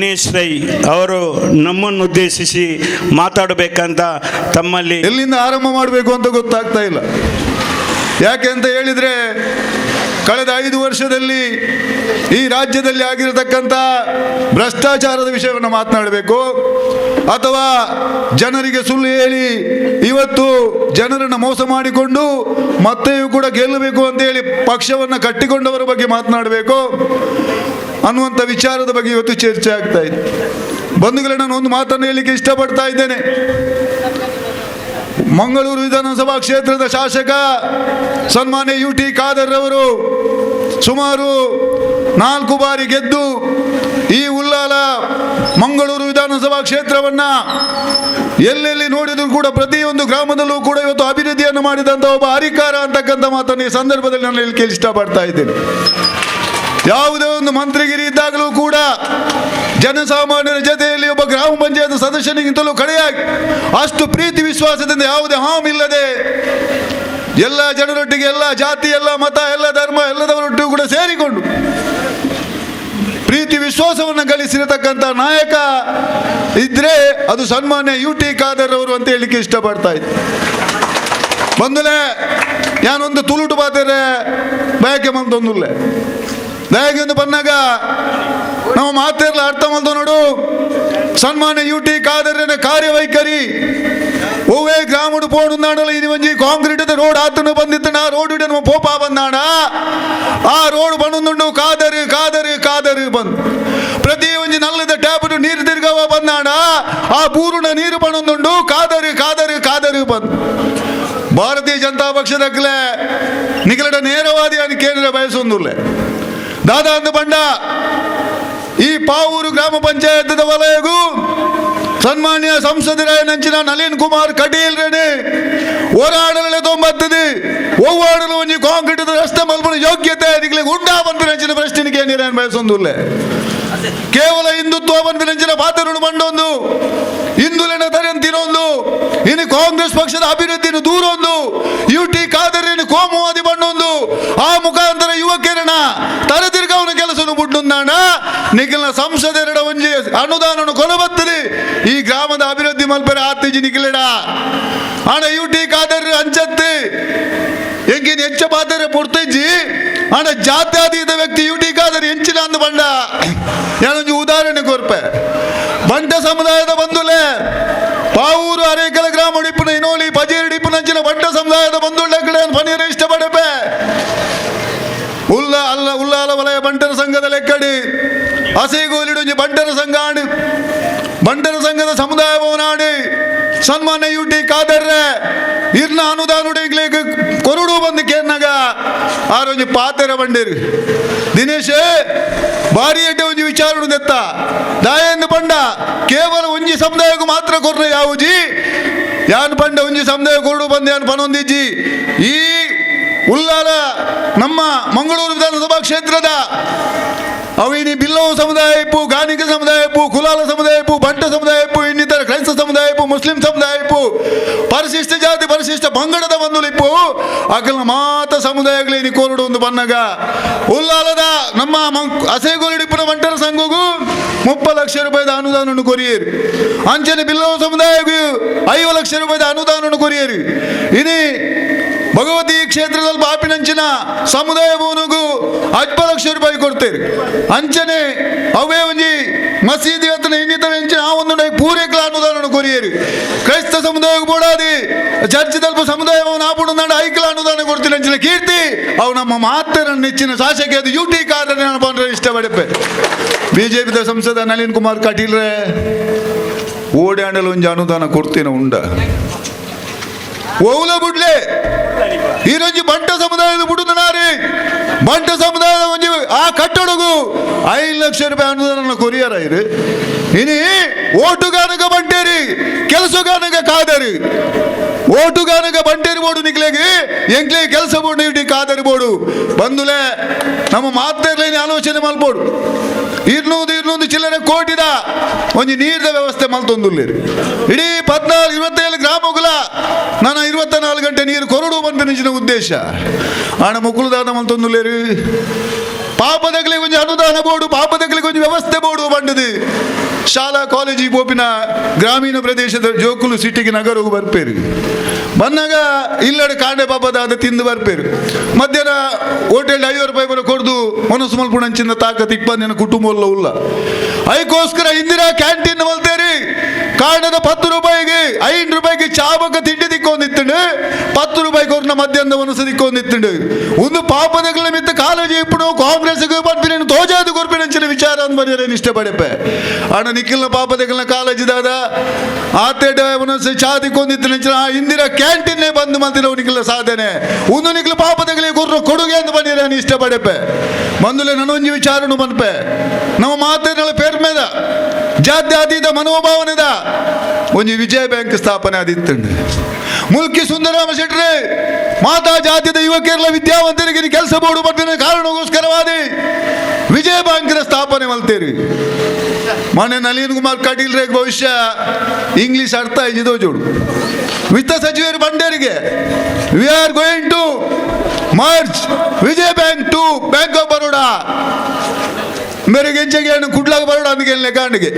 ದಿನೇಶ್ ರೈ ಅವರು ನಮ್ಮನ್ನು ಉದ್ದೇಶಿಸಿ ಮಾತಾಡಬೇಕಂತ ತಮ್ಮಲ್ಲಿ ಎಲ್ಲಿಂದ ಆರಂಭ ಮಾಡಬೇಕು ಅಂತ ಗೊತ್ತಾಗ್ತಾ ಇಲ್ಲ. ಯಾಕೆ ಅಂತ ಹೇಳಿದರೆ ಕಳೆದ 5 ವರ್ಷದಲ್ಲಿ ಈ ರಾಜ್ಯದಲ್ಲಿ ಆಗಿರತಕ್ಕಂಥ ಭ್ರಷ್ಟಾಚಾರದ ವಿಷಯವನ್ನು ಮಾತನಾಡಬೇಕು, ಅಥವಾ ಜನರಿಗೆ ಸುಳ್ಳು ಹೇಳಿ ಇವತ್ತು ಜನರನ್ನು ಮೋಸ ಮಾಡಿಕೊಂಡು ಮತ್ತೆಯೂ ಕೂಡ ಗೆಲ್ಲಬೇಕು ಅಂತೇಳಿ ಪಕ್ಷವನ್ನು ಕಟ್ಟಿಕೊಂಡವರ ಬಗ್ಗೆ ಮಾತನಾಡಬೇಕು ಅನ್ನುವಂಥ ವಿಚಾರದ ಬಗ್ಗೆ ಇವತ್ತು ಚರ್ಚೆ ಆಗ್ತಾ ಇದೆ. ಬಂಧುಗಳೇ, ನಾನು ಒಂದು ಮಾತನ್ನು ಹೇಳಲಿಕ್ಕೆ ಇಷ್ಟಪಡ್ತಾ ಇದ್ದೇನೆ. ಮಂಗಳೂರು ವಿಧಾನಸಭಾ ಕ್ಷೇತ್ರದ ಶಾಸಕ ಸನ್ಮಾನ್ಯ UT ಖಾದರ್ ಅವರು ಸುಮಾರು 4 ಬಾರಿ ಗೆದ್ದು ಈ ಉಳ್ಳಾಲ ಮಂಗಳೂರು ವಿಧಾನಸಭಾ ಕ್ಷೇತ್ರವನ್ನು ಎಲ್ಲೆಲ್ಲಿ ನೋಡಿದ್ರು ಕೂಡ ಪ್ರತಿಯೊಂದು ಗ್ರಾಮದಲ್ಲೂ ಕೂಡ ಇವತ್ತು ಅಭಿವೃದ್ಧಿಯನ್ನು ಮಾಡಿದಂಥ ಒಬ್ಬ ಹರಿಕಾರ ಅಂತಕ್ಕಂಥ ಮಾತನ್ನು ಈ ಸಂದರ್ಭದಲ್ಲಿ ನಾನು ಹೇಳಲಿಕ್ಕೆ ಇಷ್ಟಪಡ್ತಾ ಇದ್ದೇನೆ. ಯಾವುದೇ ಒಂದು ಮಂತ್ರಿಗಿರಿ ಇದ್ದಾಗಲೂ ಕೂಡ ಜನಸಾಮಾನ್ಯರ ಜೊತೆಯಲ್ಲಿ ಒಬ್ಬ ಗ್ರಾಮ ಪಂಚಾಯತ್ ಸದಸ್ಯನಿಗಿಂತಲೂ ಕಡೆಯಾಗಿ ಅಷ್ಟು ಪ್ರೀತಿ ವಿಶ್ವಾಸದಿಂದ ಯಾವುದೇ ಹಾಮ್ ಇಲ್ಲದೆ ಎಲ್ಲ ಜನರೊಟ್ಟಿಗೆ, ಎಲ್ಲ ಜಾತಿ, ಎಲ್ಲ ಮತ, ಎಲ್ಲ ಧರ್ಮ, ಎಲ್ಲದವರೊಟ್ಟಿಗೂ ಕೂಡ ಸೇರಿಕೊಂಡು ಪ್ರೀತಿ ವಿಶ್ವಾಸವನ್ನು ಗಳಿಸಿರತಕ್ಕಂಥ ನಾಯಕ ಇದ್ರೆ ಅದು ಸನ್ಮಾನ್ಯ UT ಖಾದರ್ ಅವರು ಅಂತ ಹೇಳಲಿಕ್ಕೆ ಇಷ್ಟಪಡ್ತಾ ಇದ್ದೆ. ಬಂದುಲೆ ಯಾನೊಂದು ತುಳುಟು ಬಾತೇರೆ ಬಯಕೆ ಮಂತೊಂದುಲ್ಲೆ ದಯಗೆ ಒಂದು ಬಂದಾಗ ನಾವು ಮಾತೇರ್ಲ ಅರ್ಥ ಮಾಡ್ದು ನೋಡು. ಸನ್ಮಾನ್ಯ UT ಖಾದರ್ ಕಾರ್ಯವೈಖರಿ ಓವೇ ಗ್ರಾಮಡು ಪೋಡು ನಾಡಲ್ಲ ಇದು ಒಂಜಿ ಕಾಂಕ್ರೀಟ್ ರೋಡ್ ಆತನು ಬಂದಿತ್ತನ ರೋಡ್ ನಮ್ಮ ಪೋಪ ಬಂದಾಣ ಆ ರೋಡ್ ಬಂದು ಖಾದರ್ ಖಾದರ್ ಖಾದರ್ ಬಂದು ಪ್ರತಿ ಒಂಜಿ ನಲ್ಲದ ಟ್ಯಾಪ್ ನೀರು ತಿರ್ಗವ ಬಂದಾಣ ಆ ಪೂರ್ಣ ನೀರು ಬಂದು ಖಾದರ್ ಖಾದರ್ ಖಾದರ್ ಬಂದು ಭಾರತೀಯ ಜನತಾ ಪಕ್ಷದಕ್ಲೆ ನಿಖಲಡ ನೇರವಾದಿ అని ಕೇಂದ್ರ ಬಯಸೊಂದುಲ್ಲೆ ದಾದಾ ಅಂದು ಬಂಡ ಈ ಪಾವೂರು ಗ್ರಾಮ ಪಂಚಾಯತ್ ವಲಯಗೂ ಸನ್ಮಾನ್ಯ ಸಂಸದರಾಯ ನಂಚಿನ ನಳಿನ್ ಕುಮಾರ್ ಕಟೀಲ್ ರೇಣಿ ಹೋರಾಡಲೇ ತೊಂಬತ್ತದು ಒವ್ವಾಡಲು ಒಂಜಿ ಕಾಂಕ್ರೀಟ್ ರಸ್ತೆ ಮಲ್ಪನ ಯೋಗ್ಯತೆ ನಿಗಳಿಗೆ ಉಂಡಾ ಬಂದು ನಂಚಿನ ಪ್ರಶ್ನೆಗೆ ನೀರೇನು ಬಯಸೊಂದುಲ್ಲೆ ಕೇವಲ ಹಿಂದುತ್ವ ಬಂದು ನಂಚಿನ ಪಾತ್ರಗಳು ಬಂಡೊಂದು ಹಿಂದುಲಿನ ತರಂತಿರೊಂದು ಇನ್ನು ಕಾಂಗ್ರೆಸ್ ಪಕ್ಷದ ಅಭಿವೃದ್ಧಿನ ದೂರೊಂದು UT ಖಾದರ್ ಕೋಮುವಾದಿ ಬಂಡೊಂದು ಆ ಮುಖಾಂತರ ಯುವಕರಣ ತರತಿರ್ಗವನ ಕೆಲಸವನ್ನು ಬಿಟ್ಟುಂದಾಣ ನಿಖಿಲ್ನ ಸಂಸದೆರಡ ಒಂಜಿ ಅನುದಾನ ಕೊಲಬತ್ತದೆ ಈ ಗ್ರಾಮದ ಅಭಿವೃದ್ಧಿ ಮಲ್ಪರೆ ಆತ್ತೀಜಿ ನಿಖಿಲೆಡ ಆಣ UT ಖಾದರ್ ಅಂಚತ್ತೆ ಎಂಗಿನ ಹೆಚ್ಚ ಪಾತ್ರ ಪೊರ್ತಜ್ಜಿ ಆಣ ಜಾತ್ಯಾತೀತ ವ್ಯಕ್ತಿ UT ಖಾದರ್ ಹೆಂಚಿನ ಅಂದು ಬಂಡ ಯಾನೊಂದು ಉದಾಹರಣೆ ಕೊರ್ಪೆ ಬಂಟ ಸಮುದಾಯದ ಬಂಧುಲೆ ಪಾವೂರು ಅರೇಕಲ ಗ್ರಾಮ ಡಿಪ್ಪುನ ಇನೋಲಿ ಪಜೇರಿ ಡಿಪ್ಪು ನಂಚಿನ ಬಂಟ ಸಮುದಾಯದ ಬಂಧುಳ್ಳ ಕಡೆ ಪನೀರ ಇಷ್ಟಪಡಪೆ ಉಲ್ಲಾಲ ವಲಯ ಬಂಟರ ಸಂಘದ ಲೆಕ್ಕಡಿ ಹಸಿಗೋಲಿಡು ಬಂಟರ ಸಂಘ ಆಡಿ ಬಂಟರ ಸಂಘದ ಸಮುದಾಯ ಭವನ ಆಡಿ ಸನ್ಮಾನ್ಯ UT ಖಾದರ್ ಇರ್ನ ಅನುದಾನ ಕೊರಡು ಬಂದು ಕೇರ್ನಾಗ ಆರೊಂಜಿ ಪಾತೆರ ಬಂಡೇರು ದಿನೇಶ್ ಭಾರಿ ಎಡ್ಡೆ ಒಂಜಿ ವಿಚಾರ ದೆತ್ತ ದಾಯಂದು ಪಂಡ ಕೇವಲ ಒಂಜಿ ಸಮುದಾಯಕ್ಕೂ ಮಾತ್ರ ಕೊರ್ರ ಯಾವುಜಿ ಯಾನ್ ಪಂಡ ಒಂಜಿ ಸಮುದಾಯ ಕೊರಡು ಬಂದು ಯಾನ್ ಪನೊಂದಿಜ್ಜಿ ಈ ಉಲ್ಲಾಲ ನಮ್ಮ ಮಂಗಳೂರು ವಿಧಾನಸಭಾ ಕ್ಷೇತ್ರದ ಅವಿನಿ ಬಿಲ್ಲವ ಸಮುದಾಯ ಇಪ್ಪು, ಗಾಣಿಗ ಸಮುದಾಯ ಇಪ್ಪು, ಕುಲಾಲ ಸಮುದಾಯ ಇಪ್ಪು, ಬಂಟ ಸಮುದಾಯ ಇಪ್ಪು, ಇನ್ನಿತರ ಕ್ರೈಸ್ತ ಸಮುದಾಯ ಇಪ್ಪು, ಮುಸ್ಲಿಂ ಸಮುದಾಯ ಇಪ್ಪು, ಪರಿಶಿಷ್ಟ ಜಾತಿ ಪರಿಶಿಷ್ಟ ಪಂಗಡದ ಬಂಧುಲಿಪ್ಪು ಅಕಲ್ನ ಮಾತ ಸಮುದಾಯಗಳೇನಿ ಕೋರಡು ಒಂದು ಬನ್ನಗ ಉಲ್ಲಾಲದ ನಮ್ಮ ಹಸೆಗೋಲಿಡಿಪ್ಪನ ಬಂಟರ ಸಂಘಗೂ 30 ಲಕ್ಷ ರೂಪಾಯಿದ ಅನುದಾನ ಕೊರಿಯರು ಅಂಚನೆ ಬಿಲ್ಲವ ಸಮುದಾಯಗೂ 5 ಲಕ್ಷ ರೂಪಾಯಿದ ಅನುದಾನ ಕೊರಿಯರು ಇನಿ ಭಗವತಿ ಕ್ಷೇತ್ರದಲ್ಲಿ ಬಾಪಿನಂಚಿನ ಸಮುದಾಯ ಭವನಗೂ 10 ಲಕ್ಷ ರೂಪಾಯಿ ಕೊಡ್ತೇವೆ ಅಂಚನೆ ಅವೇ ಒಂಜಿ ಮಸೀದಿ ಹತ್ರ ಇನ್ನಿತರ ಹೆಂಚಿನ ಆ ಒಂದು ಪೂರೈಕಲ ಅನುದಾನ ಕೊರಿಯರು ಕ್ರೈಸ್ತ ಸಮುದಾಯ ಬೋಡಾದಿ ಚರ್ಚ್ ತಲ್ಪ ಸಮುದಾಯ ಭವನ ಆಪುಡು ನಾಡು 5 ಅನುದಾನ ಕೊಡ್ತೀನಿ ಅಂಚಿನ ಕೀರ್ತಿ ಅವು ನಮ್ಮ ಮಾತರ ನೆಚ್ಚಿನ ಶಾಸಕ ಅದು UT ಖಾದರ್ ಬಂದ್ರೆ ಇಷ್ಟಪಡಪ್ಪೆ ಬಿಜೆಪಿದ ಸಂಸದ ನಳಿನ್ ಕುಮಾರ್ ಕಟೀಲ್ ಓಡಾಡಲು ಒಂಜಿ ಅನುದಾನ ಕೊಡ್ತೀನಿ ಉಂಡ ಓಲ ಬುಡ್ಲೆ ಈರೊಂಜಿ ಬಂಟ ಸಮುದಾಯದ ಬುಡುದನಾರಿ ಬಂಟ ಸಮುದಾಯದ ಒಂಜಿ ಆ ಕಟ್ಟಡಗೂ 5 ಲಕ್ಷ ರೂಪಾಯಿ ಅನುದಾನ ಕೊರಿಯರ ಇರು ಇನಿ ಓಟುಗಾನಗ ಬಂಟೇರಿ ಕೆಲಸಗಾನಗ ಕಾದರಿ ಓಟುಗಾನಗ ಬಂಟೇರಿ ಬೋಡು ನಿಕ್ಲೆಗೆ ಎಂಕ್ಲೆ ಕೆಲಸ ಬೋಡು UT ಖಾದರ್ ಬೋಡು ಬಂದುಲೆ ನಮ್ಮ ಮಾತೇರ್ಲೇನಿ ಆಲೋಚನೆ ಮಲ್ಬೋಡು ಇರ್ನೂದು ಚಿಲ್ಲರೆ ಕೋಟಿದ ಒಂಜಿ ನೀರಿನ ವ್ಯವಸ್ಥೆ ಮಲ್ತೊಂದುಲ್ಲೇರು ಇಡೀ 27 ಗ್ರಾಮಗಳ ನಾನು 24 ಗಂಟೆ ನೀರು ಕೊರಡು ಬಂದ ನಿಜಿನ ಉದ್ದೇಶ ಆಣ ಮುಕ್ಕುಳುದಾದ ಮಲ್ತೊಂದುಲ್ಲೇರು ಪಾಪದಗಳಿಗೆ ಒಂಜಿ ಅನುದಾನ ಬೋರ್ಡು ಪಾಪದಗಳಿಗೆ ಒಂಜಿ ವ್ಯವಸ್ಥೆ ಬೋರ್ಡು ಬಂಡದು ಶಾಲಾ ಕಾಲೇಜಿಗೆ ಪೋಪಿನ ಗ್ರಾಮೀಣ ಪ್ರದೇಶದ ಜೋಕುಲು ಸಿಟಿಗೆ ನಗರವು ಬರ್ಪೇರು ಬಂದಾಗ ಇಲ್ಲಡೆ ಕಾಂಡೆ ಪಾಪದ ತಿಂದು ಬರ್ಪೇರು ಮಧ್ಯಾಹ್ನ ಹೋಟೆಲ್ 50 ರೂಪಾಯಿ ಬರೋ ಕೊಡ್ದು ಮನಸ್ಸು ಮಲ್ಪುಣಂಚಿನ ತಾಕತ್ ಇಪ್ಪಂದಿನ ಕುಟುಂಬಲ್ಲ ಉಲ್ಲ ಅದಕ್ಕೋಸ್ಕರ ಇಂದಿರಾ ಕ್ಯಾಂಟೀನ್ ಮಲ್ತೇರಿ ಕಾರಣದ 10 ರೂಪಾಯಿಗೆ 5 ರೂಪಾಯಿಗೆ ಚಾಬಕ ತಿಂಡಿ ದಿಕ್ಕೊಂದಿತ್ತುಂಡು 10 ರೂಪಾಯಿಗೆ ಅವ್ರನ್ನ ಮಧ್ಯಾಹ್ನ ಮನಸ್ಸು ದಿಕ್ಕೊಂದಿತ್ತುಂಡು ಒಂದು ಪಾಪದಗಳ ಮಿತ್ತ ಕಾಲೇಜಿ ಇಪ್ಪು ಕಾಂಗ್ರೆಸ್ಗೆ ಬರ್ಪಿನ ತೋಜಾದು ಕೊರ್ಪಿನಂಚಿನ ವಿಚಾರ ಅಂತ ಬರೆಯರೇನು ಇಷ್ಟಪಡೆಪೆ ಅಣ್ಣ ನಿಖಿಲ್ನ ಪಾಪದಗಳನ್ನ ಕಾಲೇಜಿದಾದ ಆತೇಡ ಮನಸ್ಸು ಚಾ ದಿಕ್ಕೊಂದಿತ್ತು ಇಂದಿರಾ ಕ್ಯಾಂಟೀನ್ನೇ ಬಂದು ಮಲ್ತಿರೋ ನಿಖಿಲ ಸಾಧನೆ ಒಂದು ನಿಖಿಲ ಪಾಪದಗಳಿಗೆ ಕೊಡುಗೆ ಅಂತ ಬರೆಯರೇನು ಇಷ್ಟಪಡೆಪೆ ಮಂದುಲೆ ನನೊಂಜಿ ವಿಚಾರನು ಬನ್ಪೆ ನಮ್ಮ ಮಾತೇನಲ್ಲ ಪೇರ್ ಮೇದ ಜಾತ್ಯಾತೀತ ಮನೋಭಾವನೆದ ಒಂಜಿ ವಿಜಯ ಬ್ಯಾಂಕ್ ಸ್ಥಾಪನೆ ಆದಿತ್ತಂಡು ಮುಲ್ಕಿ ಸುಂದರಾಮ ಶೆಟ್ಟಿ ಮಾತಾ ಜಾತಿದ ಯುವಕರೆಲ್ಲ ವಿದ್ಯಾವಂತರಿಗೆ ಕೆಲಸ ಬೋರ್ಡು ಬರ್ತಿನ ಕಾರಣಕ್ಕೋಸ್ಕರವಾದಿ ವಿಜಯ ಬ್ಯಾಂಕಿನ ಸ್ಥಾಪನೆ ಮಲ್ತೇರಿ ಮೊನ್ನೆ ನಳಿನ್ ಕುಮಾರ್ ಕಟೀಲ್ ರೇಗ್ ಭವಿಷ್ಯ ಇಂಗ್ಲಿಷ್ ಅರ್ಥ ಇಜಿದೋ ಜೋಡು ವಿತ್ತ ಸಚಿವರು ಬಂಡೇರಿಗೆ we are going to merge Vijaya bank to bank of Baroda मेरे गेंचेगे कुड्लाग बरोडा अंदे गेल्ले कांडिगे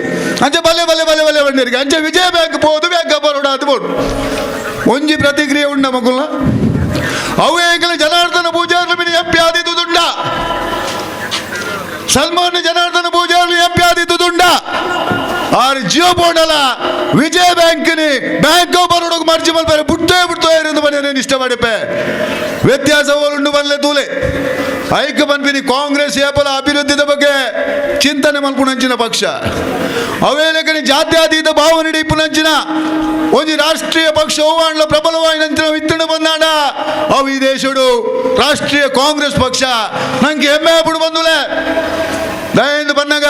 अंचे बल्ले बल्ले बल्ले बल्ले बंडेरिगे अंचे विजय बैंक पोदु बैंक ऑफ बरोडा अदु बोडु ಒಂಜಿ ಪ್ರತಿಕ್ರಿಯೆ ಉಂಡ ಮಗುಲ್ನ ಅವೇ ಈಗಲೇ ಜನಾರ್ದನ ಪೂಜಾರ್ಲು ಮಿನಿ ಎಂಪಿ ಆದಿದ್ದುದುಂಡ ಸಲ್ಮಾನ್ ಜನಾರ್ದನ ಪೂಜಾರ್ಲು ಎಂಪಿ ಆದಿದ್ದುದುಂಡ ಆರ್ ಜಿಯೋ ಬೋರ್ಡಲ ವಿಜಯ ಬ್ಯಾಂಕಿನಿ ಬ್ಯಾಂಕ್ ಆಫ್ ಬರೋಡಾಗ ಮರ್ಜಿ ಮಲ್ಪರೆ ಬಿಡ್ತೋ ಇருந்து ಬನ್ನೇನು ಇಷ್ಟ ಮಾಡಿಪೆ ವ್ಯತ್ಯಾಸ ಉಂಡು ಬಲ್ಲೆ ತೂಲೆ ಐಕ್ಯ ಬಂದ್ಬಿನಿ ಕಾಂಗ್ರೆಸ್ ಏಪಲ ಅಭಿವೃದ್ಧಿದ ಬಗ್ಗೆ ಚಿಂತನೆ ಮಲ್ಪುನಂಚಿನ ಪಕ್ಷ ಅವೇಲೆಕನಿ ಜಾತ್ಯಾತೀತ ಭಾವನೆ ಪುನಂಚಿನ ಒಂಜಿ ರಾಷ್ಟ್ರೀಯ ಪಕ್ಷ ಹೂವಾಂಡ್ಲ ಪ್ರಬಲವಾಯಿನಂಚಿನ ವಿತ್ತಣ ಬಂದಾಂಡ ಅವು ಈ ದೇಶಡು ರಾಷ್ಟ್ರೀಯ ಕಾಂಗ್ರೆಸ್ ಪಕ್ಷ ನಂಗೆ ಹೆಮ್ಮೆ ಬಿಡು ಬಂದುಲೆ ದಯಂದು ಬನ್ನಗ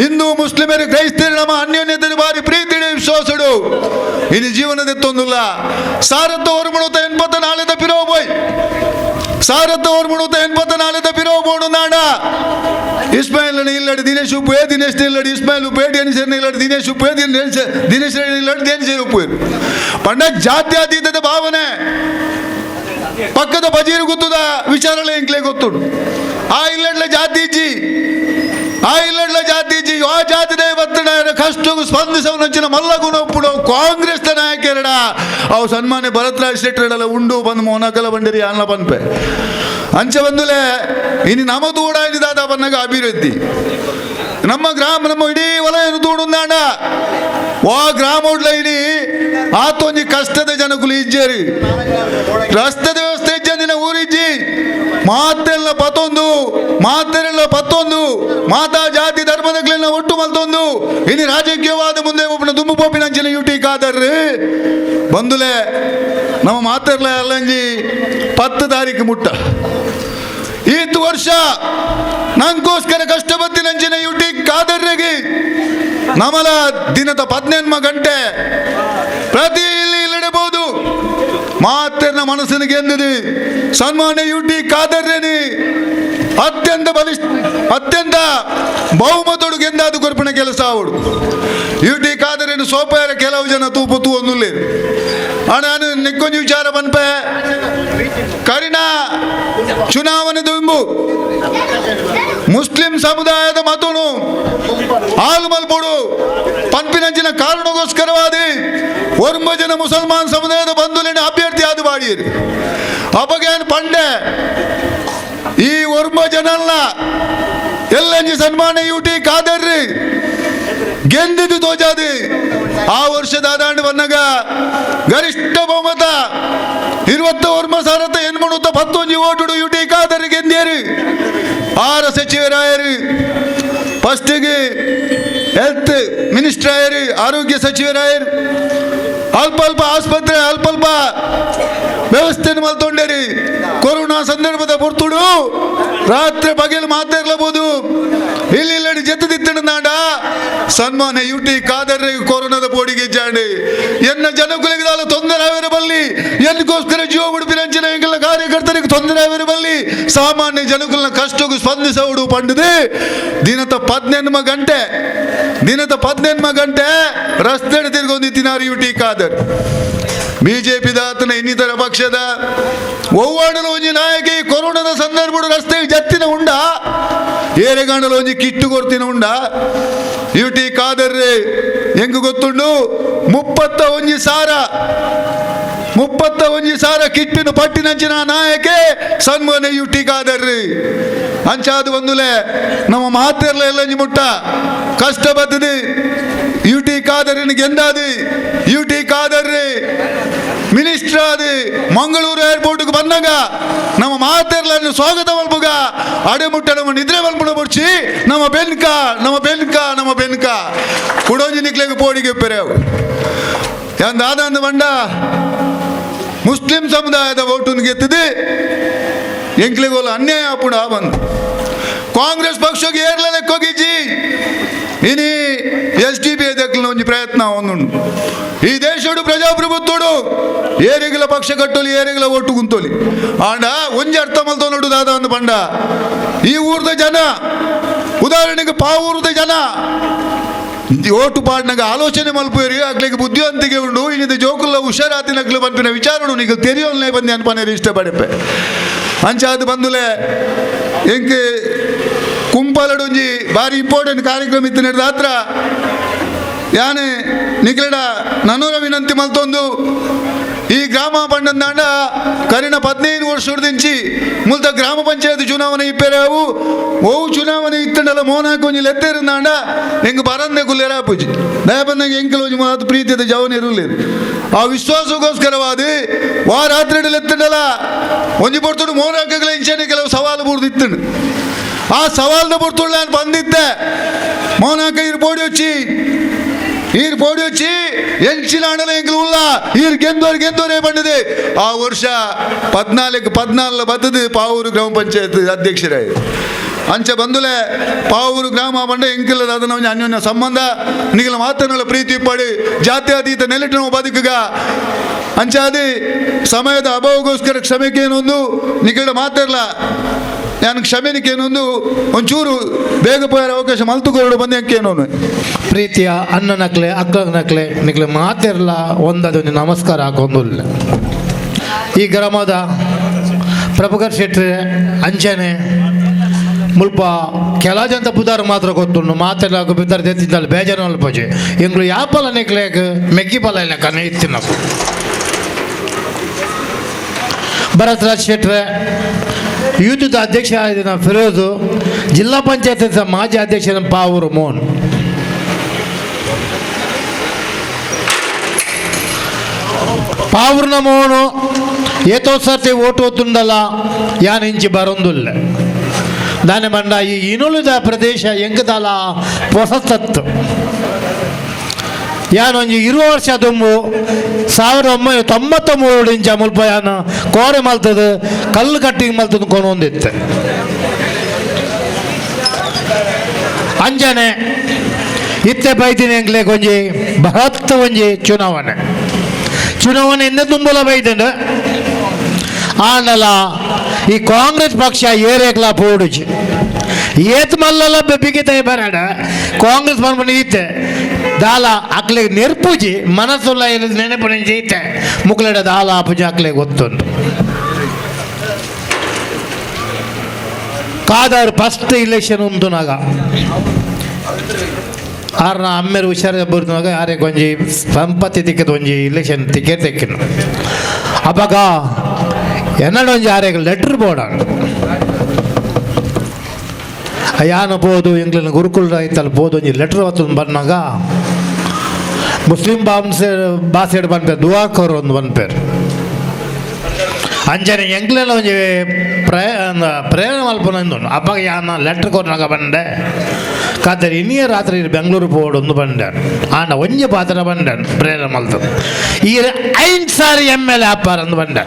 ಹಿಂದೂ ಮುಸ್ಲಿಮರು ಕ್ರೈಸ್ತರು ನಮ್ಮ ಅನ್ಯೋನ್ಯತೆ ಬಾರಿ ಪ್ರೀತಿ ವಿಶ್ವಾಸಡು ಇನ್ನು ಜೀವನದ ಎತ್ತೊಂದಿಲ್ಲ ಸಾರತ್ತ ಹೊರಮುಣುತ್ತ ಎನ್ಪತ್ತ ನಾಳೆದ ಪಿರೋ ಬೋಯ್ ಸಾರತ್ತ ಹೊರಮುಣುತ್ತ ಎನ್ಪತ್ತ ನಾಳೆದ ಪಿರೋ ಬೋಡು ನಾಡ ಇಸ್ಮಾಯಿಲ್ ಇಲ್ಲಡಿ ದಿನೇಶ್ ಉಪ್ಪು ದಿನೇಶ್ ಇಲ್ಲಡಿ ಇಸ್ಮಾಯಿಲ್ ಉಪ್ಪು ಡಿಯನಿಸರ್ ಇಲ್ಲಡಿ ದಿನೇಶ್ ಉಪ್ಪು ದಿನೇಶ್ ಇಲ್ಲಡಿ ದೇನಿಸರ್ ಉಪ್ಪು ಪಂಡ ಜಾತ್ಯಾತೀತದ ಭಾವನೆ ಪಕ್ಕದ ಬಜೀರು ಗೊತ್ತದ ವಿಚಾರಗಳು ಎಂಕ್ಲೆ ಗೊತ್ತುಂಡು ಆ ಇಲ್ಲಡ್ಲ ಜಾತಿಜಿ ಆ ಇಲ್ಲಡ್ಲ ಜಾತಿಜಿ ಆ ಜಾತಿನೇ ಬತ್ತಡ ಕಷ್ಟಗೂ ಸ್ಪಂದಿಸವನಂಚಿನ ಮಲ್ಲಗುಣಪ್ಪುಡು ಕಾಂಗ್ರೆಸ್ ನಾಯಕರಡ ಅವು ಸನ್ಮಾನ್ಯ ಭರತ್ರಾಜ್ ಶೆಟ್ಟರಡೆಲ್ಲ ಉಂಡು ಬಂದು ಮೋನಕಲ ಬಂಡಿರಿ ಅನ್ನ ಪನ್ಪೆ ಅಂಚ ಬಂದುಲೆ ಇನ್ನು ನಮ್ಮದು ಕೂಡ ಇದಾದ ಬನ್ನಾಗ ಅಭಿವೃದ್ಧಿ ನಮ್ಮ ಗ್ರಾಮ ನಮ್ಮ ಇಡೀ ವಲಯನು ತೂಡುಂದಾಂಡ ವಾ ಗ್ರಾಮ ಉಡ್ಲ ಇಡೀ ಆತೊಂಜಿ ಕಷ್ಟದ ಜನಕುಲು ಇಜ್ಜೇರಿ ರಸ್ತೆ ವ್ಯವಸ್ಥೆ ಇಜ್ಜಂದಿನ ಊರಿಜ್ಜಿ ಮಾತೆಲ್ಲ ಪತ್ತೊಂದು ಮಾತಾ ಜಾತಿ ಧರ್ಮದಗಳೆಲ್ಲ ಒಟ್ಟು ಮಲ್ತೊಂದು ಇನ್ನು ರಾಜಕೀಯವಾದ ಮುಂದೆ ಒಬ್ಬನ ದುಂಬು ಪೋಪಿನಂಚಿನ ಯುಟಿ ಕಾದರ್ ಬಂದುಲೆ ನಮ್ಮ ಮಾತೆಲ್ಲ ಅಲ್ಲಂಜಿ 10 ತಾರೀಕು ಮುಟ್ಟ ಈತ್ ವರ್ಷ ನಂಗೋಸ್ಕರ ಕಷ್ಟಪತ್ತಿನಂಚಿನ ಯುಟಿ ಕಾದರ್ರಿಗೆ ನಮಲ ದಿನದ 18 ಗಂಟೆ ಪ್ರತಿ ಇಲ್ಲಿಡಬಹುದು ಮಾತೆರ್ನ ಮನಸ್ಸಿನ ಗೆಂದಿದೆ ಸನ್ಮಾನ್ಯ ಯುಟಿ ಕಾದರ್ರೇನಿ ಅತ್ಯಂತ ಬಹುಮತೋಡು ಗೆಂದಾದು ಕೊರ್ಪಿನ ಕೆಲಸ ಅವಡು ಯುಟಿ ಕಾದರೇನು ಸೋಪಾಯರ ಕೆಲವು ಜನ ತೂಪು ಒಂದುಲ್ಲೇ ನಾನು ನೆಕ್ಕೊಂದು ವಿಚಾರ ಬನ್ಪೆ ಕರಿನ ಚುನಾವಣೆ ದುಂಬು ಮುಸ್ಲಿಂ ಸಮುದಾಯದ ಮತನು ಹಾಲು ಮಲ್ಪೋಡು ಪನ್ಪಿನಂಚಿನ ಕಾರಣಕ್ಕೋಸ್ಕರವಾದಿ 9 ಜನ ಮುಸಲ್ಮಾನ್ ಸಮುದಾಯದ ಬಂಧುಲಿನ ಅಭ್ಯರ್ಥಿ ಆದು ಬಾಡಿಯರು ಅಪಗ್ಯಾನ್ ಪಂಡೆ ಈ 9 ಜನಲ್ಲ ಎಲ್ಲಂಜಿ ಸನ್ಮಾನ ಯುಟಿ ಕಾದರ್ರಿ ಗೆಂದಿದ್ದು ತೋಜಾದಿ ಆ ವರ್ಷದ ಆದಾಂಡು ಬನ್ನಗ ಗರಿಷ್ಠ ಬಹುಮತ 29 ಎನ್ಮಣುತ್ತ 11 ಓಟುಡು ಯುಟಿ ಕಾದರ್ರಿ ಗೆಂದೇರಿ 6 ಸಚಿವರಾಯರು ಫಸ್ಟಿಗೆ ಹೆಲ್ತ್ ಮಿನಿಸ್ಟರ್ ಆಯರು ಆರೋಗ್ಯ ಸಚಿವರಾಯರು ಅಲ್ಪ ಆಸ್ಪತ್ರೆ ಅಲ್ಪ ವ್ಯವಸ್ಥೆಯನ್ನು ಮಲ್ತೊಂಡೇರಿ ಕೊರೋನಾ ಸಂದರ್ಭದ ಪುರ್ತುಡು ರಾತ್ರಿ ಬಗೆಲು ಮಾತಾಡ್ಲಬಹುದು ಇಲ್ಲಿ ಜೆತ್ತದಿತ್ತಣ ನಾಡ ಸನ್ಮಾನ ಯುಟಿ ಕಾದರ್ರೆ ಕೊರೋನಾದ ಬೋಡಿಗೆ ಜಾಂಡಿ ಎನ್ನ ಜನಗಳಿಗೆ ತೊಂದರೆ ಬಲ್ಲಿ ಎನ್ಗೋಸ್ಕರ ಜೀವ ಉಡುಪಿನಂಚಿನ ಎಂಗೆಲ್ಲ ಕಾರ್ಯಕರ್ತರಿಗೆ ತೊಂದರೆ ಬಲ್ಲಿ ಸಾಮಾನ್ಯ ಜನಗಳನ್ನ ಕಷ್ಟಕ್ಕೂ ಸ್ಪಂದಿಸೋಡು ಪಂಡದೆ ದಿನದ 18 ಗಂಟೆ ರಸ್ತೆ ತಿರುಗೊಂದಿತ್ತಿನಾರು ಯುಟಿ ಕಾದರ್ ಬಿಜೆಪಿ ದಾತನ ಇನ್ನಿತರ ಪಕ್ಷದ ಒವ್ವಾಡಲು ಒಂಜಿ ನಾಯಕಿ ಕೊರೋನಾದ ಸಂದರ್ಭ ರಸ್ತೆಗೆ ಜತ್ತಿನ ಉಂಡ ಏರೆಗಾಂಡಲು ಒಂಜಿ ಕಿಟ್ಟು ಕೊಡ್ತೀನಿ ಉಂಡ ಯುಟಿ ಖಾದರ್ ಹೆಂಗ್ ಗೊತ್ತುಂಡು 31 ಸಾರ ಕಿಟ್ಟಿನ ಪಟ್ಟಿನಂಚಿನ ನಾಯಕೆ ಸನ್ಮಾನ್ಯ ಯುಟಿ ಖಾದರ್ ಅಂಚಾದು ಬಂದುಲೆ ನಮ್ಮ ಮಾತೆರ್ಲ ಎಲ್ಲಂಜಿ ಮುಟ್ಟ ಕಷ್ಟ ಬರ್ತದೆ ಯುಟಿ ಖಾದರ್ನಿಗೆ ಎಂದಾದು ಯುಟಿ ಖಾದರ್ ಮಿನಿಸ್ಟರ್ ಆದಿ ಮಂಗಳೂರು ಏರ್ಪೋರ್ಟ್ಗೆ ಬಂದಾಗ ನಮ್ಮ ಮಾತೆರ್ಲನ್ನು ಸ್ವಾಗತ ಮಲ್ಪುಗ ಅಡೆಮುಟ್ಟ ನಮ್ಮ ನಿದ್ರೆ ಮಲ್ಪುಣ ಬರ್ಚಿ ನಮ್ಮ ಬೆನ್ಕ ಕುಡೋಂಜಿ ನಿಕ್ಲೆಗೆ ಪೋಡಿಗೆ ಪೆರೆವು ಎಂದಾದಂದು ಬಂಡ ಮುಸ್ಲಿಂ ಸಮುದಾಯದ ಓಟನ್ನು ಗೆತ್ತಿದೆ ಎಂಕ್ಲೆಗೋಲ ಅನ್ಯಾಯ ಪುಡ ಬಂದು ಕಾಂಗ್ರೆಸ್ ಪಕ್ಷಕ್ಕೆ ಏರ್ಲೆಕ್ಕೋಗಿಜ್ಜಿ ಇನಿ SDP ದಕ್ಕಲಿನ ಒಂಜಿ ಪ್ರಯತ್ನ ಒಂದುಂಡು ಈ ದೇಶಡು ಪ್ರಜಾಪ್ರಭುತ್ವಡು ಏರಿಗಳ ಪಕ್ಷ ಕಟ್ಟೋಲಿ ಏರಿಗಳ ಓಟು ಕುಂತೋಲಿ ಆಂಡ ಒಂಜಿ ಅರ್ಥ ಮಲ್ತೋ ನೋಡು ದಾದ ಒಂದು ಬಂಡ ಈ ಊರ್ದ ಜನ ಉದಾಹರಣೆಗೆ ಪಾವೂರ್ದ ಜನ ಓಟು ಪಾಡ್ನಾಗ ಆಲೋಚನೆ ಮಲ್ಪೇರಿ ಆಗ್ಲಿಕ್ಕೆ ಬುದ್ಧಿವಂತಿಕೆ ಉಂಡು ಇನ್ನಿದ ಜೋಕುಲ್ಲ ಹುಷಾರಾತಿ ನಗ್ಲು ಬಂಪಿನ ವಿಚಾರನು ನಿಗ ತೆರಿಯೋಲ್ನೇ ಬಂದು ಅನ್ಪನೇರಿ ಇಷ್ಟಪಡಪ್ಪೆ ಅಂಚಾದ ಬಂದುಲೆ ಎಂಕೆ ಕುಂಪಲಡೊಂಜಿ ಬಾರಿ ಇಂಪಾರ್ಟೆಂಟ್ ಕಾರ್ಯಕ್ರಮ ಇತ್ತು ನಡೆದ ಹತ್ರ ಯಾನೆ ನಿಕ್ಲೆಡ ನನ್ನೂರ ವಿನಂತಿ ಮಲ್ತೊಂದು ಈ ಗ್ರಾಮ ಪಂಡಂದಾಂಡ ಕರಿನ 15 ವರ್ಷದಿಂಚಿ ಮುಲ್ತ ಗ್ರಾಮ ಪಂಚಾಯತ್ ಚುನಾವಣೆ ಇಪ್ಪೆರಾವು ಓವು ಚುನಾವಣೆ ಇತ್ತಂಡಲ್ಲ ಮೋನಾಕ ಒಂಜಿ ಲೆತ್ತೇರಿಂದಾಂಡ ಹೆಂಗೆ ಬರಂದೆ ಗುಲ್ಲೆರ ಪೂಜಿ ದಯ ಬಂದಾಗ ಎಂಕಲ್ ಒಂಜಿ ಮಾತು ಪ್ರೀತಿಯದ ಜವನ ಇರಲಿಲ್ಲ ಆ ವಿಶ್ವಾಸಕ್ಕೋಸ್ಕರವಾದಿ ರಾತ್ರಿ ಲೆತ್ತಂಡಲ್ಲ ಒಂಜಿ ಪೊರ್ತುಡು ಮೋನಾಕಗಳ ಇಂಚನೆ ಕೆಲವು ಸವಾಲು ಬೂರ್ದಿತ್ತಂಡು ಆ ಸವಾಲ್ನ ಪೊರ್ತುಡು ನಾನು ಬಂದಿದ್ದೆ ಮೋನಾಕ ಇರ್ಬೋಡಿ వచ్చి ఎంచిలాండలో ఎంకుల ఈరు ಗೆಂದೋರೇ ಬಂದಿದೆ ಆ ವರ್ಷ 14 ಬರ್ತದೆ ಪಾವೂರು ಗ್ರಾಮ ಪಂಚಾಯತ್ ಅಧ್ಯಕ್ಷರೇ ಅಂಚ ಬಂದುಲೆ ಪಾವೂರು ಗ್ರಾಮ ಬಂಡ ಎಂಕಿಲ್ಲದ ಅದನ್ನ ಅನ್ಯೋನ್ಯ ಸಂಬಂಧ ನಿಗಲ ಮಾತನ್ನುಳ್ಳ ಪ್ರೀತಿ ಪಡಿ ಜಾತ್ಯತೀತ ನೆಲೆಟಿನ ಬದುಕುಗ ಅಂಚಾದಿ ಸಮಯದ ಅಭಾವಗೋಸ್ಕರ ಕ್ಷಮೆಗೇನೊಂದು ನಿಗಲ ಮಾತಿರಲ್ಲ ನಾನು ಕ್ಷಮೆನಿಕೇನೊಂದು ಒಂಚೂರು ಬೇಗ ಪೋಯರ ಅವಕಾಶ ಮಲ್ತುಕೊರಡು ಬಂದೇನೋನು ಪ್ರೀತಿಯ ಅಣ್ಣ ನಕ್ಲೆ ಅಕ್ಕ ನಕ್ಲೆ ನಿಕ್ಲೆ ಮಾತಿರಲ್ಲ ಒಂದೊಂದು ನಮಸ್ಕಾರ ಹಾಕೊಂದಿಲ್ಲ ಈ ಗ್ರಾಮದ ಪ್ರಭುಕರ್ ಶೆಟ್ಟಿ ಅಂಚನೆ ಮುಲ್ಪ ಕೆಲ ಜನ ಪುದಾರ ಮಾತ್ರ ಗೊತ್ತುಂಡು ಮಾತೆಲ್ಲ ಬಿದ್ದಾರ ತೆತ್ತಿದ್ದಲ್ಲ ಬೇಜಾರು ಅಲ್ಪಜೆ ಎಂಗ್ಳು ಯಾಪಲ ನಿಕ್ಲೇಕ ಮೆಗ್ಗಿ ಪಲ ಇಲ್ಲ ಕನ್ನ ಇತ್ತಿನ ಭರತ್ ರಾಜ್ ಶೆಟ್ರೆ ಯೂತ್ದ ಅಧ್ಯಕ್ಷ ಆಗಿದ್ದ ಫಿರೋಜು ಜಿಲ್ಲಾ ಪಂಚಾಯತ್ ಮಾಜಿ ಅಧ್ಯಕ್ಷ ಪಾವೂರು ಮೋಹನ್ ಪಾವೂರ್ನ ಮೋಹನು ಏತೋ ಸರ್ತಿ ಓಟು ಹೊತ್ತುಂಡಲ್ಲ ಯಾನ್ ಇಂಚಿ ಬರೊಂದುಲ್ಲ ದಾನೆ ಬಂಡ ಈ ಇನುಳಿದ ಪ್ರದೇಶ ಎಂಕದಲ್ಲ ಹೊಸತತ್ತು ಯಾನೊಂಜಿ 20 ವರ್ಷ ತುಂಬು 1993 ಇಂಚ ಮುಲ್ಪ ಯಾನು ಕೋರೆ ಮಲ್ತದ ಕಲ್ಲು ಕಟ್ಟಿಂಗ್ ಮಲ್ತದ ಕೊನೊಂದಿತ್ತೆ ಅಂಜನೆ ಇತ್ತೆ ಬೈದಿನ ಎಂಗ್ಲೆ ಕೊಂಜಿ ಬಹತ್ ಒಂಜಿ ಚುನಾವಣೆ ಇಂದ ತುಂಬಲ ಬೈದಂಡ ಆಂಡಲ ಈ ಕಾಂಗ್ರೆಸ್ ಪಕ್ಷ ಏರೇಕ್ಲ ಪೋಡುಜಿ ಏತ್ ಮಲ್ಲಲ್ಲ ಬೆಬ್ಬಿಗೆ ತೈ ಬರಾಡ ಕಾಂಗ್ರೆಸ್ ಬಂದ್ಬಿಟ್ಟು ಈತೆ ದಾಲ ಅಕ್ಲೆಗೆ ನೆರ್ಪುಜಿ ಮನಸ್ಸುಲ್ಲ ನೆನಪುಣಿಂಚಿ ಈತೆ ಮುಕ್ಲೆಡ ದಾಲ ಆಪುಜಿ ಅಕ್ಲೆಗೆ ಗೊತ್ತುಂಟು ಕಾದಾರು ಫಸ್ಟ್ ಇಲೆಕ್ಷನ್ ಉಂಟುನಾಗ ಆರ್ನ ಅಮ್ಮೆರು ಹುಷಾರ ಬರ್ತಾಗ ಯಾರೇ ಕೊಂಜಿ ಸಂಪತ್ತಿ ತಿಕ್ಕದ ಒಂಜಿ ಇಲೆಕ್ಷನ್ ಟಿಕೆಟ್ ತೆಕ್ಕಿನ ಅವಾಗ ಎನ್ನಡ ಒಂಜಿ ಯಾರೇ ಲೆಟ್ರ್ ಬೋರ್ಡ್ ಯಾನು ಬೋದು ಎಂಗ್ಲಿನ ಗುರುಕುಲ ಐತಲ್ಲಿ ಬೋದು ಒಂಜಿ ಲೆಟ್ರ್ ಹೊತ್ತು ಬಂದಾಗ ಮುಸ್ಲಿಂ ಭಾಷೆ ಬಂದ್ಪೇರು ದುವಾಕರ್ ಒಂದು ಬಂದ್ಪೇರು ಅಂಜನೆ ಎಂಗ್ಲೆಲ್ಲ ಒಂಜಿ ಪ್ರೇರಣೆ ಮಲ್ಪನೊಂದು ಅಪ್ಪಾಗ ಯಾನ ಲೆಟ್ರ್ ಕೊಟ್ಟಾಗ ಬಂದೆ ಕಾದರೆ ಇನ್ನಿಯ ರಾತ್ರಿ ಬೆಂಗಳೂರು ಪೋಡು ಒಂದು ಬಂದೆ ಆಂಡ ಒಂಜಿ ಪಾತ್ರ ಬಂದೆ ಪ್ರೇರಣೆ ಮಲ್ತದ ಈ 5 ಸಾರಿ MLA ಅಪ್ಪಾರ ಅಂದು ಬಂದೆ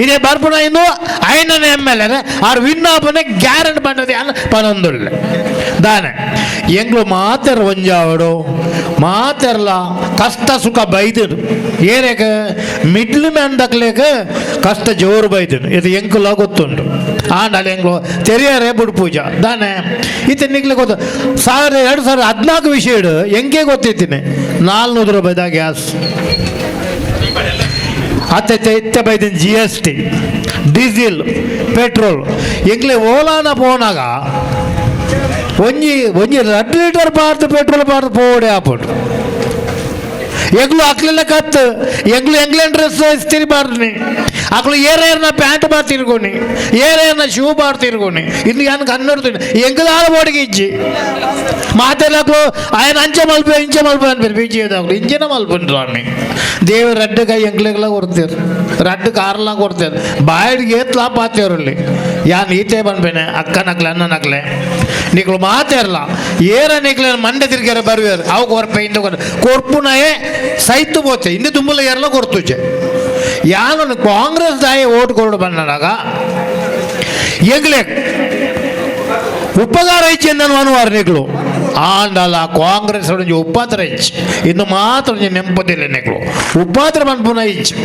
ಇದೇ ಬರ್ಪುಣ ಇನ್ನು 5ನೇ MLA ಆರು ವಿನ್ನಾಪನೆ ಗ್ಯಾರಂಟಿ ಬಂದದೆ ಅನ್ನ ಪನೊಂದುಳ್ಳೆ ದಾನೆ ಎಂಗ್ಳು ಮಾತಾರ ಒಂಜಾವಡು ಮಾತಾರಲ್ಲ ಕಷ್ಟ ಸುಖ ಬೈದನು ಏನೇಕ ಮಿಡ್ಲ್ ಮ್ಯಾನ್ ದಕ್ಲೇಕ ಕಷ್ಟ ಜೋರು ಬೈದನು ಇದು ಎಂಕುಲ ಗೊತ್ತುಂಟು ಆಂಡಲ್ಲಿ ಎಂಗ್ಳು ತೆರಿಯಾರೆ ಬುಡ್ ಪೂಜಾ ದಾನೆ ಈತ ನಿಗ್ಲಿ ಗೊತ್ತು 2014 ವಿಷಯ ಹೆಂಗೆ ಗೊತ್ತಿತ್ತೀನಿ 400 ರೂಪಾಯಿದ ಗ್ಯಾಸ್ ಅತ್ತೆ ಬೈದಿನ GST ಡೀಸೆಲ್ ಪೆಟ್ರೋಲ್ ಎಂಗ್ಲೆ ಓಲಾನ ಪೋನಾಗ ಒಂಜಿ 2 ಲೀಟರ್ ಪಾರ್ದು ಪೆಟ್ರೋಲ್ ಪಾರ್ದು ಪೋಡೆ ಆಪುಡು ಎಗ್ಲು ಅಕ್ಲೆಲ್ಲ ಕತ್ತು ಎಂಗ್ಲು ಡ್ರೆಸ್ ಇಸ್ತಿರಿ ಬಾರ್ನಿ ಅಕ್ಲು ಏರೇರ್ನ ಪ್ಯಾಂಟ್ ಬಾರ್ ತಿರ್ಗೋನಿ ಏರೇರ್ನ ಶೂ ಬಾರ್ ತಿರ್ಗೋನಿ ಇನ್ನು ಏನು ಕನ್ನಡ್ತೀನಿ ಎಂಗದಾಳ ಬೋಡಿಗೆ ಇಜ್ಜಿ ಮಾತೆಲ್ಲಕ್ಲು ఆయన ಅಂಚೆ ಮಲ್ಪೆ ಇಂಚೆ ಮಲ್ಪೆ ಅನ್ಬೇರು ಬೀಜಿದಾಗ್ಲು ಇಂಚೆನ ಮಲ್ಪನ್ರು ಅನ್ನಿ ದೇವ್ರ ರಡ್ಡು ಕೈ ಎಂಗ್ಲೆಗ್ಲ ಕೊಡ್ತೀರು ರಡ್ಡು ಕಾರ್ಲ ಕೊಡ್ತೀರು ಬಾಯಿಗೆ ಏತ್ಲಾ ಪಾತೇವ್ರಲ್ಲಿ ಯಾನ್ ಈತೆ ಬಂದ್ಬೇನೆ ಅಕ್ಕ ನಕ್ಲೆ ಅನ್ನ ನಕ್ಲೆ ನಿಕ್ಳು ಮಾತೇರಲ್ಲ ಏರ ನಿಕ್ಲೆ ಮಂಡೆ ತಿರ್ಗಾರ ಬರುವೇರು ಅವು ಕೊರ್ಪೆ ಇಂದು ಕೊರ್ಪುನಯೇ ಸೈತು ಪೋಚೆ ಇಂದು ತುಂಬಲ ಏರಲ ಕೊರ್ತುಚೆ ಯಾನು ಕಾಂಗ್ರೆಸ್ ದಾಯ ಓಟ್ ಕೊರಡು ಬಂದಾಗ ಎಂಗ್ಲೆ ಉಪಕಾರ ಇಚ್ಚಿ ಎಂದನು ಅನುವಾರ ನಿಕ್ಳು ಆಂಡಲ ಕಾಂಗ್ರೆಸ್ ಒಂಜಿ ಉಪಾತ್ರ ಇಚ್ಚಿ ಇನ್ನು ಮಾತ್ರ ಒಂಜಿ ನೆಂಪದಿಲ್ಲ ನಿಕ್ಳು ಉಪಾತ್ರ ಬಂದ್ಪುನ ಇಚ್ಚಿ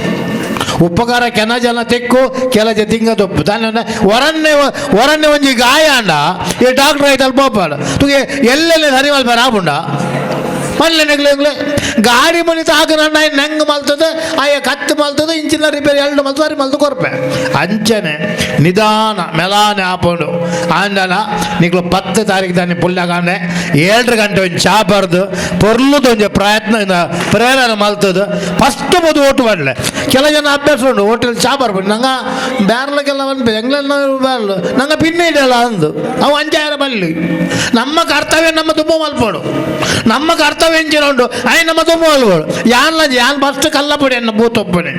ಉಪಕಾರ ಕೆನ ಜನ ತೆಕ್ಕು ಕೆಲ ತಿಂಗ ತಪ್ಪು ತಾನೆ ಹೊರನ್ನೇ ಒಂಜಿ ಗಾಯ ಅಂಡ ಈ ಡಾಕ್ಟರ್ ಆಯ್ತು ಅಲ್ಪ ತುಗೆ ಎಲ್ಲೆಲ್ಲ ಸರಿ ಮಲ್ಪಾರ ಆಪುಂಡ ಮಲ್ಲೆ ನೆಗ್ಲೆ ಗಾಡಿ ಮನಿ ತಾಕ ನನ್ನ ನಂಗೆ ಮಲ್ತದೆ ಆಯ ಕತ್ತು ಮಲ್ತದೆ ಇಂಚಿನ ರಿಪೇರಿ 2 ಮಲ್ತಾರಿ ಮಲ್ತು ಕೊರ್ಪೆ ಅಂಚನೆ ನಿಧಾನ ಮೆಲಾನೆ ಆಪುಂಡು ಆಂಡಲ ನಿಕ್ಲು 10 ತಾರೀಕು ದಾನಿ ಪುಲ್ಲಾಗಂಡೆ 7 ಗಂಟೆ ಒಂದು ಚಾ ಬರ್ದು ಪೊರ್ಲುದು ಒಂಜಿ ಪ್ರಯತ್ನ ಪ್ರೇರಣೆ ಮಲ್ತದು ಫಸ್ಟ್ ಬೋದು ಓಟು ಮಾಡಲೆ ಕೆಲ ಜನ ಅಭ್ಯಾಸ ಉಂಡು ಹೋಟೆಲ್ ಚಾ ಬರ್ಬೋದು ನಂಗೆ ಬ್ಯಾರ್ಲಕ್ಕೆಲ್ಲ ಬಂದು ಎಂಗ್ಲೆಲ್ಲ ಬ್ಯಾರ್ಲು ನಂಗೆ ಪಿನ್ನೆ ಇದೆಯಲ್ಲ ಅಂದು ಅವು 5,000 ಬಲ್ಲಿ ನಮ್ಮ ಕರ್ತವ್ಯ ನಮ್ಮ ತುಂಬ ಮಲ್ಪೋಡು ನಮ್ಮ ಕರ್ತವ್ಯ ಎಂಚಿನ ಉಂಟು ಅಯ್ಯ ನಮ್ಮ ತುಂಬ ಮಲ್ಪೋಡು ಯಾನ್ ಫಸ್ಟ್ ಕಲ್ಲಪುಡಿ ಎನ್ನ ಬೂತೊಪ್ಪನೆ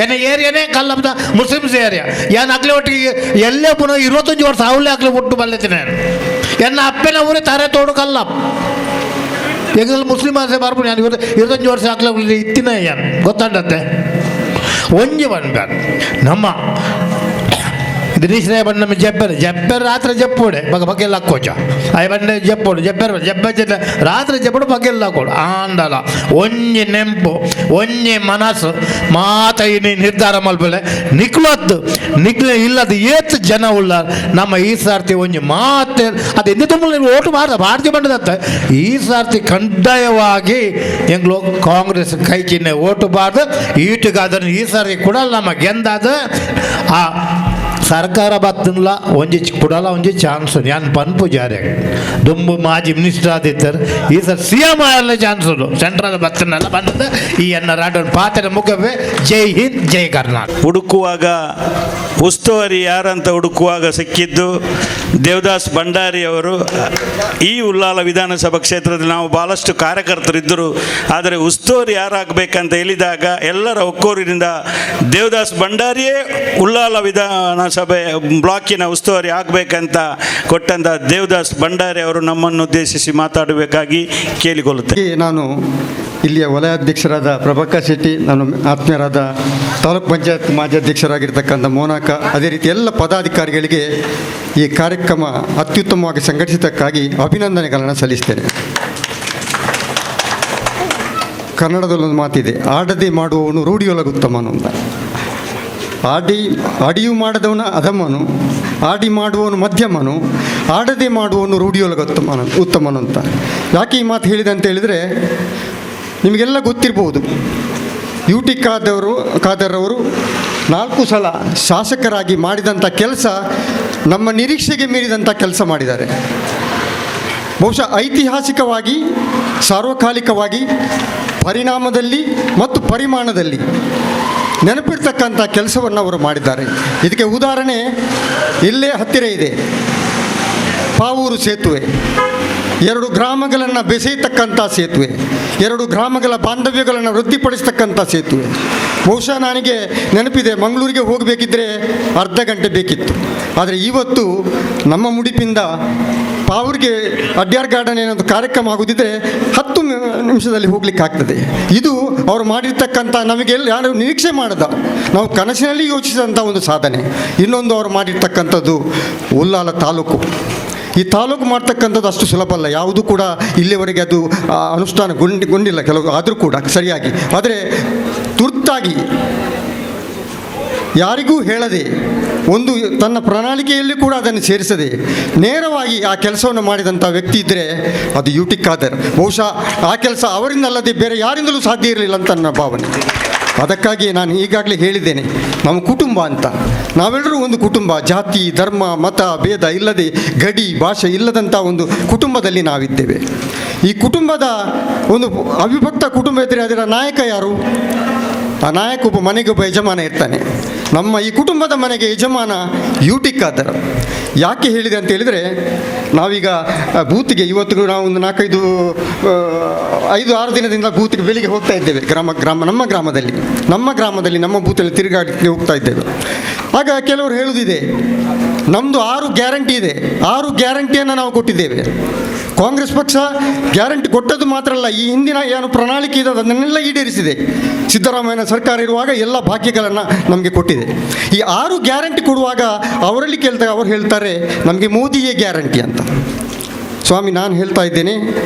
ಎನ್ನ ಏರಿಯಾನೇ ಕಲ್ಲಪ್ಪ ಮುಸ್ಲಿಮ್ಸ್ ಏರಿಯಾ ಯಾನ್ ಅಕ್ಲೆ ಒಟ್ಟಿಗೆ ಎಲ್ಲೇ ಪುನಃ 25 ವರ್ಷ ಅವಲೇ ಅಕ್ಲೆ ಒಟ್ಟು ಬಲ್ಲೆತೀನಿ ಎನ್ನ ಅಪ್ಪನ ಊರೇ ತಾರೆ ತೋಡು ಕಲ್ಲಪ್ಪ ಎಗ್ರಲ್ಲಿ ಮುಸ್ಲಿಮ್ ಆಸೆ ಬರ್ಬೋದು ನಾನು 25 ವರ್ಷ ಅಕ್ಲೆ ಇತ್ತಿನ ಯಾನ್ ಗೊತ್ತಾಡತ್ತೆ ಒಂಜಿ ಬಂದ್ಬೇಡ ನಮ್ಮ ದಿನೇಶ್ ರಾಯ ಬಂದ ನಮ್ಮ ಜಬ್ಬರ್ ರಾತ್ರಿ ಜಪ್ಪೋಡೆ ಬಗೆಲ್ಲ ಹಾಕೋಚ ಅಯ್ಯ ಬಂಡೆ ಜಪ್ಪೋಡು ಜಬ್ಬ ರಾತ್ರಿ ಜಪ್ಪಡು ಬಗೆಲ್ಲ ಹಾಕೋಡು ಆಂಡಲ ಒಂಜಿ ನೆಂಪು ಒಂಜಿ ಮನಸ್ಸು ಮಾತ ನಿರ್ಧಾರ ಮಲ್ಪಲೆ ನಿಕ್ಲದ್ದು ಇಲ್ಲದ ಏತ್ ಜನ ಉಳ್ಳ ನಮ್ಮ ಈ ಸಾರ್ತಿ ಒಂಜಿ ಮಾತೆ ಅದು ಎಂದ ತುಂಬ ಓಟು ಮಾಡ್ದ ಭಾರತೀಯ ಬಂಡದತ್ತ ಈ ಸಾರ್ತಿ ಕಡ್ಡಾಯವಾಗಿ ಎಂಗ್ಳು ಕಾಂಗ್ರೆಸ್ ಕೈ ಚಿಹ್ನೆ ಓಟು ಬಾರ್ದು ಈಟಿಗಾದ್ರೆ ಈ ಸಾರಿ ಕೊಡಲ್ಲ ನಮ್ಮ ಗೆಂದಾದ ಆ ಸರ್ಕಾರ ಬತ್ತಲ್ಲ ಒಂಜಿ ಕೊಡಲ್ಲ ಒಂಜಿ ಚಾನ್ಸ್ ಯಾನ್ ಪನ್ಪು ಜಾರಿ ದುಂಬು ಮಾಜಿ ಮಿನಿಸ್ಟರ್ ಆದಿತ್ತರು ಈ ಸರ್ CM ಎಲ್ಲ ಚಾನ್ಸ್ ಉಂಟು ಸೆಂಟ್ರಲ್ ಬತ್ತನೆಲ್ಲ ಬಂದದ್ದು ಈ ಎನ್ನ ರಾಡೋನ್ ಪಾತ್ರೆ ಮುಖವೇ ಜೈ ಹಿಂದ್ ಜೈ ಕರ್ನಾಟಕ ಹುಡುಕುವಾಗ ಉಸ್ತುವಾರಿ ಯಾರಂತ ಹುಡುಕುವಾಗ ಸಿಕ್ಕಿದ್ದು ದೇವದಾಸ್ ಭಂಡಾರಿ ಅವರು. ಈ ಉಳ್ಳಾಲ ವಿಧಾನಸಭಾ ಕ್ಷೇತ್ರದಲ್ಲಿ ನಾವು ಭಾಳಷ್ಟು ಕಾರ್ಯಕರ್ತರಿದ್ದರು, ಆದರೆ ಉಸ್ತುವಾರಿ ಯಾರಾಗಬೇಕಂತ ಹೇಳಿದಾಗ ಎಲ್ಲರ ಒಕ್ಕೋರಿನಿಂದ ದೇವದಾಸ್ ಭಂಡಾರಿಯೇ ಉಳ್ಳಾಲ ವಿಧಾನಸಭೆ ಬ್ಲಾಕಿನ ಉಸ್ತುವಾರಿ ಆಗಬೇಕಂತ ಕೊಟ್ಟಂಥ ದೇವದಾಸ್ ಭಂಡಾರಿ ಅವರು ನಮ್ಮನ್ನು ಉದ್ದೇಶಿಸಿ ಮಾತಾಡಬೇಕಾಗಿ ಕೇಳಿಕೊಳ್ಳುತ್ತೇನೆ. ನಾನು ಇಲ್ಲಿಯ ವಲಯಾಧ್ಯಕ್ಷರಾದ ಪ್ರಭಾಕರ್ ಶೆಟ್ಟಿ, ನಾನು ಆತ್ಮೀಯರಾದ ತಾಲೂಕ್ ಪಂಚಾಯತ್ ಮಾಜಿ ಅಧ್ಯಕ್ಷರಾಗಿರ್ತಕ್ಕಂಥ ಮೋನಾಕ, ಅದೇ ರೀತಿ ಎಲ್ಲ ಪದಾಧಿಕಾರಿಗಳಿಗೆ ಈ ಕಾರ್ಯಕ್ರಮ ಅತ್ಯುತ್ತಮವಾಗಿ ಸಂಘಟಿಸಿದ್ದಕ್ಕಾಗಿ ಅಭಿನಂದನೆಗಳನ್ನು ಸಲ್ಲಿಸ್ತೇನೆ. ಕನ್ನಡದಲ್ಲೊಂದು ಮಾತಿದೆ, ಆಡದೆ ಮಾಡುವವನು ರೂಢಿಯೊಳಗುತ್ತಮನು ಅಂತ. ಅಡಿಯು ಮಾಡದವನ ಅಧಮನು, ಆಡಿ ಮಾಡುವವನು ಮಧ್ಯಮನು, ಆಡದೆ ಮಾಡುವವನು ಉತ್ತಮನು ಅಂತ. ಯಾಕೆ ಈ ಮಾತು ಹೇಳಿದೆ ಅಂತ ಹೇಳಿದರೆ, ನಿಮಗೆಲ್ಲ ಗೊತ್ತಿರ್ಬೋದು, UT ಖಾದರ್ ಅವರು 4 ಸಲ ಶಾಸಕರಾಗಿ ಮಾಡಿದಂಥ ಕೆಲಸ ನಮ್ಮ ನಿರೀಕ್ಷೆಗೆ ಮೀರಿದಂಥ ಕೆಲಸ ಮಾಡಿದ್ದಾರೆ. ಬಹುಶಃ ಐತಿಹಾಸಿಕವಾಗಿ, ಸಾರ್ವಕಾಲಿಕವಾಗಿ, ಪರಿಣಾಮದಲ್ಲಿ ಮತ್ತು ಪರಿಮಾಣದಲ್ಲಿ ನೆನಪಿರ್ತಕ್ಕಂಥ ಕೆಲಸವನ್ನು ಅವರು ಮಾಡಿದ್ದಾರೆ. ಇದಕ್ಕೆ ಉದಾಹರಣೆ ಇಲ್ಲೇ ಹತ್ತಿರ ಇದೆ, ಪಾವೂರು ಸೇತುವೆ. 2 ಗ್ರಾಮಗಳನ್ನು ಬೆಸೆಯತಕ್ಕಂಥ ಸೇತುವೆ, 2 ಗ್ರಾಮಗಳ ಬಾಂಧವ್ಯಗಳನ್ನು ವೃದ್ಧಿಪಡಿಸ್ತಕ್ಕಂಥ ಸೇತುವೆ. ಬಹುಶಃ ನನಗೆ ನೆನಪಿದೆ, ಮಂಗಳೂರಿಗೆ ಹೋಗಬೇಕಿದ್ರೆ ಅರ್ಧ ಗಂಟೆ ಬೇಕಿತ್ತು. ಆದರೆ ಇವತ್ತು ನಮ್ಮ ಮುಡಿಪಿಂದ ಪಾವೂರಿಗೆ ಅಡ್ಯಾರ್ ಗಾರ್ಡನ್ ಏನೊಂದು ಕಾರ್ಯಕ್ರಮ ಆಗೋದಿದ್ರೆ 10 ನಿಮಿಷದಲ್ಲಿ ಹೋಗ್ಲಿಕ್ಕೆ ಆಗ್ತದೆ. ಇದು ಅವರು ಮಾಡಿರ್ತಕ್ಕಂಥ, ನಮಗೆಲ್ಲ ಯಾರು ನಿರೀಕ್ಷೆ ಮಾಡದ, ನಾವು ಕನಸಿನಲ್ಲಿ ಯೋಚಿಸಿದಂಥ ಒಂದು ಸಾಧನೆ. ಇನ್ನೊಂದು ಅವರು ಮಾಡಿರ್ತಕ್ಕಂಥದ್ದು ಉಳ್ಳಾಲ ತಾಲೂಕು. ಈ ತಾಲೂಕು ಮಾಡ್ತಕ್ಕಂಥದ್ದು ಅಷ್ಟು ಸುಲಭ ಅಲ್ಲ, ಯಾವುದು ಕೂಡ ಇಲ್ಲಿವರೆಗೆ ಅದು ಅನುಷ್ಠಾನಗೊಂಡಿಲ್ಲ ಕೆಲವು, ಆದರೂ ಕೂಡ ಸರಿಯಾಗಿ. ಆದರೆ ತುರ್ತಾಗಿ ಯಾರಿಗೂ ಹೇಳದೆ, ಒಂದು ತನ್ನ ಪ್ರಣಾಳಿಕೆಯಲ್ಲಿ ಕೂಡ ಅದನ್ನು ಸೇರಿಸದೆ ನೇರವಾಗಿ ಆ ಕೆಲಸವನ್ನು ಮಾಡಿದಂಥ ವ್ಯಕ್ತಿ ಇದ್ದರೆ ಅದು UT ಖಾದರ್. ಬಹುಶಃ ಆ ಕೆಲಸ ಅವರಿಂದಲ್ಲದೆ ಬೇರೆ ಯಾರಿಂದಲೂ ಸಾಧ್ಯ ಇರಲಿಲ್ಲ ಅಂತ ನನ್ನ ಭಾವನೆ. ಅದಕ್ಕಾಗಿ ನಾನು ಈಗಾಗಲೇ ಹೇಳಿದ್ದೇನೆ, ನಮ್ಮ ಕುಟುಂಬ ಅಂತ, ನಾವೆಲ್ಲರೂ ಒಂದು ಕುಟುಂಬ, ಜಾತಿ ಧರ್ಮ ಮತ ಭೇದ ಇಲ್ಲದೆ, ಗಡಿ ಭಾಷೆ ಇಲ್ಲದಂಥ ಒಂದು ಕುಟುಂಬದಲ್ಲಿ ನಾವಿದ್ದೇವೆ. ಈ ಕುಟುಂಬದ ಒಂದು ಅವಿಭಕ್ತ ಕುಟುಂಬ ಇದ್ದರೆ ಅದರ ನಾಯಕ ಯಾರು? ಆ ನಾಯಕ ಒಬ್ಬ ಮನೆಗೆ ಒಬ್ಬ ಯಜಮಾನ ಇರ್ತಾನೆ. ನಮ್ಮ ಈ ಕುಟುಂಬದ ಮನೆಗೆ ಯಜಮಾನ UT ಖಾದರ್. ಯಾಕೆ ಹೇಳಿದೆ ಅಂತ ಹೇಳಿದರೆ, ನಾವೀಗ ಬೂತಿಗೆ ಇವತ್ತು ನಾವು ಒಂದು 5-6 ದಿನದಿಂದ ಬೂತಿಗೆ ಬೆಳಿಗ್ಗೆ ಹೋಗ್ತಾ ಇದ್ದೇವೆ. ನಮ್ಮ ಗ್ರಾಮದಲ್ಲಿ ನಮ್ಮ ಬೂತಲ್ಲಿ ತಿರುಗಾಡಲಿಕ್ಕೆ ಹೋಗ್ತಾ ಇದ್ದೇವೆ. ಆಗ ಕೆಲವರು ಹೇಳುವುದಿದೆ, ನಮ್ಮದು 6 ಗ್ಯಾರಂಟಿ ಇದೆ, 6 ಗ್ಯಾರಂಟಿಯನ್ನು ನಾವು ಕೊಟ್ಟಿದ್ದೇವೆ. ಕಾಂಗ್ರೆಸ್ ಪಕ್ಷ ಗ್ಯಾರಂಟಿ ಕೊಟ್ಟದ್ದು ಮಾತ್ರ ಅಲ್ಲ, ಈ ಹಿಂದಿನ ಏನು ಪ್ರಣಾಳಿಕೆ ಇದೆ ಅದನ್ನೆಲ್ಲ ಈಡೇರಿಸಿದೆ. ಸಿದ್ದರಾಮಯ್ಯನ ಸರ್ಕಾರ ಇರುವಾಗ ಎಲ್ಲ ಭಾಗ್ಯಗಳನ್ನು ನಮಗೆ ಕೊಟ್ಟಿದೆ. ಈ 6 ಗ್ಯಾರಂಟಿ ಕೊಡುವಾಗ ಅವರಲ್ಲಿ ಕೇಳ್ತಾರೆ, ಅವ್ರು ಹೇಳ್ತಾರೆ ನಮಗೆ ಮೋದಿಯೇ ಗ್ಯಾರಂಟಿ ಅಂತ. ಸ್ವಾಮಿ, ನಾನು ಹೇಳ್ತಾ ಇದ್ದೇನೆ,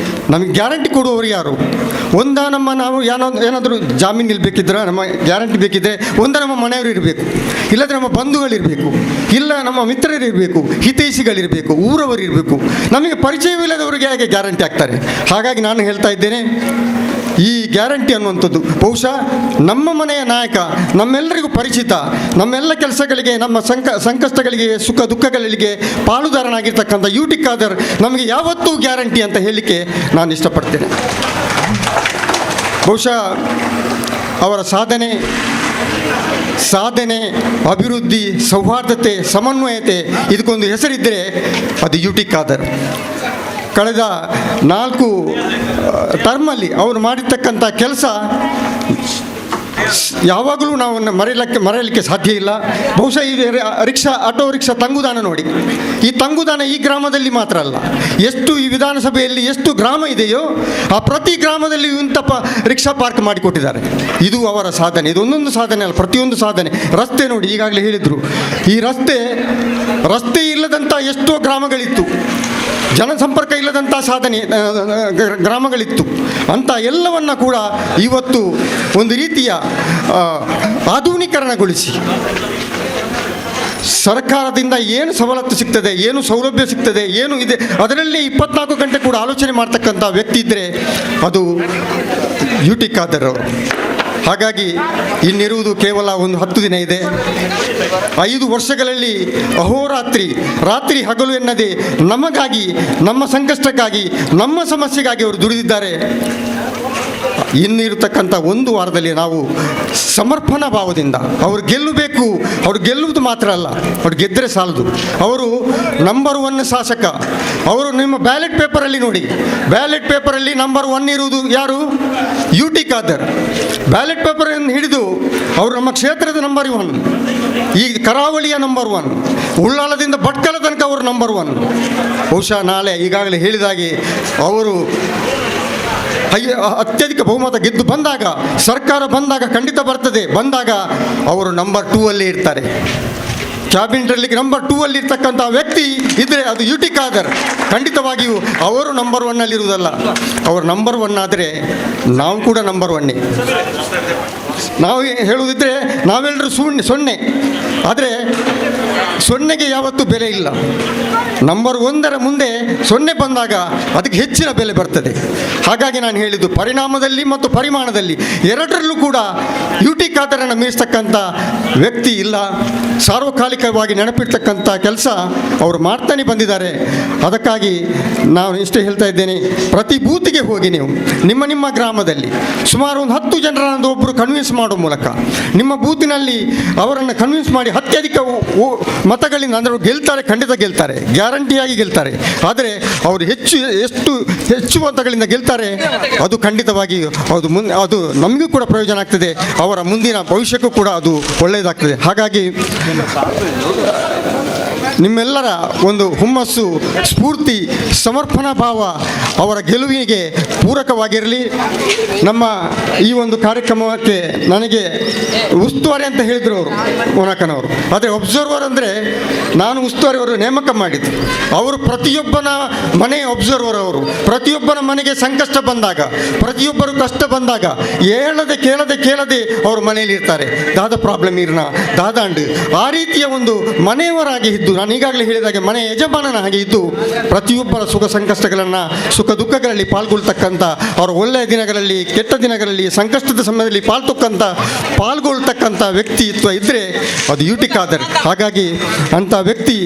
ನಮಗೆ ಗ್ಯಾರಂಟಿ ಕೊಡುವವರು ಯಾರು? ನಾವು ಏನಾದರೂ ಜಾಮೀನು ನಿಲ್ಬೇಕಿದ್ರೆ, ನಮ್ಮ ಗ್ಯಾರಂಟಿ ಬೇಕಿದ್ದರೆ ನಮ್ಮ ಮನೆಯವರು ಇರಬೇಕು, ಇಲ್ಲದ್ರೆ ನಮ್ಮ ಬಂಧುಗಳಿರಬೇಕು, ಇಲ್ಲ ನಮ್ಮ ಮಿತ್ರರಿರಬೇಕು, ಹಿತೈಷಿಗಳಿರಬೇಕು, ಊರವರು ಇರಬೇಕು. ನಮಗೆ ಪರಿಚಯವಿಲ್ಲದವರಿಗೆ ಹೇಗೆ ಗ್ಯಾರಂಟಿ ಆಗ್ತಾರೆ? ಹಾಗಾಗಿ ನಾನು ಹೇಳ್ತಾ ಇದ್ದೇನೆ, ಈ ಗ್ಯಾರಂಟಿ ಅನ್ನುವಂಥದ್ದು ಬಹುಶಃ ನಮ್ಮ ಮನೆಯ ನಾಯಕ, ನಮ್ಮೆಲ್ಲರಿಗೂ ಪರಿಚಿತ, ನಮ್ಮೆಲ್ಲ ಕೆಲಸಗಳಿಗೆ, ನಮ್ಮ ಸಂಕಷ್ಟಗಳಿಗೆ, ಸುಖ ದುಃಖಗಳಿಗೆ ಪಾಲುದಾರನಾಗಿರ್ತಕ್ಕಂಥ UT ಖಾದರ್ ನಮಗೆ ಯಾವತ್ತೂ ಗ್ಯಾರಂಟಿ ಅಂತ ಹೇಳಲಿಕ್ಕೆ ನಾನು ಇಷ್ಟಪಡ್ತೇನೆ. ಬಹುಶಃ ಅವರ ಸಾಧನೆ ಅಭಿವೃದ್ಧಿ, ಸೌಹಾರ್ದತೆ, ಸಮನ್ವಯತೆ ಇದಕ್ಕೊಂದು ಹೆಸರಿದ್ದರೆ ಅದು UT ಖಾದರ್. ಕಳೆದ 4 ಟರ್ಮಲ್ಲಿ ಅವರು ಮಾಡಿರ್ತಕ್ಕಂಥ ಕೆಲಸ ಯಾವಾಗಲೂ ನಾವು ಮರೆಯಲಿಕ್ಕೆ ಸಾಧ್ಯ ಇಲ್ಲ. ಬಹುಶಃ ಈ ಆಟೋ ರಿಕ್ಷಾ ತಂಗುದಾನ ನೋಡಿ, ಈ ತಂಗುದಾನ ಈ ಗ್ರಾಮದಲ್ಲಿ ಮಾತ್ರ ಅಲ್ಲ, ಎಷ್ಟು ಈ ವಿಧಾನಸಭೆಯಲ್ಲಿ ಎಷ್ಟು ಗ್ರಾಮ ಇದೆಯೋ ಆ ಪ್ರತಿ ಗ್ರಾಮದಲ್ಲಿ ಇಂಥ ರಿಕ್ಷಾ ಪಾರ್ಕ್ ಮಾಡಿಕೊಟ್ಟಿದ್ದಾರೆ. ಇದು ಅವರ ಸಾಧನೆ. ಇದು ಒಂದೊಂದು ಸಾಧನೆ ಅಲ್ಲ, ಪ್ರತಿಯೊಂದು ಸಾಧನೆ. ರಸ್ತೆ ನೋಡಿ, ಈಗಾಗಲೇ ಹೇಳಿದರು, ಈ ರಸ್ತೆ ಇಲ್ಲದಂಥ ಎಷ್ಟೋ ಗ್ರಾಮಗಳಿತ್ತು, ಜನಸಂಪರ್ಕ ಇಲ್ಲದಂಥ ಗ್ರಾಮಗಳಿತ್ತು. ಅಂಥ ಎಲ್ಲವನ್ನ ಕೂಡ ಇವತ್ತು ಒಂದು ರೀತಿಯ ಆಧುನೀಕರಣಗೊಳಿಸಿ ಸರ್ಕಾರದಿಂದ ಏನು ಸವಲತ್ತು ಸಿಗ್ತದೆ, ಏನು ಸೌಲಭ್ಯ ಸಿಗ್ತದೆ, ಏನು ಇದೆ ಅದರಲ್ಲಿ 24 ಗಂಟೆ ಕೂಡ ಆಲೋಚನೆ ಮಾಡ್ತಕ್ಕಂಥ ವ್ಯಕ್ತಿ ಇದ್ದರೆ ಅದು UT ಖಾದರ್ ಅವರು. ಹಾಗಾಗಿ ಇನ್ನಿರುವುದು ಕೇವಲ ಒಂದು 10 ದಿನ ಇದೆ. 5 ವರ್ಷಗಳಲ್ಲಿ ರಾತ್ರಿ ಹಗಲು ಎನ್ನದೆ ನಮಗಾಗಿ, ನಮ್ಮ ಸಂಕಷ್ಟಕ್ಕಾಗಿ, ನಮ್ಮ ಸಮಸ್ಯೆಗಾಗಿ ಅವರು ದುಡಿದಿದ್ದಾರೆ. ಇನ್ನಿರತಕ್ಕಂಥ 1 ವಾರದಲ್ಲಿ ನಾವು ಸಮರ್ಪಣಾ ಭಾವದಿಂದ ಅವರು ಗೆಲ್ಲಬೇಕು. ಅವರು ಗೆಲ್ಲುವುದು ಮಾತ್ರ ಅಲ್ಲ, ಅವ್ರು ಗೆದ್ದರೆ ಸಾಲದು, ಅವರು ನಂಬರ್ 1 ಶಾಸಕ. ಅವರು ನಿಮ್ಮ ಬ್ಯಾಲೆಟ್ ಪೇಪರಲ್ಲಿ ನೋಡಿ, ಬ್ಯಾಲೆಟ್ ಪೇಪರಲ್ಲಿ ನಂಬರ್ 1 ಇರುವುದು ಯಾರು? UT ಖಾದರ್. ಬ್ಯಾಲೆಟ್ ಪೇಪರನ್ನು ಹಿಡಿದು ಅವರು ನಮ್ಮ ಕ್ಷೇತ್ರದ ನಂಬರ್ 1, ಈ ಕರಾವಳಿಯ ನಂಬರ್ 1, ಉಳ್ಳಾಲದಿಂದ ಭಟ್ಕಳ ತನಕ ಅವರು ನಂಬರ್ 1. ಬಹುಶಃ ನಾಳೆ ಈಗಾಗಲೇ ಹೇಳಿದಾಗೆ ಅವರು ಅತ್ಯಧಿಕ ಬಹುಮತ ಗೆದ್ದು ಬಂದಾಗ, ಸರ್ಕಾರ ಬಂದಾಗ, ಖಂಡಿತ ಬರ್ತದೆ, ಬಂದಾಗ ಅವರು ನಂಬರ್ 2 ಅಲ್ಲಿ ಇರ್ತಾರೆ. ಕ್ಯಾಬಿನೆಟ್ನಲ್ಲಿ ನಂಬರ್ 2 ಅಲ್ಲಿ ಇರ್ತಕ್ಕಂಥ ವ್ಯಕ್ತಿ ಇದ್ದರೆ ಅದು UT ಖಾದರ್. ಖಂಡಿತವಾಗಿಯೂ ಅವರು ನಂಬರ್ 1 ಅಲ್ಲಿ ಇರುವುದಲ್ಲ, ಅವರು ನಂಬರ್ 1 ಆದರೆ ನಾವು ಕೂಡ ನಂಬರ್ 1. ನಾವು ಹೇಳುವುದಿದ್ರೆ ನಾವೆಲ್ಲರೂ 0. ಆದರೆ 0ಗೆ ಯಾವತ್ತೂ ಬೆಲೆ ಇಲ್ಲ. ನಂಬರ್ 1ರ ಮುಂದೆ 0 ಬಂದಾಗ ಅದಕ್ಕೆ ಹೆಚ್ಚಿನ ಬೆಲೆ ಬರ್ತದೆ. ಹಾಗಾಗಿ ನಾನು ಹೇಳಿದ್ದು, ಪರಿಣಾಮದಲ್ಲಿ ಮತ್ತು ಪರಿಮಾಣದಲ್ಲಿ ಎರಡರಲ್ಲೂ ಕೂಡ UT ಖಾದರನ್ನು ಮೀರಿಸ್ತಕ್ಕಂಥ ವ್ಯಕ್ತಿ ಇಲ್ಲ. ಸಾರ್ವಕಾಲಿಕವಾಗಿ ನೆನಪಿಡ್ತಕ್ಕಂಥ ಕೆಲಸ ಅವರು ಮಾಡ್ತಾನೆ ಬಂದಿದ್ದಾರೆ. ಅದಕ್ಕಾಗಿ ನಾನು ಇಷ್ಟೇ ಹೇಳ್ತಾ ಇದ್ದೇನೆ, ಪ್ರತಿ ಬೂತಿಗೆ ಹೋಗಿ ನೀವು ನಿಮ್ಮ ಗ್ರಾಮದಲ್ಲಿ ಸುಮಾರು ಒಂದು 10 ಜನರನ್ನು ಒಬ್ಬರು ಕನ್ವಿನ್ಸ್ ಮಾಡುವ ಮೂಲಕ ನಿಮ್ಮ ಬೂತಿನಲ್ಲಿ ಅವರನ್ನು ಕನ್ವಿನ್ಸ್ ಮಾಡಿ ಅತ್ಯಧಿಕ ಮತಗಳಿಂದ, ಅಂದರೆ ಗೆಲ್ತಾರೆ, ಖಂಡಿತ ಗೆಲ್ತಾರೆ, ಗ್ಯಾರಂಟಿಯಾಗಿ ಗೆಲ್ತಾರೆ. ಆದರೆ ಅವರು ಹೆಚ್ಚು ಮತಗಳಿಂದ ಗೆಲ್ತಾರೆ, ಅದು ಖಂಡಿತವಾಗಿ ಅದು ನಮಗೂ ಕೂಡ ಪ್ರಯೋಜನ ಆಗ್ತದೆ, ಅವರ ಮುಂದಿನ ಭವಿಷ್ಯಕ್ಕೂ ಕೂಡ ಅದು ಒಳ್ಳೆಯದಾಗ್ತದೆ. ಹಾಗಾಗಿ ನಿಮ್ಮೆಲ್ಲರ ಒಂದು ಹುಮ್ಮಸ್ಸು, ಸ್ಫೂರ್ತಿ, ಸಮರ್ಪಣಾ ಭಾವ ಅವರ ಗೆಲುವಿಗೆ ಪೂರಕವಾಗಿರಲಿ. ನಮ್ಮ ಈ ಒಂದು ಕಾರ್ಯಕ್ರಮಕ್ಕೆ ನನಗೆ ಉಸ್ತುವಾರಿ ಅಂತ ಹೇಳಿದರು ಅವರು, ಮೋನಕನವರು. ಆದರೆ ಒಬ್ಸರ್ವರ್ ಅಂದರೆ ನಾನು ಉಸ್ತುವಾರಿ ಅವರು ನೇಮಕ ಮಾಡಿದ್ದು. ಅವರು ಪ್ರತಿಯೊಬ್ಬನ ಮನೆಯ ಒಬ್ಸರ್ವರ್. ಅವರು ಪ್ರತಿಯೊಬ್ಬನ ಮನೆಗೆ ಸಂಕಷ್ಟ ಬಂದಾಗ, ಪ್ರತಿಯೊಬ್ಬರು ಕಷ್ಟ ಬಂದಾಗ ಕೇಳದೆ ಅವರು ಮನೆಯಲ್ಲಿ ಇರ್ತಾರೆ. ದಾದ ಪ್ರಾಬ್ಲಮ್ ಇರ್ನ ದಾದಾಂಡು ಆ ರೀತಿಯ ಒಂದು ಮನೆಯವರಾಗಿ ಇದ್ದು, ನಾನು ನಾನು ಈಗಾಗಲೇ ಹೇಳಿದಾಗೆ ಮನೆ ಯಜಮಾನನ ಹಾಗೆ ಇದ್ದು ಪ್ರತಿಯೊಬ್ಬರ ಸುಖ ಸಂಕಷ್ಟಗಳನ್ನು, ಸುಖ ದುಃಖಗಳಲ್ಲಿ ಪಾಲ್ಗೊಳ್ತಕ್ಕಂಥ, ಅವರ ಒಳ್ಳೆಯ ದಿನಗಳಲ್ಲಿ, ಕೆಟ್ಟ ದಿನಗಳಲ್ಲಿ, ಸಂಕಷ್ಟದ ಸಮಯದಲ್ಲಿ ಪಾಲ್ಗೊಳ್ತಕ್ಕಂಥ ವ್ಯಕ್ತಿತ್ವ ಇದ್ದರೆ ಅದು ಯು ಟಿ ಖಾದರ್. ಹಾಗಾಗಿ ಅಂಥ ವ್ಯಕ್ತಿ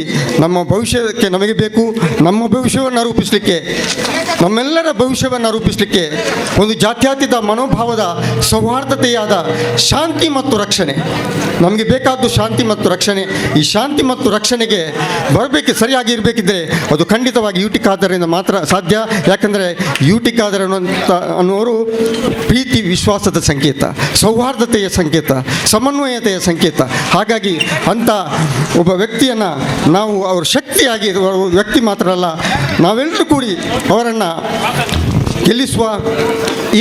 ನಮ್ಮ ಭವಿಷ್ಯಕ್ಕೆ ನಮಗೆ ಬೇಕು. ನಮ್ಮ ಭವಿಷ್ಯವನ್ನು ರೂಪಿಸಲಿಕ್ಕೆ, ನಮ್ಮೆಲ್ಲರ ಭವಿಷ್ಯವನ್ನು ರೂಪಿಸಲಿಕ್ಕೆ ಒಂದು ಜಾತ್ಯತೀತ ಮನೋಭಾವದ ಸೌಹಾರ್ದತೆಯಾದ ಶಾಂತಿ ಮತ್ತು ರಕ್ಷಣೆ ನಮಗೆ ಬೇಕಾದ್ದು. ಶಾಂತಿ ಮತ್ತು ರಕ್ಷಣೆ. ಈ ಶಾಂತಿ ಮತ್ತು ರಕ್ಷಣೆಗೆ ಸರಿಯಾಗಿ ಇರಬೇಕಿದ್ರೆ ಅದು ಖಂಡಿತವಾಗಿ ಯು ಟಿ ಖಾದರಿಂದ ಮಾತ್ರ ಸಾಧ್ಯ. ಯಾಕಂದರೆ ಯು ಟಿ ಖಾದರ್ ಅನ್ನುವರು ಪ್ರೀತಿ ವಿಶ್ವಾಸದ ಸಂಕೇತ, ಸೌಹಾರ್ದತೆಯ ಸಂಕೇತ, ಸಮನ್ವಯತೆಯ ಸಂಕೇತ. ಹಾಗಾಗಿ ಅಂಥ ಒಬ್ಬ ವ್ಯಕ್ತಿಯನ್ನು ನಾವು ಅವ್ರ ಶಕ್ತಿಯಾಗಿ, ವ್ಯಕ್ತಿ ಮಾತ್ರ ಅಲ್ಲ, ನಾವೆಲ್ಲರೂ ಕೂಡಿ ಅವರನ್ನು ಗೆಲ್ಲಿಸುವ,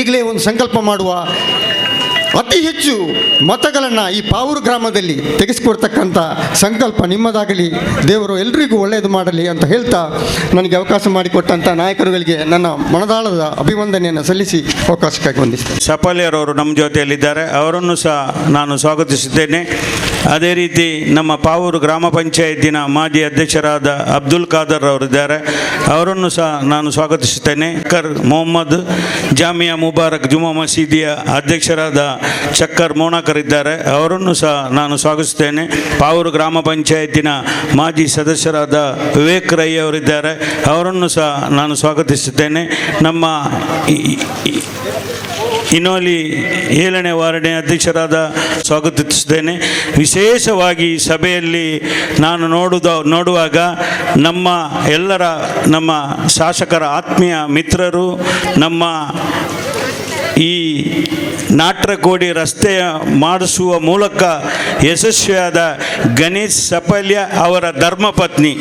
ಈಗಲೇ ಒಂದು ಸಂಕಲ್ಪ ಮಾಡುವ, ಅತಿ ಹೆಚ್ಚು ಮತಗಳನ್ನು ಈ ಪಾವೂರು ಗ್ರಾಮದಲ್ಲಿ ತೆಗೆಸಿಕೊಡ್ತಕ್ಕಂಥ ಸಂಕಲ್ಪ ನಿಮ್ಮದಾಗಲಿ. ದೇವರು ಎಲ್ರಿಗೂ ಒಳ್ಳೆಯದು ಮಾಡಲಿ ಅಂತ ಹೇಳ್ತಾ, ನನಗೆ ಅವಕಾಶ ಮಾಡಿಕೊಟ್ಟಂಥ ನಾಯಕರುಗಳಿಗೆ ನನ್ನ ಮನದಾಳದ ಅಭಿವಂದನೆಯನ್ನು ಸಲ್ಲಿಸಿ ಅವಕಾಶಕ್ಕಾಗಿ ವಂದಿಸ್ತೇನೆ. ಸಫಲ್ಯರವರು ನಮ್ಮ ಜೊತೆಯಲ್ಲಿದ್ದಾರೆ, ಅವರನ್ನು ಸಹ ನಾನು ಸ್ವಾಗತಿಸಿದ್ದೇನೆ. ಅದೇ ರೀತಿ ನಮ್ಮ ಪಾವೂರು ಗ್ರಾಮ ಪಂಚಾಯತಿನ ಮಾಜಿ ಅಧ್ಯಕ್ಷರಾದ ಅಬ್ದುಲ್ ಖಾದರ್ ಅವರಿದ್ದಾರೆ, ಅವರನ್ನು ಸಹ ನಾನು ಸ್ವಾಗತಿಸುತ್ತೇನೆ. ಮೊಹಮ್ಮದ್ ಜಾಮಿಯಾ ಮುಬಾರಕ್ ಜುಮಾ ಮಸೀದಿಯ ಅಧ್ಯಕ್ಷರಾದ ಚಕ್ಕರ್ ಮೋನಾಕರ್ ಇದ್ದಾರೆ, ಅವರನ್ನು ಸಹ ನಾನು ಸ್ವಾಗತಿಸುತ್ತೇನೆ. ಪಾವೂರು ಗ್ರಾಮ ಪಂಚಾಯತಿನ ಮಾಜಿ ಸದಸ್ಯರಾದ ವಿವೇಕ್ ರೈ ಅವರಿದ್ದಾರೆ, ಅವರನ್ನು ಸಹ ನಾನು ಸ್ವಾಗತಿಸುತ್ತೇನೆ. ನಮ್ಮ ಇನೋಲಿ 7ನೇ ವಾರ್ಡ್ನ ಅಧ್ಯಕ್ಷರಾದ ಸ್ವಾಗತಿಸುತ್ತೇನೆ. ವಿಶೇಷವಾಗಿ ಸಭೆಯಲ್ಲಿ ನಾನು ನೋಡುವಾಗ ನಮ್ಮ ಶಾಸಕರ ಆತ್ಮೀಯ ಮಿತ್ರರು, ನಮ್ಮ ಈ ನಾಟ್ರಕೋಡಿ ರಸ್ತೆ ಮಾಡಿಸುವ ಮೂಲಕ ಯಶಸ್ವಿಯಾದ ಗಣೇಶ್ ಸಫಲ್ಯ ಅವರ ಧರ್ಮಪತ್ನಿ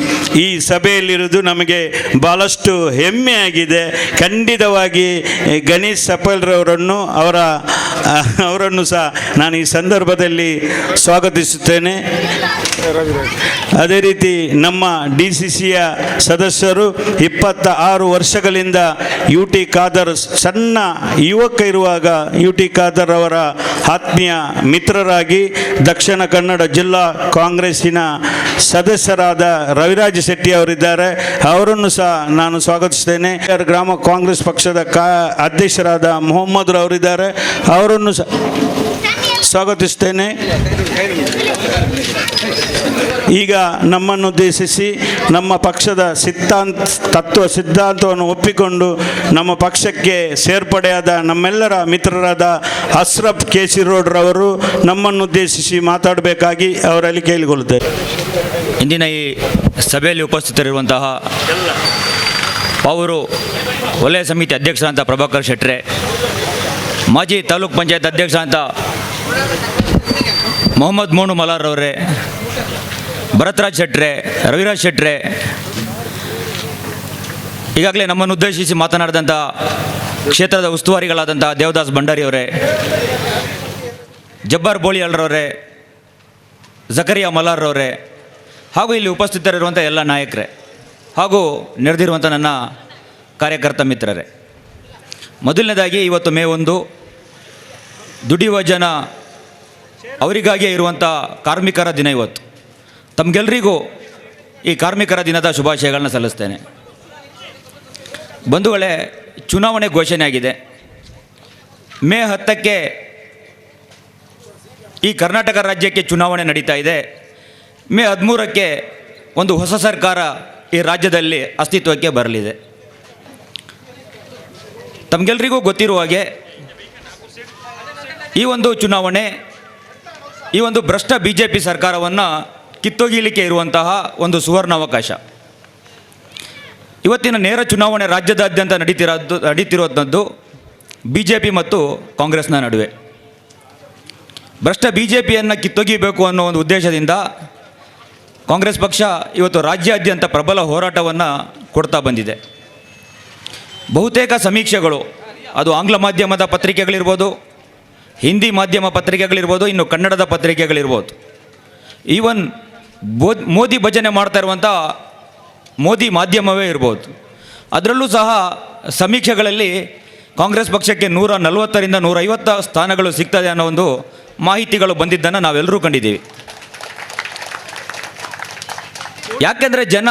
ಈ ಸಭೆಯಲ್ಲಿರುವುದು ನಮಗೆ ಭಾಳಷ್ಟು ಹೆಮ್ಮೆಯಾಗಿದೆ. ಖಂಡಿತವಾಗಿ ಗಣೇಶ್ ಸಫಲ್ರವರನ್ನು ಅವರನ್ನು ಸಹ ನಾನು ಈ ಸಂದರ್ಭದಲ್ಲಿ ಸ್ವಾಗತಿಸುತ್ತೇನೆ. ಅದೇ ರೀತಿ ನಮ್ಮ DCCಯ ಸದಸ್ಯರು 26 ವರ್ಷಗಳಿಂದ ಯು ಟಿ ಖಾದರ್ ಸಣ್ಣ ಯುವಕ ಇರುವಾಗ ಯು ಟಿ ಖಾದರ್ ಅವರ ಆತ್ಮೀಯ ಮಿತ್ರರಾಗಿ ದಕ್ಷಿಣ ಕನ್ನಡ ಜಿಲ್ಲಾ ಕಾಂಗ್ರೆಸ್ಸಿನ ಸದಸ್ಯರಾದ ರವಿರಾಜ್ ಶೆಟ್ಟಿ ಅವರಿದ್ದಾರೆ, ಅವರನ್ನು ಸಹ ನಾನು ಸ್ವಾಗತಿಸ್ತೇನೆ. ಗ್ರಾಮ ಕಾಂಗ್ರೆಸ್ ಪಕ್ಷದ ಅಧ್ಯಕ್ಷರಾದ ಮೊಹಮ್ಮದ್ ಅವರಿದ್ದಾರೆ, ಅವರನ್ನು ಸಹ ಸ್ವಾಗತಿಸ್ತೇನೆ. ಈಗ ನಮ್ಮನ್ನುದ್ದೇಶಿಸಿ ನಮ್ಮ ಪಕ್ಷದ ಸಿದ್ಧಾಂತವನ್ನು ಒಪ್ಪಿಕೊಂಡು ನಮ್ಮ ಪಕ್ಷಕ್ಕೆ ಸೇರ್ಪಡೆಯಾದ ನಮ್ಮೆಲ್ಲರ ಮಿತ್ರರಾದ ಅಶ್ರಫ್ KC ರೋಡ್ ರವರು ನಮ್ಮನ್ನುದ್ದೇಶಿಸಿ ಮಾತಾಡಬೇಕಾಗಿ ಅವರಲ್ಲಿ ಕೇಳಿಕೊಳ್ಳುತ್ತೇವೆ. ಇಂದಿನ ಈ ಸಭೆಯಲ್ಲಿ ಉಪಸ್ಥಿತರಿರುವಂತಹ ಪಾವೂರು ವಲಯ ಸಮಿತಿ ಅಧ್ಯಕ್ಷರಾದಂಥ ಪ್ರಭಾಕರ್ ಶೆಟ್ರೆ, ಮಾಜಿ ತಾಲೂಕ್ ಪಂಚಾಯತ್ ಅಧ್ಯಕ್ಷರಾದಂಥ ಮೊಹಮ್ಮದ್ ಮೋನು ಮಲಾರ್ ಅವರೇ, ಭರತ್ರಾಜ್ ಶೆಟ್ರೆ, ರವಿರಾಜ್ ಶೆಟ್ರೆ, ಈಗಾಗಲೇ ನಮ್ಮನ್ನು ಉದ್ದೇಶಿಸಿ ಮಾತನಾಡಿದಂಥ ಕ್ಷೇತ್ರದ ಉಸ್ತುವಾರಿಗಳಾದಂಥ ದೇವದಾಸ್ ಭಂಡಾರಿ ಅವರೇ, ಜಬ್ಬಾರ್ ಬೋಳಿಯಾಳ್ರವರೇ, ಜಕರಿಯಾ ಮಲಾರ್ರವರೇ, ಹಾಗೂ ಇಲ್ಲಿ ಉಪಸ್ಥಿತರಿರುವಂಥ ಎಲ್ಲ ನಾಯಕರೇ, ಹಾಗೂ ನೆರೆದಿರುವಂಥ ನನ್ನ ಕಾರ್ಯಕರ್ತ ಮಿತ್ರರೇ, ಮೊದಲನೇದಾಗಿ ಇವತ್ತು ಮೇ 1 ದುಡಿಯುವ ಜನ ಅವರಿಗಾಗಿಯೇ ಇರುವಂಥ ಕಾರ್ಮಿಕರ ದಿನ. ಇವತ್ತು ತಮಗೆಲ್ಲರಿಗೂ ಈ ಕಾರ್ಮಿಕರ ದಿನದ ಶುಭಾಶಯಗಳನ್ನ ಸಲ್ಲಿಸ್ತೇನೆ. ಬಂಧುಗಳೇ, ಚುನಾವಣೆ ಘೋಷಣೆ ಆಗಿದೆ. ಮೇ 10ಕ್ಕೆ ಈ ಕರ್ನಾಟಕ ರಾಜ್ಯಕ್ಕೆ ಚುನಾವಣೆ ನಡೀತಾ ಇದೆ. ಮೇ 13ಕ್ಕೆ ಒಂದು ಹೊಸ ಸರ್ಕಾರ ಈ ರಾಜ್ಯದಲ್ಲಿ ಅಸ್ತಿತ್ವಕ್ಕೆ ಬರಲಿದೆ. ತಮಗೆಲ್ಲರಿಗೂ ಗೊತ್ತಿರುವ ಹಾಗೆ ಈ ಒಂದು ಚುನಾವಣೆ, ಈ ಒಂದು ಭ್ರಷ್ಟ BJP ಸರ್ಕಾರವನ್ನು ಕಿತ್ತೊಗೆಯಲಿಕ್ಕೆ ಇರುವಂತಹ ಒಂದು ಸುವರ್ಣಾವಕಾಶ. ಇವತ್ತಿನ ನೇರ ಚುನಾವಣೆ ರಾಜ್ಯದಾದ್ಯಂತ ನಡೀತಿರುವಂಥದ್ದು BJP ಮತ್ತು ಕಾಂಗ್ರೆಸ್ನ ನಡುವೆ. ಭ್ರಷ್ಟ BJPಯನ್ನು ಕಿತ್ತೊಗೆಯಬೇಕು ಅನ್ನೋ ಒಂದು ಉದ್ದೇಶದಿಂದ ಕಾಂಗ್ರೆಸ್ ಪಕ್ಷ ಇವತ್ತು ರಾಜ್ಯಾದ್ಯಂತ ಪ್ರಬಲ ಹೋರಾಟವನ್ನು ಕೊಡ್ತಾ ಬಂದಿದೆ. ಬಹುತೇಕ ಸಮೀಕ್ಷೆಗಳು, ಅದು ಆಂಗ್ಲ ಮಾಧ್ಯಮದ ಪತ್ರಿಕೆಗಳಿರ್ಬೋದು, ಹಿಂದಿ ಮಾಧ್ಯಮ ಪತ್ರಿಕೆಗಳಿರ್ಬೋದು, ಇನ್ನು ಕನ್ನಡದ ಪತ್ರಿಕೆಗಳಿರ್ಬೋದು, ಈವನ್ ಮೋದಿ ಭಜನೆ ಮಾಡ್ತಾ ಇರುವಂಥ ಮೋದಿ ಮಾಧ್ಯಮವೇ ಇರ್ಬೋದು, ಅದರಲ್ಲೂ ಸಹ ಸಮೀಕ್ಷೆಗಳಲ್ಲಿ ಕಾಂಗ್ರೆಸ್ ಪಕ್ಷಕ್ಕೆ 140ರಿಂದ 150 ಸ್ಥಾನಗಳು ಸಿಗ್ತದೆ ಅನ್ನೋ ಒಂದು ಮಾಹಿತಿಗಳು ಬಂದಿದ್ದನ್ನು ನಾವೆಲ್ಲರೂ ಕಂಡಿದ್ದೀವಿ. ಯಾಕೆಂದರೆ ಜನ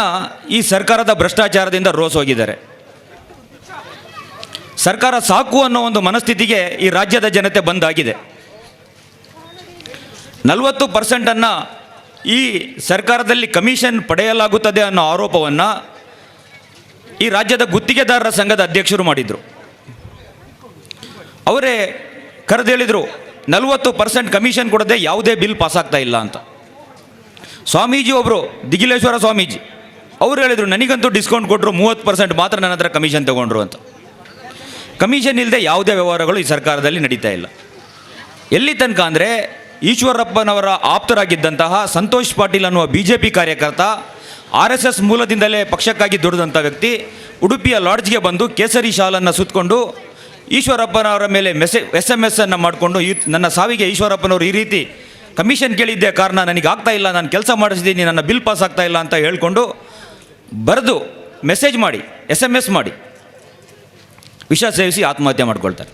ಈ ಸರ್ಕಾರದ ಭ್ರಷ್ಟಾಚಾರದಿಂದ ರೋಸ್ ಹೋಗಿದ್ದಾರೆ. ಸರ್ಕಾರ ಸಾಕು ಅನ್ನೋ ಒಂದು ಮನಸ್ಥಿತಿಗೆ ಈ ರಾಜ್ಯದ ಜನತೆ ಬಂದಾಗಿದೆ. 40% ಈ ಸರ್ಕಾರದಲ್ಲಿ ಕಮಿಷನ್ ಪಡೆಯಲಾಗುತ್ತದೆ ಅನ್ನೋ ಆರೋಪವನ್ನು ಈ ರಾಜ್ಯದ ಗುತ್ತಿಗೆದಾರರ ಸಂಘದ ಅಧ್ಯಕ್ಷರು ಮಾಡಿದರು. ಅವರೇ ಕರೆದೇಳಿದರು 40% ಕಮಿಷನ್ ಕೊಡದೆ ಯಾವುದೇ ಬಿಲ್ ಪಾಸಾಗ್ತಾ ಇಲ್ಲ ಅಂತ. ಸ್ವಾಮೀಜಿ ಒಬ್ಬರು ದಿಗಿಲೇಶ್ವರ ಸ್ವಾಮೀಜಿ ಅವರು ಹೇಳಿದರು, ನನಗಂತೂ ಡಿಸ್ಕೌಂಟ್ ಕೊಟ್ಟರು, 30% ಮಾತ್ರ ನನ್ನ ಹತ್ರ ಕಮಿಷನ್ ತೊಗೊಂಡ್ರು ಅಂತ. ಕಮಿಷನ್ ಇಲ್ಲದೆ ಯಾವುದೇ ವ್ಯವಹಾರಗಳು ಈ ಸರ್ಕಾರದಲ್ಲಿ ನಡೀತಾ ಇಲ್ಲ. ಎಲ್ಲಿ ತನಕ ಅಂದರೆ ಈಶ್ವರಪ್ಪನವರ ಆಪ್ತರಾಗಿದ್ದಂತಹ ಸಂತೋಷ್ ಪಾಟೀಲ್ ಅನ್ನುವ BJP ಕಾರ್ಯಕರ್ತ, RSS ಮೂಲದಿಂದಲೇ ಪಕ್ಷಕ್ಕಾಗಿ ದುಡಿದಂಥ ವ್ಯಕ್ತಿ ಉಡುಪಿಯ ಲಾಡ್ಜ್ಗೆ ಬಂದು ಕೇಸರಿ ಶಾಲನ್ನು ಸುತ್ತಕೊಂಡು ಈಶ್ವರಪ್ಪನವರ ಮೇಲೆ SMS ಅನ್ನು ಮಾಡಿಕೊಂಡು ನನ್ನ ಸಾವಿಗೆ ಈಶ್ವರಪ್ಪನವರು ಈ ರೀತಿ ಕಮಿಷನ್ ಕೇಳಿದ್ದೆ ಕಾರಣ ನನಗೆ ಆಗ್ತಾ ಇಲ್ಲ, ನಾನು ಕೆಲಸ ಮಾಡಿಸಿದ್ದೀನಿ, ನನ್ನ ಬಿಲ್ ಪಾಸ್ ಆಗ್ತಾ ಇಲ್ಲ ಅಂತ ಹೇಳ್ಕೊಂಡು ಬರೆದು ಮೆಸೇಜ್ ಮಾಡಿ SMS ಮಾಡಿ ವಿಷ ಸೇವಿಸಿ ಆತ್ಮಹತ್ಯೆ ಮಾಡ್ಕೊಳ್ತಾರೆ.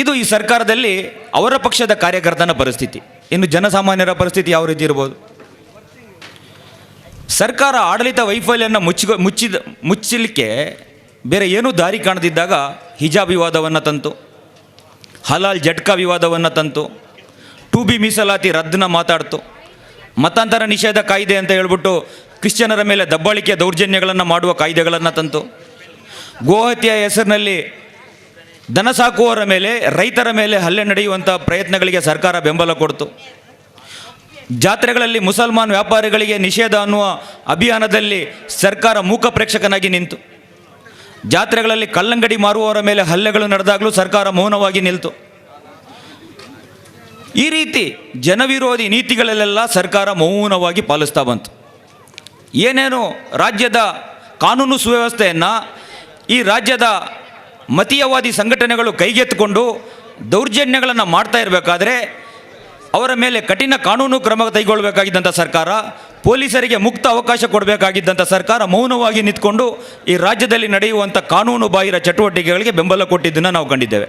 ಇದು ಈ ಸರ್ಕಾರದಲ್ಲಿ ಅವರ ಪಕ್ಷದ ಕಾರ್ಯಕರ್ತನ ಪರಿಸ್ಥಿತಿ. ಇನ್ನು ಜನಸಾಮಾನ್ಯರ ಪರಿಸ್ಥಿತಿ ಯಾವ ರೀತಿ ಇರ್ಬೋದು? ಸರ್ಕಾರ ಆಡಳಿತ ವೈಫಲ್ಯವನ್ನು ಮುಚ್ಚಲಿಕ್ಕೆ ಬೇರೆ ಏನೂ ದಾರಿ ಕಾಣದಿದ್ದಾಗ ಹಿಜಾಬ್ ವಿವಾದವನ್ನು ತಂತು, ಹಲಾಲ್ ಜಟ್ಕಾ ವಿವಾದವನ್ನು ತಂತು, 2B ಮೀಸಲಾತಿ ರದ್ದನ್ನ ಮಾತಾಡ್ತು, ಮತಾಂತರ ನಿಷೇಧ ಕಾಯ್ದೆ ಅಂತ ಹೇಳ್ಬಿಟ್ಟು ಕ್ರಿಶ್ಚಿಯನರ ಮೇಲೆ ದಬ್ಬಾಳಿಕೆ ದೌರ್ಜನ್ಯಗಳನ್ನು ಮಾಡುವ ಕಾಯ್ದೆಗಳನ್ನು ತಂತು, ಗೋಹತ್ಯೆಯ ಹೆಸರಿನಲ್ಲಿ ದನ ಸಾಕುವವರ ಮೇಲೆ, ರೈತರ ಮೇಲೆ ಹಲ್ಲೆ ನಡೆಯುವಂಥ ಪ್ರಯತ್ನಗಳಿಗೆ ಸರ್ಕಾರ ಬೆಂಬಲ ಕೊಡ್ತು, ಜಾತ್ರೆಗಳಲ್ಲಿ ಮುಸಲ್ಮಾನ್ ವ್ಯಾಪಾರಿಗಳಿಗೆ ನಿಷೇಧ ಅನ್ನುವ ಅಭಿಯಾನದಲ್ಲಿ ಸರ್ಕಾರ ಮೂಕ ಪ್ರೇಕ್ಷಕನಾಗಿ ನಿಂತು, ಜಾತ್ರೆಗಳಲ್ಲಿ ಕಲ್ಲಂಗಡಿ ಮಾರುವವರ ಮೇಲೆ ಹಲ್ಲೆಗಳು ನಡೆದಾಗಲೂ ಸರ್ಕಾರ ಮೌನವಾಗಿ ನಿಲ್ತು. ಈ ರೀತಿ ಜನವಿರೋಧಿ ನೀತಿಗಳಲ್ಲೆಲ್ಲ ಸರ್ಕಾರ ಮೌನವಾಗಿ ಪಾಲಿಸ್ತಾ ಬಂತು. ಏನೇನು ರಾಜ್ಯದ ಕಾನೂನು ಸುವ್ಯವಸ್ಥೆಯನ್ನು ಈ ರಾಜ್ಯದ ಮತೀಯವಾದಿ ಸಂಘಟನೆಗಳು ಕೈಗೆತ್ತಿಕೊಂಡು ದೌರ್ಜನ್ಯಗಳನ್ನು ಮಾಡ್ತಾ ಇರಬೇಕಾದ್ರೆ ಅವರ ಮೇಲೆ ಕಠಿಣ ಕಾನೂನು ಕ್ರಮ ಕೈಗೊಳ್ಳಬೇಕಾಗಿದ್ದಂಥ ಸರ್ಕಾರ, ಪೊಲೀಸರಿಗೆ ಮುಕ್ತ ಅವಕಾಶ ಕೊಡಬೇಕಾಗಿದ್ದಂಥ ಸರ್ಕಾರ ಮೌನವಾಗಿ ನಿಂತ್ಕೊಂಡು ಈ ರಾಜ್ಯದಲ್ಲಿ ನಡೆಯುವಂಥ ಕಾನೂನು ಬಾಹಿರ ಚಟುವಟಿಕೆಗಳಿಗೆ ಬೆಂಬಲ ಕೊಟ್ಟಿದ್ದನ್ನು ನಾವು ಕಂಡಿದ್ದೇವೆ.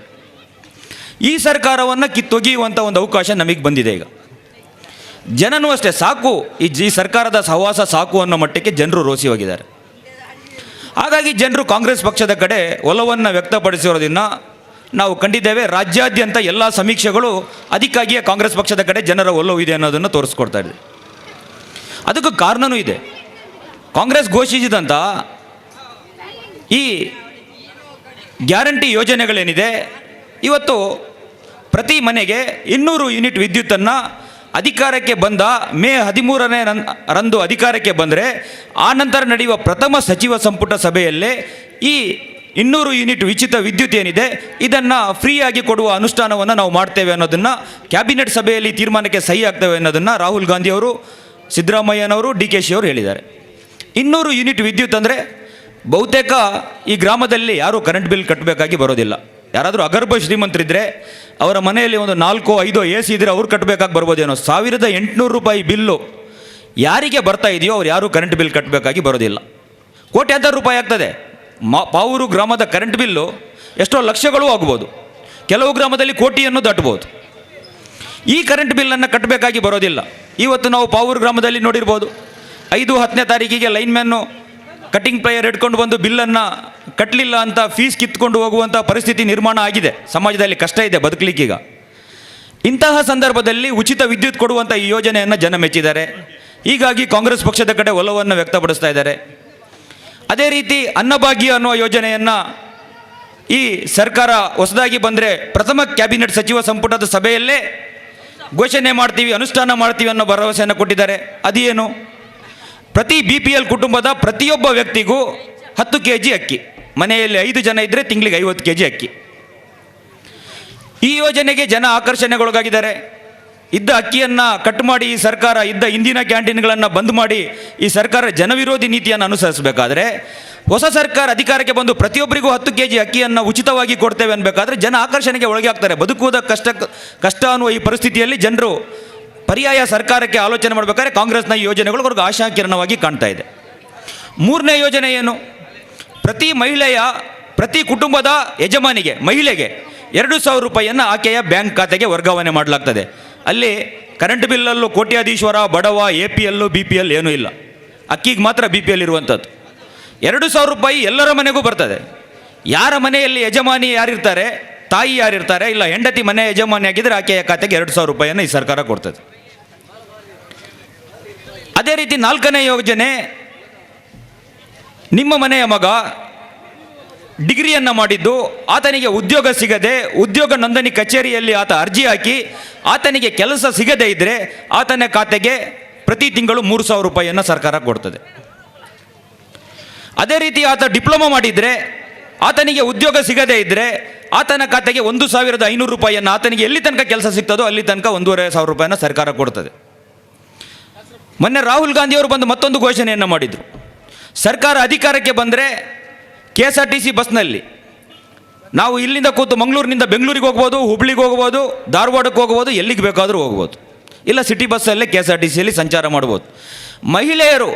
ಈ ಸರ್ಕಾರವನ್ನು ಕಿತ್ತೊಗೆಯುವಂಥ ಒಂದು ಅವಕಾಶ ನಮಗೆ ಬಂದಿದೆ. ಈಗ ಜನನೂ ಅಷ್ಟೇ ಸಾಕು, ಈ ಸರ್ಕಾರದ ಸಹವಾಸ ಸಾಕು ಅನ್ನೋ ಮಟ್ಟಕ್ಕೆ ಜನರು ರೋಸಿ ಹೋಗಿದ್ದಾರೆ. ಹಾಗಾಗಿ ಜನರು ಕಾಂಗ್ರೆಸ್ ಪಕ್ಷದ ಕಡೆ ಒಲವನ್ನು ವ್ಯಕ್ತಪಡಿಸಿರೋದನ್ನು ನಾವು ಕಂಡಿದ್ದೇವೆ. ರಾಜ್ಯಾದ್ಯಂತ ಎಲ್ಲ ಸಮೀಕ್ಷೆಗಳು ಅದಕ್ಕಾಗಿಯೇ ಕಾಂಗ್ರೆಸ್ ಪಕ್ಷದ ಕಡೆ ಜನರ ಒಲವು ಇದೆ ಅನ್ನೋದನ್ನು ತೋರಿಸ್ಕೊಡ್ತಾ ಇದೆ. ಅದಕ್ಕೂ ಕಾರಣವೂ ಇದೆ. ಕಾಂಗ್ರೆಸ್ ಘೋಷಿಸಿದಂಥ ಈ ಗ್ಯಾರಂಟಿ ಯೋಜನೆಗಳೇನಿದೆ, ಇವತ್ತು ಪ್ರತಿ ಮನೆಗೆ 200 ಯೂನಿಟ್ ವಿದ್ಯುತ್ತನ್ನು ಅಧಿಕಾರಕ್ಕೆ ಬಂದ ಮೇ 13ನೇ ರಂದು ಅಧಿಕಾರಕ್ಕೆ ಬಂದರೆ ಆ ನಂತರ ನಡೆಯುವ ಪ್ರಥಮ ಸಚಿವ ಸಂಪುಟ ಸಭೆಯಲ್ಲೇ ಈ 200 ಯೂನಿಟ್ ಉಚಿತ ವಿದ್ಯುತ್ ಏನಿದೆ ಇದನ್ನು ಫ್ರೀಯಾಗಿ ಕೊಡುವ ಅನುಷ್ಠಾನವನ್ನು ನಾವು ಮಾಡ್ತೇವೆ ಅನ್ನೋದನ್ನು ಕ್ಯಾಬಿನೆಟ್ ಸಭೆಯಲ್ಲಿ ತೀರ್ಮಾನಕ್ಕೆ ಸಹಿ ಆಗ್ತೇವೆ ಅನ್ನೋದನ್ನು ರಾಹುಲ್ ಗಾಂಧಿಯವರು, ಸಿದ್ದರಾಮಯ್ಯನವರು, DKಶಿ ಅವರು ಹೇಳಿದ್ದಾರೆ. 200 ಯೂನಿಟ್ ವಿದ್ಯುತ್ ಅಂದರೆ ಬಹುತೇಕ ಈ ಗ್ರಾಮದಲ್ಲಿ ಯಾರೂ ಕರೆಂಟ್ ಬಿಲ್ ಕಟ್ಟಬೇಕಾಗಿ ಬರೋದಿಲ್ಲ. ಯಾರಾದರೂ ಅಗರ್ಭ ಶ್ರೀಮಂತರಿದ್ದರೆ ಅವರ ಮನೆಯಲ್ಲಿ ಒಂದು 4-5 AC ಇದ್ದರೆ ಅವ್ರು ಕಟ್ಟಬೇಕಾಗಿ ಬರ್ಬೋದೇನೋ. 1800 ರೂಪಾಯಿ ಬಿಲ್ಲು ಯಾರಿಗೆ ಬರ್ತಾ ಇದೆಯೋ ಅವ್ರು ಯಾರೂ ಕರೆಂಟ್ ಬಿಲ್ ಕಟ್ಟಬೇಕಾಗಿ ಬರೋದಿಲ್ಲ. ಕೋಟ್ಯಾಂತರ ರೂಪಾಯಿ ಆಗ್ತದೆ. ಪಾವೂರು ಗ್ರಾಮದ ಕರೆಂಟ್ ಬಿಲ್ಲು ಎಷ್ಟೋ ಲಕ್ಷಗಳೂ ಆಗ್ಬೋದು, ಕೆಲವು ಗ್ರಾಮದಲ್ಲಿ ಕೋಟಿಯನ್ನು ದಾಟ್ಬೋದು. ಈ ಕರೆಂಟ್ ಬಿಲ್ಲನ್ನು ಕಟ್ಟಬೇಕಾಗಿ ಬರೋದಿಲ್ಲ. ಇವತ್ತು ನಾವು ಪಾವೂರು ಗ್ರಾಮದಲ್ಲಿ ನೋಡಿರ್ಬೋದು, 5-10ನೇ ತಾರೀಕಿಗೆ ಲೈನ್ಮ್ಯಾನ್ನು ಕಟ್ಟಿಂಗ್ ಪ್ಲೇಯರ್ ಹಿಡ್ಕೊಂಡು ಬಂದು ಬಿಲ್ಲನ್ನು ಕಟ್ಟಲಿಲ್ಲ ಅಂತ ಫೀಸ್ ಕಿತ್ಕೊಂಡು ಹೋಗುವಂಥ ಪರಿಸ್ಥಿತಿ ನಿರ್ಮಾಣ ಆಗಿದೆ. ಸಮಾಜದಲ್ಲಿ ಕಷ್ಟ ಇದೆ ಬದುಕಲಿಕ್ಕೀಗ. ಇಂತಹ ಸಂದರ್ಭದಲ್ಲಿ ಉಚಿತ ವಿದ್ಯುತ್ ಕೊಡುವಂಥ ಈ ಯೋಜನೆಯನ್ನು ಜನ ಮೆಚ್ಚಿದ್ದಾರೆ. ಹೀಗಾಗಿ ಕಾಂಗ್ರೆಸ್ ಪಕ್ಷದ ಕಡೆ ಒಲವನ್ನು ವ್ಯಕ್ತಪಡಿಸ್ತಾ ಇದ್ದಾರೆ. ಅದೇ ರೀತಿ ಅನ್ನಭಾಗ್ಯ ಅನ್ನುವ ಯೋಜನೆಯನ್ನು ಈ ಸರ್ಕಾರ ಹೊಸದಾಗಿ ಬಂದರೆ ಪ್ರಥಮ ಕ್ಯಾಬಿನೆಟ್ ಸಚಿವ ಸಂಪುಟದ ಸಭೆಯಲ್ಲೇ ಘೋಷಣೆ ಮಾಡ್ತೀವಿ, ಅನುಷ್ಠಾನ ಮಾಡ್ತೀವಿ ಅನ್ನೋ ಭರವಸೆಯನ್ನು ಕೊಟ್ಟಿದ್ದಾರೆ. ಅದೇನು? ಪ್ರತಿ BPL ಕುಟುಂಬದ ಪ್ರತಿಯೊಬ್ಬ ವ್ಯಕ್ತಿಗೂ 10 kg ಅಕ್ಕಿ, ಮನೆಯಲ್ಲಿ 5 ಜನ ಇದ್ದರೆ ತಿಂಗಳಿಗೆ 50 kg ಅಕ್ಕಿ. ಈ ಯೋಜನೆಗೆ ಜನ ಆಕರ್ಷಣೆಗೊಳಗಾಗಿದ್ದಾರೆ. ಇದ್ದ ಅಕ್ಕಿಯನ್ನು ಕಟ್ ಮಾಡಿ ಈ ಸರ್ಕಾರ ಇದ್ದ ಇಂದಿನ ಕ್ಯಾಂಟೀನ್ಗಳನ್ನು ಬಂದ್ ಮಾಡಿ ಈ ಸರ್ಕಾರ ಜನವಿರೋಧಿ ನೀತಿಯನ್ನು ಅನುಸರಿಸಬೇಕಾದ್ರೆ, ಹೊಸ ಸರ್ಕಾರ ಅಧಿಕಾರಕ್ಕೆ ಬಂದು ಪ್ರತಿಯೊಬ್ಬರಿಗೂ 10 kg ಅಕ್ಕಿಯನ್ನು ಉಚಿತವಾಗಿ ಕೊಡ್ತೇವೆ ಅನ್ಬೇಕಾದ್ರೆ ಜನ ಆಕರ್ಷಣೆಗೆ ಒಳಗೆ ಆಗ್ತಾರೆ. ಬದುಕುವುದ ಕಷ್ಟ ಅನ್ನುವ ಈ ಪರಿಸ್ಥಿತಿಯಲ್ಲಿ ಜನರು ಪರ್ಯಾಯ ಸರ್ಕಾರಕ್ಕೆ ಆಲೋಚನೆ ಮಾಡಬೇಕಾದ್ರೆ ಕಾಂಗ್ರೆಸ್ನ ಈ ಯೋಜನೆಗಳು ಅವ್ರಿಗೆ ಆಶಾಕಿರಣವಾಗಿ ಕಾಣ್ತಾ ಇದೆ. 3ನೇ ಯೋಜನೆ ಏನು? ಪ್ರತಿ ಕುಟುಂಬದ ಯಜಮಾನಿಗೆ, ಮಹಿಳೆಗೆ 2000 ರೂಪಾಯಿಯನ್ನು ಆಕೆಯ ಬ್ಯಾಂಕ್ ಖಾತೆಗೆ ವರ್ಗಾವಣೆ ಮಾಡಲಾಗ್ತದೆ. ಅಲ್ಲಿ ಕರೆಂಟ್ ಬಿಲ್ಲಲ್ಲೂ ಕೋಟ್ಯಾಧೀಶ್ವರ ಬಡವ APL BPL ಏನೂ ಇಲ್ಲ. ಅಕ್ಕಿಗೆ ಮಾತ್ರ BPL ಇರುವಂಥದ್ದು. 2,000 ರೂಪಾಯಿ ಎಲ್ಲರ ಮನೆಗೂ ಬರ್ತದೆ. ಯಾರ ಮನೆಯಲ್ಲಿ ಯಜಮಾನಿ ಯಾರಿರ್ತಾರೆ, ತಾಯಿ ಯಾರಿರ್ತಾರೆ, ಇಲ್ಲ ಹೆಂಡತಿ ಮನೆ ಯಜಮಾನಿ ಆಗಿದ್ದರೆ ಆಕೆಯ ಖಾತೆಗೆ 2,000 ರೂಪಾಯಿಯನ್ನು ಈ ಸರ್ಕಾರ ಕೊಡ್ತದೆ. ಅದೇ ರೀತಿ 4ನೇ ಯೋಜನೆ, ನಿಮ್ಮ ಮನೆಯ ಮಗ ಡಿಗ್ರಿಯನ್ನು ಮಾಡಿದ್ದು ಆತನಿಗೆ ಉದ್ಯೋಗ ಸಿಗದೆ ಉದ್ಯೋಗ ನೋಂದಣಿ ಕಚೇರಿಯಲ್ಲಿ ಆತ ಅರ್ಜಿ ಹಾಕಿ ಆತನಿಗೆ ಕೆಲಸ ಸಿಗದೇ ಇದ್ದರೆ ಆತನ ಖಾತೆಗೆ ಪ್ರತಿ ತಿಂಗಳು 3,000 ರೂಪಾಯಿಯನ್ನು ಸರ್ಕಾರ ಕೊಡ್ತದೆ. ಅದೇ ರೀತಿ ಆತ ಡಿಪ್ಲೊಮಾ ಮಾಡಿದರೆ ಆತನಿಗೆ ಉದ್ಯೋಗ ಸಿಗದೇ ಇದ್ದರೆ ಆತನ ಖಾತೆಗೆ 1,500 ರೂಪಾಯಿಯನ್ನು ಆತನಿಗೆ ಎಲ್ಲಿ ತನಕ ಕೆಲಸ ಸಿಗ್ತದೋ ಅಲ್ಲಿ ತನಕ 1,500 ರೂಪಾಯಿನ ಸರ್ಕಾರ ಕೊಡ್ತದೆ. ಮೊನ್ನೆ ರಾಹುಲ್ ಗಾಂಧಿಯವರು ಬಂದು ಮತ್ತೊಂದು ಘೋಷಣೆಯನ್ನು ಮಾಡಿದರು. ಸರ್ಕಾರ ಅಧಿಕಾರಕ್ಕೆ ಬಂದರೆ KSRTC ಬಸ್ನಲ್ಲಿ ನಾವು ಇಲ್ಲಿಂದ ಕೂತು ಮಂಗಳೂರಿನಿಂದ ಬೆಂಗಳೂರಿಗೆ ಹೋಗ್ಬೋದು, ಹುಬ್ಳಿಗೆ ಹೋಗ್ಬೋದು, ಧಾರವಾಡಕ್ಕೆ ಹೋಗ್ಬೋದು, ಎಲ್ಲಿಗೆ ಬೇಕಾದರೂ ಹೋಗ್ಬೋದು. ಇಲ್ಲ ಸಿಟಿ ಬಸ್ಸಲ್ಲೇ KSRTCಯಲ್ಲಿ ಸಂಚಾರ ಮಾಡ್ಬೋದು. ಮಹಿಳೆಯರು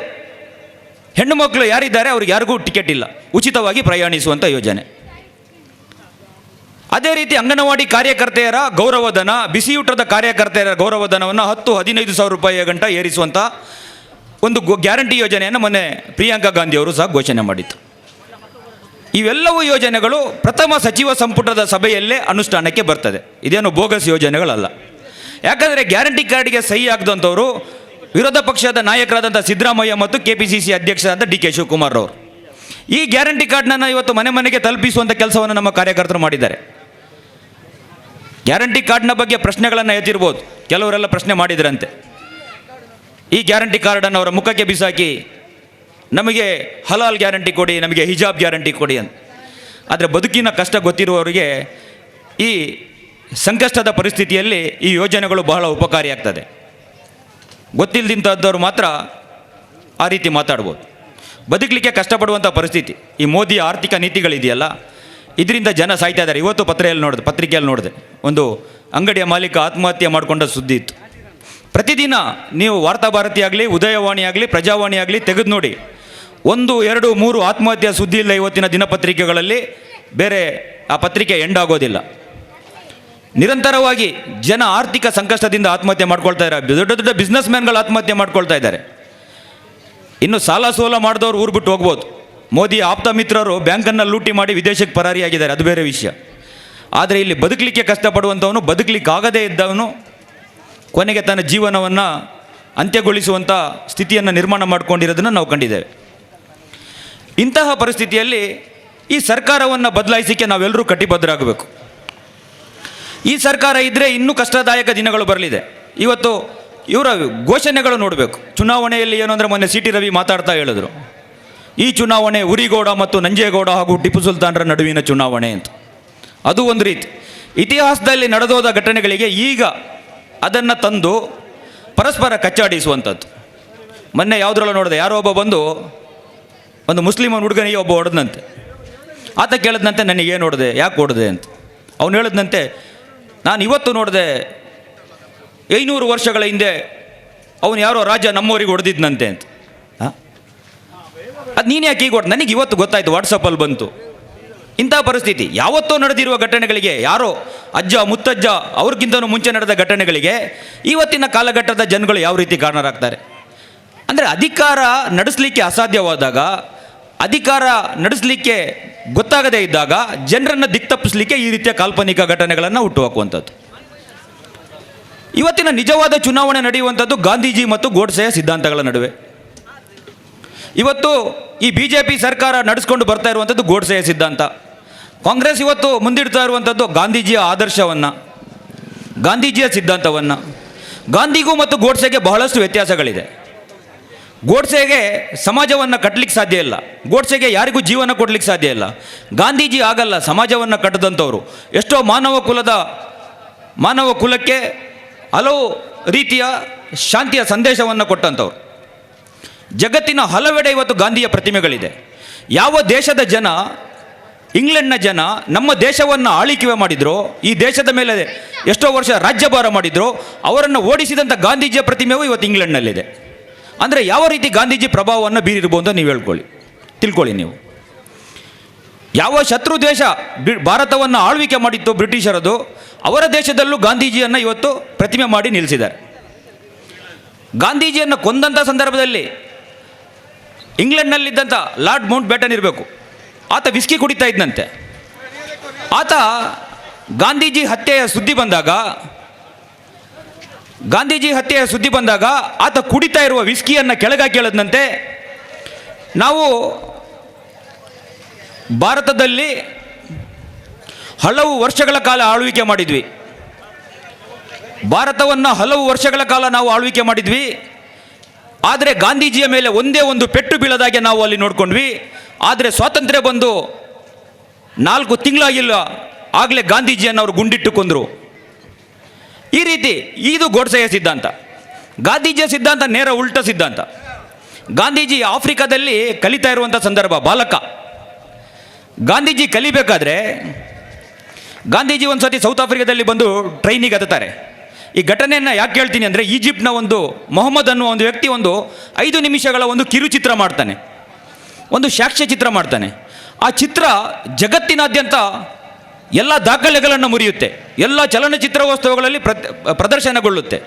ಹೆಣ್ಣು ಮಕ್ಕಳು ಯಾರಿದ್ದಾರೆ ಅವ್ರಿಗೆ ಯಾರಿಗೂ ಟಿಕೆಟ್ ಇಲ್ಲ, ಉಚಿತವಾಗಿ ಪ್ರಯಾಣಿಸುವಂಥ ಯೋಜನೆ. ಅದೇ ರೀತಿ ಅಂಗನವಾಡಿ ಕಾರ್ಯಕರ್ತೆಯರ ಗೌರವಧನ, ಬಿಸಿಯೂಟದ ಕಾರ್ಯಕರ್ತೆಯರ ಗೌರವಧನವನ್ನು 10-15 ಸಾವಿರ ರೂಪಾಯಿಯ ಗಂಟ ಏರಿಸುವಂಥ ಒಂದು ಗ್ಯಾರಂಟಿ ಯೋಜನೆಯನ್ನು ಮೊನ್ನೆ ಪ್ರಿಯಾಂಕಾ ಗಾಂಧಿಯವರು ಸಹ ಘೋಷಣೆ ಮಾಡಿತ್ತು. ಇವೆಲ್ಲವೂ ಯೋಜನೆಗಳು ಪ್ರಥಮ ಸಚಿವ ಸಂಪುಟದ ಸಭೆಯಲ್ಲೇ ಅನುಷ್ಠಾನಕ್ಕೆ ಬರ್ತದೆ. ಇದೇನು ಬೋಗಸ್ ಯೋಜನೆಗಳಲ್ಲ. ಯಾಕಂದರೆ ಗ್ಯಾರಂಟಿ ಕಾರ್ಡ್ಗೆ ಸಹಿ ಆಗದಂಥವರು ವಿರೋಧ ಪಕ್ಷದ ನಾಯಕರಾದಂಥ ಸಿದ್ದರಾಮಯ್ಯ ಮತ್ತು KPCC ಅಧ್ಯಕ್ಷರಾದ DK ಶಿವಕುಮಾರ್ ಅವರು. ಈ ಗ್ಯಾರಂಟಿ ಕಾರ್ಡ್ನನ್ನು ಇವತ್ತು ಮನೆ ಮನೆಗೆ ತಲುಪಿಸುವಂಥ ಕೆಲಸವನ್ನು ನಮ್ಮ ಕಾರ್ಯಕರ್ತರು ಮಾಡಿದ್ದಾರೆ. ಗ್ಯಾರಂಟಿ ಕಾರ್ಡ್ನ ಬಗ್ಗೆ ಪ್ರಶ್ನೆಗಳನ್ನು ಎತ್ತಿರ್ಬೋದು, ಕೆಲವರೆಲ್ಲ ಪ್ರಶ್ನೆ ಮಾಡಿದ್ರಂತೆ. ಈ ಗ್ಯಾರಂಟಿ ಕಾರ್ಡನ್ನು ಅವರ ಮುಖಕ್ಕೆ ಬಿಸಾಕಿ ನಮಗೆ ಹಲಾಲ್ ಗ್ಯಾರಂಟಿ ಕೊಡಿ, ನಮಗೆ ಹಿಜಾಬ್ ಗ್ಯಾರಂಟಿ ಕೊಡಿ ಅಂತ. ಆದರೆ ಬದುಕಿನ ಕಷ್ಟ ಗೊತ್ತಿರುವವರಿಗೆ ಈ ಸಂಕಷ್ಟದ ಪರಿಸ್ಥಿತಿಯಲ್ಲಿ ಈ ಯೋಜನೆಗಳು ಬಹಳ ಉಪಕಾರಿಯಾಗ್ತದೆ. ಗೊತ್ತಿಲ್ಲದಿಂಥದ್ದವರು ಮಾತ್ರ ಆ ರೀತಿ ಮಾತಾಡ್ಬೋದು. ಬದುಕಲಿಕ್ಕೆ ಕಷ್ಟಪಡುವಂಥ ಪರಿಸ್ಥಿತಿ. ಈ ಮೋದಿಯ ಆರ್ಥಿಕ ನೀತಿಗಳಿದೆಯಲ್ಲ, ಇದರಿಂದ ಜನ ಸಾಯ್ತಾ ಇದ್ದಾರೆ. ಇವತ್ತು ಪತ್ರಿಕೆಯಲ್ಲಿ ನೋಡಿದೆ, ಒಂದು ಅಂಗಡಿಯ ಮಾಲೀಕ ಆತ್ಮಹತ್ಯೆ ಮಾಡಿಕೊಂಡ ಸುದ್ದಿ ಇತ್ತು. ಪ್ರತಿದಿನ ನೀವು ವಾರ್ತಾಭಾರತಿ ಆಗಲಿ, ಉದಯವಾಣಿ ಆಗಲಿ, ಪ್ರಜಾವಾಣಿ ಆಗಲಿ ತೆಗೆದು ನೋಡಿ, 1, 2, 3 ಆತ್ಮಹತ್ಯೆ ಸುದ್ದಿ ಇಲ್ಲ ಇವತ್ತಿನ ದಿನಪತ್ರಿಕೆಗಳಲ್ಲಿ. ಬೇರೆ ಆ ಪತ್ರಿಕೆ ಎಂಡ್ ಆಗೋದಿಲ್ಲ. ನಿರಂತರವಾಗಿ ಜನ ಆರ್ಥಿಕ ಸಂಕಷ್ಟದಿಂದ ಆತ್ಮಹತ್ಯೆ ಮಾಡ್ಕೊಳ್ತಾ ಇದ್ದಾರೆ. ದೊಡ್ಡ ದೊಡ್ಡ ಬಿಸ್ನೆಸ್ ಮ್ಯಾನ್ಗಳು ಆತ್ಮಹತ್ಯೆ ಮಾಡ್ಕೊಳ್ತಾ ಇದ್ದಾರೆ. ಇನ್ನು ಸಾಲ ಸೋಲ ಮಾಡಿದವರು ಊರು ಬಿಟ್ಟು ಹೋಗ್ಬೋದು. ಮೋದಿಯ ಆಪ್ತ ಮಿತ್ರರು ಬ್ಯಾಂಕನ್ನು ಲೂಟಿ ಮಾಡಿ ವಿದೇಶಕ್ಕೆ ಪರಾರಿಯಾಗಿದ್ದಾರೆ, ಅದು ಬೇರೆ ವಿಷಯ. ಆದರೆ ಇಲ್ಲಿ ಬದುಕಲಿಕ್ಕೆ ಕಷ್ಟಪಡುವಂಥವನು, ಬದುಕಲಿಕ್ಕಾಗದೇ ಇದ್ದವನು ಕೊನೆಗೆ ತನ್ನ ಜೀವನವನ್ನು ಅಂತ್ಯಗೊಳಿಸುವಂಥ ಸ್ಥಿತಿಯನ್ನು ನಿರ್ಮಾಣ ಮಾಡಿಕೊಂಡಿರೋದನ್ನು ನಾವು ಕಂಡಿದ್ದೇವೆ. ಇಂತಹ ಪರಿಸ್ಥಿತಿಯಲ್ಲಿ ಈ ಸರ್ಕಾರವನ್ನು ಬದಲಾಯಿಸಲಿಕ್ಕೆ ನಾವೆಲ್ಲರೂ ಕಟಿಬದ್ಧರಾಗಬೇಕು. ಈ ಸರ್ಕಾರ ಇದ್ದರೆ ಇನ್ನೂ ಕಷ್ಟದಾಯಕ ದಿನಗಳು ಬರಲಿದೆ. ಇವತ್ತು ಇವರ ಘೋಷಣೆಗಳು ನೋಡಬೇಕು. ಚುನಾವಣೆಯಲ್ಲಿ ಏನು ಅಂದರೆ ಮೊನ್ನೆ CT ರವಿ ಮಾತಾಡ್ತಾ ಹೇಳಿದ್ರು, ಈ ಚುನಾವಣೆ ಉರಿಗೌಡ ಮತ್ತು ನಂಜೇಗೌಡ ಹಾಗೂ ಟಿಪ್ಪು ಸುಲ್ತಾನರ ನಡುವಿನ ಚುನಾವಣೆ ಅಂತ. ಅದು ಒಂದು ರೀತಿ ಇತಿಹಾಸದಲ್ಲಿ ನಡೆದೋದ ಘಟನೆಗಳಿಗೆ ಈಗ ಅದನ್ನು ತಂದು ಪರಸ್ಪರ ಕಚ್ಚಾಡಿಸುವಂಥದ್ದು. ಮೊನ್ನೆ ಯಾವುದ್ರಲ್ಲ ನೋಡಿದೆ, ಯಾರೋ ಒಬ್ಬ ಬಂದು ಒಂದು ಮುಸ್ಲಿಮನ್ ಹುಡುಗನಿಗೆ ಒಬ್ಬ ಹೊಡೆದಂತೆ. ಆತ ಕೇಳಿದಂತೆ ನನಗೇನು ಹೊಡೆದೆ, ಯಾಕೆ ಹೊಡೆದೆ ಅಂತ. ಅವನು ಹೇಳಿದಂತೆ, ನಾನು ಇವತ್ತು ನೋಡಿದೆ 500 ವರ್ಷಗಳ ಹಿಂದೆ ಅವನು ಯಾರೋ ರಾಜ ನಮ್ಮವರಿಗೆ ಹೊಡೆದಿದ್ದಂತೆ ಅಂತ. ಅದು ನೀನು ಯಾಕೆ ಈಗ ಹೊಡೆದು, ನನಗೆ ಇವತ್ತು ಗೊತ್ತಾಯಿತು, ವಾಟ್ಸಪ್ಪಲ್ಲಿ ಬಂತು. ಇಂಥ ಪರಿಸ್ಥಿತಿ ಯಾವತ್ತೋ ನಡೆದಿರುವ ಘಟನೆಗಳಿಗೆ, ಯಾರೋ ಅಜ್ಜ ಮುತ್ತಜ್ಜ ಅವ್ರಿಗಿಂತನೂ ಮುಂಚೆ ನಡೆದ ಘಟನೆಗಳಿಗೆ ಇವತ್ತಿನ ಕಾಲಘಟ್ಟದ ಜನಗಳು ಯಾವ ರೀತಿ ಕಾರಣರಾಗ್ತಾರೆ ಅಂದರೆ, ಅಧಿಕಾರ ನಡೆಸಲಿಕ್ಕೆ ಅಸಾಧ್ಯವಾದಾಗ, ಅಧಿಕಾರ ನಡೆಸಲಿಕ್ಕೆ ಗೊತ್ತಾಗದೇ ಇದ್ದಾಗ ಜನರನ್ನು ದಿಕ್ತಪ್ಪಿಸಲಿಕ್ಕೆ ಈ ರೀತಿಯ ಕಾಲ್ಪನಿಕ ಘಟನೆಗಳನ್ನು ಹುಟ್ಟುಹಾಕುವಂಥದ್ದು. ಇವತ್ತಿನ ನಿಜವಾದ ಚುನಾವಣೆ ನಡೆಯುವಂಥದ್ದು ಗಾಂಧೀಜಿ ಮತ್ತು ಗೋಡ್ಸೆಯ ಸಿದ್ಧಾಂತಗಳ ನಡುವೆ. ಇವತ್ತು ಈ BJP ಸರ್ಕಾರ ನಡೆಸ್ಕೊಂಡು ಬರ್ತಾ ಇರುವಂಥದ್ದು ಗೋಡ್ಸೆಯ ಸಿದ್ಧಾಂತ. ಕಾಂಗ್ರೆಸ್ ಇವತ್ತು ಮುಂದಿಡ್ತಾ ಇರುವಂಥದ್ದು ಗಾಂಧೀಜಿಯ ಆದರ್ಶವನ್ನು, ಗಾಂಧೀಜಿಯ ಸಿದ್ಧಾಂತವನ್ನು. ಗಾಂಧಿಗೂ ಮತ್ತು ಗೋಡ್ಸೆಗೆ ಬಹಳಷ್ಟು ವ್ಯತ್ಯಾಸಗಳಿದೆ. ಗೋಡ್ಸೆಗೆ ಸಮಾಜವನ್ನು ಕಟ್ಟಲಿಕ್ಕೆ ಸಾಧ್ಯ ಇಲ್ಲ, ಗೋಡ್ಸೆಗೆ ಯಾರಿಗೂ ಜೀವನ ಕೊಡಲಿಕ್ಕೆ ಸಾಧ್ಯ ಇಲ್ಲ. ಗಾಂಧೀಜಿ ಆಗಲ್ಲ, ಸಮಾಜವನ್ನು ಕಟ್ಟದಂಥವರು. ಎಷ್ಟೋ ಮಾನವ ಕುಲಕ್ಕೆ ಹಲವು ರೀತಿಯ ಶಾಂತಿಯ ಸಂದೇಶವನ್ನು ಕೊಟ್ಟಂಥವ್ರು. ಜಗತ್ತಿನ ಹಲವೆಡೆ ಇವತ್ತು ಗಾಂಧಿಯ ಪ್ರತಿಮೆಗಳಿದೆ. ಯಾವ ದೇಶದ ಜನ, ಇಂಗ್ಲೆಂಡ್ನ ಜನ ನಮ್ಮ ದೇಶವನ್ನು ಆಳ್ವಿಕೆ ಮಾಡಿದ್ರು, ಈ ದೇಶದ ಮೇಲೆ ಎಷ್ಟೋ ವರ್ಷ ರಾಜ್ಯಭಾರ ಮಾಡಿದ್ರು, ಅವರನ್ನು ಓಡಿಸಿದಂಥ ಗಾಂಧೀಜಿಯ ಪ್ರತಿಮೆಯೂ ಇವತ್ತು ಇಂಗ್ಲೆಂಡ್ನಲ್ಲಿದೆ. ಅಂದರೆ ಯಾವ ರೀತಿ ಗಾಂಧೀಜಿ ಪ್ರಭಾವವನ್ನು ಬೀರಿರ್ಬೋದು ಅಂತ ನೀವು ತಿಳ್ಕೊಳ್ಳಿ. ನೀವು ಯಾವ ಶತ್ರು ದೇಶ ಭಾರತವನ್ನು ಆಳ್ವಿಕೆ ಮಾಡಿತ್ತು ಬ್ರಿಟಿಷರದು, ಅವರ ದೇಶದಲ್ಲೂ ಗಾಂಧೀಜಿಯನ್ನು ಇವತ್ತು ಪ್ರತಿಮೆ ಮಾಡಿ ನಿಲ್ಲಿಸಿದ್ದಾರೆ. ಗಾಂಧೀಜಿಯನ್ನು ಕೊಂದಂಥ ಸಂದರ್ಭದಲ್ಲಿ ಇಂಗ್ಲೆಂಡ್ನಲ್ಲಿದ್ದಂಥ ಲಾರ್ಡ್ ಮೌಂಟ್ ಬ್ಯಾಟನ್ ಇರಬೇಕು, ಆತ ವಿಸ್ಕಿ ಕುಡಿತಾ ಇದ್ದಂತೆ. ಆತ ಗಾಂಧೀಜಿ ಹತ್ಯೆಯ ಸುದ್ದಿ ಬಂದಾಗ ಆತ ಕುಡಿತಾ ಇರುವ ವಿಸ್ಕಿಯನ್ನು ಕೆಳಗಾಗಿ ಹೇಳದಂತೆ, ನಾವು ಭಾರತದಲ್ಲಿ ಹಲವು ವರ್ಷಗಳ ಕಾಲ ಆಳ್ವಿಕೆ ಮಾಡಿದ್ವಿ, ಭಾರತವನ್ನು ಹಲವು ವರ್ಷಗಳ ಕಾಲ ನಾವು ಆಳ್ವಿಕೆ ಮಾಡಿದ್ವಿ, ಆದರೆ ಗಾಂಧೀಜಿಯ ಮೇಲೆ ಒಂದೇ ಒಂದು ಪೆಟ್ಟು ಬೀಳದಾಗೆ ನಾವು ಅಲ್ಲಿ ನೋಡ್ಕೊಂಡ್ವಿ. ಆದರೆ ಸ್ವಾತಂತ್ರ್ಯ ಬಂದು 4 ತಿಂಗಳಾಗಿಲ್ಲ, ಆಗಲೇ ಗಾಂಧೀಜಿಯನ್ನು ಅವರು ಗುಂಡಿಟ್ಟು ಕೊಂದರು. ಈ ರೀತಿ ಇದು ಗೋಡ್ಸೆಯ ಸಿದ್ಧಾಂತ. ಗಾಂಧೀಜಿಯ ಸಿದ್ಧಾಂತ ನೇರ ಉಲ್ಟ ಸಿದ್ಧಾಂತ. ಗಾಂಧೀಜಿ ಆಫ್ರಿಕಾದಲ್ಲಿ ಕಲಿತಾ ಇರುವಂಥ ಸಂದರ್ಭ, ಬಾಲಕ. ಗಾಂಧೀಜಿ ಕಲಿಬೇಕಾದ್ರೆ ಗಾಂಧೀಜಿ ಒಂದು ಸತಿ ಸೌತ್ ಆಫ್ರಿಕಾದಲ್ಲಿ ಬಂದು ಟ್ರೈನಿಗೆ ಹತ್ತಾರೆ. ಈ ಘಟನೆಯನ್ನು ಯಾಕೆ ಹೇಳ್ತೀನಿ ಅಂದರೆ, ಈಜಿಪ್ಟ್ನ ಒಂದು ಮೊಹಮ್ಮದ್ ಅನ್ನುವ ಒಂದು ವ್ಯಕ್ತಿ 5 ನಿಮಿಷಗಳ ಒಂದು ಕಿರುಚಿತ್ರ ಮಾಡ್ತಾನೆ, ಒಂದು ಸಾಕ್ಷ್ಯಚಿತ್ರ ಮಾಡ್ತಾನೆ. ಆ ಚಿತ್ರ ಜಗತ್ತಿನಾದ್ಯಂತ ಎಲ್ಲ ದಾಖಲೆಗಳನ್ನು ಮುರಿಯುತ್ತೆ, ಎಲ್ಲ ಚಲನಚಿತ್ರೋತ್ಸವಗಳಲ್ಲಿ ಪ್ರದರ್ಶನಗೊಳ್ಳುತ್ತೆ.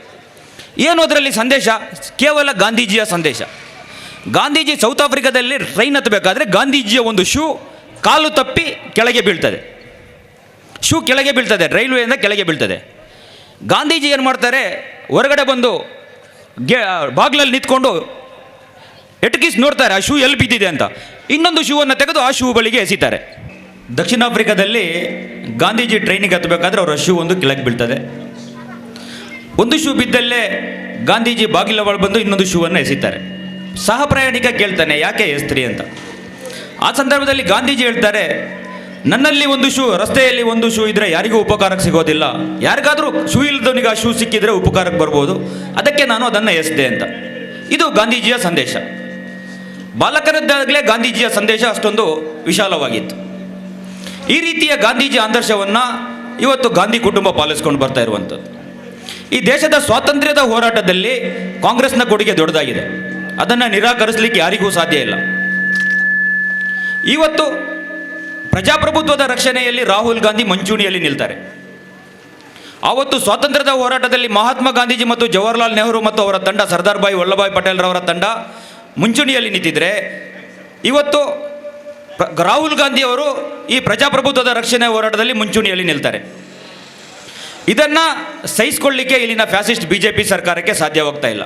ಏನು ಅದರಲ್ಲಿ ಸಂದೇಶ? ಕೇವಲ ಗಾಂಧೀಜಿಯ ಸಂದೇಶ. ಗಾಂಧೀಜಿ ಸೌತ್ ಆಫ್ರಿಕಾದಲ್ಲಿ ಟ್ರೈನ್ ಹತ್ತಬೇಕಾದ್ರೆ ಗಾಂಧೀಜಿಯ ಒಂದು ಶೂ ಕಾಲು ತಪ್ಪಿ ಕೆಳಗೆ ಬೀಳ್ತದೆ, ರೈಲ್ವೆಯಿಂದ ಕೆಳಗೆ ಬೀಳ್ತದೆ. ಗಾಂಧೀಜಿ ಏನು ಮಾಡ್ತಾರೆ, ಹೊರಗಡೆ ಬಂದು ಬಾಗಿಲಲ್ಲಿ ನಿಂತ್ಕೊಂಡು ಎಟಕಿಸಿ ನೋಡ್ತಾರೆ ಆ ಶೂ ಎಲ್ಲಿ ಬಿದ್ದಿದೆ ಅಂತ. ಇನ್ನೊಂದು ಶೂವನ್ನು ತೆಗೆದು ಆ ಶೂ ಬಳಿಗೆ ಎಸಿತಾರೆ. ದಕ್ಷಿಣ ಆಫ್ರಿಕಾದಲ್ಲಿ ಗಾಂಧೀಜಿ ಟ್ರೈನಿಗೆ ಹತ್ತಬೇಕಾದ್ರೆ ಅವರ ಶೂ ಒಂದು ಕೆಳಗೆ ಬೀಳ್ತದೆ. ಒಂದು ಶೂ ಬಿದ್ದಲ್ಲೇ ಗಾಂಧೀಜಿ ಬಾಗಿಲ ಒಳಗೆ ಬಂದು ಇನ್ನೊಂದು ಶೂವನ್ನು ಎಸಿತಾರೆ. ಸಹ ಪ್ರಯಾಣಿಕ ಕೇಳ್ತಾನೆ, ಯಾಕೆ ಎಸ್ತ್ರಿ ಅಂತ. ಆ ಸಂದರ್ಭದಲ್ಲಿ ಗಾಂಧೀಜಿ ಹೇಳ್ತಾರೆ, ನನ್ನಲ್ಲಿ ಒಂದು ಶೂ, ರಸ್ತೆಯಲ್ಲಿ ಒಂದು ಶೂ ಇದ್ದರೆ ಯಾರಿಗೂ ಉಪಕಾರಕ್ಕೆ ಸಿಗೋದಿಲ್ಲ, ಯಾರಿಗಾದರೂ ಶೂ ಇಲ್ಲದವನಿಗೆ ಆ ಶೂ ಸಿಕ್ಕಿದರೆ ಉಪಕಾರಕ್ಕೆ ಬರ್ಬೋದು, ಅದಕ್ಕೆ ನಾನು ಅದನ್ನು ಎಸೆದೆ ಅಂತ. ಇದು ಗಾಂಧೀಜಿಯ ಸಂದೇಶ. ಬಾಲಕರಿದ್ದಾಗಲೇ ಗಾಂಧೀಜಿಯ ಸಂದೇಶ ಅಷ್ಟೊಂದು ವಿಶಾಲವಾಗಿತ್ತು. ಈ ರೀತಿಯ ಗಾಂಧೀಜಿ ಆದರ್ಶವನ್ನು ಇವತ್ತು ಗಾಂಧಿ ಕುಟುಂಬ ಪಾಲಿಸ್ಕೊಂಡು ಬರ್ತಾ ಇರುವಂಥದ್ದು. ಈ ದೇಶದ ಸ್ವಾತಂತ್ರ್ಯದ ಹೋರಾಟದಲ್ಲಿ ಕಾಂಗ್ರೆಸ್ನ ಕೊಡುಗೆ ದೊಡ್ಡದಾಗಿದೆ, ಅದನ್ನು ನಿರಾಕರಿಸಲಿಕ್ಕೆ ಯಾರಿಗೂ ಸಾಧ್ಯ ಇಲ್ಲ. ಇವತ್ತು ಪ್ರಜಾಪ್ರಭುತ್ವದ ರಕ್ಷಣೆಯಲ್ಲಿ ರಾಹುಲ್ ಗಾಂಧಿ ಮುಂಚೂಣಿಯಲ್ಲಿ ನಿಲ್ತಾರೆ. ಆವತ್ತು ಸ್ವಾತಂತ್ರ್ಯದ ಹೋರಾಟದಲ್ಲಿ ಮಹಾತ್ಮ ಗಾಂಧೀಜಿ ಮತ್ತು ಜವಾಹರ್ಲಾಲ್ ನೆಹರು ಮತ್ತು ಅವರ ತಂಡ, ಸರ್ದಾರ್ ಭಾಯಿ ವಲ್ಲಭಾಯ್ ಪಟೇಲ್ರವರ ತಂಡ ಮುಂಚೂಣಿಯಲ್ಲಿ ನಿಂತಿದ್ದರೆ, ಇವತ್ತು ರಾಹುಲ್ ಗಾಂಧಿ ಅವರು ಈ ಪ್ರಜಾಪ್ರಭುತ್ವದ ರಕ್ಷಣೆ ಹೋರಾಟದಲ್ಲಿ ಮುಂಚೂಣಿಯಲ್ಲಿ ನಿಲ್ತಾರೆ. ಇದನ್ನು ಸಹಿಸಿಕೊಳ್ಳಲಿಕ್ಕೆ ಇಲ್ಲಿನ ಫ್ಯಾಸಿಸ್ಟ್ BJP ಸರ್ಕಾರಕ್ಕೆ ಸಾಧ್ಯವಾಗ್ತಾ ಇಲ್ಲ.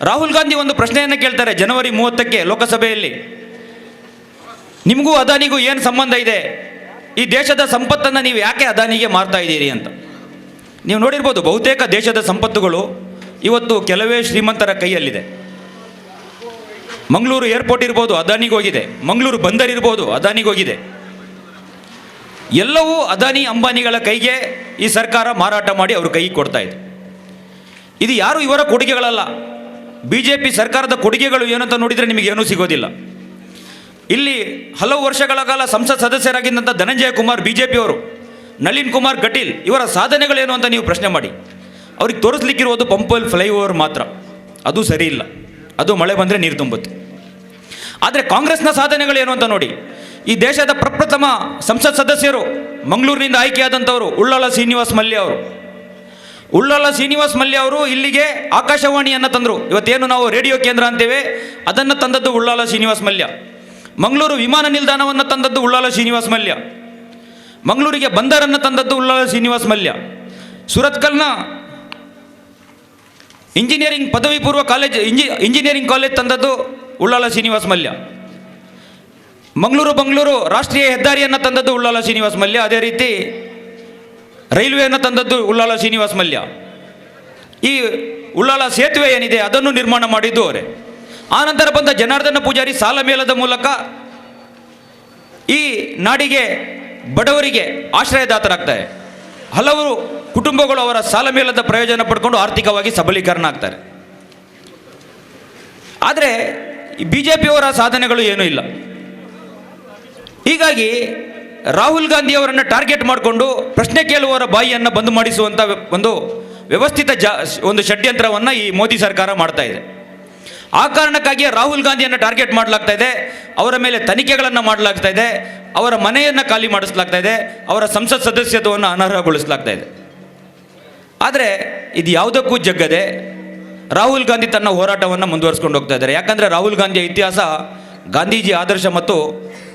ರಾಹುಲ್ ಗಾಂಧಿ ಒಂದು ಪ್ರಶ್ನೆಯನ್ನು ಕೇಳ್ತಾರೆ ಜನವರಿ 30ಕ್ಕೆ ಲೋಕಸಭೆಯಲ್ಲಿ, ನಿಮಗೂ ಅದಾನಿಗೂ ಏನು ಸಂಬಂಧ ಇದೆ, ಈ ದೇಶದ ಸಂಪತ್ತನ್ನು ನೀವು ಯಾಕೆ ಅದಾನಿಗೆ ಮಾರ್ತಾ ಇದ್ದೀರಿ ಅಂತ. ನೀವು ನೋಡಿರ್ಬೋದು, ಬಹುತೇಕ ದೇಶದ ಸಂಪತ್ತುಗಳು ಇವತ್ತು ಕೆಲವೇ ಶ್ರೀಮಂತರ ಕೈಯಲ್ಲಿದೆ. ಮಂಗಳೂರು ಏರ್ಪೋರ್ಟ್ ಇರ್ಬೋದು, ಅದಾನಿಗೆ ಹೋಗಿದೆ. ಮಂಗಳೂರು ಬಂದರ್ ಇರ್ಬೋದು, ಅದಾನಿಗೆ ಹೋಗಿದೆ. ಎಲ್ಲವೂ ಅದಾನಿ ಅಂಬಾನಿಗಳ ಕೈಗೆ ಈ ಸರ್ಕಾರ ಮಾರಾಟ ಮಾಡಿ ಅವ್ರ ಕೈಗೆ ಕೊಡ್ತಾ ಇದೆ. ಇದು ಯಾರು ಇವರ ಕೊಡುಗೆಗಳಲ್ಲ. BJP ಸರ್ಕಾರದ ಕೊಡುಗೆಗಳು ಏನಂತ ನೋಡಿದರೆ ನಿಮಗೇನೂ ಸಿಗೋದಿಲ್ಲ. ಇಲ್ಲಿ ಹಲವು ವರ್ಷಗಳ ಕಾಲ ಸಂಸತ್ ಸದಸ್ಯರಾಗಿದ್ದಂಥ ಧನಂಜಯ ಕುಮಾರ್ BJP ಅವರು, ನಳಿನ್ ಕುಮಾರ್ ಕಟೀಲ್, ಇವರ ಸಾಧನೆಗಳೇನು ಅಂತ ನೀವು ಪ್ರಶ್ನೆ ಮಾಡಿ. ಅವ್ರಿಗೆ ತೋರಿಸ್ಲಿಕ್ಕಿರೋದು ಪಂಪಲ್ ಫ್ಲೈಓವರ್ ಮಾತ್ರ. ಅದು ಸರಿ ಇಲ್ಲ, ಅದು ಮಳೆ ಬಂದರೆ ನೀರು ತುಂಬುತ್ತೆ. ಆದರೆ ಕಾಂಗ್ರೆಸ್ನ ಸಾಧನೆಗಳೇನು ಅಂತ ನೋಡಿ. ಈ ದೇಶದ ಪ್ರಪ್ರಥಮ ಸಂಸತ್ ಸದಸ್ಯರು ಮಂಗಳೂರಿನಿಂದ ಆಯ್ಕೆಯಾದಂಥವರು ಉಳ್ಳಾಲ ಶ್ರೀನಿವಾಸ್ ಮಲ್ಯ ಅವರು. ಉಳ್ಳಾಲ ಶ್ರೀನಿವಾಸ್ ಮಲ್ಯ ಅವರು ಇಲ್ಲಿಗೆ ಆಕಾಶವಾಣಿಯನ್ನು ತಂದರು. ಇವತ್ತೇನು ನಾವು ರೇಡಿಯೋ ಕೇಂದ್ರ ಅಂತೇವೆ, ಅದನ್ನು ತಂದದ್ದು ಉಳ್ಳಾಲ ಶ್ರೀನಿವಾಸ್ ಮಲ್ಯ. ಮಂಗಳೂರು ವಿಮಾನ ನಿಲ್ದಾಣವನ್ನು ತಂದದ್ದು ಉಳ್ಳಾಲ ಶ್ರೀನಿವಾಸ್ ಮಲ್ಯ. ಮಂಗಳೂರಿಗೆ ಬಂದರನ್ನು ತಂದದ್ದು ಉಳ್ಳಾಲ ಶ್ರೀನಿವಾಸ್ ಮಲ್ಯ. ಸುರತ್ಕಲ್ನ ಇಂಜಿನಿಯರಿಂಗ್ ಪದವಿ ಪೂರ್ವ ಕಾಲೇಜ್ ಇಂಜಿನಿಯರಿಂಗ್ ಕಾಲೇಜ್ ತಂದದ್ದು ಉಳ್ಳಾಲ ಶ್ರೀನಿವಾಸ್ ಮಲ್ಯ. ಮಂಗಳೂರು ರಾಷ್ಟ್ರೀಯ ಹೆದ್ದಾರಿಯನ್ನು ತಂದದ್ದು ಉಳ್ಳಾಲ ಶ್ರೀನಿವಾಸ್ ಮಲ್ಯ. ಅದೇ ರೀತಿ ರೈಲ್ವೆಯನ್ನು ತಂದದ್ದು ಉಳ್ಳಾಲ ಶ್ರೀನಿವಾಸ್ ಮಲ್ಯ. ಈ ಉಳ್ಳಾಲ ಸೇತುವೆ ಏನಿದೆ ಅದನ್ನು ನಿರ್ಮಾಣ ಮಾಡಿದ್ದು ಅವರೇ. ಆನಂತರ ಬಂದ ಜನಾರ್ದನ ಪೂಜಾರಿ ಸಾಲ ಮೇಳದ ಮೂಲಕ ಈ ನಾಡಿಗೆ ಬಡವರಿಗೆ ಆಶ್ರಯದಾತರಾಗ್ತಾರೆ. ಹಲವು ಕುಟುಂಬಗಳು ಅವರ ಸಾಲ ಮೇಳದ ಪ್ರಯೋಜನ ಪಡ್ಕೊಂಡು ಆರ್ಥಿಕವಾಗಿ ಸಬಲೀಕರಣ ಆಗ್ತಾರೆ. ಆದರೆ BJP ಅವರ ಸಾಧನೆಗಳು ಏನೂ ಇಲ್ಲ. ಹೀಗಾಗಿ ರಾಹುಲ್ ಗಾಂಧಿ ಅವರನ್ನು ಟಾರ್ಗೆಟ್ ಮಾಡಿಕೊಂಡು ಪ್ರಶ್ನೆ ಕೇಳುವವರ ಬಾಯಿಯನ್ನು ಬಂದ್ ಮಾಡಿಸುವಂಥ ಒಂದು ವ್ಯವಸ್ಥಿತ ಒಂದು ಷಡ್ಯಂತ್ರವನ್ನು ಈ ಮೋದಿ ಸರ್ಕಾರ ಮಾಡ್ತಾ ಇದೆ. ಆ ಕಾರಣಕ್ಕಾಗಿ ರಾಹುಲ್ ಗಾಂಧಿಯನ್ನು ಟಾರ್ಗೆಟ್ ಮಾಡಲಾಗ್ತಾ ಇದೆ, ಅವರ ಮೇಲೆ ತನಿಖೆಗಳನ್ನು ಮಾಡಲಾಗ್ತಾ ಇದೆ, ಅವರ ಮನೆಯನ್ನು ಖಾಲಿ ಮಾಡಿಸಲಾಗ್ತಾ ಇದೆ, ಅವರ ಸಂಸತ್ ಸದಸ್ಯತ್ವವನ್ನು ಅನರ್ಹಗೊಳಿಸಲಾಗ್ತಾ ಇದೆ. ಆದರೆ ಇದು ಯಾವುದಕ್ಕೂ ಜಗ್ಗದೆ ರಾಹುಲ್ ಗಾಂಧಿ ತನ್ನ ಹೋರಾಟವನ್ನು ಮುಂದುವರಿಸ್ಕೊಂಡು ಹೋಗ್ತಾ ಇದ್ದಾರೆ. ಯಾಕಂದರೆ ರಾಹುಲ್ ಗಾಂಧಿಯ ಇತಿಹಾಸ ಗಾಂಧೀಜಿ ಆದರ್ಶ ಮತ್ತು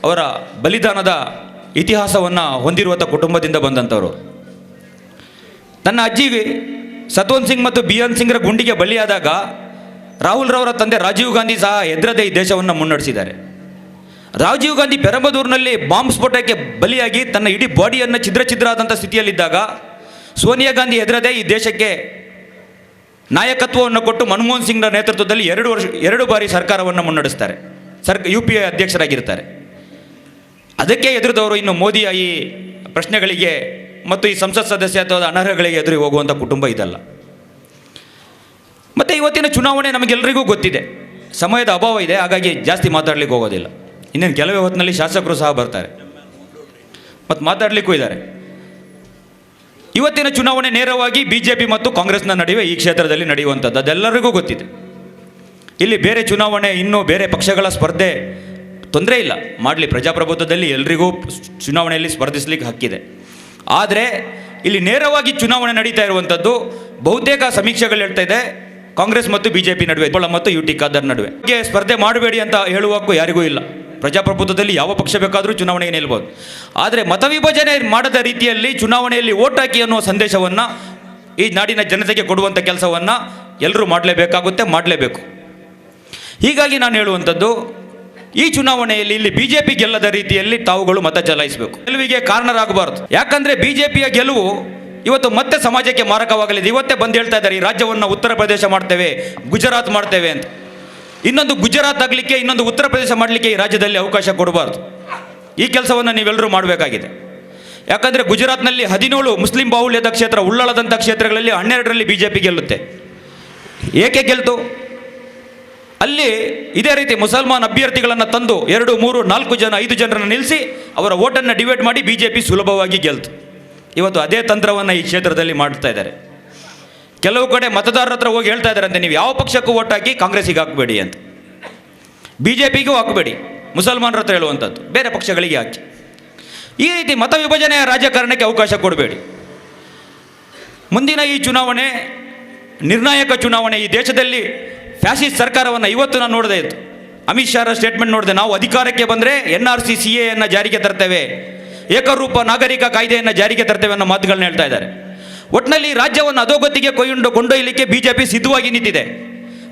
ಅವರ ಬಲಿದಾನದ ಇತಿಹಾಸವನ್ನು ಹೊಂದಿರುವಂಥ ಕುಟುಂಬದಿಂದ ಬಂದಂಥವರು. ತನ್ನ ಅಜ್ಜಿ ಸತ್ವಂತ್ ಸಿಂಗ್ ಮತ್ತು ಬಿಎನ್ ಸಿಂಗ್ರ ಗುಂಡಿಗೆ ಬಲಿಯಾದಾಗ ರಾಹುಲ್ ರವರ ತಂದೆ ರಾಜೀವ್ ಗಾಂಧಿ ಸಹ ಎದುರದೇ ಈ ದೇಶವನ್ನು ಮುನ್ನಡೆಸಿದ್ದಾರೆ. ರಾಜೀವ್ ಗಾಂಧಿ ಪೆರಂಬದೂರಿನಲ್ಲಿ ಬಾಂಬ್ ಸ್ಫೋಟಕ್ಕೆ ಬಲಿಯಾಗಿ ತನ್ನ ಇಡೀ ಬಾಡಿಯನ್ನು ಛಿದ್ರ ಆದಂಥ ಸ್ಥಿತಿಯಲ್ಲಿದ್ದಾಗ ಸೋನಿಯಾ ಗಾಂಧಿ ಎದುರದೇ ಈ ದೇಶಕ್ಕೆ ನಾಯಕತ್ವವನ್ನು ಕೊಟ್ಟು ಮನಮೋಹನ್ ಸಿಂಗ್ರ ನೇತೃತ್ವದಲ್ಲಿ 2 ಬಾರಿ ಸರ್ಕಾರವನ್ನು ಮುನ್ನಡೆಸ್ತಾರೆ. UPA ಅಧ್ಯಕ್ಷರಾಗಿರ್ತಾರೆ. ಅದಕ್ಕೆ ಎದುರಿದವರು ಇನ್ನು ಮೋದಿಯ ಈ ಪ್ರಶ್ನೆಗಳಿಗೆ ಮತ್ತು ಈ ಸಂಸತ್ ಸದಸ್ಯತ್ವದ ಅನರ್ಹಗಳಿಗೆ ಎದುರು ಹೋಗುವಂಥ ಕುಟುಂಬ ಇದಲ್ಲ. ಮತ್ತು ಇವತ್ತಿನ ಚುನಾವಣೆ ನಮಗೆಲ್ಲರಿಗೂ ಗೊತ್ತಿದೆ, ಸಮಯದ ಅಭಾವ ಇದೆ, ಹಾಗಾಗಿ ಜಾಸ್ತಿ ಮಾತಾಡಲಿಕ್ಕೆ ಹೋಗೋದಿಲ್ಲ. ಇನ್ನೇನು ಕೆಲವೇ ಹೊತ್ತಿನಲ್ಲಿ ಶಾಸಕರು ಸಹ ಬರ್ತಾರೆ ಮತ್ತು ಮಾತಾಡಲಿಕ್ಕೂ ಇದ್ದಾರೆ. ಇವತ್ತಿನ ಚುನಾವಣೆ ನೇರವಾಗಿ BJP ಮತ್ತು ಕಾಂಗ್ರೆಸ್ನ ನಡುವೆ ಈ ಕ್ಷೇತ್ರದಲ್ಲಿ ನಡೆಯುವಂಥದ್ದು ಅದೆಲ್ಲರಿಗೂ ಗೊತ್ತಿದೆ. ಇಲ್ಲಿ ಬೇರೆ ಚುನಾವಣೆ ಇನ್ನೂ ಬೇರೆ ಪಕ್ಷಗಳ ಸ್ಪರ್ಧೆ ತೊಂದರೆ ಇಲ್ಲ, ಮಾಡಲಿ. ಪ್ರಜಾಪ್ರಭುತ್ವದಲ್ಲಿ ಎಲ್ರಿಗೂ ಚುನಾವಣೆಯಲ್ಲಿ ಸ್ಪರ್ಧಿಸಲಿಕ್ಕೆ ಹಕ್ಕಿದೆ. ಆದರೆ ಇಲ್ಲಿ ನೇರವಾಗಿ ಚುನಾವಣೆ ನಡೀತಾ ಇರುವಂಥದ್ದು ಬಹುತೇಕ ಸಮೀಕ್ಷೆಗಳು ಹೇಳ್ತಾ ಇದೆ ಕಾಂಗ್ರೆಸ್ ಮತ್ತು BJP ನಡುವೆ ಮತ್ತು UT ಖಾದರ್ ನಡುವೆ. ಸ್ಪರ್ಧೆ ಮಾಡಬೇಡಿ ಅಂತ ಹೇಳುವಕ್ಕೂ ಯಾರಿಗೂ ಇಲ್ಲ. ಪ್ರಜಾಪ್ರಭುತ್ವದಲ್ಲಿ ಯಾವ ಪಕ್ಷ ಬೇಕಾದರೂ ಚುನಾವಣೆಗೆ ನಿಲ್ಬೋದು. ಆದರೆ ಮತವಿಭಜನೆ ಮಾಡದ ರೀತಿಯಲ್ಲಿ ಚುನಾವಣೆಯಲ್ಲಿ ಓಟ್ ಹಾಕಿ ಅನ್ನುವ ಸಂದೇಶವನ್ನು ಈ ನಾಡಿನ ಜನತೆಗೆ ಕೊಡುವಂಥ ಕೆಲಸವನ್ನು ಎಲ್ಲರೂ ಮಾಡಲೇಬೇಕು. ಹೀಗಾಗಿ ನಾನು ಹೇಳುವಂಥದ್ದು, ಈ ಚುನಾವಣೆಯಲ್ಲಿ ಇಲ್ಲಿ BJP ಗೆಲ್ಲದ ರೀತಿಯಲ್ಲಿ ತಾವುಗಳು ಮತ ಚಲಾಯಿಸಬೇಕು. ಗೆಲುವಿಗೆ ಕಾರಣರಾಗಬಾರ್ದು. ಯಾಕಂದರೆ BJPಯ ಗೆಲುವು ಇವತ್ತು ಮತ್ತೆ ಸಮಾಜಕ್ಕೆ ಮಾರಕವಾಗಲಿದೆ. ಇವತ್ತೇ ಬಂದು ಹೇಳ್ತಾ ಇದ್ದಾರೆ, ಈ ರಾಜ್ಯವನ್ನು ಉತ್ತರ ಪ್ರದೇಶ ಮಾಡ್ತೇವೆ, ಗುಜರಾತ್ ಮಾಡ್ತೇವೆ ಅಂತ. ಇನ್ನೊಂದು ಗುಜರಾತ್ ಆಗಲಿಕ್ಕೆ, ಇನ್ನೊಂದು ಉತ್ತರ ಪ್ರದೇಶ ಮಾಡಲಿಕ್ಕೆ ಈ ರಾಜ್ಯದಲ್ಲಿ ಅವಕಾಶ ಕೊಡಬಾರ್ದು. ಈ ಕೆಲಸವನ್ನು ನೀವೆಲ್ಲರೂ ಮಾಡಬೇಕಾಗಿದೆ. ಯಾಕಂದರೆ ಗುಜರಾತ್ನಲ್ಲಿ 17 ಮುಸ್ಲಿಂ ಬಾಹುಳ್ಯದ ಕ್ಷೇತ್ರ ಉಳ್ಳಾಳದಂಥ ಕ್ಷೇತ್ರಗಳಲ್ಲಿ 12ರಲ್ಲಿ BJP ಗೆಲ್ಲುತ್ತೆ. ಏಕೆ ಗೆಲ್ತು? ಅಲ್ಲಿ ಇದೇ ರೀತಿ ಮುಸಲ್ಮಾನ್ ಅಭ್ಯರ್ಥಿಗಳನ್ನು ತಂದು 2, 3, 4 ಜನ 5 ಜನರನ್ನು ನಿಲ್ಲಿಸಿ ಅವರ ಓಟನ್ನು ಡಿವೈಡ್ ಮಾಡಿ BJP ಸುಲಭವಾಗಿ ಗೆಲ್ತು. ಇವತ್ತು ಅದೇ ತಂತ್ರವನ್ನು ಈ ಕ್ಷೇತ್ರದಲ್ಲಿ ಮಾಡ್ತಾ ಇದ್ದಾರೆ. ಕೆಲವು ಕಡೆ ಮತದಾರರ ಹತ್ರ ಹೋಗಿ ಹೇಳ್ತಾ ಇದ್ದಾರಂತೆ, ನೀವು ಯಾವ ಪಕ್ಷಕ್ಕೂ ಓಟ್ ಹಾಕಿ ಕಾಂಗ್ರೆಸ್ಸಿಗೆ ಹಾಕಬೇಡಿ ಅಂತ, BJPಗೂ ಹಾಕಬೇಡಿ, ಮುಸಲ್ಮಾನರ ಹತ್ರ ಹೇಳುವಂಥದ್ದು, ಬೇರೆ ಪಕ್ಷಗಳಿಗೆ ಹಾಕಿ. ಈ ರೀತಿ ಮತ ವಿಭಜನೆಯ ರಾಜಕಾರಣಕ್ಕೆ ಅವಕಾಶ ಕೊಡಬೇಡಿ. ಮುಂದಿನ ಈ ಚುನಾವಣೆ ನಿರ್ಣಾಯಕ ಚುನಾವಣೆ. ಈ ದೇಶದಲ್ಲಿ ಫ್ಯಾಸಿಸ್ಟ್ ಸರ್ಕಾರವನ್ನು ಇವತ್ತು ನಾನು ನೋಡದೇ ಇತ್ತು. ಅಮಿತ್ ಶಾರ ಸ್ಟೇಟ್ಮೆಂಟ್ ನೋಡಿದೆ, ನಾವು ಅಧಿಕಾರಕ್ಕೆ ಬಂದರೆ NRC CAಯನ್ನು ಜಾರಿಗೆ ತರ್ತೇವೆ, ಏಕರೂಪ ನಾಗರಿಕ ಕಾಯ್ದೆಯನ್ನು ಜಾರಿಗೆ ತರ್ತೇವೆ ಅನ್ನೋ ಮಾತುಗಳನ್ನ ಹೇಳ್ತಾ ಇದ್ದಾರೆ. ಒಟ್ಟಿನಲ್ಲಿ ರಾಜ್ಯವನ್ನು ಅಧೋಗತಿಗೆ ಕೊಂಡೊಯ್ಯಲಿಕ್ಕೆ BJP ಸಿದ್ಧವಾಗಿ ನಿಂತಿದೆ.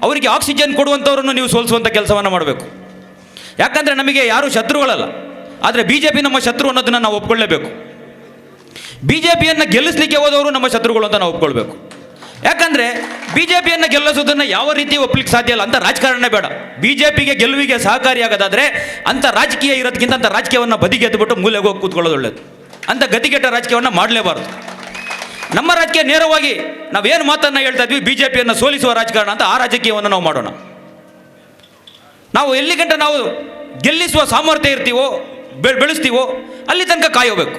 ಅವರಿಗೆ ಆಕ್ಸಿಜನ್ ಕೊಡುವಂಥವ್ರನ್ನು ನೀವು ಸೋಲಿಸುವಂಥ ಕೆಲಸವನ್ನು ಮಾಡಬೇಕು. ಯಾಕಂದರೆ ನಮಗೆ ಯಾರೂ ಶತ್ರುಗಳಲ್ಲ, ಆದರೆ BJP ನಮ್ಮ ಶತ್ರು ಅನ್ನೋದನ್ನು ನಾವು ಒಪ್ಕೊಳ್ಳೇಬೇಕು. BJPಯನ್ನು ಗೆಲ್ಲಿಸಲಿಕ್ಕೆ ಹೋದವರು ನಮ್ಮ ಶತ್ರುಗಳು ಅಂತ ನಾವು ಒಪ್ಕೊಳ್ಬೇಕು. ಯಾಕಂದರೆ BJPಯನ್ನು ಗೆಲ್ಲಿಸೋದನ್ನು ಯಾವ ರೀತಿ ಒಪ್ಪಲಿಕ್ಕೆ ಸಾಧ್ಯ ಇಲ್ಲ. ಅಂತ ರಾಜಕಾರಣ ಬೇಡ. BJPಗೆ ಗೆಲುವಿಗೆ ಸಹಕಾರಿಯಾಗೋದಾದರೆ ಅಂಥ ರಾಜಕೀಯ ಇರೋದಕ್ಕಿಂತ ಅಂಥ ರಾಜಕೀಯವನ್ನು ಬದಿಗೆದ್ದುಬಿಟ್ಟು ಮೂಲೆಗೆ ಹೋಗಿ ಕೂತ್ಕೊಳ್ಳೋದು ಒಳ್ಳೆಯದು. ಅಂಥ ಗತಿಗೆಟ್ಟ ರಾಜಕೀಯವನ್ನು ಮಾಡಲೇಬಾರ್ದು. ನಮ್ಮ ರಾಜಕೀಯ ನೇರವಾಗಿ ನಾವೇನು ಮಾತನ್ನು ಹೇಳ್ತಾ ಇದ್ವಿ, BJPಯನ್ನು ಸೋಲಿಸುವ ರಾಜಕಾರಣ ಅಂತ, ಆ ರಾಜಕೀಯವನ್ನು ನಾವು ಮಾಡೋಣ. ನಾವು ಎಲ್ಲಿ ಗಂಟ ನಾವು ಗೆಲ್ಲಿಸುವ ಸಾಮರ್ಥ್ಯ ಇರ್ತೀವೋ, ಬೆಳೆಸ್ತೀವೋ ಅಲ್ಲಿ ತನಕ ಕಾಯೋಬೇಕು,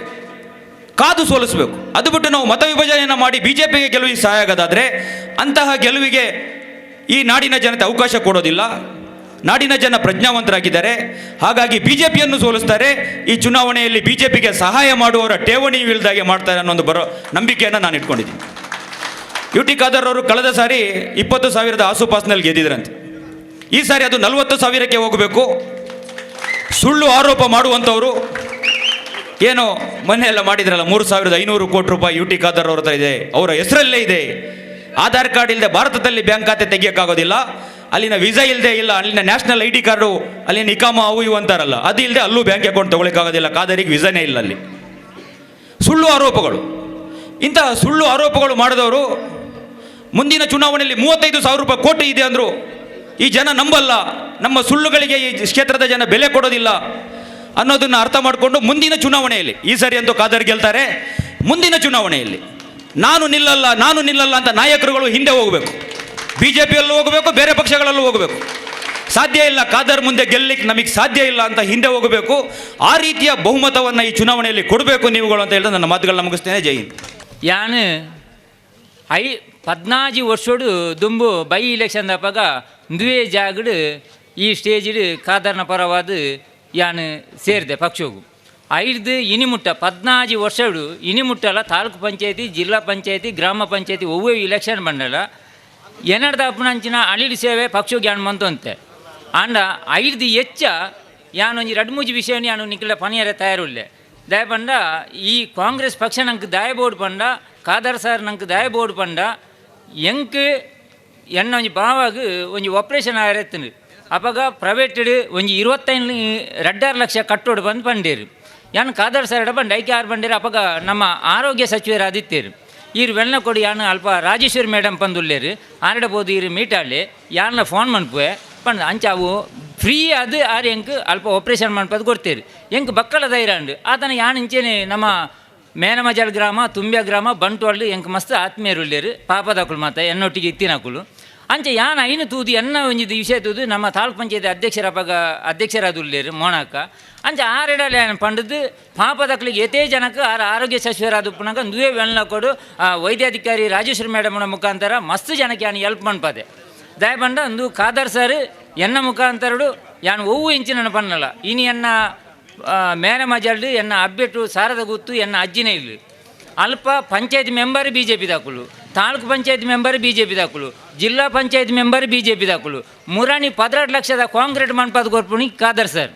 ಕಾದು ಸೋಲಿಸಬೇಕು. ಅದು ಬಿಟ್ಟು ನಾವು ಮತ ವಿಭಜನೆಯನ್ನು ಮಾಡಿ BJPಗೆ ಗೆಲುವಿಗೆ ಸಹಾಯ ಆಗೋದಾದರೆ ಅಂತಹ ಗೆಲುವಿಗೆ ಈ ನಾಡಿನ ಜನತೆ ಅವಕಾಶ ಕೊಡೋದಿಲ್ಲ. ನಾಡಿನ ಜನ ಪ್ರಜ್ಞಾವಂತರಾಗಿದ್ದಾರೆ, ಹಾಗಾಗಿ BJPಯನ್ನು ಸೋಲಿಸ್ತಾರೆ. ಈ ಚುನಾವಣೆಯಲ್ಲಿ BJPಗೆ ಸಹಾಯ ಮಾಡುವವರ ಠೇವಣಿ ಇಲ್ದಾಗೆ ಮಾಡ್ತಾರೆ ಅನ್ನೋ ನಂಬಿಕೆಯನ್ನು ನಾನು ಇಟ್ಕೊಂಡಿದ್ದೀನಿ. UT ಖಾದರ್ ಅವರು ಕಳೆದ ಸಾರಿ 20,000 ಆಸುಪಾಸಿನಲ್ಲಿ ಗೆದ್ದಿದ್ರಂತೆ. ಈ ಸಾರಿ ಅದು 40,000ಕ್ಕೆ ಹೋಗಬೇಕು. ಸುಳ್ಳು ಆರೋಪ ಮಾಡುವಂಥವರು ಏನೋ ಮೊನ್ನೆ ಎಲ್ಲ ಮಾಡಿದ್ರಲ್ಲ, 3,500 ಕೋಟಿ ರೂಪಾಯಿ UT ಖಾದರ್ ಅವ್ರ ಹತ್ರ ಇದೆ, ಅವರ ಹೆಸರಲ್ಲೇ ಇದೆ. ಆಧಾರ್ ಕಾರ್ಡ್ ಇಲ್ಲದೆ ಭಾರತದಲ್ಲಿ ಬ್ಯಾಂಕ್ ಖಾತೆ ತೆಗಿಯೋಕ್ಕಾಗೋದಿಲ್ಲ, ಅಲ್ಲಿನ ವೀಸಾ ಇಲ್ಲದೆ ಇಲ್ಲ, ಅಲ್ಲಿನ ನ್ಯಾಷನಲ್ ID ಕಾರ್ಡು, ಅಲ್ಲಿನ ಇಕಾಮ ಅವು ಇವು ಅಂತಾರಲ್ಲ, ಅದು ಇಲ್ಲದೆ ಅಲ್ಲೂ ಬ್ಯಾಂಕ್ ಅಕೌಂಟ್ ತೊಗೊಳಿಕ್ಕಾಗೋದಿಲ್ಲ. ಖಾದರಿಗೆ ವೀಸಾನೇ ಇಲ್ಲ ಅಲ್ಲಿ. ಸುಳ್ಳು ಆರೋಪಗಳು. ಇಂತಹ ಸುಳ್ಳು ಆರೋಪಗಳು ಮಾಡಿದವರು ಮುಂದಿನ ಚುನಾವಣೆಯಲ್ಲಿ 35,000 ರೂಪಾಯಿ ಕೋಟಿ ಇದೆ ಅಂದರು. ಈ ಜನ ನಂಬಲ್ಲ, ನಮ್ಮ ಸುಳ್ಳುಗಳಿಗೆ ಈ ಕ್ಷೇತ್ರದ ಜನ ಬೆಲೆ ಕೊಡೋದಿಲ್ಲ ಅನ್ನೋದನ್ನು ಅರ್ಥ ಮಾಡಿಕೊಂಡು ಮುಂದಿನ ಚುನಾವಣೆಯಲ್ಲಿ, ಈ ಸರಿ ಅಂತೂ ಖಾದರ್ ಗೆಲ್ತಾರೆ, ಮುಂದಿನ ಚುನಾವಣೆಯಲ್ಲಿ ನಾನು ನಿಲ್ಲಲ್ಲ ಅಂತ ನಾಯಕರುಗಳು ಹಿಂದೆ ಹೋಗಬೇಕು. BJPಯಲ್ಲೂ ಹೋಗಬೇಕು, ಬೇರೆ ಪಕ್ಷಗಳಲ್ಲೂ ಹೋಗಬೇಕು. ಸಾಧ್ಯ ಇಲ್ಲ, ಖಾದರ್ ಮುಂದೆ ಗೆಲ್ಲಲಿಕ್ಕೆ ನಮಗೆ ಸಾಧ್ಯ ಇಲ್ಲ ಅಂತ ಹಿಂದೆ ಹೋಗಬೇಕು. ಆ ರೀತಿಯ ಬಹುಮತವನ್ನು ಈ ಚುನಾವಣೆಯಲ್ಲಿ ಕೊಡಬೇಕು ನೀವುಗಳು ಅಂತ ಹೇಳಿದ್ರೆ ನನ್ನ ಮಾತುಗಳನ್ನ ಮುಗಿಸ್ತೇನೆ. ಜೈ ಹಿಂದ್. ಯಾನು 14 ವರ್ಷೋಡು ದುಂಬು ಬೈ ಇಲೆಕ್ಷನ್ ದಪ್ಪಾಗ ದುವೇ ಜಾಗಡು ಈ ಸ್ಟೇಜಿಡು ಖಾದರ್ನ ಪರವಾದ ಯಾನು ಸೇರಿದೆ ಪಕ್ಷವು. ಐದು ಇನಿಮುಟ್ಟ 14 ವರ್ಷಡು ಇನಿಮುಟ್ಟಲ್ಲ ತಾಲೂಕು ಪಂಚಾಯತಿ, ಜಿಲ್ಲಾ ಪಂಚಾಯತಿ, ಗ್ರಾಮ ಪಂಚಾಯತಿ ಒವ್ವೇ ಇಲೆಕ್ಷನ್ ಬಂಡಲ ಎನ್ನಡ್ದ ಅಪ್ಪನಂಚಿನ ಅಳಿಲು ಸೇವೆ ಪಕ್ಷಕ್ಕೆ ಯಾನು ಮಂತಂತೆ ಅಂಡ ಐದು ಹೆಚ್ಚ ಯಾನು ಒಂಜಿ 2-3 ವಿಷಯ ಯಾನು ನಿಖಿಲ ಪನಿಯರೆ ತಯಾರುಳ್ಳೆ ದಯಪಂಡ ಈ ಕಾಂಗ್ರೆಸ್ ಪಕ್ಷ ನಂಗೆ ದಯಬೋಡು ಪಂಡ ಖಾದರ್ ಸರ್ ನಂಗೆ ದಯಬೋಡು ಪಂಡ ಎಂಕ್ ಎನ್ನ ಒಂಜಿ ಬಾವಾಗ ಒಂಜಿ ಆಪರೇಷನ್ ಆಯಿರತ್ತನು ಅವಾಗ ಪ್ರೈವೇಟೆಡ್ ಒಂಜಿ 25-26 ಲಕ್ಷ ಕಟ್ಟೋಡು ಬಂದು ಪಂಡೇರು ಯಾನು ಖಾದರ್ ಸರ್ ಬಂದು ಐಕೆ ಆರು ಬಂಡೇರು ಅವಾಗ ನಮ್ಮ ಆರೋಗ್ಯ ಸಚಿವರು ಆದಿತ್ತೇರು ಈರು ವೆಳ್ಳ ಕೊಡಿ ಯಾನು ಅಲ್ಪ ರಾಜೇಶ್ವರಿ ಮೇಡಮ್ ಪಂದುಲ್ಲೇರು ಆರಡಬೋದು ಈರು ಮೀಟಾಳಿ ಯಾರನ್ನ ಫೋನ್ ಮನ್ಪುವೆ ಪಂಡ ಅಂಚ ಅವು ಫ್ರೀ ಅದು ಆರು ಎಂಕ್ ಅಲ್ಪ ಆಪ್ರೇಷನ್ ಮನ್ಪದು ಕೊಡ್ತೇರು ಎಂಕ್ ಬಕ್ಕಲ ಧೈರ್ಯಂಡು ಆತನ ಯಾನು ಇಂಚೇನೆ ನಮ್ಮ ಮೇನಮಜಾಳ್ ಗ್ರಾಮ ತುಂಬ್ಯ ಗ್ರಾಮ ಬಂಟ್ವಾಳ್ದು ಎಂಕ್ ಮಸ್ತ್ ಆತ್ಮೀಯರುಳ್ಳೇರು ಪಾಪದಾಕುಲು ಮಾತ ಎನ್ನೊಟ್ಟಿಗೆ ಇತ್ತಿನಾಕುಲು ಅಂಚೆ ಯಾನು ಐನು ತೂದು ಎನ್ನ ಒಂಜಿದು ವಿಷಯ ತೂದು ನಮ್ಮ ತಾಲೂಕು ಪಂಚಾಯತಿ ಅಧ್ಯಕ್ಷರಾದುಲ್ಲೇರು ಮೋಣಾಕ ಅಂಚೆ ಆರೆಡಲ್ಲಿ ಪಂಡದು ಪಾಪದಕ್ಲಿಗೆ ಎತೇ ಜನಕ್ಕೆ ಆರೋಗ್ಯ ಸಚಿವರಾದ ಉಪ್ಪನಾಗ ನುವೆ ವೆಳ್ಳ ಕೊಡು ವೈದ್ಯಾಧಿಕಾರಿ ರಾಜೇಶ್ವರಿ ಮೇಡಮ್ನ ಮುಖಾಂತರ ಮಸ್ತ್ ಜನಕ್ಕೆ ಯಾನು ಹೆಲ್ಪ್ ಮನ್ಪದೆ ದಯಪಂಡ ಒಂದು ಖಾದರ್ ಸರ್ ಎನ್ನ ಮುಖಾಂತರಡು ಯಾನು ಒವ್ವು ಇಂಚಿನ ಪನ್ನಲ್ಲ ಇನಿ ಎನ್ನ ಮೇನ ಮಜಲ್ಡು ಎನ್ನ ಅಬ್ಬೆಟ್ಟು ಸಾರದ ಗುತ್ತು ಎನ್ನ ಅಜ್ಜಿನೇ ಇಲ್ಲ ಅಲ್ಪ ಪಂಚಾಯತ್ ಮೆಂಬರ್ BJP ದಾಕುಲು ತಾಲೂಕು ಪಂಚಾಯತ್ ಮೆಂಬರ್ BJP ದಾಕುಲು ಜಿಲ್ಲಾ ಪಂಚಾಯತ್ ಮೆಂಬರ್ BJP ದಾಕುಲು ಮುರಾಣಿ 18 ಲಕ್ಷದ ಕಾಂಕ್ರೀಟ್ ಮನ್ಪದ ಕೊರ್ಪುಣಿ ಖಾದರ್ ಸರ್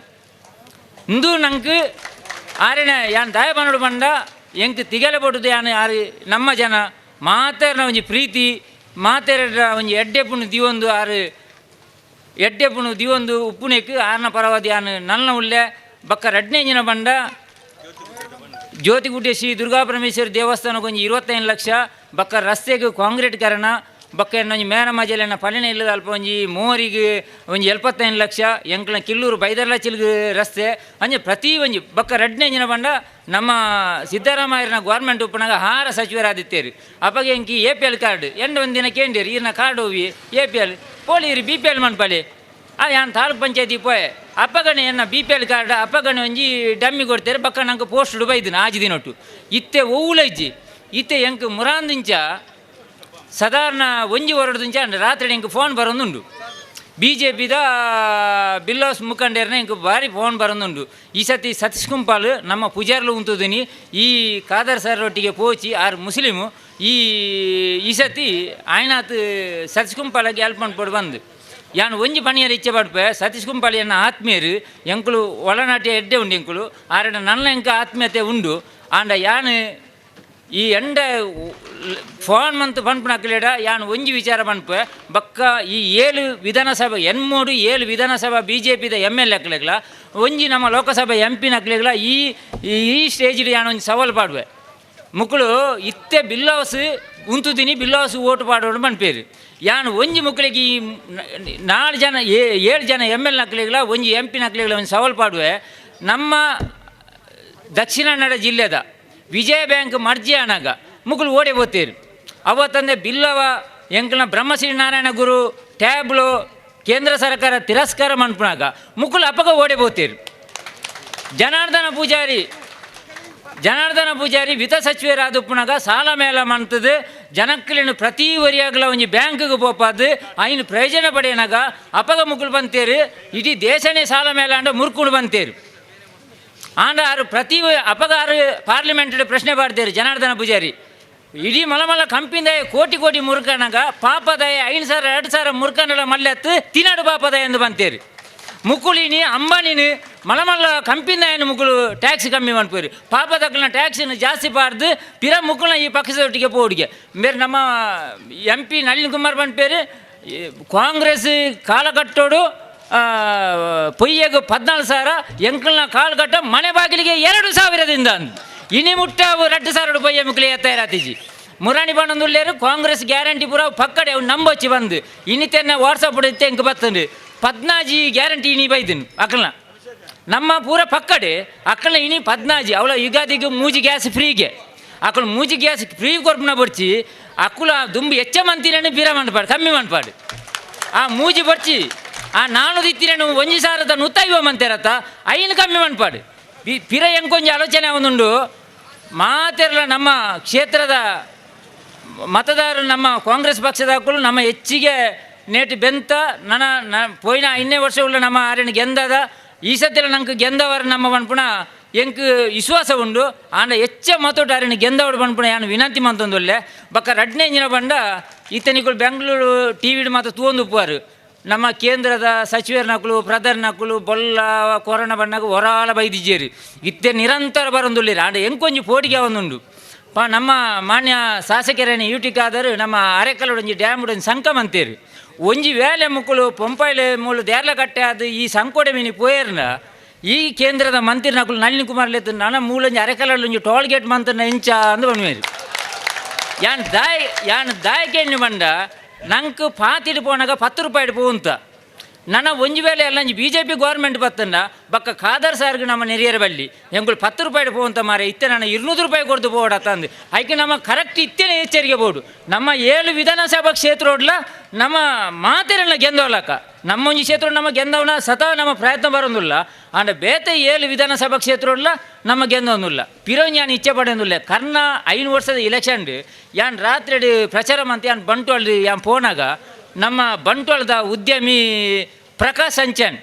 ಇಂದು ನಂಗೆ ಆರೇನ ಯಾನು ದಯ ಪನ್ನಡು ಬಂಡ ಎಂಕ್ ತಿಗಲೆ ಪಡುದು ಯಾನು ಆರು ನಮ್ಮ ಜನ ಮಾತೇರ್ನ ಒಂಜಿ ಪ್ರೀತಿ ಮಾತೇರ ಒಂಜಿ ಎಡ್ಡೆಪ್ಪುನು ದಿವೊಂದು ಆರು ಎಡ್ಡೆಪ್ಪುನು ದಿವೊಂದು ಉಪ್ಪುನೆಕ್ ಆರ್ನ ಪರವಾದಿ ಯಾನು ನಲ್ನ ಉಳ್ಳೆ ಬಕ್ಕ 2ನೇ ಬಂಡ ಜ್ಯೋತಿಗುಡ್ಡೆ ಶ್ರೀ ದುರ್ಗಾಪರಮೇಶ್ವರಿ ದೇವಸ್ಥಾನಕ್ಕೆ ಒಂಜಿ 25 ಲಕ್ಷ ಬಕ್ಕ ರಸ್ತೆಗೆ ಕಾಂಕ್ರೀಟ್ ಕರಣ ಬಕ್ಕ ಒಂಜಿ ಮೇನ ಮಜಲೆನ ಪಲಿನ ಇಲ್ಲದ ಅಲ್ಪ ಒಂಜಿ ಮೋರಿಗೆ ಒಂಜಿ 75 ಲಕ್ಷ ಎಂಕ್ಲ ಕಿಲ್ಲೂರು ಬೈದರ್ಲಚಿಲ್ಗೆ ರಸ್ತೆ ಅಂಜೆ ಪ್ರತಿ ಒಂಜಿ ಬಕ್ಕ 2ನೇ ಬಂಡ ನಮ್ಮ ಸಿದ್ದರಾಮಯ್ಯನ ಗೌರ್ಮೆಂಟ್ ಉಪ್ಪನಾಗ ಆಹಾರ ಸಚಿವರಾದಿತ್ತೇರಿ ಅಪ್ಪಗೆ ಎಂಕಿ APL ಕಾರ್ಡ್ ಒಂದಿನ ಕೇಂದ್ರೀರಿ ಈರ್ನ ಕಾರ್ಡ್ ಹೋಗಿ APL ಪೋಲಿರಿ BPL ಮನ್ಪಲಿ ಯಾನು ತಾಲೂಕು ಪಂಚಾಯತಿ ಪೋಯೆ ಅಪ್ಪಗಣೆ ಎನ್ನ BPL ಕಾರ್ಡ್ ಅಪ್ಪಗಣೆ ಒಂಜಿ ಡಮ್ಮಿ ಕೊಡ್ತೇರೆ ಬಕ್ಕ ನಂಗೆ ಪೋಸ್ಟ್ ಬೈದಿನ ಆಜಿ ದಿನೊಟ್ಟು ಇತ್ತೆ ಒವ್ವುಲಜ್ಜಿ ಇತ್ತೆ ಎಂಕ್ ಮುರಾಂದಿಂಚ ಸಾಧಾರಣ ಒಂಜಿ ಹೊರಡ್ದಿಂಚ ರಾತ್ರಿ ಎಂಕ್ ಫೋನ್ ಬರೋದುಂಡು BJPದ ಬಿಲ್ಲೋಸ್ ಮುಖಂಡರ್ನ ಎಂಕ್ ಭಾರಿ ಫೋನ್ ಬರೋದುಂಡು ಈ ಸತಿ ಸತೀಶ್ ಕುಂಪಾಲ್ ನಮ್ಮ ಪೂಜಾರ್ಲು ಉಂತುದಿನಿ ಈ ಖಾದರ್ ಸರ್ ಒಟ್ಟಿಗೆ ಪೋಚಿ ಆರು ಮುಸ್ಲಿಮು ಈ ಸತಿ ಆಯ್ನಾತ್ ಸತೀಶ್ ಕುಂಪಾಲಗೆ ಹೆಲ್ಪ್ ಮಾಡ್ಕೊಡು ಬಂದು ಯಾನು ಒಂಜಿ ಪಣಿಯರು ಇಚ್ಛೆ ಪಡ್ಪೆ ಸತೀಶ್ ಕುಂಪಾಳಿ ಎನ್ನ ಆತ್ಮೀಯರು ಎಂಕುಲು ಒಳನಾಟ್ಯ ಎಡ್ಡೆ ಉಂಡು ಎಂಕುಲು ಆರಡ ನನ್ನ ಎಂಕ ಆತ್ಮೀಯತೆ ಉಂಡು ಆಂಡ ಯಾನು ಈ ಎಂಡ ಫೋನ್ ಮಂತ್ ಪಂಪನಕ್ಲೇಡ ಯಾನು ಒಂಜಿ ವಿಚಾರ ಪಂಪೆ ಬಕ್ಕ ಈ 7 ವಿಧಾನಸಭೆ 7 ವಿಧಾನಸಭಾ BJPದ MLA ಅಕ್ಲೆಗ್ಲ ಒಂಜಿ ನಮ್ಮ ಲೋಕಸಭೆ MP ನಕ್ಲೆಗ್ಲ ಈ ಸ್ಟೇಜಿಡ್ ಯಾನು ಒಂಜಿ ಸವಾಲು ಪಾಡುವೆ ಮುಕ್ಕಳು ಇತ್ತೆ ಬಿಲ್ಲವಸ್ ಉಂತುದಿನಿ ಬಿಲ್ಲವಸ್ ಓಟು ಪಾಡೋಡು ಪನ್ಪೇರು ಯಾನು ಒಂಜಿ ಮುಕ್ಕಳಿಗೆ ಈ 4 ಜನ 7 ಜನ MLA ನಕ್ಲೆಗ್ಲ ಒಂಜಿ MP ನಕ್ಲೆಗ್ಲ ಒಂದು ಸವಾಲು ಪಾಡುವೆ ನಮ್ಮ ದಕ್ಷಿಣ ಕನ್ನಡ ಜಿಲ್ಲೆದ ವಿಜಯ ಬ್ಯಾಂಕ್ ಮರ್ಜಿ ಆನಾಗ ಮುಕ್ಕಳು ಓಡಿ ಹೋಗ್ತೀರಿ ಅವತ್ತಂದೆ ಬಿಲ್ಲವ ಎಂಕ್ಲ ಬ್ರಹ್ಮಶ್ರೀ ನಾರಾಯಣ ಗುರು ಟ್ಯಾಬ್ಲು ಕೇಂದ್ರ ಸರ್ಕಾರ ತಿರಸ್ಕಾರ ಮನ್ಪುನಾಗ ಮುಕ್ಕಳು ಅಪ್ಪಗ ಓಡಿ ಹೋಗ್ತೀರಿ ಜನಾರ್ದನ ಪೂಜಾರಿ ವಿತ್ತ ಸಚಿವರಾದಪ್ಪನಾಗ ಸಾಲ ಮೇಲ ಮಾಡ್ತದೆ ಜನಕ್ಕಲಿನ ಪ್ರತಿ ವರಿಯಾಗಲ ಒಂಜಿ ಬ್ಯಾಂಕ್ಗೆ ಪೋಪಾದು ಐನು ಪ್ರಯೋಜನ ಪಡೆಯನಾಗ ಅಪಗ ಮುಕ್ಕಳು ಬಂತೇರು ಇಡೀ ದೇಶನೇ ಸಾಲ ಮೇಲ ಅಂಡ ಮುರ್ಕೊಂಡು ಬಂತೇರು ಆಂಡ ಆರು ಪ್ರತಿ ಅಪಗ ಆರು ಪಾರ್ಲಿಮೆಂಟ್ ಪ್ರಶ್ನೆ ಮಾಡ್ತೇರು ಜನಾರ್ದನ ಪೂಜಾರಿ ಇಡೀ ಮಲಮಲ ಕಂಪಿಂದ ಕೋಟಿ ಮುರುಕನಾಗ ಪಾಪದಾಯ 5,000 2,000 ಮುರುಕನಲ ಮಲ್ಲೆತ್ತು ತಿನ್ನಾಡು ಪಾಪದಾಯ ಎಂದು ಬಂತೇರು ಮುಕ್ಕುಳಿನಿ ಅಂಬಾನಿನಿ ಮಲಮಲ್ಲ ಕಂಪಿಂದ ಮುಕ್ಕಳು ಟ್ಯಾಕ್ಸ್ ಕಮ್ಮಿ ಮಾಡ್ಪೇರು ಪಾಪದಕ್ಕನ ಟ್ಯಾಕ್ಸನ್ನು ಜಾಸ್ತಿ ಪಾರ್ದು ಪಿರ ಮುಕ್ಕಳನ್ನ ಈ ಪಕ್ಷದೊಟ್ಟಿಗೆ ಪೋಡಿಗೆ ಬೇರೆ ನಮ್ಮ MP ನಳಿನ್ ಕುಮಾರ್ ಬಂದ್ಪೇರು ಕಾಂಗ್ರೆಸ್ ಕಾಲಕಟ್ಟೋಡು ಪೊಯ್ಯೆಗೆ 14,000 ಎಂಕಲ್ನ ಕಾಲಕಟ್ಟ ಮನೆ ಬಾಗಿಲಿಗೆ 2,000ದಿಂದ ಇನಿ ಮುಟ್ಟ 2,000 ಪೊಯ್ಯ ಮುಕ್ಕಳಿ ಎತ್ತಾಯಿರಾತಿಜಿ ಮುರಾಣಿ ಬಣ್ಣದುಳ್ಳೇರು ಕಾಂಗ್ರೆಸ್ ಗ್ಯಾರಂಟಿ ಪೂರ ಪಕ್ಕಡೆ ಅವ್ನು ನಂಬೊಚ್ಚಿ ಬಂದು ಇನ್ನಿತೆನ್ನ ವಾಟ್ಸಪ್ ಹೊಡಿತೆ ಎಂಕ ಬತ್ತಂಡು 14 ಗ್ಯಾರಂಟಿ ಇನಿ ಬೈದನು ಅಕ್ಕಲ್ನ ನಮ್ಮ ಪೂರ ಪಕ್ಕಡೆ ಅಕ್ಕಲ್ನ ಇನಿ 14 ಅವಳ ಯುಗಾದಿಗೆ ಮೂಜಿ ಗ್ಯಾಸ್ ಫ್ರೀಗೆ ಅಕ್ಕಳು ಮೂಜಿ ಗ್ಯಾಸ್ ಫ್ರೀ ಕೊರ್ಪನ ಬರ್ಚಿ ಅಕ್ಕುಲ ದುಂಬು ಹೆಚ್ಚ ಮಂತಿರೇನು ಪಿರ ಮಂಡ್ಪಾಡು ಕಮ್ಮಿ ಮಂಡ್ಪಾಡು ಆ ಮೂಜಿ ಬರ್ಚಿ ಆ 4 ಇತ್ತಿರೇನು 1,150 ಮಂತೇರತ್ತ ಐನು ಕಮ್ಮಿ ಮಂಡ್ಪಾಡು ಪಿರ ಎಂಕೊಂಜಿ ಆಲೋಚನೆ ಅವನುಂಡು ಮಾತೆರ್ಲ ನಮ್ಮ ಕ್ಷೇತ್ರದ ಮತದಾರರು ನಮ್ಮ ಕಾಂಗ್ರೆಸ್ ಪಕ್ಷದ ಹಾಕಲು ನಮ್ಮ ಹೆಚ್ಚಿಗೆ ನೇಟು ಬೆಂತ ನನ್ನ ಪೋಯಿನ 2 ವರ್ಷ ಉಳ್ಳ ನಮ್ಮ ಆರೇನು ಗೆಂದದ ಈ ಸತಿ ನಂಗೆ ಗೆಂದವರು ನಮ್ಮ ಬಣ್ಪುಣ ಎಂಕ್ ವಿಶ್ವಾಸ ಉಂಡು ಆಂಡ ಹೆಚ್ಚ ಮಾತೋಟಾರಿನ ಗೆಂದವಡು ಬಣ್ಪುಣ ಯಾನು ವಿನಂತಿ ಮಂತೊಂದುಲ್ಲೆ ಬಕ್ಕ ರಡ್ನೆ ಇಂಜಿನ ಬಂಡ ಈತನಿಗಳು ಬೆಂಗಳೂರು ಟಿ ವಿಡ್ ಮಾತ್ರ ತೂಂದು ಉಪ್ಪುವಾರು ನಮ್ಮ ಕೇಂದ್ರದ ಸಚಿವರನಕ್ಕಳು ಪ್ರಧಾನಕ್ಕಳು ಬೊಲ್ಲ ಕೊರೋನಾ ಬಣ್ಣಗ ಹೊರಾಳ ಬೈದಿಜ್ಜೇರಿ ಇತ್ತೆ ನಿರಂತರ ಬರೊಂದುಲ್ಲೇರಿ ಆಂಡ ಎಂಕೊಂಜಿ ಪೋಟಿಗೆ ಒಂದುಂಡು ನಮ್ಮ ಮಾನ್ಯ ಶಾಸಕರೇನೆ ಯೂಟಿಕಾದರು ನಮ್ಮ ಅರೆಕಲ್ಲೋಡು ಒಂಜಿ ಡ್ಯಾಮ್ ಒಂಜಿ ಸಂಕಮ ಅಂತೇರಿ ಒಂಜಿ ವೇಲೆ ಮುಕ್ಕಳು ಪೊಂಪಾಯಿಲೆ ಮೂಲು ದೇರ್ಲ ಕಟ್ಟೆ ಅದು ಈ ಸಂಕೋಡೆ ಮೀನಿ ಪೋಯರ್ನ ಈ ಕೇಂದ್ರದ ಮಂತ್ರಿ ನಕಲು ನಳಿನ್ ಕುಮಾರ್ ಲೆತ್ತು ನನ್ನ ಮೂಲೊಂಜಿ ಅರೆಕಲ್ಲೋಡು ಒಂಜಿ ಟೋಲ್ ಗೇಟ್ ಮಂತ್ರನ ಇಂಚ ಅಂದು ಬಂದ್ಮೇರಿ ಯಾನ್ ದಾಯಕೆಣ್ಣು ಬಂಡ ನಂಗೆ ಪಾತಿಡು ಪೋನಾಗ 10 ರೂಪಾಯಿ ಪೋಂತ ನನ್ನ ಒಂಜಿ ವೇಳೆ ಎಲ್ಲ BJP ಗೌರ್ಮೆಂಟ್ ಬತ್ತಂಡ ಬಕ್ಕ ಖಾದರ್ ಸಾರ್ಗೆ ನಮ್ಮ ನೆರಿಯರ ಬಲ್ಲಿ ಎಂಗಳು 10 ರೂಪಾಯಿ ಪೋಂತ ಮಾರೆ ಇತ್ತೆ ನಾನು 200 ರೂಪಾಯಿ ಕೊಡ್ದು ಪೋಡ ತಂದು ಐಕೆ ನಮ್ಮ ಕರೆಕ್ಟ್ ಇತ್ತೇನೆ ಎಚ್ಚರಿಕೆ ಬೋಡು ನಮ್ಮ 7 ವಿಧಾನಸಭಾ ಕ್ಷೇತ್ರ ನಮ್ಮ ಮಾತೆರನ್ನ ಗೆಂದವಲಕ್ಕ ನಮ್ಮ ಒಂಜಿ ಕ್ಷೇತ್ರ ನಮ್ಮ ಗೆಂದವನ ಸತ ನಮ್ಮ ಪ್ರಯತ್ನ ಬರೋದಿಲ್ಲ ಅಂಡ ಬೇತೆ 7 ವಿಧಾನಸಭಾ ಕ್ಷೇತ್ರ ನಮ್ಮ ಗೆಂದವನಿಲ್ಲ ಪಿರೋನ್ ಯಾನ್ ಇಚ್ಛೆ ಪಡೆಯೋದಿಲ್ಲ ಕರ್ನ 5 ವರ್ಷದ ಇಲೆಕ್ಷನ್ ಯಾನ್ ರಾತ್ರಿ ಪ್ರಚಾರ ಮಂತ್ ಯಾನ್ ಬಂಟ್ವಾಳ ಯಾನ್ ಪೋನಾಗ ನಮ್ಮ ಬಂಟ್ವಾಳದ ಉದ್ಯಮಿ ಪ್ರಕಾಶ್ ಸಂಚನ್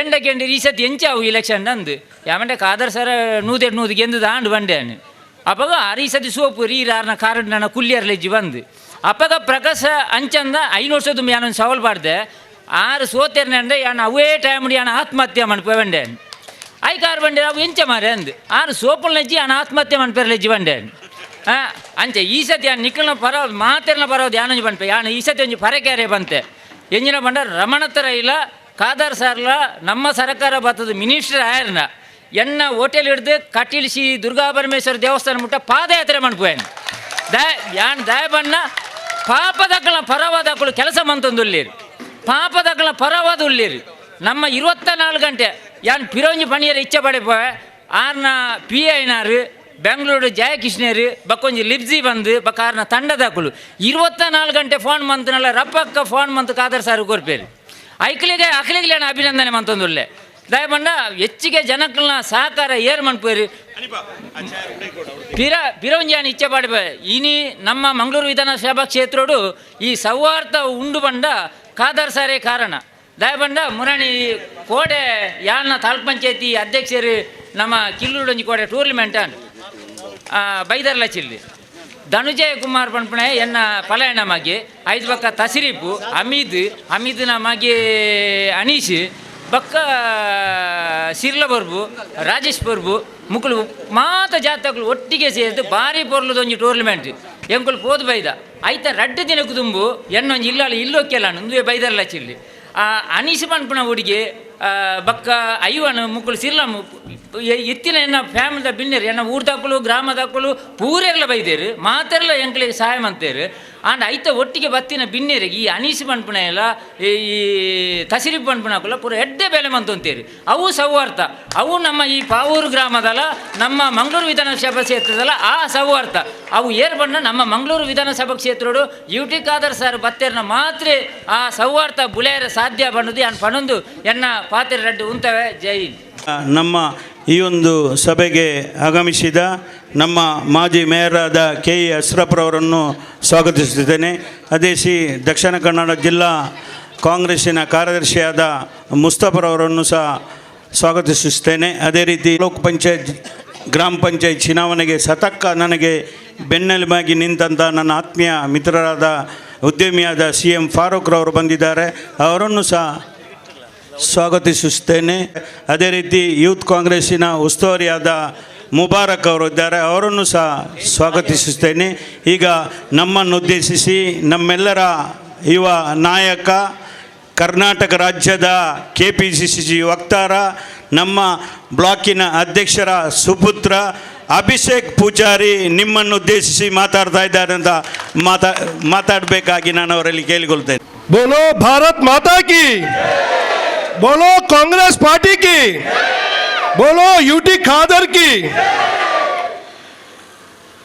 ಎಂಡಕ್ಕೆ ಈ ಸತಿ ಎಂಚಾವು ಇಲೆಕ್ಷನ್ ಅಂದು ಯಾಮಂಡೆ ಖಾದರ್ ಸರ ನೂದು ಗೆಂದದ ಆಂಡು ಬಂಡೇನು ಅಪ್ಪಗ ಈ ಸತಿ ಸೋಪು ರೀರಾರ್ನ ಕಾರಣ ನನ್ನ ಕುಲ್ಲಿಯರ್ಲೆಜ್ಜಿ ಬಂದು ಅಪ್ಪಗ ಪ್ರಕಾಶ ಅಂಚಂದ 5 ವರ್ಷದ ಯಾನೊಂದು ಸವಾಲು ಪಾಡ್ದೆ 6 ಸೋತೆರ್ನಂಡೆ ಯಾನ ಅವೇ ಟೈಮ್ ಯಾನ ಆತ್ಮಹತ್ಯೆ ಮನ್ಪೇವಂಡೇನು ಐ ಕಾರ್ ಬಂಡೆ ಅವು ಎಂಚ ಮಾರೆ ಅಂದು 6 ಸೋಪಲ್ನೆಜ್ಜಿ ಯಾನ ಆತ್ಮಹತ್ಯೆ ಮನ್ಪೇರ್ಲೆಜ್ಜಿ ಬಂಡೇನು ಅಂಚೆ ಈ ಸತಿ ಯಾನು ನಿಕ್ಕಲ್ನ ಪರ ಮಾತೆರ್ನ ಪರವದು ಯಾನೊಂಜಿ ಬಂದ್ಪೆ ಯಾನು ಈ ಸತಿ ಒಂಜಿ ಪರಕ್ಯಾರೆ ಬಂತೆ ಎಂಜಿನ ಬಂಡ ರಮಣತರ ಇಲ್ಲ ಖಾದರ್ ಸಾರ್ಲ ನಮ್ಮ ಸರ್ಕಾರ ಬರ್ತದ ಮಿನಿಸ್ಟರ್ ಆಯರ್ನ ಎನ್ನ ಹೋಟೆಲ್ ಹಿಡ್ದು ಕಟ್ಟಿಳಿಸಿ ದುರ್ಗಾ ಪರಮೇಶ್ವರ ದೇವಸ್ಥಾನ ಮುಟ್ಟ ಪಾದಯಾತ್ರೆ ಮಾಡ್ಪೋಯನ್ ದಯ ಬಣ್ಣ ಪಾಪದಕ್ಕಳ ಪರವಾದಕ್ಕಳು ಕೆಲಸ ಮಂತೊಂದುಲ್ಲೇರು ಪಾಪದಕ್ಕಳ ಪರವಾದ ಉಳ್ಳೇರು ನಮ್ಮ 24 ಗಂಟೆ ಯಾನ್ ಪಿರೋಂಜಿ ಪಣಿಯರ ಇಚ್ಛೆ ಪಡೆಪೋಯ ಆರ್ನ PIನಾರು ಬೆಂಗಳೂರು ಜಯಕೃಷ್ಣರು ಬಕ್ಕೊಂಜಿ ಲಿಪ್ಸಿ ಬಂದು ಬಕ್ಕಾರ್ನ ತಂಡದಾಕಲು 24 ಗಂಟೆ ಫೋನ್ ಮಂತನಲ್ಲ ರಪ್ಪಕ್ಕ ಫೋನ್ ಮಂತ್ ಖಾದರ್ ಸಾರು ಕೊರ್ಪೇರು ಅಕ್ಲಿಗೆ ಅಭಿನಂದನೆ ಮಂತೊಂದುಲ್ಲೆ ದಯಬಂಡ ಹೆಚ್ಚಿಗೆ ಜನಕ್ಕಳನ್ನ ಸಹಕಾರ ಏರ್ ಮನ್ಪೇರಿ ಪಿರೋಂಜಿಯಾನ ಇಚ್ಛೆ ಪಡ್ಬೆ ಇನಿ ನಮ್ಮ ಮಂಗಳೂರು ವಿಧಾನಸಭಾ ಕ್ಷೇತ್ರೋಡು ಈ ಸೌಹಾರ್ದ ಉಂಡು ಬಂಡ ಖಾದರ್ ಸಾರೇ ಕಾರಣ ದಯಬಂಡ ಮುರಾಣಿ ಕೋಡೆ ಯಾನ ತಾಲೂಕ್ ಪಂಚಾಯತಿ ಅಧ್ಯಕ್ಷರು ನಮ್ಮ ಕಿಲ್ಲೂಡೊಂಜಿ ಕೋಡೆ ಟೂರ್ನಮೆಂಟ್ ಬೈದರ್ಲ ಚಿಲ್ಲಿ ಧನುಜಯ ಕುಮಾರ್ ಪಂಪಣೆ ಎನ್ನ ಪಲಾಯಣ ಮಾಗೆ 5 ಬಕ್ಕ ತಸರೀಪು ಹಮೀದ್ನ ಮಾಗೆ ಅನೀಶ್ ಬಕ್ಕ ಸಿರ್ಲ ಬರ್ಬು ರಾಜೇಶ್ ಬರ್ಬು ಮುಕ್ಕಳು ಮಾತ ಜಾತಕಲು ಒಟ್ಟಿಗೆ ಸೇರಿದು ಭಾರಿ ಪೊರ್ಲದೊಂಜಿ ಟೂರ್ನಮೆಂಟ್ ಎಂಕುಲು ಪೋದು ಬೈದ ಐತ ರಡ್ಡು ದಿನಕ್ಕೂ ತುಂಬು ಎನ್ನೊಂಜಿ ಇಲ್ಲೋಕ್ಕೆಲ್ಲ ಒಂದುವೆ ಬೈದರ್ಲ ಚಿಲ್ಲಿ ಅನೀಶ್ ಪಂಪಣ ಹುಡುಗಿ ಬಕ್ಕ ಐವನು ಮುಕ್ಕಳು ಸಿರ್ಲ ಎತ್ತಿನ ಎನ್ನ ಫ್ಯಾಮಿಲಿದ ಬಿನ್ನೇರು ಎನ್ನ ಊರ್ದಾಕಲು ಗ್ರಾಮದಾಕಲು ಪೂರೆಲ್ಲ ಬೈದೇರು ಮಾತೆಲ್ಲ ಎಂಕ್ಳಿಗೆ ಸಹಾಯ ಮಂತೇರು ಆಂಡ್ ಐತ ಒಟ್ಟಿಗೆ ಬತ್ತಿನ ಬಿನ್ನೇರಿಗೆ ಈ ಅನೀಸ್ ಪಂಪಣ ಎಲ್ಲ ಈ ತಸಿರಿ ಪಂಪಣಕಲ್ಲ ಪೂರ ಎಡ್ಡೆ ಬೆಲೆ ಮಂತಂತೇರಿ ಅವು ಸೌಹಾರ್ದ ಅವು ನಮ್ಮ ಈ ಪಾವೂರು ಗ್ರಾಮದಲ್ಲ ನಮ್ಮ ಮಂಗಳೂರು ವಿಧಾನಸಭಾ ಕ್ಷೇತ್ರದಲ್ಲ ಆ ಸೌಹಾರ್ದ ಅವು ಏರ್ ಬಣ್ಣ ನಮ್ಮ ಮಂಗಳೂರು ವಿಧಾನಸಭಾ ಕ್ಷೇತ್ರಡು ಯುಟಿ ಖಾದರ್ ಸಾರ್ ಬತ್ತೇರ್ನ ಮಾತ್ರ ಆ ಸೌಹಾರ್ದ ಬುಳೆಯರ ಸಾಧ್ಯ ಬಣ್ಣದು ಯಾನ್ ಪಣೊಂದು ಎನ್ನ ಪಾತ್ರೆ ರಡ್ಡು ಉಂತವೆ ಜೈ ನಮ್ಮ ಈ ಒಂದು ಸಭೆಗೆ ಆಗಮಿಸಿದ ನಮ್ಮ ಮಾಜಿ ಮೇಯರಾದ KE ಅಶ್ರಫ್ರವರನ್ನು ಸ್ವಾಗತಿಸುತ್ತಿದ್ದೇನೆ. ಅದೇ ದಕ್ಷಿಣ ಕನ್ನಡ ಜಿಲ್ಲಾ ಕಾಂಗ್ರೆಸ್ಸಿನ ಕಾರ್ಯದರ್ಶಿಯಾದ ಮುಸ್ತಫರವರನ್ನು ಸಹ ಸ್ವಾಗತಿಸುತ್ತೇನೆ. ಅದೇ ರೀತಿ ಗ್ರಾಮ ಪಂಚಾಯತ್ ಚುನಾವಣೆಗೆ ಸತಕ್ಕ ನನಗೆ ಬೆನ್ನೆಲುಬಾಗಿ ನಿಂತಹ ನನ್ನ ಆತ್ಮೀಯ ಮಿತ್ರರಾದ ಉದ್ಯಮಿಯಾದ CM ಫಾರೂಕ್ ರವರು ಬಂದಿದ್ದಾರೆ, ಅವರನ್ನು ಸಹ ಸ್ವಾಗತಿಸುತ್ತೇನೆ. ಅದೇ ರೀತಿ ಯೂತ್ ಕಾಂಗ್ರೆಸ್ಸಿನ ಉಸ್ತುವಾರಿಯಾದ ಮುಬಾರಕ್ ಅವರು ಇದ್ದಾರೆ, ಅವರನ್ನು ಸಹ ಸ್ವಾಗತಿಸುತ್ತೇನೆ. ಈಗ ನಮ್ಮನ್ನುದ್ದೇಶಿಸಿ ನಮ್ಮೆಲ್ಲರ ಯುವ ನಾಯಕ, ಕರ್ನಾಟಕ ರಾಜ್ಯದ KPCC ವಕ್ತಾರ, ನಮ್ಮ ಬ್ಲಾಕಿನ ಅಧ್ಯಕ್ಷರ ಸುಪುತ್ರ ಅಭಿಷೇಕ್ ಪೂಜಾರಿ ನಿಮ್ಮನ್ನುದ್ದೇಶಿಸಿ ಮಾತಾಡ್ತಾ ಇದ್ದಾರೆ ಅಂತ ಮಾತಾಡಬೇಕಾಗಿ ನಾನು ಅವರಲ್ಲಿ ಕೇಳಿಕೊಳ್ತೇನೆ. बोलो भारत माता की, बोलो कांग्रेस पार्टी की, बोलो यूटी ಖಾದರ್ की.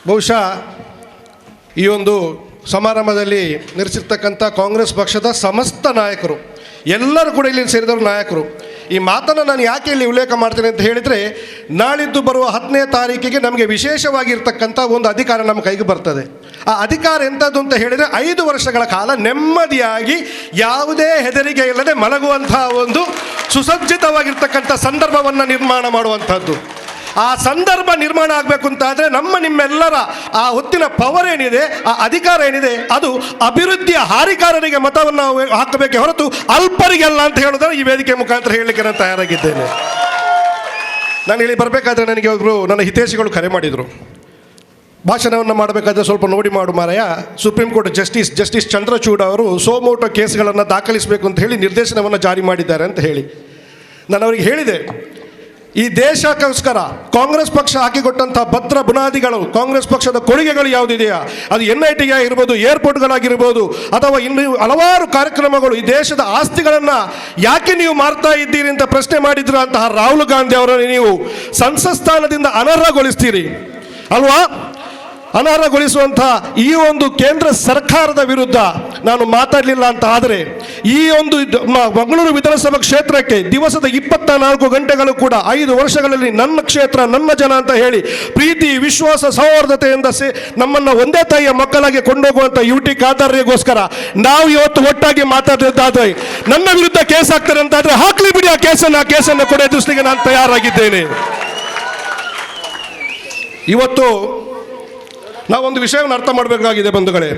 ಬಹುಶಃ ಈ ಒಂದು ಸಮಾರಂಭದಲ್ಲಿ ನೆರೆಸಿರ್ತಕ್ಕಂಥ ಕಾಂಗ್ರೆಸ್ ಪಕ್ಷದ ಸಮಸ್ತ ನಾಯಕರು ಎಲ್ಲರೂ ಕೂಡ ಇಲ್ಲಿ ಸೇರಿದವರು ನಾಯಕರು ಈ ಮಾತನ್ನು ನಾನು ಯಾಕೆ ಇಲ್ಲಿ ಉಲ್ಲೇಖ ಮಾಡ್ತೇನೆ ಅಂತ ಹೇಳಿದರೆ, ನಾಳಿದ್ದು ಬರುವ 10ನೇ ತಾರೀಕಿಗೆ ನಮಗೆ ವಿಶೇಷವಾಗಿರ್ತಕ್ಕಂಥ ಒಂದು ಅಧಿಕಾರ ನಮ್ಮ ಕೈಗೆ ಬರ್ತದೆ. ಆ ಅಧಿಕಾರ ಎಂಥದ್ದು ಅಂತ ಹೇಳಿದರೆ 5 ವರ್ಷಗಳ ಕಾಲ ನೆಮ್ಮದಿಯಾಗಿ ಯಾವುದೇ ಹೆದರಿಕೆ ಇಲ್ಲದೆ ಮಲಗುವಂತಹ ಒಂದು ಸುಸಜ್ಜಿತವಾಗಿರ್ತಕ್ಕಂಥ ಸಂದರ್ಭವನ್ನು ನಿರ್ಮಾಣ ಮಾಡುವಂಥದ್ದು. ಆ ಸಂದರ್ಭ ನಿರ್ಮಾಣ ಆಗಬೇಕು ಅಂತಾದರೆ ನಿಮ್ಮೆಲ್ಲರ ಆ ಹೊತ್ತಿನ ಪವರ್ ಏನಿದೆ, ಆ ಅಧಿಕಾರ ಏನಿದೆ, ಅದು ಅಭಿವೃದ್ಧಿಯ ಹಾರಿಕಾರರಿಗೆ ಮತವನ್ನು ಹಾಕಬೇಕೆ ಹೊರತು ಅಲ್ಪರಿಗೆಲ್ಲ ಅಂತ ಹೇಳಿದ್ರೆ ಈ ವೇದಿಕೆ ಮುಖಾಂತರ ಹೇಳಲಿಕ್ಕೆ ನಾನು ತಯಾರಾಗಿದ್ದೇನೆ. ನಾನು ಇಲ್ಲಿ ಬರಬೇಕಾದ್ರೆ ನನಗೆ ಒಬ್ಬರು ನನ್ನ ಹಿತೈಷಿಗಳು ಕರೆ ಮಾಡಿದರು. ಭಾಷಣವನ್ನು ಮಾಡಬೇಕಾದ್ರೆ ಸ್ವಲ್ಪ ನೋಡಿ ಮಾಡು ಮಾರಾಯ, ಸುಪ್ರೀಂ ಕೋರ್ಟ್ ಜಸ್ಟಿಸ್ ಚಂದ್ರಚೂಡ್ ಅವರು ಸೋಮೋಟೋ ಕೇಸ್ಗಳನ್ನು ದಾಖಲಿಸಬೇಕು ಅಂತ ಹೇಳಿ ನಿರ್ದೇಶನವನ್ನು ಜಾರಿ ಮಾಡಿದ್ದಾರೆ ಅಂತ ಹೇಳಿ ನಾನು ಅವರಿಗೆ ಹೇಳಿದೆ, ಈ ದೇಶಕ್ಕೋಸ್ಕರ ಕಾಂಗ್ರೆಸ್ ಪಕ್ಷ ಹಾಕಿಕೊಟ್ಟಂಥ ಭದ್ರ ಬುನಾದಿಗಳು, ಕಾಂಗ್ರೆಸ್ ಪಕ್ಷದ ಕೊಡುಗೆಗಳು ಯಾವುದಿದೆಯಾ, ಅದು NIT ಆಗಿರ್ಬೋದು, ಏರ್ಪೋರ್ಟ್ಗಳಾಗಿರ್ಬೋದು, ಅಥವಾ ಇನ್ನು ಹಲವಾರು ಕಾರ್ಯಕ್ರಮಗಳು, ಈ ದೇಶದ ಆಸ್ತಿಗಳನ್ನು ಯಾಕೆ ನೀವು ಮಾರ್ತಾ ಇದ್ದೀರಿ ಅಂತ ಪ್ರಶ್ನೆ ಮಾಡಿದ್ರು ಅಂತಹ ರಾಹುಲ್ ಗಾಂಧಿ ಅವರನ್ನು ನೀವು ಸಂಸತ್ ಸ್ಥಾನದಿಂದ ಅನರ್ಹಗೊಳಿಸ್ತೀರಿ ಅಲ್ವಾ? ಅನರ್ಹಗೊಳಿಸುವಂಥ ಈ ಒಂದು ಕೇಂದ್ರ ಸರ್ಕಾರದ ವಿರುದ್ಧ ನಾನು ಮಾತಾಡಲಿಲ್ಲ ಅಂತ ಆದರೆ, ಈ ಒಂದು ಮಂಗಳೂರು ವಿಧಾನಸಭಾ ಕ್ಷೇತ್ರಕ್ಕೆ ದಿವಸದ 24 ಗಂಟೆಗಳು ಕೂಡ 5 ವರ್ಷಗಳಲ್ಲಿ ನನ್ನ ಕ್ಷೇತ್ರ ನನ್ನ ಜನ ಅಂತ ಹೇಳಿ ಪ್ರೀತಿ, ವಿಶ್ವಾಸ, ಸೌಹಾರ್ದತೆಯಿಂದ ನಮ್ಮನ್ನು ಒಂದೇ ತಾಯಿಯ ಮಕ್ಕಳಾಗಿ ಕೊಂಡೋಗುವಂಥ UT ಖಾದರ್ರಿಗೋಸ್ಕರ ನಾವು ಇವತ್ತು ಒಟ್ಟಾಗಿ ಮಾತಾಡಿದ್ದಾದ್ರೆ, ನನ್ನ ವಿರುದ್ಧ ಕೇಸ್ ಹಾಕ್ತಾರೆ ಅಂತಾದರೆ ಹಾಕ್ಲಿ ಬಿಡಿ, ಆ ಕೇಸನ್ನು ಕೊಡೋ ದೃಷ್ಟಿಗೆ ನಾನು ತಯಾರಾಗಿದ್ದೇನೆ. ಇವತ್ತು ನಾವೊಂದು ವಿಷಯವನ್ನು ಅರ್ಥ ಮಾಡಬೇಕಾಗಿದೆ ಬಂಧುಗಳೇ.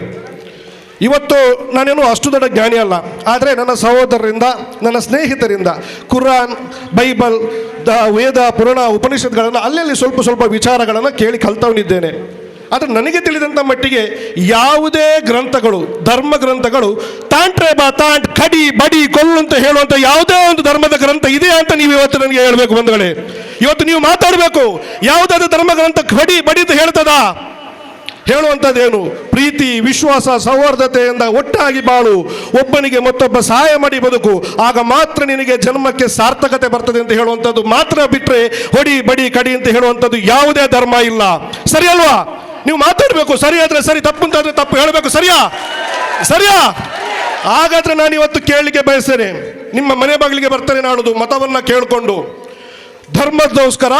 ಇವತ್ತು ನಾನೇನು ಅಷ್ಟು ದೊಡ್ಡ ಜ್ಞಾನಿ ಅಲ್ಲ, ಆದರೆ ನನ್ನ ಸಹೋದರರಿಂದ, ನನ್ನ ಸ್ನೇಹಿತರಿಂದ ಕುರಾನ್, ಬೈಬಲ್, ವೇದ, ಪುರಾಣ, ಉಪನಿಷತ್ಗಳನ್ನು ಅಲ್ಲಲ್ಲಿ ಸ್ವಲ್ಪ ವಿಚಾರಗಳನ್ನು ಕೇಳಿ ಕಲ್ತವನಿದ್ದೇನೆ. ಆದರೆ ನನಗೆ ತಿಳಿದಂಥ ಮಟ್ಟಿಗೆ ಯಾವುದೇ ಗ್ರಂಥಗಳು, ಧರ್ಮ ಗ್ರಂಥಗಳು ತಾಂಟ್ರೆ ಬಾ ತಾಂಟ್, ಕಡಿ ಬಡಿ ಕೊಲ್ಲು ಅಂತ ಹೇಳುವಂಥ ಯಾವುದೇ ಒಂದು ಧರ್ಮದ ಗ್ರಂಥ ಇದೆ ಅಂತ ನೀವು ಇವತ್ತು ನನಗೆ ಹೇಳಬೇಕು ಬಂಧುಗಳೇ. ಇವತ್ತು ನೀವು ಮಾತಾಡಬೇಕು, ಯಾವುದಾದ್ರೂ ಧರ್ಮ ಗ್ರಂಥ ಕಡಿ ಬಡಿ ಅಂತ ಹೇಳ್ತದಾ? ಹೇಳುವಂಥದ್ದೇನು? ಪ್ರೀತಿ, ವಿಶ್ವಾಸ, ಸೌಹಾರ್ದತೆಯಿಂದ ಒಟ್ಟಾಗಿ ಬಾಳು, ಒಬ್ಬನಿಗೆ ಮತ್ತೊಬ್ಬ ಸಹಾಯ ಮಾಡಿ ಬದುಕು, ಆಗ ಮಾತ್ರ ನಿನಗೆ ಜನ್ಮಕ್ಕೆ ಸಾರ್ಥಕತೆ ಬರ್ತದೆ ಅಂತ ಹೇಳುವಂಥದ್ದು ಮಾತ್ರ ಬಿಟ್ಟರೆ ಹೊಡಿ ಬಡಿ ಕಡಿ ಅಂತ ಹೇಳುವಂಥದ್ದು ಯಾವುದೇ ಧರ್ಮ ಇಲ್ಲ. ಸರಿ ಅಲ್ವಾ? ನೀವು ಮಾತಾಡಬೇಕು, ಸರಿ ಆದರೆ ಸರಿ, ತಪ್ಪು ಅಂತಾದರೆ ತಪ್ಪು ಹೇಳಬೇಕು. ಸರಿಯಾ? ಹಾಗಾದ್ರೆ ನಾನು ಇವತ್ತು ಕೇಳಲಿಕ್ಕೆ ಬಯಸ್ತೇನೆ, ನಿಮ್ಮ ಮನೆ ಬಾಗಿಲಿಗೆ ಬರ್ತೇನೆ ನಾಡುದು ಮತವನ್ನು ಕೇಳಿಕೊಂಡು, ಧರ್ಮದೋಸ್ಕರ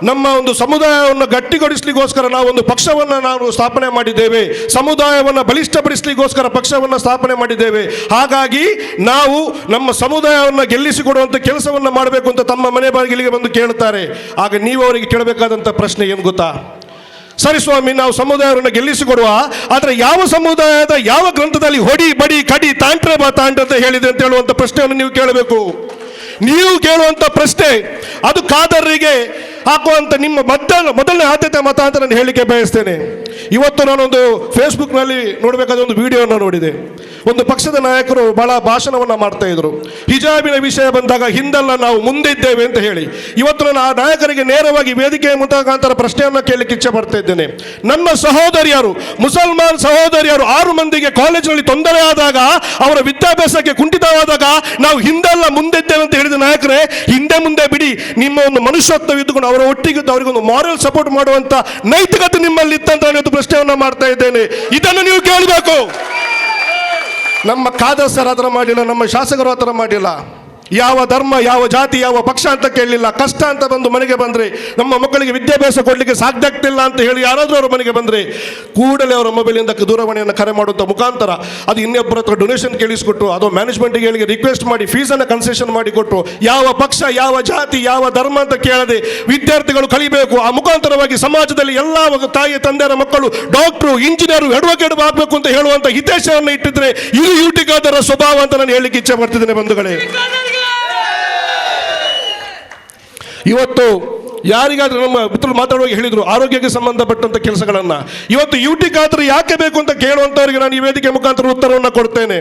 ನಮ್ಮ ಒಂದು ಸಮುದಾಯವನ್ನು ಗಟ್ಟಿಗೊಳಿಸಲಿಕ್ಕೋಸ್ಕರ ನಾವೊಂದು ಪಕ್ಷವನ್ನು ನಾವು ಸ್ಥಾಪನೆ ಮಾಡಿದ್ದೇವೆ, ಸಮುದಾಯವನ್ನು ಬಲಿಷ್ಠಪಡಿಸಲಿಕ್ಕೋಸ್ಕರ ಪಕ್ಷವನ್ನು ಸ್ಥಾಪನೆ ಮಾಡಿದ್ದೇವೆ. ಹಾಗಾಗಿ ನಾವು ನಮ್ಮ ಸಮುದಾಯವನ್ನು ಗೆಲ್ಲಿಸಿಕೊಡುವಂಥ ಕೆಲಸವನ್ನು ಮಾಡಬೇಕು ಅಂತ ತಮ್ಮ ಮನೆ ಬಾಗಿಲಿಗೆ ಬಂದು ಕೇಳ್ತಾರೆ. ಆಗ ನೀವು ಅವರಿಗೆ ಕೇಳಬೇಕಾದಂಥ ಪ್ರಶ್ನೆ ಏನು ಗೊತ್ತಾ? ಸರಿ ಸ್ವಾಮಿ, ನಾವು ಸಮುದಾಯವನ್ನು ಗೆಲ್ಲಿಸಿಕೊಡುವ, ಆದರೆ ಯಾವ ಸಮುದಾಯದ ಯಾವ ಗ್ರಂಥದಲ್ಲಿ ಹೊಡಿ ಬಡಿ ಕಡಿ ತಾಂಟ್ರೆ ಬಾ ತಾಂಟ್ ಅಂತ ಹೇಳಿದೆ ಅಂತ ಹೇಳುವಂಥ ಪ್ರಶ್ನೆಯನ್ನು ನೀವು ಕೇಳಬೇಕು. ನೀವು ಕೇಳುವಂಥ ಪ್ರಶ್ನೆ ಅದು ಖಾದರ್ರಿಗೆ ಹಾಕುವಂಥ ನಿಮ್ಮ ಮೊದಲನೇ ಆದ್ಯತೆ ಮತ ಅಂತ ನಾನು ಹೇಳಲಿಕ್ಕೆ ಬಯಸ್ತೇನೆ. ಇವತ್ತು ನಾನೊಂದು ಫೇಸ್ಬುಕ್ನಲ್ಲಿ ನೋಡಬೇಕಾದ ಒಂದು ವಿಡಿಯೋನ ನೋಡಿದೆ. ಒಂದು ಪಕ್ಷದ ನಾಯಕರು ಬಹಳ ಭಾಷಣವನ್ನು ಮಾಡ್ತಾ ಇದ್ರು. ಹಿಜಾಬಿನ ವಿಷಯ ಬಂದಾಗ ಹಿಂದೆಲ್ಲ ನಾವು ಮುಂದೆ ಇದ್ದೇವೆ ಅಂತ ಹೇಳಿ. ಇವತ್ತು ನಾನು ಆ ನಾಯಕರಿಗೆ ನೇರವಾಗಿ ವೇದಿಕೆಯ ಮುಖಾಂತರ ಪ್ರಶ್ನೆಯನ್ನು ಕೇಳಲಿಕ್ಕೆ ಇಚ್ಛೆ ಪಡ್ತಾ ಇದ್ದೇನೆ. ನನ್ನ ಸಹೋದರಿಯರು, ಮುಸಲ್ಮಾನ್ ಸಹೋದರಿಯರು 6 ಮಂದಿಗೆ ಕಾಲೇಜಿನಲ್ಲಿ ತೊಂದರೆ ಆದಾಗ, ಅವರ ವಿದ್ಯಾಭ್ಯಾಸಕ್ಕೆ ಕುಂಠಿತವಾದಾಗ ನಾವು ಹಿಂದೆಲ್ಲ ಮುಂದಿದ್ದೇವೆ ಅಂತ ಹೇಳಿದ ನಾಯಕರೇ, ಹಿಂದೆ ಮುಂದೆ ಬಿಡಿ, ನಿಮ್ಮ ಒಂದು ಮನುಷ್ಯತ್ವ ಇದ್ದುಕೊಂಡು ಅವರ ಒಟ್ಟಿಗಿದ್ದು ಅವರಿಗೊಂದು ಮಾರಲ್ ಸಪೋರ್ಟ್ ಮಾಡುವಂತ ನೈತಿಕತೆ ನಿಮ್ಮಲ್ಲಿ ಇತ್ತಂತ ನಾನು ಪ್ರಶ್ನೆಯನ್ನು ಮಾಡ್ತಾ ಇದ್ದೇನೆ. ಇದನ್ನು ನೀವು ಕೇಳಬೇಕು. ನಮ್ಮ ಖಾದರ್ ಸರ್ ಅದರ ಮಾಡಿಲ್ಲ, ನಮ್ಮ ಶಾಸಕರು ಆ ಥರ ಮಾಡಿಲ್ಲ. ಯಾವ ಧರ್ಮ, ಯಾವ ಜಾತಿ, ಯಾವ ಪಕ್ಷ ಅಂತ ಕೇಳಲಿಲ್ಲ. ಕಷ್ಟ ಅಂತ ಬಂದು ಮನೆಗೆ ಬಂದರೆ, ನಮ್ಮ ಮಕ್ಕಳಿಗೆ ವಿದ್ಯಾಭ್ಯಾಸ ಕೊಡಲಿಕ್ಕೆ ಸಾಧ್ಯ ಆಗ್ತಿಲ್ಲ ಅಂತ ಹೇಳಿ ಯಾರಾದರೂ ಅವರ ಮನೆಗೆ ಬಂದರೆ ಕೂಡಲೇ ಅವರ ಮೊಬೈಲಿಂದ ದೂರವಾಣಿಯನ್ನು ಕರೆ ಮಾಡುವಂಥ ಮುಖಾಂತರ ಅದು ಇನ್ನೊಬ್ಬರ ಹತ್ರ ಡೊನೇಷನ್ ಕೇಳಿಸಿಕೊಟ್ಟು, ಅದು ಮ್ಯಾನೇಜ್ಮೆಂಟ್ಗೆ ಹೇಳಿ ರಿಕ್ವೆಸ್ಟ್ ಮಾಡಿ ಫೀಸನ್ನು ಕನ್ಸೆಷನ್ ಮಾಡಿಕೊಟ್ಟು, ಯಾವ ಪಕ್ಷ, ಯಾವ ಜಾತಿ, ಯಾವ ಧರ್ಮ ಅಂತ ಕೇಳದೆ ವಿದ್ಯಾರ್ಥಿಗಳು ಕಲಿಬೇಕು. ಆ ಮುಖಾಂತರವಾಗಿ ಸಮಾಜದಲ್ಲಿ ಎಲ್ಲ ತಾಯಿ ತಂದೆಯರ ಮಕ್ಕಳು ಡಾಕ್ಟ್ರು, ಇಂಜಿನಿಯರು, ಅಡ್ವೊಕೇಟ್ ಆಗಬೇಕು ಅಂತ ಹೇಳುವಂಥ ಹಿತೇಶವನ್ನು ಇಟ್ಟಿದ್ರೆ ಇದು UT ಖಾದರ್ ಸ್ವಭಾವ ಅಂತ ನಾನು ಹೇಳಲಿಕ್ಕೆ ಇಚ್ಛೆ ಪಡ್ತಿದ್ದೇನೆ ಬಂಧುಗಳೇ. ಇವತ್ತು ಯಾರಿಗಾದ್ರೂ ನಮ್ಮ ಮಿತ್ರರು ಮಾತಾಡುವಾಗ ಹೇಳಿದ್ರು ಆರೋಗ್ಯಕ್ಕೆ ಸಂಬಂಧಪಟ್ಟಂತ ಕೆಲಸಗಳನ್ನು. ಇವತ್ತು UT ಖಾದರ್ ಯಾಕೆ ಬೇಕು ಅಂತ ಕೇಳುವಂತವರಿಗೆ ನಾನು ಈ ವೇದಿಕೆ ಮುಖಾಂತರ ಉತ್ತರವನ್ನು ಕೊಡ್ತೇನೆ.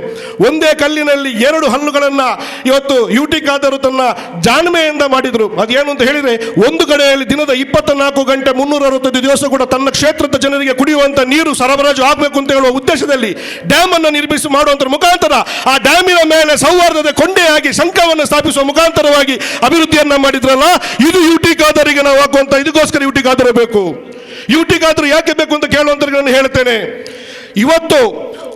ಒಂದೇ ಕಲ್ಲಿನಲ್ಲಿ 2 ಹಲ್ಲುಗಳನ್ನು ಇವತ್ತು UT ಖಾದರ್ ತನ್ನ ಜಾಣ್ಮೆಯಿಂದ ಮಾಡಿದ್ರು. ಅದೇನು ಅಂತ ಹೇಳಿದ್ರೆ, ಒಂದು ಕಡೆಯಲ್ಲಿ ದಿನದ 24 ಗಂಟೆ 365 ದಿವಸ ಕೂಡ ತನ್ನ ಕ್ಷೇತ್ರದ ಜನರಿಗೆ ಕುಡಿಯುವಂತ ನೀರು ಸರಬರಾಜು ಆಗಬೇಕು ಅಂತ ಹೇಳುವ ಉದ್ದೇಶದಲ್ಲಿ ಡ್ಯಾಮ್ ಅನ್ನು ನಿರ್ಮಿಸಿ ಮಾಡುವಂತ ಮುಖಾಂತರ ಆ ಡ್ಯಾಮಿನ ಮೇಲೆ ಸೌಹಾರ್ದತೆ ಕೊಂಡೆಯಾಗಿ ಶಂಕವನ್ನು ಸ್ಥಾಪಿಸುವ ಮುಖಾಂತರವಾಗಿ ಅಭಿವೃದ್ಧಿಯನ್ನ ಮಾಡಿದ್ರಲ್ಲ, ಇದು UT ಖಾದರ್ ನಾವು ಹಾಕುವಂತ. ಇದಕ್ಕೋಸ್ಕರ UT ಖಾದರ್ ಬೇಕು. UT ಖಾದರ್ ಯಾಕೆ ಬೇಕು ಅಂತ ಕೇಳುವಂತ ನಾನು ಹೇಳ್ತೇನೆ. ಇವತ್ತು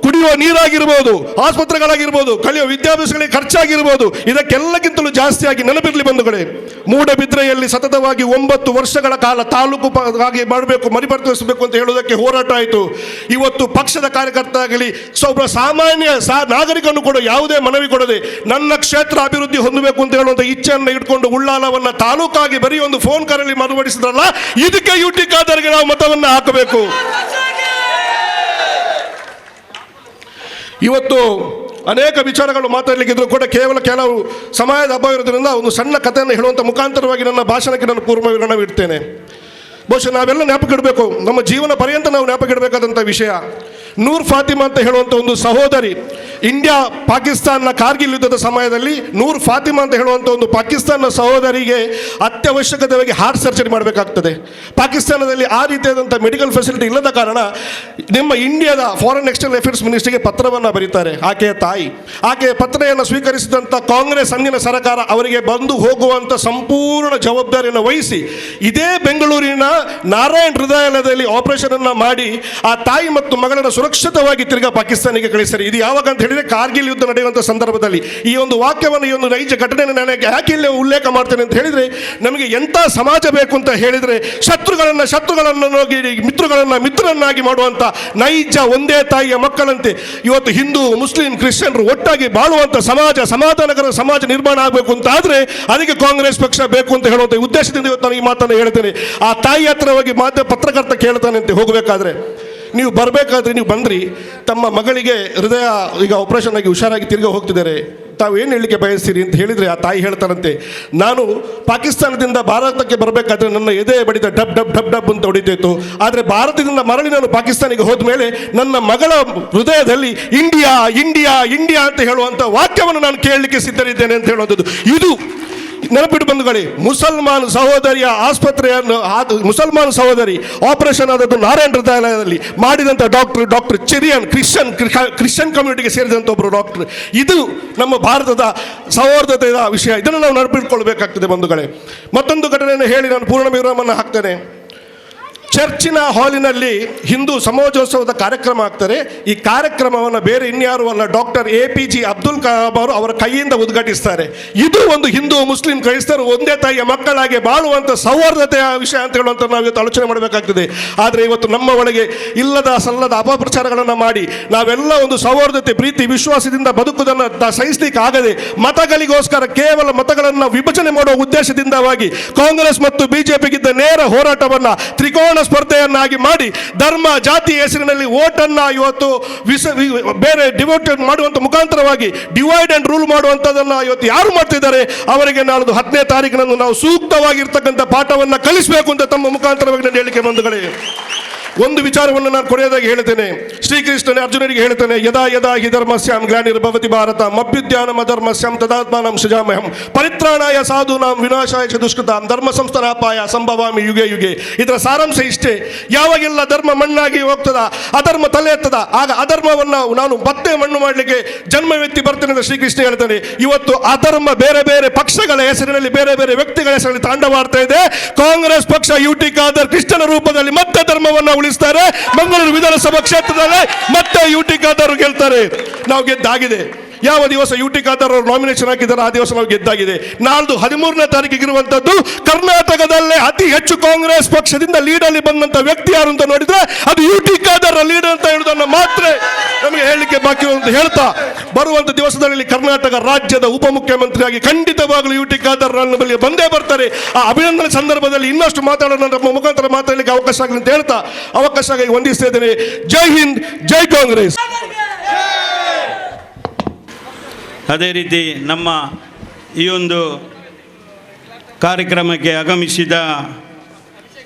ಕುಡಿಯುವ ನೀರಾಗಿರ್ಬೋದು, ಆಸ್ಪತ್ರೆಗಳಾಗಿರ್ಬೋದು, ಕಲಿಯುವ ವಿದ್ಯಾಭ್ಯಾಸಗಳಿಗೆ ಖರ್ಚಾಗಿರ್ಬೋದು, ಇದಕ್ಕೆಲ್ಲಕ್ಕಿಂತಲೂ ಜಾಸ್ತಿಯಾಗಿ ನೆನಪಿರಲಿ ಬಂಧುಗಳೇ, ಮೂಡಬಿದ್ರೆಯಲ್ಲಿ ಸತತವಾಗಿ 9 ವರ್ಷಗಳ ಕಾಲ ತಾಲೂಕು ಆಗಿ ಮಾಡಬೇಕು, ಮರುಪರಿವರ್ತಿಸಬೇಕು ಅಂತ ಹೇಳುವುದಕ್ಕೆ ಹೋರಾಟ ಆಯಿತು. ಇವತ್ತು ಪಕ್ಷದ ಕಾರ್ಯಕರ್ತ ಆಗಲಿ, ಒಬ್ಬ ಸಾಮಾನ್ಯ ನಾಗರಿಕನು ಕೂಡ ಯಾವುದೇ ಮನವಿ ಕೊಡದೆ ನನ್ನ ಕ್ಷೇತ್ರ ಅಭಿವೃದ್ಧಿ ಹೊಂದಬೇಕು ಅಂತ ಹೇಳುವಂಥ ಇಚ್ಛೆಯನ್ನು ಇಟ್ಕೊಂಡು ಉಳ್ಳಾಲವನ್ನ ತಾಲೂಕಾಗಿ ಬರೀ ಒಂದು ಫೋನ್ ಕಾರಲ್ಲಿ ಮರುಪಡಿಸಿದ್ರಲ್ಲ, ಇದಕ್ಕೆ UT ಖಾದರ್ಗೆ ನಾವು ಮತವನ್ನು ಹಾಕಬೇಕು. ಇವತ್ತು ಅನೇಕ ವಿಚಾರಗಳು ಮಾತಾಡಲಿಕ್ಕಿದ್ರು ಕೂಡ ಕೇವಲ ಕೆಲವು ಸಮಯದ ಅಭಾವ ಇರೋದ್ರಿಂದ ಒಂದು ಸಣ್ಣ ಕಥೆಯನ್ನು ಹೇಳುವಂಥ ಮುಖಾಂತರವಾಗಿ ನನ್ನ ಭಾಷಣಕ್ಕೆ ನಾನು ಪೂರ್ವ ವಿವರಣವಿಡ್ತೇನೆ. ಬಹುಶಃ ನಾವೆಲ್ಲ ಜ್ಞಾಪಕಿಡಬೇಕು, ನಮ್ಮ ಜೀವನ ಪರ್ಯಂತ ನಾವು ಜ್ಞಾಪಕಿಡಬೇಕಾದಂಥ ವಿಷಯ. ನೂರ್ ಫಾತಿಮಾ ಅಂತ ಹೇಳುವಂಥ ಒಂದು ಸಹೋದರಿ, ಇಂಡಿಯಾ ಪಾಕಿಸ್ತಾನ ಕಾರ್ಗಿಲ್ ಯುದ್ಧದ ಸಮಯದಲ್ಲಿ ನೂರ್ ಫಾತಿಮಾ ಅಂತ ಹೇಳುವಂಥ ಒಂದು ಪಾಕಿಸ್ತಾನ ಸಹೋದರಿಗೆ ಅತ್ಯವಶ್ಯಕತೆಯಾಗಿ ಹಾರ್ಟ್ ಸರ್ಜರಿ ಮಾಡಬೇಕಾಗ್ತದೆ. ಪಾಕಿಸ್ತಾನದಲ್ಲಿ ಆ ರೀತಿಯಾದಂಥ ಮೆಡಿಕಲ್ ಫೆಸಿಲಿಟಿ ಇಲ್ಲದ ಕಾರಣ ನಿಮ್ಮ ಇಂಡಿಯಾದ ಫಾರಿನ್ ಎಕ್ಸ್ಟರ್ನಲ್ ಅಫೇರ್ಸ್ ಮಿನಿಸ್ಟರ್ಗೆ ಪತ್ರವನ್ನು ಬರೀತಾರೆ ಆಕೆಯ ತಾಯಿ. ಆಕೆಯ ಪತ್ರೆಯನ್ನು ಸ್ವೀಕರಿಸಿದಂಥ ಕಾಂಗ್ರೆಸ್ ಅಂದಿನ ಸರ್ಕಾರ ಅವರಿಗೆ ಬಂದು ಹೋಗುವಂಥ ಸಂಪೂರ್ಣ ಜವಾಬ್ದಾರಿಯನ್ನು ವಹಿಸಿ ಇದೇ ಬೆಂಗಳೂರಿನ ನಾರಾಯಣ್ ಹೃದಯಾಲಯದಲ್ಲಿ ಆಪರೇಷನ್ ಅನ್ನು ಮಾಡಿ ಆ ತಾಯಿ ಮತ್ತು ಮಗಳನ್ನು ಸುರಕ್ಷಿತವಾಗಿ ತಿರ್ಗಾ ಪಾಕಿಸ್ತಾನಿಗೆ ಕಳಿಸಿದ್ದಾರೆ. ಇದು ಯಾವಾಗ ಅಂತ ಹೇಳಿದ್ರೆ ಕಾರ್ಗಿಲ್ ಯುದ್ಧ ನಡೆಯುವಂಥ ಸಂದರ್ಭದಲ್ಲಿ. ಈ ಒಂದು ವಾಕ್ಯವನ್ನು, ಈ ಒಂದು ನೈಜ ಘಟನೆಯನ್ನು ನಾನು ಯಾಕೆ ಇಲ್ಲಿ ಉಲ್ಲೇಖ ಮಾಡ್ತೇನೆ ಅಂತ ಹೇಳಿದ್ರೆ, ನಮಗೆ ಎಂಥ ಸಮಾಜ ಬೇಕು ಅಂತ ಹೇಳಿದ್ರೆ ಶತ್ರುಗಳನ್ನು ಹೋಗಿ ಮಿತ್ರರನ್ನಾಗಿ ಮಾಡುವಂಥ ನೈಜ ಒಂದೇ ತಾಯಿಯ ಮಕ್ಕಳಂತೆ ಇವತ್ತು ಹಿಂದೂ, ಮುಸ್ಲಿಂ, ಕ್ರಿಶ್ಚಿಯನ್ರು ಒಟ್ಟಾಗಿ ಬಾಳುವಂಥ ಸಮಾಧಾನಕರ ಸಮಾಜ ನಿರ್ಮಾಣ ಆಗಬೇಕು ಅಂತ ಆದರೆ ಅದಕ್ಕೆ ಕಾಂಗ್ರೆಸ್ ಪಕ್ಷ ಬೇಕು ಅಂತ ಹೇಳುವಂಥ ಉದ್ದೇಶದಿಂದ ಇವತ್ತು ನಾನು ಈ ಮಾತನ್ನು ಹೇಳ್ತೇನೆ. ಆ ತಾಯಿ ಹತ್ರ ಹೋಗಿ ಪತ್ರಕರ್ತ ಕೇಳ್ತಾನೆ ಅಂತ ಹೋಗಬೇಕಾದ್ರೆ, ನೀವು ಬರಬೇಕಾದ್ರೆ ನೀವು ಬಂದ್ರಿ, ತಮ್ಮ ಮಗಳಿಗೆ ಹೃದಯ ಈಗ ಆಪರೇಷನ್ ಆಗಿ ಹುಷಾರಾಗಿ ತಿರ್ಗಿ ಹೋಗ್ತಿದ್ದಾರೆ, ತಾವು ಏನು ಹೇಳಲಿಕ್ಕೆ ಬಯಸ್ತೀರಿ ಅಂತ ಹೇಳಿದರೆ ಆ ತಾಯಿ ಹೇಳ್ತಾರಂತೆ, ನಾನು ಪಾಕಿಸ್ತಾನದಿಂದ ಭಾರತಕ್ಕೆ ಬರಬೇಕಾದ್ರೆ ನನ್ನ ಎದೆ ಬಡಿದ ಡಬ್ ಡಬ್ ಡಬ್ ಡಬ್ ಅಂತ ಹೊಡಿತಿತ್ತು. ಆದರೆ ಭಾರತದಿಂದ ಮರಳಿ ನಾನು ಪಾಕಿಸ್ತಾನಿಗೆ ಹೋದ ಮೇಲೆ ನನ್ನ ಮಗಳ ಹೃದಯದಲ್ಲಿ ಇಂಡಿಯಾ ಇಂಡಿಯಾ ಇಂಡಿಯಾ ಅಂತ ಹೇಳುವಂಥ ವಾಕ್ಯವನ್ನು ನಾನು ಕೇಳಲಿಕ್ಕೆ ಸಿದ್ಧರಿದ್ದೇನೆ ಅಂತ ಹೇಳುವಂಥದ್ದು. ಇದು ನೆನಪಿಟ್ಟು ಬಂಧುಗಳೇ, ಮುಸಲ್ಮಾನ್ ಸಹೋದರಿಯ ಆಸ್ಪತ್ರೆಯನ್ನು ಮುಸಲ್ಮಾನ್ ಸಹೋದರಿ ಆಪರೇಷನ್ ಆದದ್ದು ನಾರಾಯಣ್ ಹೃದಯಾಲಯದಲ್ಲಿ ಮಾಡಿದಂಥ ಡಾಕ್ಟರ್ ಚೆರಿಯನ್ ಕ್ರಿಶ್ಚಿಯನ್ ಕಮ್ಯುನಿಟಿಗೆ ಸೇರಿದಂಥ ಒಬ್ಬರು ಡಾಕ್ಟರ್. ಇದು ನಮ್ಮ ಭಾರತದ ಸೌಹಾರ್ದತೆಯ ವಿಷಯ. ಇದನ್ನು ನಾವು ನೆನಪಿಟ್ಕೊಳ್ಬೇಕಾಗ್ತದೆ ಬಂಧುಗಳೇ. ಮತ್ತೊಂದು ಘಟನೆಯನ್ನು ಹೇಳಿ ನಾನು ಪೂರ್ಣ ವಿರಾಮವನ್ನು ಹಾಕ್ತೇನೆ. ಚರ್ಚಿನ ಹಾಲಿನಲ್ಲಿ ಹಿಂದೂ ಸಮಾಜೋತ್ಸವದ ಕಾರ್ಯಕ್ರಮ ಆಗ್ತಾರೆ. ಈ ಕಾರ್ಯಕ್ರಮವನ್ನು ಬೇರೆ ಇನ್ಯಾರು ಅಲ್ಲ, ಡಾಕ್ಟರ್ APJ ಅಬ್ದುಲ್ ಕಲಾಂ ಅವರು ಅವರ ಕೈಯಿಂದ ಉದ್ಘಾಟಿಸ್ತಾರೆ. ಇದು ಒಂದು ಹಿಂದೂ, ಮುಸ್ಲಿಂ, ಕ್ರೈಸ್ತರು ಒಂದೇ ತಾಯಿಯ ಮಕ್ಕಳಾಗಿ ಬಾಳುವಂಥ ಸೌಹಾರ್ದತೆಯ ವಿಷಯ ಅಂತ ಹೇಳುವಂಥ ನಾವು ಇವತ್ತು ಆಲೋಚನೆ ಮಾಡಬೇಕಾಗ್ತದೆ. ಆದರೆ ಇವತ್ತು ನಮ್ಮ ಒಳಗೆ ಇಲ್ಲದ ಸಲ್ಲದ ಅಪಪ್ರಚಾರಗಳನ್ನು ಮಾಡಿ ನಾವೆಲ್ಲ ಒಂದು ಸೌಹಾರ್ದತೆ, ಪ್ರೀತಿ, ವಿಶ್ವಾಸದಿಂದ ಬದುಕುವುದನ್ನು ಸಹಿಸಲಿಕ್ಕೆ ಆಗದೆ ಮತಗಳಿಗೋಸ್ಕರ ಕೇವಲ ಮತಗಳನ್ನು ವಿಭಜನೆ ಮಾಡುವ ಉದ್ದೇಶದಿಂದವಾಗಿ ಕಾಂಗ್ರೆಸ್ ಮತ್ತು BJPಗಿದ್ದ ನೇರ ಹೋರಾಟವನ್ನು ತ್ರಿಕೋನ ಸ್ಪರ್ಧೆಯನ್ನಾಗಿ ಮಾಡಿ ಧರ್ಮ, ಜಾತಿ ಹೆಸರಿನಲ್ಲಿ ಓಟನ್ನ ಇವತ್ತು ಬೇರೆ ಡಿವೈಡ್ ಮಾಡುವಂಥ ಮುಖಾಂತರವಾಗಿ ಡಿವೈಡ್ ಅಂಡ್ ರೂಲ್ ಮಾಡುವಂಥದ್ದನ್ನು ಇವತ್ತು ಯಾರು ಮಾಡ್ತಿದ್ದಾರೆ ಅವರಿಗೆ ನಾಳೆ 10ನೇ ತಾರೀಕಿನಂದು ನಾವು ಸೂಕ್ತವಾಗಿರ್ತಕ್ಕಂಥ ಪಾಠವನ್ನು ಕಲಿಸಬೇಕು ಅಂತ ತಮ್ಮ ಮುಖಾಂತರವಾಗಿ ನಾನು ಹೇಳಿಕೆ ಬಂಧುಗಳೇ. ಒಂದು ವಿಚಾರವನ್ನು ನಾನು ಕೊನೆಯದಾಗಿ ಹೇಳ್ತೇನೆ. ಶ್ರೀಕೃಷ್ಣನೇ ಅರ್ಜುನರಿಗೆ ಹೇಳ್ತೇನೆ, ಯದಾ ಯದಾ ಹಿ ಧರ್ಮಸ್ಯಾಂ ಗ್ಲಾನಿರ್ಭವತಿ ಭಾರತ ಮಭ್ಯುದ್ಯಾನಂ ಅಧರ್ಮಸ್ಯಾಂ ತದಾತ್ಮಾನಂ ಸೃಜಾಮ್ಯಹಂ ಪರಿತ್ರಾಣಾಯ ಸಾಧೂನಾಂ ವಿನಾಶಾಯ ಚ ದುಷ್ಕೃತಾಂ ಧರ್ಮ ಸಂಸ್ಥಾಪನಾಯ ಸಂಭವಾಮಿ ಯುಗೆ ಯುಗೆ. ಇದರ ಸಾರಾಂಶ ಇಷ್ಟೇ, ಯಾವಾಗೆಲ್ಲ ಧರ್ಮ ಮಣ್ಣಾಗಿ ಹೋಗ್ತದ, ಅಧರ್ಮ ತಲೆ ಎತ್ತದ, ಆಗ ಅಧರ್ಮವನ್ನು ನಾನು ಮತ್ತೆ ಮಣ್ಣು ಮಾಡಲಿಕ್ಕೆ ಜನ್ಮವೆತ್ತಿ ಬರ್ತೇನೆ ಅಂತ ಶ್ರೀಕೃಷ್ಣ ಹೇಳ್ತಾನೆ. ಇವತ್ತು ಅಧರ್ಮ ಬೇರೆ ಬೇರೆ ಪಕ್ಷಗಳ ಹೆಸರಿನಲ್ಲಿ, ಬೇರೆ ಬೇರೆ ವ್ಯಕ್ತಿಗಳ ಹೆಸರಲ್ಲಿ ತಾಂಡವಾಡ್ತಾ ಇದೆ. ಕಾಂಗ್ರೆಸ್ ಪಕ್ಷ UT ಖಾದರ್ ಕೃಷ್ಣನ ರೂಪದಲ್ಲಿ ಮತ್ತೆ ಧರ್ಮವನ್ನು ಉಳಿಸ್ತಾರೆ. ಮಂಗಳೂರು ವಿಧಾನಸಭಾ ಕ್ಷೇತ್ರದಲ್ಲಿ ಮತ್ತೆ UT ಖಾದರ್ ಗೆಲ್ತಾರೆ. ನಾವು ಗೆದ್ದಾಗಿದೆ. ಯಾವ ದಿವಸ UT ಖಾದರ್ ಅವರು ನಾಮಿನೇಷನ್ ಹಾಕಿದ್ದಾರೆ ಆ ದಿವಸ ನಾವು ಗೆದ್ದಾಗಿದೆ. ನಾಳ್ದು 13ನೇ ತಾರೀಕಿಗೆ ಇರುವಂತದ್ದು ಕರ್ನಾಟಕದಲ್ಲೇ ಅತಿ ಹೆಚ್ಚು ಕಾಂಗ್ರೆಸ್ ಪಕ್ಷದಿಂದ ಲೀಡಲ್ಲಿ ಬಂದಂತ ವ್ಯಕ್ತಿ ಯಾರು ಅಂತ ನೋಡಿದ್ರೆ ಅದು UT ಖಾದರ್ ಲೀಡರ್ ಅಂತ ಹೇಳುವುದನ್ನು ಮಾತ್ರ ನಮಗೆ ಹೇಳಲಿಕ್ಕೆ ಬಾಕಿ ಅಂತ ಹೇಳ್ತಾ, ಬರುವಂತ ದಿವಸದಲ್ಲಿ ಕರ್ನಾಟಕ ರಾಜ್ಯದ ಉಪಮುಖ್ಯಮಂತ್ರಿಯಾಗಿ ಖಂಡಿತವಾಗಲೂ UT ಖಾದರ್ ಬಳಿ ಬಂದೇ ಬರ್ತಾರೆ. ಆ ಅಭಿನಂದನೆ ಸಂದರ್ಭದಲ್ಲಿ ಇನ್ನಷ್ಟು ಮಾತಾಡೋಣ, ನಮ್ಮ ಮುಖಾಂತರ ಮಾತಾಡಲಿಕ್ಕೆ ಅವಕಾಶ ಆಗಲಿ ಅಂತ ಹೇಳ್ತಾ ಅವಕಾಶ ಆಗಿ ವಂದಿಸ್ತಾ ಇದ್ದೇನೆ. ಜೈ ಹಿಂದ್, ಜೈ ಕಾಂಗ್ರೆಸ್. ಅದೇ ರೀತಿ ನಮ್ಮ ಈ ಒಂದು ಕಾರ್ಯಕ್ರಮಕ್ಕೆ ಆಗಮಿಸಿದ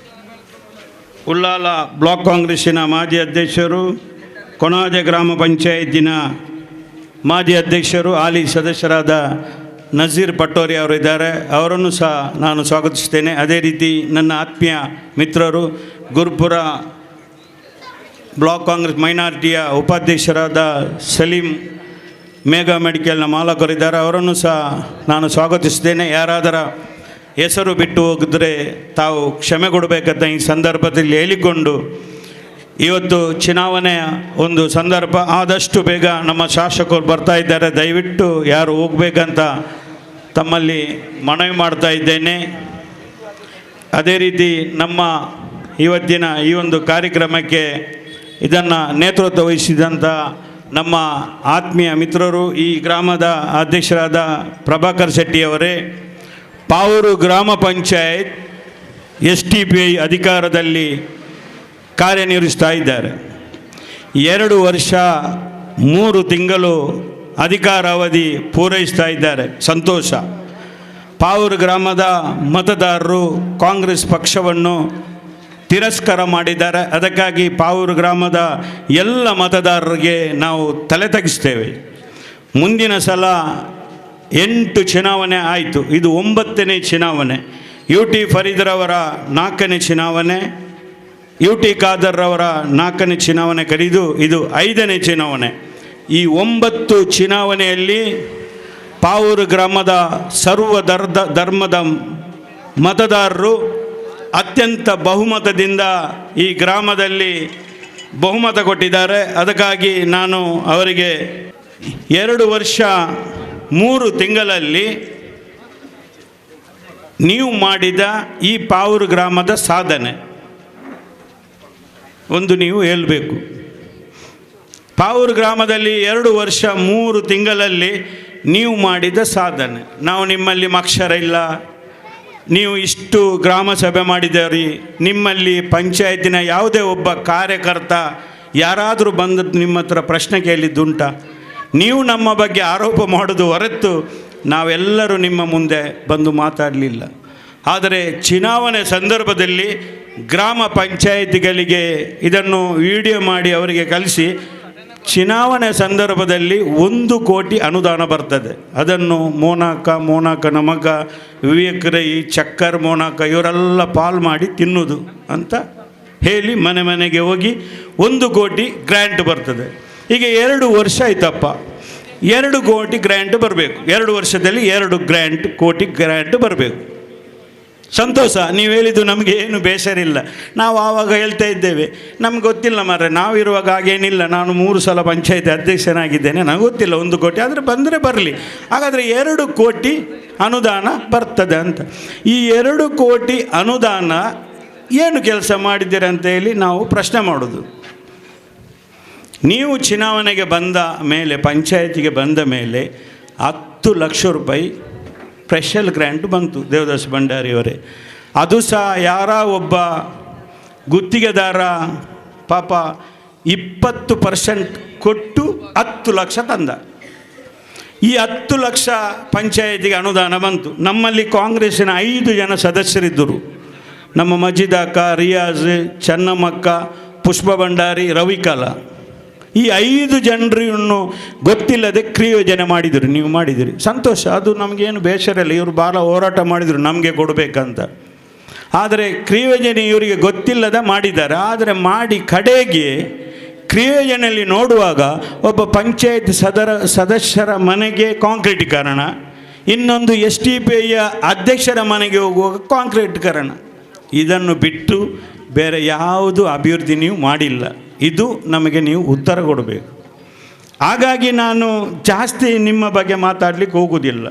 ಉಳ್ಳಾಲ ಬ್ಲಾಕ್ ಕಾಂಗ್ರೆಸ್ಸಿನ ಮಾಜಿ ಅಧ್ಯಕ್ಷರು, ಕೊಣಾಜೆ ಗ್ರಾಮ ಪಂಚಾಯತಿನ ಮಾಜಿ ಅಧ್ಯಕ್ಷರು, ಹಾಲಿ ಸದಸ್ಯರಾದ ನಜೀರ್ ಪಟೋರಿ ಅವರು ಇದ್ದಾರೆ, ಅವರನ್ನು ಸಹ ನಾನು ಸ್ವಾಗತಿಸ್ತೇನೆ. ಅದೇ ರೀತಿ ನನ್ನ ಆತ್ಮೀಯ ಮಿತ್ರರು, ಗುರುಪುರ ಬ್ಲಾಕ್ ಕಾಂಗ್ರೆಸ್ ಮೈನಾರಿಟಿಯ ಉಪಾಧ್ಯಕ್ಷರಾದ ಸಲೀಂ ಮೇಘಾ ಮೆಡಿಕಲ್ನ ಮಾಲಕರಿದ್ದಾರೆ, ಅವರನ್ನು ಸಹ ನಾನು ಸ್ವಾಗತಿಸ್ತೇನೆ. ಯಾರಾದರ ಹೆಸರು ಬಿಟ್ಟು ಹೋಗಿದ್ರೆ ತಾವು ಕ್ಷಮೆ ಕೊಡಬೇಕಂತ ಈ ಸಂದರ್ಭದಲ್ಲಿ ಹೇಳಿಕೊಂಡು ಇವತ್ತು ಚುನಾವಣೆಯ ಒಂದು ಸಂದರ್ಭ, ಆದಷ್ಟು ಬೇಗ ನಮ್ಮ ಶಾಸಕರು ಬರ್ತಾ ಇದ್ದಾರೆ, ದಯವಿಟ್ಟು ಯಾರು ಹೋಗಬೇಕಂತ ತಮ್ಮಲ್ಲಿ ಮನವಿ ಮಾಡ್ತಾ ಇದ್ದೇನೆ. ಅದೇ ರೀತಿ ನಮ್ಮ ಇವತ್ತಿನ ಈ ಒಂದು ಕಾರ್ಯಕ್ರಮಕ್ಕೆ ಇದನ್ನು ನೇತೃತ್ವ ವಹಿಸಿದಂಥ ನಮ್ಮ ಆತ್ಮೀಯ ಮಿತ್ರರು, ಈ ಗ್ರಾಮದ ಅಧ್ಯಕ್ಷರಾದ ಪ್ರಭಾಕರ್ ಶೆಟ್ಟಿಯವರೇ, ಪಾವೂರು ಗ್ರಾಮ ಪಂಚಾಯತ್ STPI ಅಧಿಕಾರದಲ್ಲಿ ಕಾರ್ಯನಿರ್ವಹಿಸ್ತಾ ಇದ್ದಾರೆ. 2 ವರ್ಷ 3 ತಿಂಗಳು ಅಧಿಕಾರಾವಧಿ ಪೂರೈಸ್ತಾ ಇದ್ದಾರೆ. ಸಂತೋಷ. ಪಾವೂರು ಗ್ರಾಮದ ಮತದಾರರು ಕಾಂಗ್ರೆಸ್ ಪಕ್ಷವನ್ನು ತಿರಸ್ಕಾರ ಮಾಡಿದ್ದಾರೆ. ಅದಕ್ಕಾಗಿ ಪಾವೂರು ಗ್ರಾಮದ ಎಲ್ಲ ಮತದಾರರಿಗೆ ನಾವು ತಲೆ ತಗ್ಗಿಸ್ತೇವೆ. ಮುಂದಿನ ಸಲ 8 ಚುನಾವಣೆ ಆಯಿತು, ಇದು 9ನೇ ಚುನಾವಣೆ. UT ಫರೀದ್ರವರ 4ನೇ ಚುನಾವಣೆ, UT ಖಾದರ್ರವರ 4ನೇ ಚುನಾವಣೆ ಕರೆದು ಇದು 5ನೇ ಚುನಾವಣೆ. ಈ 9 ಚುನಾವಣೆಯಲ್ಲಿ ಪಾವೂರು ಗ್ರಾಮದ ಸರ್ವ ಧರ್ಮದ ಮತದಾರರು ಅತ್ಯಂತ ಬಹುಮತದಿಂದ ಈ ಗ್ರಾಮದಲ್ಲಿ ಬಹುಮತ ಕೊಟ್ಟಿದ್ದಾರೆ. ಅದಕ್ಕಾಗಿ ನಾನು ಅವರಿಗೆ 2 ವರ್ಷ 3 ತಿಂಗಳಲ್ಲಿ ನೀವು ಮಾಡಿದ ಈ ಪಾವೂರು ಗ್ರಾಮದ ಸಾಧನೆ ಒಂದು ನೀವು ಹೇಳಬೇಕು. ಪಾವೂರು ಗ್ರಾಮದಲ್ಲಿ 2 ವರ್ಷ 3 ತಿಂಗಳಲ್ಲಿ ನೀವು ಮಾಡಿದ ಸಾಧನೆ. ನಾವು ನಿಮ್ಮಲ್ಲಿ ಅಕ್ಷರ ಇಲ್ಲ, ನೀವು ಇಷ್ಟು ಗ್ರಾಮ ಸಭೆ ಮಾಡಿದ್ದೀರಿ, ನಿಮ್ಮಲ್ಲಿ ಪಂಚಾಯತಿನ ಯಾವುದೇ ಒಬ್ಬ ಕಾರ್ಯಕರ್ತ ಯಾರಾದರೂ ಬಂದು ನಿಮ್ಮ ಹತ್ರ ಪ್ರಶ್ನೆ ಕೇಳಿದ್ದುಂಟ? ನೀವು ನಮ್ಮ ಬಗ್ಗೆ ಆರೋಪ ಮಾಡೋದು ಹೊರತು ನಾವೆಲ್ಲರೂ ನಿಮ್ಮ ಮುಂದೆ ಬಂದು ಮಾತಾಡಲಿಲ್ಲ. ಆದರೆ ಚುನಾವಣೆ ಸಂದರ್ಭದಲ್ಲಿ ಗ್ರಾಮ ಪಂಚಾಯತಿಗಳಿಗೆ ಇದನ್ನು ವಿಡಿಯೋ ಮಾಡಿ ಅವರಿಗೆ ಕಳಿಸಿ, ಚುನಾವಣೆ ಸಂದರ್ಭದಲ್ಲಿ 1 ಕೋಟಿ ಅನುದಾನ ಬರ್ತದೆ. ಅದನ್ನು ಮೋನಾಕ ನಮಗ ವಿವೇಕ್ ರೈ, ಚಕ್ಕರ್ ಮೋನಾಕ ಇವರೆಲ್ಲ ಪಾಲ್ ಮಾಡಿ ತಿನ್ನೋದು ಅಂತ ಹೇಳಿ ಮನೆ ಮನೆಗೆ ಹೋಗಿ 1 ಕೋಟಿ ಗ್ರ್ಯಾಂಟ್ ಬರ್ತದೆ. ಈಗ 2 ವರ್ಷ ಆಯ್ತಪ್ಪ, 2 ಕೋಟಿ ಗ್ರ್ಯಾಂಟ್ ಬರಬೇಕು. 2 ವರ್ಷದಲ್ಲಿ 2 ಕೋಟಿ ಗ್ರ್ಯಾಂಟ್ ಬರಬೇಕು. ಸಂತೋಷ. ನೀವು ಹೇಳಿದ್ದು ನಮಗೆ ಏನು ಬೇಸರಿಲ್ಲ. ನಾವು ಆವಾಗ ಹೇಳ್ತಾ ಇದ್ದೇವೆ, ನಮ್ಗೆ ಗೊತ್ತಿಲ್ಲ ಮಾರ್ರೆ, ನಾವಿರುವಾಗ ಹಾಗೇನಿಲ್ಲ, ನಾನು 3 ಸಲ ಪಂಚಾಯತ್ ಅಧ್ಯಕ್ಷನಾಗಿದ್ದೇನೆ, ನನಗೆ ಗೊತ್ತಿಲ್ಲ 1 ಕೋಟಿ, ಆದರೆ ಬಂದರೆ ಬರಲಿ. ಹಾಗಾದರೆ 2 ಕೋಟಿ ಅನುದಾನ ಬರ್ತದೆ ಅಂತ. ಈ 2 ಕೋಟಿ ಅನುದಾನ ಏನು ಕೆಲಸ ಮಾಡಿದ್ದೀರ ಅಂತ ಹೇಳಿ ನಾವು ಪ್ರಶ್ನೆ ಮಾಡೋದು. ನೀವು ಚುನಾವಣೆಗೆ ಬಂದ ಮೇಲೆ, ಪಂಚಾಯತಿಗೆ ಬಂದ ಮೇಲೆ 10 ಲಕ್ಷ ರೂಪಾಯಿ ಸ್ಪೆಷಲ್ ಗ್ರ್ಯಾಂಟ್ ಬಂತು ದೇವದಾಸ್ ಭಂಡಾರಿಯವರೇ. ಅದು ಸಹ ಯಾರ ಒಬ್ಬ ಗುತ್ತಿಗೆದಾರ ಪಾಪ 20% ಕೊಟ್ಟು 10 ಲಕ್ಷ ತಂದ. ಈ 10 ಲಕ್ಷ ಪಂಚಾಯತಿಗೆ ಅನುದಾನ ಬಂತು. ನಮ್ಮಲ್ಲಿ ಕಾಂಗ್ರೆಸ್ಸಿನ 5 ಜನ ಸದಸ್ಯರಿದ್ದರು. ನಮ್ಮ ಮಜಿದಾಕ, ರಿಯಾಜ್, ಚೆನ್ನಮ್ಮಕ್ಕ, ಪುಷ್ಪ ಭಂಡಾರಿ, ರವಿಕಲ. ಈ 5 ಜನರನ್ನು ಗೊತ್ತಿಲ್ಲದೆ ಕ್ರಿಯೋಜನೆ ಮಾಡಿದರು. ನೀವು ಮಾಡಿದಿರಿ, ಸಂತೋಷ. ಅದು ನಮಗೇನು ಬೇಸರ ಇಲ್ಲ. ಇವರು ಭಾಳ ಹೋರಾಟ ಮಾಡಿದರು ನಮಗೆ ಕೊಡಬೇಕಂತ. ಆದರೆ ಕ್ರಿಯೋಜನೆ ಇವರಿಗೆ ಗೊತ್ತಿಲ್ಲದೆ ಮಾಡಿದ್ದಾರೆ. ಆದರೆ ಮಾಡಿ ಕಡೆಗೆ ಕ್ರಿಯೋಜನೆಯಲ್ಲಿ ನೋಡುವಾಗ ಒಬ್ಬ ಪಂಚಾಯತ್ ಸದಸ್ಯರ ಮನೆಗೆ ಕಾಂಕ್ರೀಟೀಕರಣ, ಇನ್ನೊಂದು STPIಯ ಅಧ್ಯಕ್ಷರ ಮನೆಗೆ ಹೋಗುವಾಗ ಕಾಂಕ್ರೀಟೀಕರಣ. ಇದನ್ನು ಬಿಟ್ಟು ಬೇರೆ ಯಾವುದು ಅಭಿವೃದ್ಧಿ ನೀವು ಮಾಡಿಲ್ಲ. ಇದು ನಮಗೆ ನೀವು ಉತ್ತರ ಕೊಡಬೇಕು. ಹಾಗಾಗಿ ನಾನು ಜಾಸ್ತಿ ನಿಮ್ಮ ಬಗ್ಗೆ ಮಾತಾಡಲಿಕ್ಕೆ ಹೋಗೋದಿಲ್ಲ.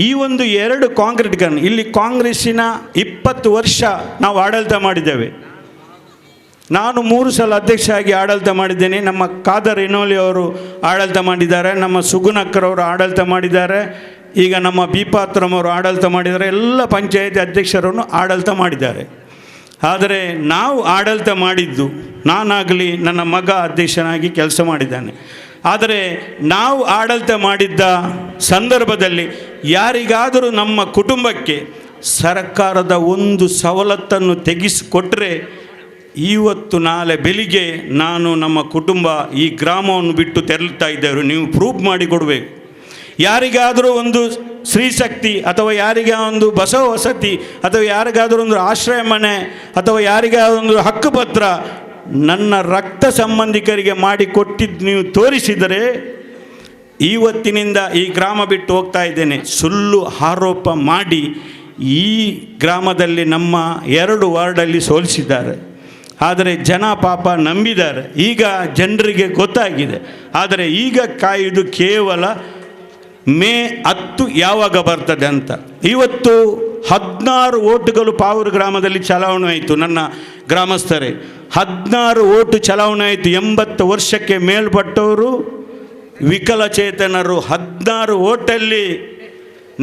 ಈ ಒಂದು 2 ಕಾಂಕ್ರೀಟೀಕರಣ, ಇಲ್ಲಿ ಕಾಂಗ್ರೆಸ್ಸಿನ 20 ವರ್ಷ ನಾವು ಆಡಳಿತ ಮಾಡಿದ್ದೇವೆ. ನಾನು 3 ಸಲ ಅಧ್ಯಕ್ಷ ಆಗಿ ಆಡಳಿತ ಮಾಡಿದ್ದೇನೆ. ನಮ್ಮ ಖಾದರ್ ಇನೋಲಿ ಅವರು ಆಡಳಿತ ಮಾಡಿದ್ದಾರೆ, ನಮ್ಮ ಸುಗುಣಕ್ಕರವರು ಆಡಳಿತ ಮಾಡಿದ್ದಾರೆ, ಈಗ ನಮ್ಮ ಬೀಪಾತ್ರಮವರು ಆಡಳಿತ ಮಾಡಿದ್ದಾರೆ, ಎಲ್ಲ ಪಂಚಾಯತಿ ಅಧ್ಯಕ್ಷರನ್ನು ಆಡಳಿತ ಮಾಡಿದ್ದಾರೆ. ಆದರೆ ನಾವು ಆಡಳಿತ ಮಾಡಿದ್ದು, ನಾನಾಗಲಿ ನನ್ನ ಮಗ ಅಧ್ಯಕ್ಷನಾಗಿ ಕೆಲಸ ಮಾಡಿದ್ದಾನೆ. ಆದರೆ ನಾವು ಆಡಳಿತ ಮಾಡಿದ್ದ ಸಂದರ್ಭದಲ್ಲಿ ಯಾರಿಗಾದರೂ ನಮ್ಮ ಕುಟುಂಬಕ್ಕೆ ಸರ್ಕಾರದ ಒಂದು ಸವಲತ್ತನ್ನು ತೆಗೆಸಿಕೊಟ್ಟರೆ, ಇವತ್ತು ನಾಳೆ ಬೆಳಿಗ್ಗೆ ನಾನು ನಮ್ಮ ಕುಟುಂಬ ಈ ಗ್ರಾಮವನ್ನು ಬಿಟ್ಟು ತೆರಳುತ್ತಾ ಇದ್ದೇವೆ. ನೀವು ಪ್ರೂಫ್ ಮಾಡಿ ಕೊಡಬೇಕು. ಯಾರಿಗಾದರೂ ಒಂದು ಸ್ತ್ರೀಶಕ್ತಿ ಅಥವಾ ಯಾರಿಗ ಒಂದು ಬಸವ ವಸತಿ ಅಥವಾ ಯಾರಿಗಾದರೂ ಒಂದು ಆಶ್ರಯ ಮನೆ ಅಥವಾ ಯಾರಿಗಾದರೂ ಒಂದು ಹಕ್ಕುಪತ್ರ ನನ್ನ ರಕ್ತ ಸಂಬಂಧಿಕರಿಗೆ ಮಾಡಿ ಕೊಟ್ಟಿದ್ದು ನೀವು ತೋರಿಸಿದರೆ, ಇವತ್ತಿನಿಂದ ಈ ಗ್ರಾಮ ಬಿಟ್ಟು ಹೋಗ್ತಾ ಇದ್ದೇನೆ. ಸುಳ್ಳು ಆರೋಪ ಮಾಡಿ ಈ ಗ್ರಾಮದಲ್ಲಿ ನಮ್ಮ 2 ವಾರ್ಡಲ್ಲಿ ಸೋಲಿಸಿದ್ದಾರೆ. ಆದರೆ ಜನ ಪಾಪ ನಂಬಿದ್ದಾರೆ. ಈಗ ಜನರಿಗೆ ಗೊತ್ತಾಗಿದೆ. ಆದರೆ ಈಗ ಕಾಯುವುದು ಕೇವಲ ಮೇ 10 ಯಾವಾಗ ಬರ್ತದೆ ಅಂತ. ಇವತ್ತು 16 ಓಟುಗಳು ಪಾವೂರು ಗ್ರಾಮದಲ್ಲಿ ಚಲಾವಣೆ ಆಯಿತು. ನನ್ನ ಗ್ರಾಮಸ್ಥರೇ 16 ಓಟು ಚಲಾವಣೆ ಆಯಿತು. 80 ವರ್ಷಕ್ಕೆ ಮೇಲ್ಪಟ್ಟವರು, ವಿಕಲಚೇತನರು 16 ಓಟಲ್ಲಿ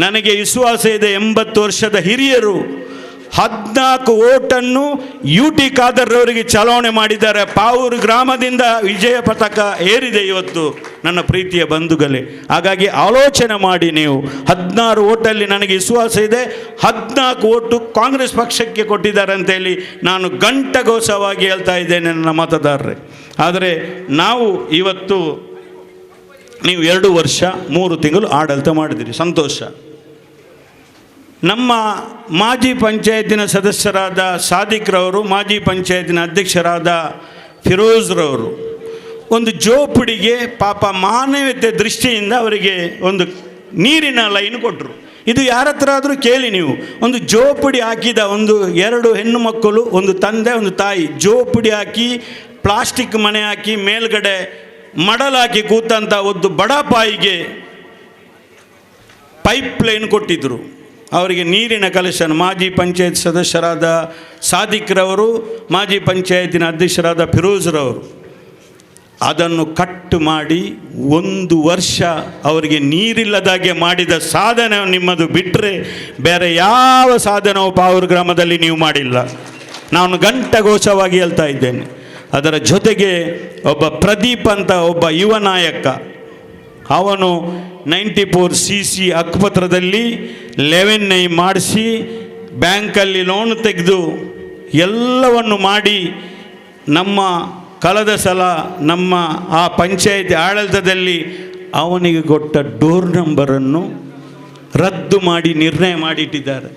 ನನಗೆ ವಿಶ್ವಾಸ ಇದೆ. 80 ವರ್ಷದ ಹಿರಿಯರು 14 ಓಟನ್ನು UT ಖಾದರ್ ಅವರಿಗೆ ಚಲಾವಣೆ ಮಾಡಿದ್ದಾರೆ. ಪಾವೂರು ಗ್ರಾಮದಿಂದ ವಿಜಯ ಪತಾಕ ಏರಿದೆ ಇವತ್ತು ನನ್ನ ಪ್ರೀತಿಯ ಬಂಧುಗಳೇ. ಹಾಗಾಗಿ ಆಲೋಚನೆ ಮಾಡಿ ನೀವು. 16 ಓಟಲ್ಲಿ ನನಗೆ ವಿಶ್ವಾಸ ಇದೆ. 14 ಓಟು ಕಾಂಗ್ರೆಸ್ ಪಕ್ಷಕ್ಕೆ ಕೊಟ್ಟಿದ್ದಾರೆ ಅಂತೇಳಿ ನಾನು ಘಂಟಘೋಷವಾಗಿ ಹೇಳ್ತಾ ಇದ್ದೇನೆ ನನ್ನ ಮತದಾರರೇ. ಆದರೆ ನಾವು ಇವತ್ತು ನೀವು 2 ವರ್ಷ 3 ತಿಂಗಳು ಆಡಳಿತ ಮಾಡಿದಿರಿ, ಸಂತೋಷ. ನಮ್ಮ ಮಾಜಿ ಪಂಚಾಯತಿನ ಸದಸ್ಯರಾದ ಸಾದಿಕ್ರವರು, ಮಾಜಿ ಪಂಚಾಯತಿನ ಅಧ್ಯಕ್ಷರಾದ ಫಿರೋಜ್ರವರು ಒಂದು ಜೋಪಡಿಗೆ ಪಾಪ ಮಾನವೀಯತೆ ದೃಷ್ಟಿಯಿಂದ ಅವರಿಗೆ ಒಂದು ನೀರಿನ ಲೈನ್ ಕೊಟ್ಟರು. ಇದು ಯಾರ ಹತ್ರ ಆದರೂ ಕೇಳಿ ನೀವು. ಒಂದು ಜೋಪಡಿ ಹಾಕಿದ 2 ಹೆಣ್ಣು ಮಕ್ಕಳು, ಒಂದು ತಂದೆ ಒಂದು ತಾಯಿ, ಜೋಪಡಿ ಹಾಕಿ ಪ್ಲಾಸ್ಟಿಕ್ ಮನೆ ಹಾಕಿ ಮೇಲ್ಗಡೆ ಮಡಲಾಕಿ ಕೂತಂಥ ಒಂದು ಬಡಪಾಯಿಗೆ ಪೈಪ್ ಲೈನ್ ಕೊಟ್ಟಿದ್ದರು. ಅವರಿಗೆ ನೀರಿನ ಕಲೆಕ್ಷನ್ ಮಾಜಿ ಪಂಚಾಯತ್ ಸದಸ್ಯರಾದ ಸಾದಿಕ್ರವರು, ಮಾಜಿ ಪಂಚಾಯತಿನ ಅಧ್ಯಕ್ಷರಾದ ಫಿರೋಜ್ರವರು ಅದನ್ನು ಕಟ್ ಮಾಡಿ 1 ವರ್ಷ ಅವರಿಗೆ ನೀರಿಲ್ಲದಾಗೆ ಮಾಡಿದ ಸಾಧನೆ ನಿಮ್ಮದು ಬಿಟ್ಟರೆ ಬೇರೆ ಯಾವ ಸಾಧನವು ಪಾವೂರು ಗ್ರಾಮದಲ್ಲಿ ನೀವು ಮಾಡಿಲ್ಲ. ನಾನು ಘಂಟಘೋಷವಾಗಿ ಹೇಳ್ತಾ ಇದ್ದೇನೆ. ಅದರ ಜೊತೆಗೆ ಒಬ್ಬ ಪ್ರದೀಪ್ ಅಂತ ಒಬ್ಬ ಯುವ ನಾಯಕ, ಅವನು 94cc ಹಕ್ಕುಪತ್ರದಲ್ಲಿ 11A ಮಾಡಿಸಿ ಬ್ಯಾಂಕಲ್ಲಿ ಲೋನ್ ತೆಗೆದು ಎಲ್ಲವನ್ನು ಮಾಡಿ ನಮ್ಮ ಕಳೆದ ಸಲ ನಮ್ಮ ಆ ಪಂಚಾಯತಿ ಆಡಳಿತದಲ್ಲಿ ಅವನಿಗೆ ಕೊಟ್ಟ ಡೋರ್ ನಂಬರನ್ನು ರದ್ದು ಮಾಡಿ ನಿರ್ಣಯ ಮಾಡಿಟ್ಟಿದ್ದಾರೆ.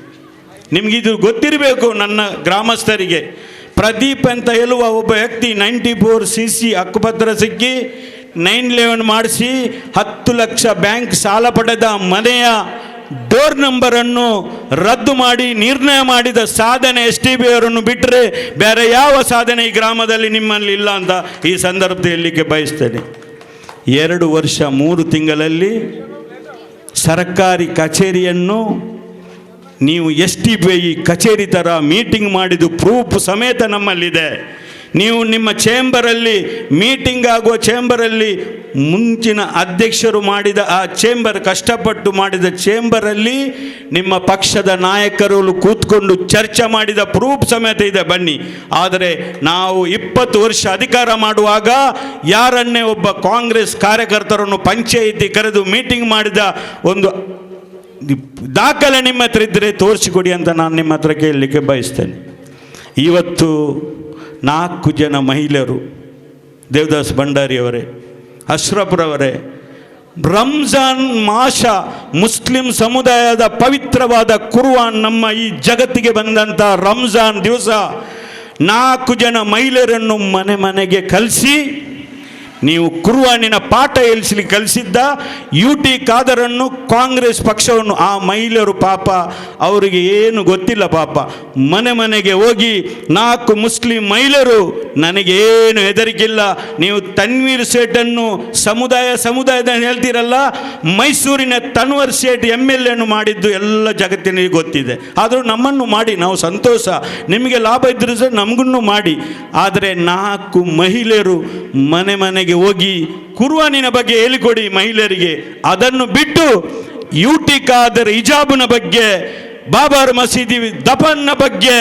ನಿಮಗಿದು ಗೊತ್ತಿರಬೇಕು ನನ್ನ ಗ್ರಾಮಸ್ಥರಿಗೆ. ಪ್ರದೀಪ್ ಅಂತ ಹೇಳುವ ಒಬ್ಬ ವ್ಯಕ್ತಿ 94cc ಹಕ್ಕುಪತ್ರ ಸಿಕ್ಕಿ 911 ಮಾಡಿಸಿ 10 ಲಕ್ಷ ಬ್ಯಾಂಕ್ ಸಾಲ ಪಡೆದ ಮನೆಯ ಡೋರ್ ನಂಬರನ್ನು ರದ್ದು ಮಾಡಿ ನಿರ್ಣಯ ಮಾಡಿದ ಸಾಧನೆ STB ಅವರನ್ನು ಬಿಟ್ಟರೆ ಬೇರೆ ಯಾವ ಸಾಧನೆ ಈ ಗ್ರಾಮದಲ್ಲಿ ನಿಮ್ಮಲ್ಲಿ ಇಲ್ಲ ಅಂತ ಈ ಸಂದರ್ಭದಲ್ಲಿ ಹೇಳಲಿಕ್ಕೆ ಬಯಸ್ತೇನೆ. 2 ವರ್ಷ 3 ತಿಂಗಳಲ್ಲಿ ಸರ್ಕಾರಿ ಕಚೇರಿಯನ್ನು ನೀವು STB ಕಚೇರಿ ಥರ ಮೀಟಿಂಗ್ ಮಾಡಿದ್ದು ಪ್ರೂಫ್ ಸಮೇತ ನಮ್ಮಲ್ಲಿದೆ. ನೀವು ನಿಮ್ಮ ಚೇಂಬರಲ್ಲಿ ಮೀಟಿಂಗ್ ಆಗುವ ಚೇಂಬರಲ್ಲಿ ಮುಂಚಿನ ಅಧ್ಯಕ್ಷರು ಮಾಡಿದ ಆ ಚೇಂಬರ್, ಕಷ್ಟಪಟ್ಟು ಮಾಡಿದ ಚೇಂಬರಲ್ಲಿ ನಿಮ್ಮ ಪಕ್ಷದ ನಾಯಕರು ಕೂತ್ಕೊಂಡು ಚರ್ಚೆ ಮಾಡಿದ ಪ್ರೂಫ್ ಸಮೇತ ಇದೆ, ಬನ್ನಿ. ಆದರೆ ನಾವು 20 ವರ್ಷ ಅಧಿಕಾರ ಮಾಡುವಾಗ ಯಾರನ್ನೇ ಒಬ್ಬ ಕಾಂಗ್ರೆಸ್ ಕಾರ್ಯಕರ್ತರನ್ನು ಪಂಚಾಯಿತಿ ಕರೆದು ಮೀಟಿಂಗ್ ಮಾಡಿದ ಒಂದು ದಾಖಲೆ ನಿಮ್ಮ ಹತ್ರ ಇದ್ದರೆ ತೋರಿಸಿಕೊಡಿ ಅಂತ ನಾನು ನಿಮ್ಮ ಹತ್ರ ಕೇಳಲಿಕ್ಕೆ ಬಯಸ್ತೇನೆ. ಇವತ್ತು 4 ಜನ ಮಹಿಳೆಯರು, ದೇವದಾಸ್ ಭಂಡಾರಿಯವರೇ, ಅಶ್ರಫ್ರವರೇ, ರಂಜಾನ್ ಮಾಸ ಮುಸ್ಲಿಂ ಸಮುದಾಯದ ಪವಿತ್ರವಾದ ಕುರ್ಆನ್ ನಮ್ಮ ಈ ಜಗತ್ತಿಗೆ ಬಂದಂಥ ರಂಜಾನ್ ದಿವಸ 4 ಜನ ಮಹಿಳೆಯರನ್ನು ಮನೆ ಮನೆಗೆ ಕಲಿಸಿ ನೀವು ಕುರ್ಆನಿನ ಪಾಠ ಹೇಳಿಸ್ಲಿಕ್ಕೆ ಕಲಿಸಿದ್ದ UT ಖಾದರನ್ನು, ಕಾಂಗ್ರೆಸ್ ಪಕ್ಷವನ್ನು, ಆ ಮಹಿಳೆಯರು ಪಾಪ ಅವರಿಗೆ ಏನು ಗೊತ್ತಿಲ್ಲ ಪಾಪ, ಮನೆ ಮನೆಗೆ ಹೋಗಿ 4 ಮುಸ್ಲಿಂ ಮಹಿಳೆಯರು ನನಗೇನು ಹೆದರಿಕಿಲ್ಲ, ನೀವು ತನ್ವೀರ್ ಸೇಠನ್ನು ಸಮುದಾಯದ ಹೇಳ್ತೀರಲ್ಲ, ಮೈಸೂರಿನ ತನ್ವರ್ ಸೇಠ್ MLA ಮಾಡಿದ್ದು ಎಲ್ಲ ಜಗತ್ತಿನಿಗೆ ಗೊತ್ತಿದೆ. ಆದರೂ ನಮ್ಮನ್ನು ಮಾಡಿ, ನಾವು ಸಂತೋಷ, ನಿಮಗೆ ಲಾಭ ಇದ್ದರೂ ಸಹ ನಮಗೂ ಮಾಡಿ. ಆದರೆ 4 ಮಹಿಳೆಯರು ಮನೆ ಮನೆಗೆ ಹೋಗಿ ಕುರ್ಆನಿನ ಬಗ್ಗೆ ಹೇಳಿಕೊಡಿ ಮಹಿಳೆಯರಿಗೆ. ಅದನ್ನು ಬಿಟ್ಟು UT ಖಾದರ್ ಹಿಜಾಬ್ನ ಬಗ್ಗೆ, ಬಾಬರ್ ಮಸೀದಿ ದಫನ್ನ ಬಗ್ಗೆ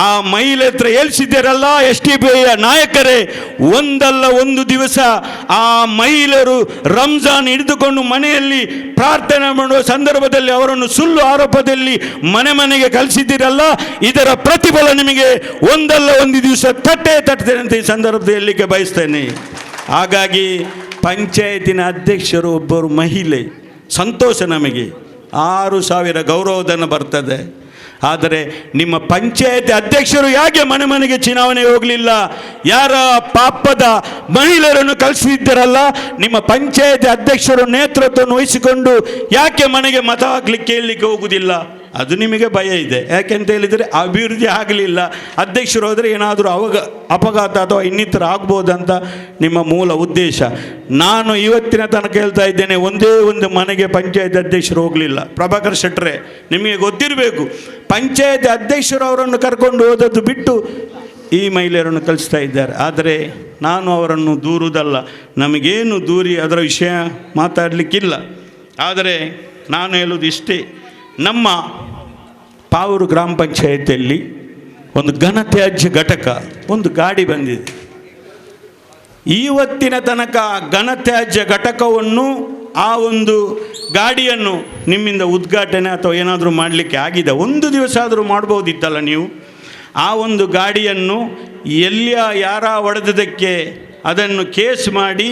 ಆ ಮಹಿಳೆ ಹತ್ರ ಹೇಳಿಸಿದ್ದೀರಲ್ಲ STB ನಾಯಕರೇ, ಒಂದಲ್ಲ ಒಂದು ದಿವಸ ಆ ಮಹಿಳೆಯರು ರಂಜಾನ್ ಹಿಡಿದುಕೊಂಡು ಮನೆಯಲ್ಲಿ ಪ್ರಾರ್ಥನೆ ಮಾಡುವ ಸಂದರ್ಭದಲ್ಲಿ ಅವರನ್ನು ಸುಳ್ಳು ಆರೋಪದಲ್ಲಿ ಮನೆ ಮನೆಗೆ ಕಳಿಸಿದ್ದೀರಲ್ಲ, ಇದರ ಪ್ರತಿಫಲ ನಿಮಗೆ ಒಂದಲ್ಲ ಒಂದು ದಿವಸ ತಟ್ಟೆ ಅಂತ ಈ ಸಂದರ್ಭದಲ್ಲಿ ಹೇಳಲಿಕ್ಕೆ ಬಯಸ್ತೇನೆ. ಹಾಗಾಗಿ ಪಂಚಾಯತಿನ ಅಧ್ಯಕ್ಷರು ಒಬ್ಬರು ಮಹಿಳೆ, ಸಂತೋಷ ನಮಗೆ, 6,000 ಗೌರವಧನ ಬರ್ತದೆ. ಆದರೆ ನಿಮ್ಮ ಪಂಚಾಯತಿ ಅಧ್ಯಕ್ಷರು ಯಾಕೆ ಮನೆ ಮನೆಗೆ ಚುನಾವಣೆ ಹೋಗಲಿಲ್ಲ? ಯಾರ ಪಾಪದ ಮಹಿಳೆಯರನ್ನು ಕಳಿಸಿದ್ದೀರಲ್ಲ, ನಿಮ್ಮ ಪಂಚಾಯತಿ ಅಧ್ಯಕ್ಷರು ನೇತೃತ್ವವನ್ನು ವಹಿಸಿಕೊಂಡು ಯಾಕೆ ಮನೆಗೆ ಮತ ಹಾಕಲಿಕ್ಕೆ ಹೇಳಲಿಕ್ಕೆ ಹೋಗುವುದಿಲ್ಲ? ಅದು ನಿಮಗೆ ಭಯ ಇದೆ. ಯಾಕೆಂತ ಹೇಳಿದರೆ ಅಭಿವೃದ್ಧಿ ಆಗಲಿಲ್ಲ, ಅಧ್ಯಕ್ಷರು ಹೋದರೆ ಏನಾದರೂ ಅಪಘಾತ ಅಥವಾ ಇನ್ನಿತರ ಆಗ್ಬೋದಂತ ನಿಮ್ಮ ಮೂಲ ಉದ್ದೇಶ. ನಾನು ಇವತ್ತಿನ ತನಕ ಹೇಳ್ತಾ ಇದ್ದೇನೆ, ಒಂದೇ ಒಂದು ಮನೆಗೆ ಪಂಚಾಯತ್ ಅಧ್ಯಕ್ಷರು ಹೋಗಲಿಲ್ಲ. ಪ್ರಭಾಕರ್ ಶೆಟ್ಟರೆ, ನಿಮಗೆ ಗೊತ್ತಿರಬೇಕು, ಪಂಚಾಯತ್ ಅಧ್ಯಕ್ಷರು ಅವರನ್ನು ಕರ್ಕೊಂಡು ಹೋದದ್ದು ಬಿಟ್ಟು ಈ ಮಹಿಳೆಯರನ್ನು ಕಳಿಸ್ತಾ ಇದ್ದಾರೆ. ಆದರೆ ನಾನು ಅವರನ್ನು ದೂರುವುದಲ್ಲ, ನಮಗೇನು ದೂರಿ ಅದರ ವಿಷಯ ಮಾತಾಡಲಿಕ್ಕಿಲ್ಲ. ಆದರೆ ನಾನು ಹೇಳೋದು ಇಷ್ಟೇ, ನಮ್ಮ ಪಾವೂರು ಗ್ರಾಮ ಪಂಚಾಯತಿಯಲ್ಲಿ ಒಂದು ಘನತ್ಯಾಜ್ಯ ಘಟಕ ಒಂದು ಗಾಡಿ ಬಂದಿದೆ. ಇವತ್ತಿನ ತನಕ ಘನತ್ಯಾಜ್ಯ ಘಟಕವನ್ನು, ಆ ಒಂದು ಗಾಡಿಯನ್ನು ನಿಮ್ಮಿಂದ ಉದ್ಘಾಟನೆ ಅಥವಾ ಏನಾದರೂ ಮಾಡಲಿಕ್ಕೆ ಆಗಿದೆ? ಒಂದು ದಿವಸ ಆದರೂ ಮಾಡ್ಬೋದಿತ್ತಲ್ಲ ನೀವು. ಆ ಒಂದು ಗಾಡಿಯನ್ನು ಯಾರ ಹೊಡೆದಕ್ಕೆ ಅದನ್ನು ಕೇಸ್ ಮಾಡಿ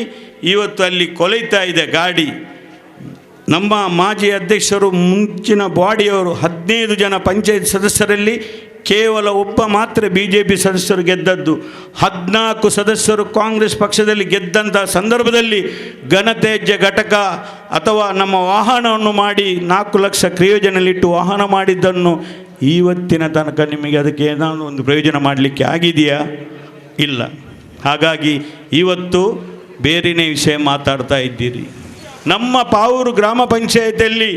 ಇವತ್ತು ಅಲ್ಲಿ ಕೊಲೆಯುತ್ತಾ ಇದೆ ಗಾಡಿ. ನಮ್ಮ ಮಾಜಿ ಅಧ್ಯಕ್ಷರು, ಮುಂಚಿನ ಬಾಡಿಯವರು 15 ಜನ ಪಂಚಾಯತ್ ಸದಸ್ಯರಲ್ಲಿ ಕೇವಲ ಒಬ್ಬ ಮಾತ್ರ BJP ಸದಸ್ಯರು ಗೆದ್ದದ್ದು. 14 ಸದಸ್ಯರು ಕಾಂಗ್ರೆಸ್ ಪಕ್ಷದಲ್ಲಿ ಗೆದ್ದಂಥ ಸಂದರ್ಭದಲ್ಲಿ ಘನತ್ಯಾಜ್ಯ ಘಟಕ ಅಥವಾ ನಮ್ಮ ವಾಹನವನ್ನು ಮಾಡಿ 4 ಲಕ್ಷ ಕ್ರಿಯೋಜನಲ್ಲಿಟ್ಟು ವಾಹನ ಮಾಡಿದ್ದನ್ನು ಇವತ್ತಿನ ತನಕ ನಿಮಗೆ ಅದಕ್ಕೆ ಏನಾದರೂ ಒಂದು ಪ್ರಯೋಜನ ಮಾಡಲಿಕ್ಕೆ ಆಗಿದೆಯಾ? ಇಲ್ಲ. ಹಾಗಾಗಿ ಇವತ್ತು ಬೇರೆಯೇ ವಿಷಯ ಮಾತಾಡ್ತಾ ಇದ್ದೀರಿ. ನಮ್ಮ ಪಾವೂರು ಗ್ರಾಮ ಪಂಚಾಯತಿಯಲ್ಲಿ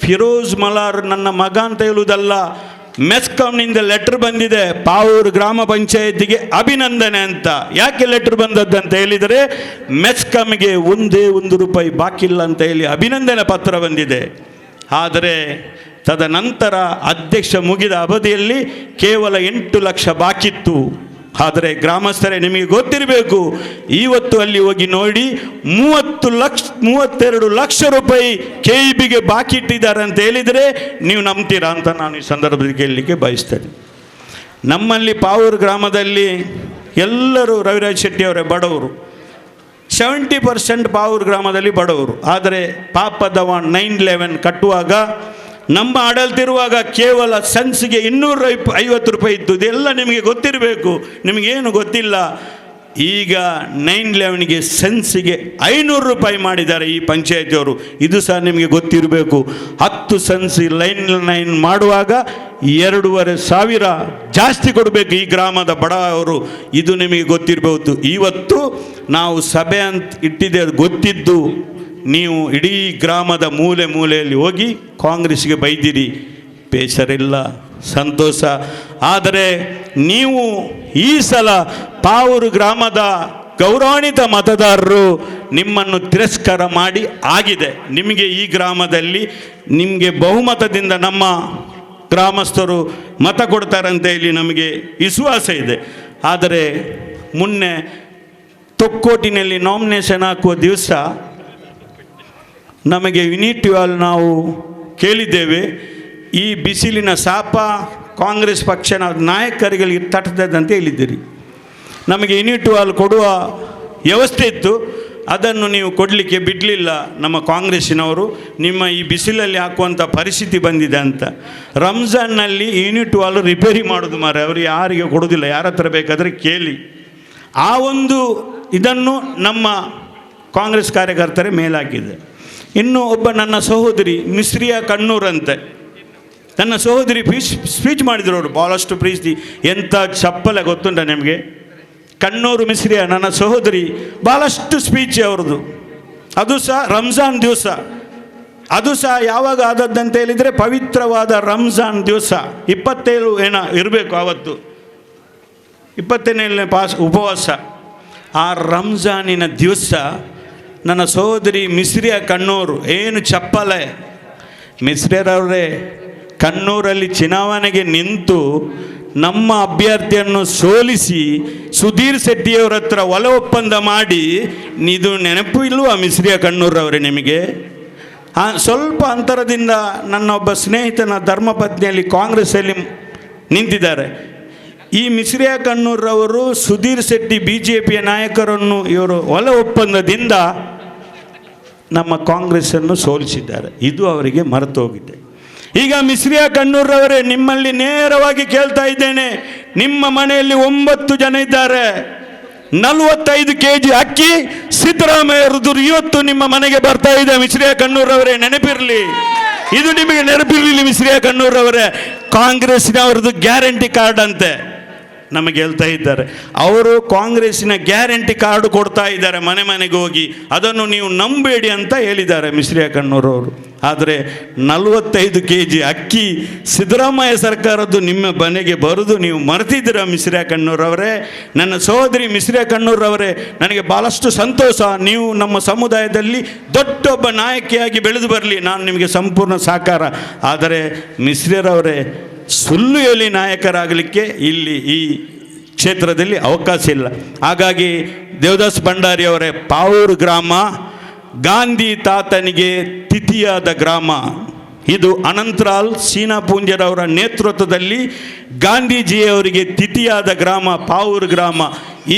ಫಿರೋಜ್ ಮಲಾರ್ ನನ್ನ ಮಗ ಅಂತ ಹೇಳುವುದಲ್ಲ, ಮೆಸ್ಕಾಂನಿಂದ ಲೆಟ್ರ್ ಬಂದಿದೆ ಪಾವೂರು ಗ್ರಾಮ ಪಂಚಾಯತಿಗೆ ಅಭಿನಂದನೆ ಅಂತ. ಯಾಕೆ ಲೆಟ್ರ್ ಬಂದದ್ದಂತ ಹೇಳಿದರೆ, ಮೆಸ್ಕಾಂಗೆ ಒಂದೇ ₹1 ಬಾಕಿ ಇಲ್ಲ ಅಂತ ಹೇಳಿ ಅಭಿನಂದನೆ ಪತ್ರ ಬಂದಿದೆ. ಆದರೆ ತದನಂತರ ಅಧ್ಯಕ್ಷ ಮುಗಿದ ಅವಧಿಯಲ್ಲಿ ಕೇವಲ 8 ಲಕ್ಷ ಬಾಕಿತ್ತು. ಆದರೆ ಗ್ರಾಮಸ್ಥರೇ, ನಿಮಗೆ ಗೊತ್ತಿರಬೇಕು, ಇವತ್ತು ಅಲ್ಲಿ ಹೋಗಿ ನೋಡಿ 32 ಲಕ್ಷ ರೂಪಾಯಿ KEBಗೆ ಬಾಕಿ ಇಟ್ಟಿದ್ದಾರೆ ಅಂತ ಹೇಳಿದರೆ ನೀವು ನಂಬ್ತೀರಾ ಅಂತ ನಾನು ಈ ಸಂದರ್ಭದಲ್ಲಿ ಕೇಳಲಿಕ್ಕೆ ಬಯಸ್ತೇನೆ. ನಮ್ಮಲ್ಲಿ ಪಾವೂರು ಗ್ರಾಮದಲ್ಲಿ ಎಲ್ಲರೂ ರವಿರಾಜ್ ಶೆಟ್ಟಿಯವರೇ ಬಡವರು, 70% ಪಾವೂರು ಗ್ರಾಮದಲ್ಲಿ ಬಡವರು. ಆದರೆ ಪಾಪದವ 9/11 ಕಟ್ಟುವಾಗ, ನಮ್ಮ ಆಡಲ್ತಿರುವಾಗ ಕೇವಲ ಸೆನ್ಸ್ಗೆ ₹250 ಇತ್ತು. ಇದೆಲ್ಲ ನಿಮಗೆ ಗೊತ್ತಿರಬೇಕು, ನಿಮಗೇನು ಗೊತ್ತಿಲ್ಲ. ಈಗ 9/11ಗೆ ಸೆನ್ಸಿಗೆ ₹500 ಮಾಡಿದ್ದಾರೆ ಈ ಪಂಚಾಯತಿಯವರು. ಇದು ಸಹ ನಿಮಗೆ ಗೊತ್ತಿರಬೇಕು. 10 ಸೆನ್ಸ್ ಲೈನ್ ಮಾಡುವಾಗ 2,500 ಜಾಸ್ತಿ ಕೊಡಬೇಕು ಈ ಗ್ರಾಮದ ಬಡವರು. ಇದು ನಿಮಗೆ ಗೊತ್ತಿರಬಹುದು. ಇವತ್ತು ನಾವು ಸಭೆ ಅಂತ ಇಟ್ಟಿದ್ದೆ, ಅದು ಗೊತ್ತಿದ್ದು ನೀವು ಇಡೀ ಗ್ರಾಮದ ಮೂಲೆ ಮೂಲೆಯಲ್ಲಿ ಹೋಗಿ ಕಾಂಗ್ರೆಸ್ಗೆ ಬೈದಿರಿ, ಬೇಸರಿಲ್ಲ, ಸಂತೋಷ. ಆದರೆ ನೀವು ಈ ಸಲ ಪಾವೂರು ಗ್ರಾಮದ ಗೌರವಾನ್ವಿತ ಮತದಾರರು ನಿಮ್ಮನ್ನು ತಿರಸ್ಕಾರ ಮಾಡಿ ಆಗಿದೆ. ನಿಮಗೆ ಈ ಗ್ರಾಮದಲ್ಲಿ ನಿಮಗೆ ಬಹುಮತದಿಂದ ನಮ್ಮ ಗ್ರಾಮಸ್ಥರು ಮತ ಕೊಡ್ತಾರಂತ ಹೇಳಿ ನಮಗೆ ವಿಶ್ವಾಸ ಇದೆ. ಆದರೆ ಮೊನ್ನೆ ತೊಕ್ಕೋಟಿನಲ್ಲಿ ನಾಮಿನೇಷನ್ ಹಾಕುವ ದಿವಸ ನಮಗೆ ಯೂನಿಟಿ ವಾಲ್ ನಾವು ಕೇಳಿದ್ದೇವೆ. ಈ ಬಿಸಿಲಿನ ಶಾಪ ಕಾಂಗ್ರೆಸ್ ಪಕ್ಷದ ನಾಯಕರುಗಳಿಗೆ ತಟ್ಟದಂತೆ ಹೇಳಿದ್ದೀರಿ. ನಮಗೆ ಯೂನಿಟಿ ವಾಲ್ ಕೊಡುವ ವ್ಯವಸ್ಥೆ ಇತ್ತು, ಅದನ್ನು ನೀವು ಕೊಡಲಿಕ್ಕೆ ಬಿಡಲಿಲ್ಲ ನಮ್ಮ ಕಾಂಗ್ರೆಸ್ಸಿನವರು. ನಿಮ್ಮ ಈ ಬಿಸಿಲಲ್ಲಿ ಹಾಕುವಂಥ ಪರಿಸ್ಥಿತಿ ಬಂದಿದೆ ಅಂತ. ರಂಜಾನ್ನಲ್ಲಿ ಯೂನಿಟಿ ವಾಲ್ ರಿಪೇರಿ ಮಾಡೋದು ಮಾರೆ, ಅವರು ಯಾರಿಗೆ ಕೊಡೋದಿಲ್ಲ, ಯಾರ ಹತ್ರ ಬೇಕಾದರೆ ಕೇಳಿ. ಆ ಒಂದು ಇದನ್ನು ನಮ್ಮ ಕಾಂಗ್ರೆಸ್ ಕಾರ್ಯಕರ್ತರೇ ಮೇಲಾಕಿದೆ. ಇನ್ನು ಒಬ್ಬ ನನ್ನ ಸಹೋದರಿ ಮಿಸ್ರಿಯಾ ಕಣ್ಣೂರಂತೆ, ನನ್ನ ಸಹೋದರಿ ಸ್ಪೀಚ್ ಮಾಡಿದ್ರು. ಅವರು ಭಾಳಷ್ಟು ಪ್ರೀತಿ, ಎಂಥ ಚಪ್ಪಲೆ ಗೊತ್ತುಂಟ ನಿಮಗೆ. ಕಣ್ಣೂರು ಮಿಸ್ರಿಯಾ ನನ್ನ ಸಹೋದರಿ, ಭಾಳಷ್ಟು ಸ್ಪೀಚ್ ಅವ್ರದ್ದು. ಅದು ಸಹ ರಂಜಾನ್ ದಿವಸ. ಅದು ಸಹ ಯಾವಾಗ ಆದದ್ದಂತ ಹೇಳಿದರೆ ಪವಿತ್ರವಾದ ರಂಜಾನ್ ದಿವಸ 27 ಇರಬೇಕು, ಆವತ್ತು 27ನೇ ಉಪವಾಸ. ಆ ರಂಜಾನಿನ ದಿವಸ ನನ್ನ ಸಹೋದರಿ ಮಿಸ್ರಿಯಾ ಕಣ್ಣೂರು ಏನು ಚಪ್ಪಲೆ. ಮಿಸ್ರಿಯರವರೇ, ಕಣ್ಣೂರಲ್ಲಿ ಚುನಾವಣೆಗೆ ನಿಂತು ನಮ್ಮ ಅಭ್ಯರ್ಥಿಯನ್ನು ಸೋಲಿಸಿ ಸುಧೀರ್ ಶೆಟ್ಟಿಯವರ ಹತ್ರ ಒಲ ಒಪ್ಪಂದ ಮಾಡಿ, ಇದು ನೆನಪು ಇಲ್ವಾ ಮಿಸ್ರಿಯಾ ಕಣ್ಣೂರವರೇ ನಿಮಗೆ? ಸ್ವಲ್ಪ ಅಂತರದಿಂದ ನನ್ನ ಒಬ್ಬ ಸ್ನೇಹಿತನ ಧರ್ಮಪತ್ನಿಯಲ್ಲಿ ಕಾಂಗ್ರೆಸ್ಸಲ್ಲಿ ನಿಂತಿದ್ದಾರೆ. ಈ ಮಿಸ್ರಿಯಾ ಕಣ್ಣೂರವರು ಸುಧೀರ್ ಶೆಟ್ಟಿ BJPಯ ನಾಯಕರನ್ನು ಇವರು ಒಲ ಒಪ್ಪಂದದಿಂದ ನಮ್ಮ ಕಾಂಗ್ರೆಸ್ಸನ್ನು ಸೋಲಿಸಿದ್ದಾರೆ. ಇದು ಅವರಿಗೆ ಮರೆತು ಹೋಗಿದೆ. ಈಗ ಮಿಸ್ರಿಯಾ ಕಣ್ಣೂರವರೇ, ನಿಮ್ಮಲ್ಲಿ ನೇರವಾಗಿ ಕೇಳ್ತಾ ಇದ್ದೇನೆ, ನಿಮ್ಮ ಮನೆಯಲ್ಲಿ 9 ಜನ ಇದ್ದಾರೆ, 45 kg ಅಕ್ಕಿ ಸಿದ್ದರಾಮಯ್ಯ ಇವತ್ತು ನಿಮ್ಮ ಮನೆಗೆ ಬರ್ತಾ ಇದೆ. ಮಿಸ್ರಿಯಾ ಕಣ್ಣೂರವರೇ ನೆನಪಿರಲಿ. ಇದು ನಿಮಗೆ ನೆನಪಿರಲಿಲ್ಲ ಮಿಶ್ರಿಯ ಕಣ್ಣೂರವರೇ, ಕಾಂಗ್ರೆಸ್ಸಿನವ್ರದ್ದು ಗ್ಯಾರಂಟಿ ಕಾರ್ಡ್ ಅಂತೆ ನಮಗೆ ಹೇಳ್ತಾ ಇದ್ದಾರೆ. ಅವರು ಕಾಂಗ್ರೆಸ್ಸಿನ ಗ್ಯಾರಂಟಿ ಕಾರ್ಡ್ ಕೊಡ್ತಾ ಇದ್ದಾರೆ ಮನೆ ಮನೆಗೆ ಹೋಗಿ, ಅದನ್ನು ನೀವು ನಂಬೇಡಿ ಅಂತ ಹೇಳಿದ್ದಾರೆ ಮಿಶ್ರಿಯ ಕಣ್ಣೂರವರು. ಆದರೆ 45 kg ಅಕ್ಕಿ ಸಿದ್ದರಾಮಯ್ಯ ಸರ್ಕಾರದ್ದು ನಿಮ್ಮ ಮನೆಗೆ ಬರುವುದು ನೀವು ಮರೆತಿದ್ದೀರ ಮಿಶ್ರಿಯ ಕಣ್ಣೂರವರೇ. ನನ್ನ ಸಹೋದರಿ ಮಿಶ್ರಿಯ ಕಣ್ಣೂರವರೇ, ನನಗೆ ಭಾಳಷ್ಟು ಸಂತೋಷ. ನೀವು ನಮ್ಮ ಸಮುದಾಯದಲ್ಲಿ ದೊಡ್ಡೊಬ್ಬ ನಾಯಕಿಯಾಗಿ ಬೆಳೆದು ಬರಲಿ, ನಾನು ನಿಮಗೆ ಸಂಪೂರ್ಣ ಸಹಕಾರ. ಆದರೆ ಮಿಶ್ರಿಯರವರೇ, ಸುಳ್ಳು ಹೇಳಿ ನಾಯಕರಾಗಲಿಕ್ಕೆ ಇಲ್ಲಿ ಈ ಕ್ಷೇತ್ರದಲ್ಲಿ ಅವಕಾಶ ಇಲ್ಲ. ಹಾಗಾಗಿ ದೇವದಾಸ್ ಭಂಡಾರಿ ಅವರೇ, ಪಾವೂರು ಗ್ರಾಮ ಗಾಂಧಿ ತಾತನಿಗೆ ತಿಥಿಯಾದ ಗ್ರಾಮ. ಇದು ಅನಂತರಾಲ್ ಸೀನಾ ಪೂಂಜರವರ ನೇತೃತ್ವದಲ್ಲಿ ಗಾಂಧೀಜಿಯವರಿಗೆ ತಿಥಿಯಾದ ಗ್ರಾಮ ಪಾವೂರು ಗ್ರಾಮ.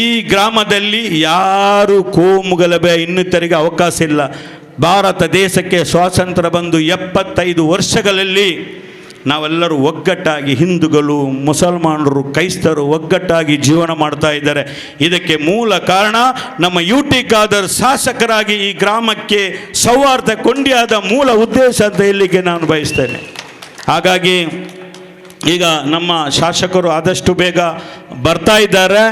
ಈ ಗ್ರಾಮದಲ್ಲಿ ಯಾರು ಕೋಮುಗಲಭೆ ಇನ್ನಿತರಿಗೆ ಅವಕಾಶ ಇಲ್ಲ. ಭಾರತ ದೇಶಕ್ಕೆ ಸ್ವಾತಂತ್ರ್ಯ ಬಂದು 75 ವರ್ಷಗಳಲ್ಲಿ ನಾವೆಲ್ಲರೂ ಒಗ್ಗಟ್ಟಾಗಿ, ಹಿಂದೂಗಳು, ಮುಸಲ್ಮಾನರು, ಕ್ರೈಸ್ತರು ಒಗ್ಗಟ್ಟಾಗಿ ಜೀವನ ಮಾಡ್ತಾ ಇದ್ದಾರೆ. ಇದಕ್ಕೆ ಮೂಲ ಕಾರಣ ನಮ್ಮ UT ಖಾದರ್ ಶಾಸಕರಾಗಿ ಈ ಗ್ರಾಮಕ್ಕೆ ಸೌಹಾರ್ದ ಕೊಂಡಿಯಾದ ಮೂಲ ಉದ್ದೇಶ ಅಂತ ಹೇಳಲಿಕ್ಕೆ ನಾನು ಬಯಸ್ತೇನೆ. ಹಾಗಾಗಿ ಈಗ ನಮ್ಮ ಶಾಸಕರು ಆದಷ್ಟು ಬೇಗ ಬರ್ತಾ ಇದ್ದಾರೆ.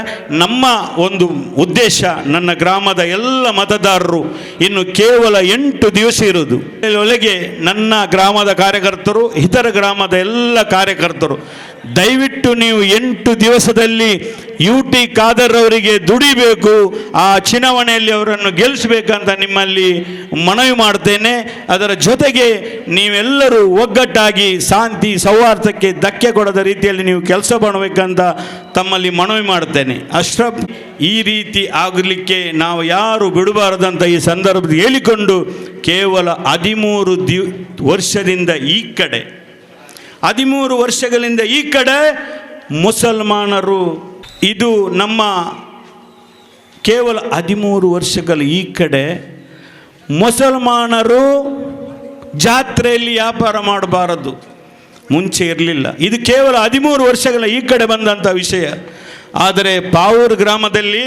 ನಮ್ಮ ಒಂದು ಉದ್ದೇಶ, ನನ್ನ ಗ್ರಾಮದ ಎಲ್ಲ ಮತದಾರರು ಇನ್ನು ಕೇವಲ 8 ದಿವಸ ಇರುವುದು. ಒಳಗೆ ನನ್ನ ಗ್ರಾಮದ ಕಾರ್ಯಕರ್ತರು, ಇತರ ಗ್ರಾಮದ ಎಲ್ಲ ಕಾರ್ಯಕರ್ತರು, ದಯವಿಟ್ಟು ನೀವು 8 ದಿವಸದಲ್ಲಿ UT ಖಾದರ್ ಅವರಿಗೆ ದುಡಿಬೇಕು, ಆ ಚುನಾವಣೆಯಲ್ಲಿ ಅವರನ್ನು ಗೆಲ್ಲಿಸಬೇಕಂತ ನಿಮ್ಮಲ್ಲಿ ಮನವಿ ಮಾಡ್ತೇನೆ. ಅದರ ಜೊತೆಗೆ ನೀವೆಲ್ಲರೂ ಒಗ್ಗಟ್ಟಾಗಿ ಶಾಂತಿ ಸೌಹಾರ್ದಕ್ಕೆ ಧಕ್ಕೆ ಕೊಡದ ರೀತಿಯಲ್ಲಿ ನೀವು ಕೆಲಸ ಮಾಡಬೇಕಂತ ತಮ್ಮಲ್ಲಿ ಮನವಿ ಮಾಡ್ತೇನೆ. ಅಶ್ರಫ್, ಈ ರೀತಿ ಆಗಲಿಕ್ಕೆ ನಾವು ಯಾರು ಬಿಡಬಾರದಂತ ಈ ಸಂದರ್ಭದಲ್ಲಿ ಹೇಳಿಕೊಂಡು, ಕೇವಲ 13 ವರ್ಷದಿಂದ ಈ ಕಡೆ 13 ವರ್ಷಗಳಿಂದ ಈ ಕಡೆ ಮುಸಲ್ಮಾನರು, ಇದು ನಮ್ಮ ಕೇವಲ 13 ವರ್ಷಗಳ ಈ ಕಡೆ ಮುಸಲ್ಮಾನರು ಜಾತ್ರೆಯಲ್ಲಿ ವ್ಯಾಪಾರ ಮಾಡಬಾರದು, ಮುಂಚೆ ಇರಲಿಲ್ಲ. ಇದು ಕೇವಲ 13 ವರ್ಷಗಳ ಈ ಕಡೆ ಬಂದಂಥ ವಿಷಯ. ಆದರೆ ಪಾವೂರು ಗ್ರಾಮದಲ್ಲಿ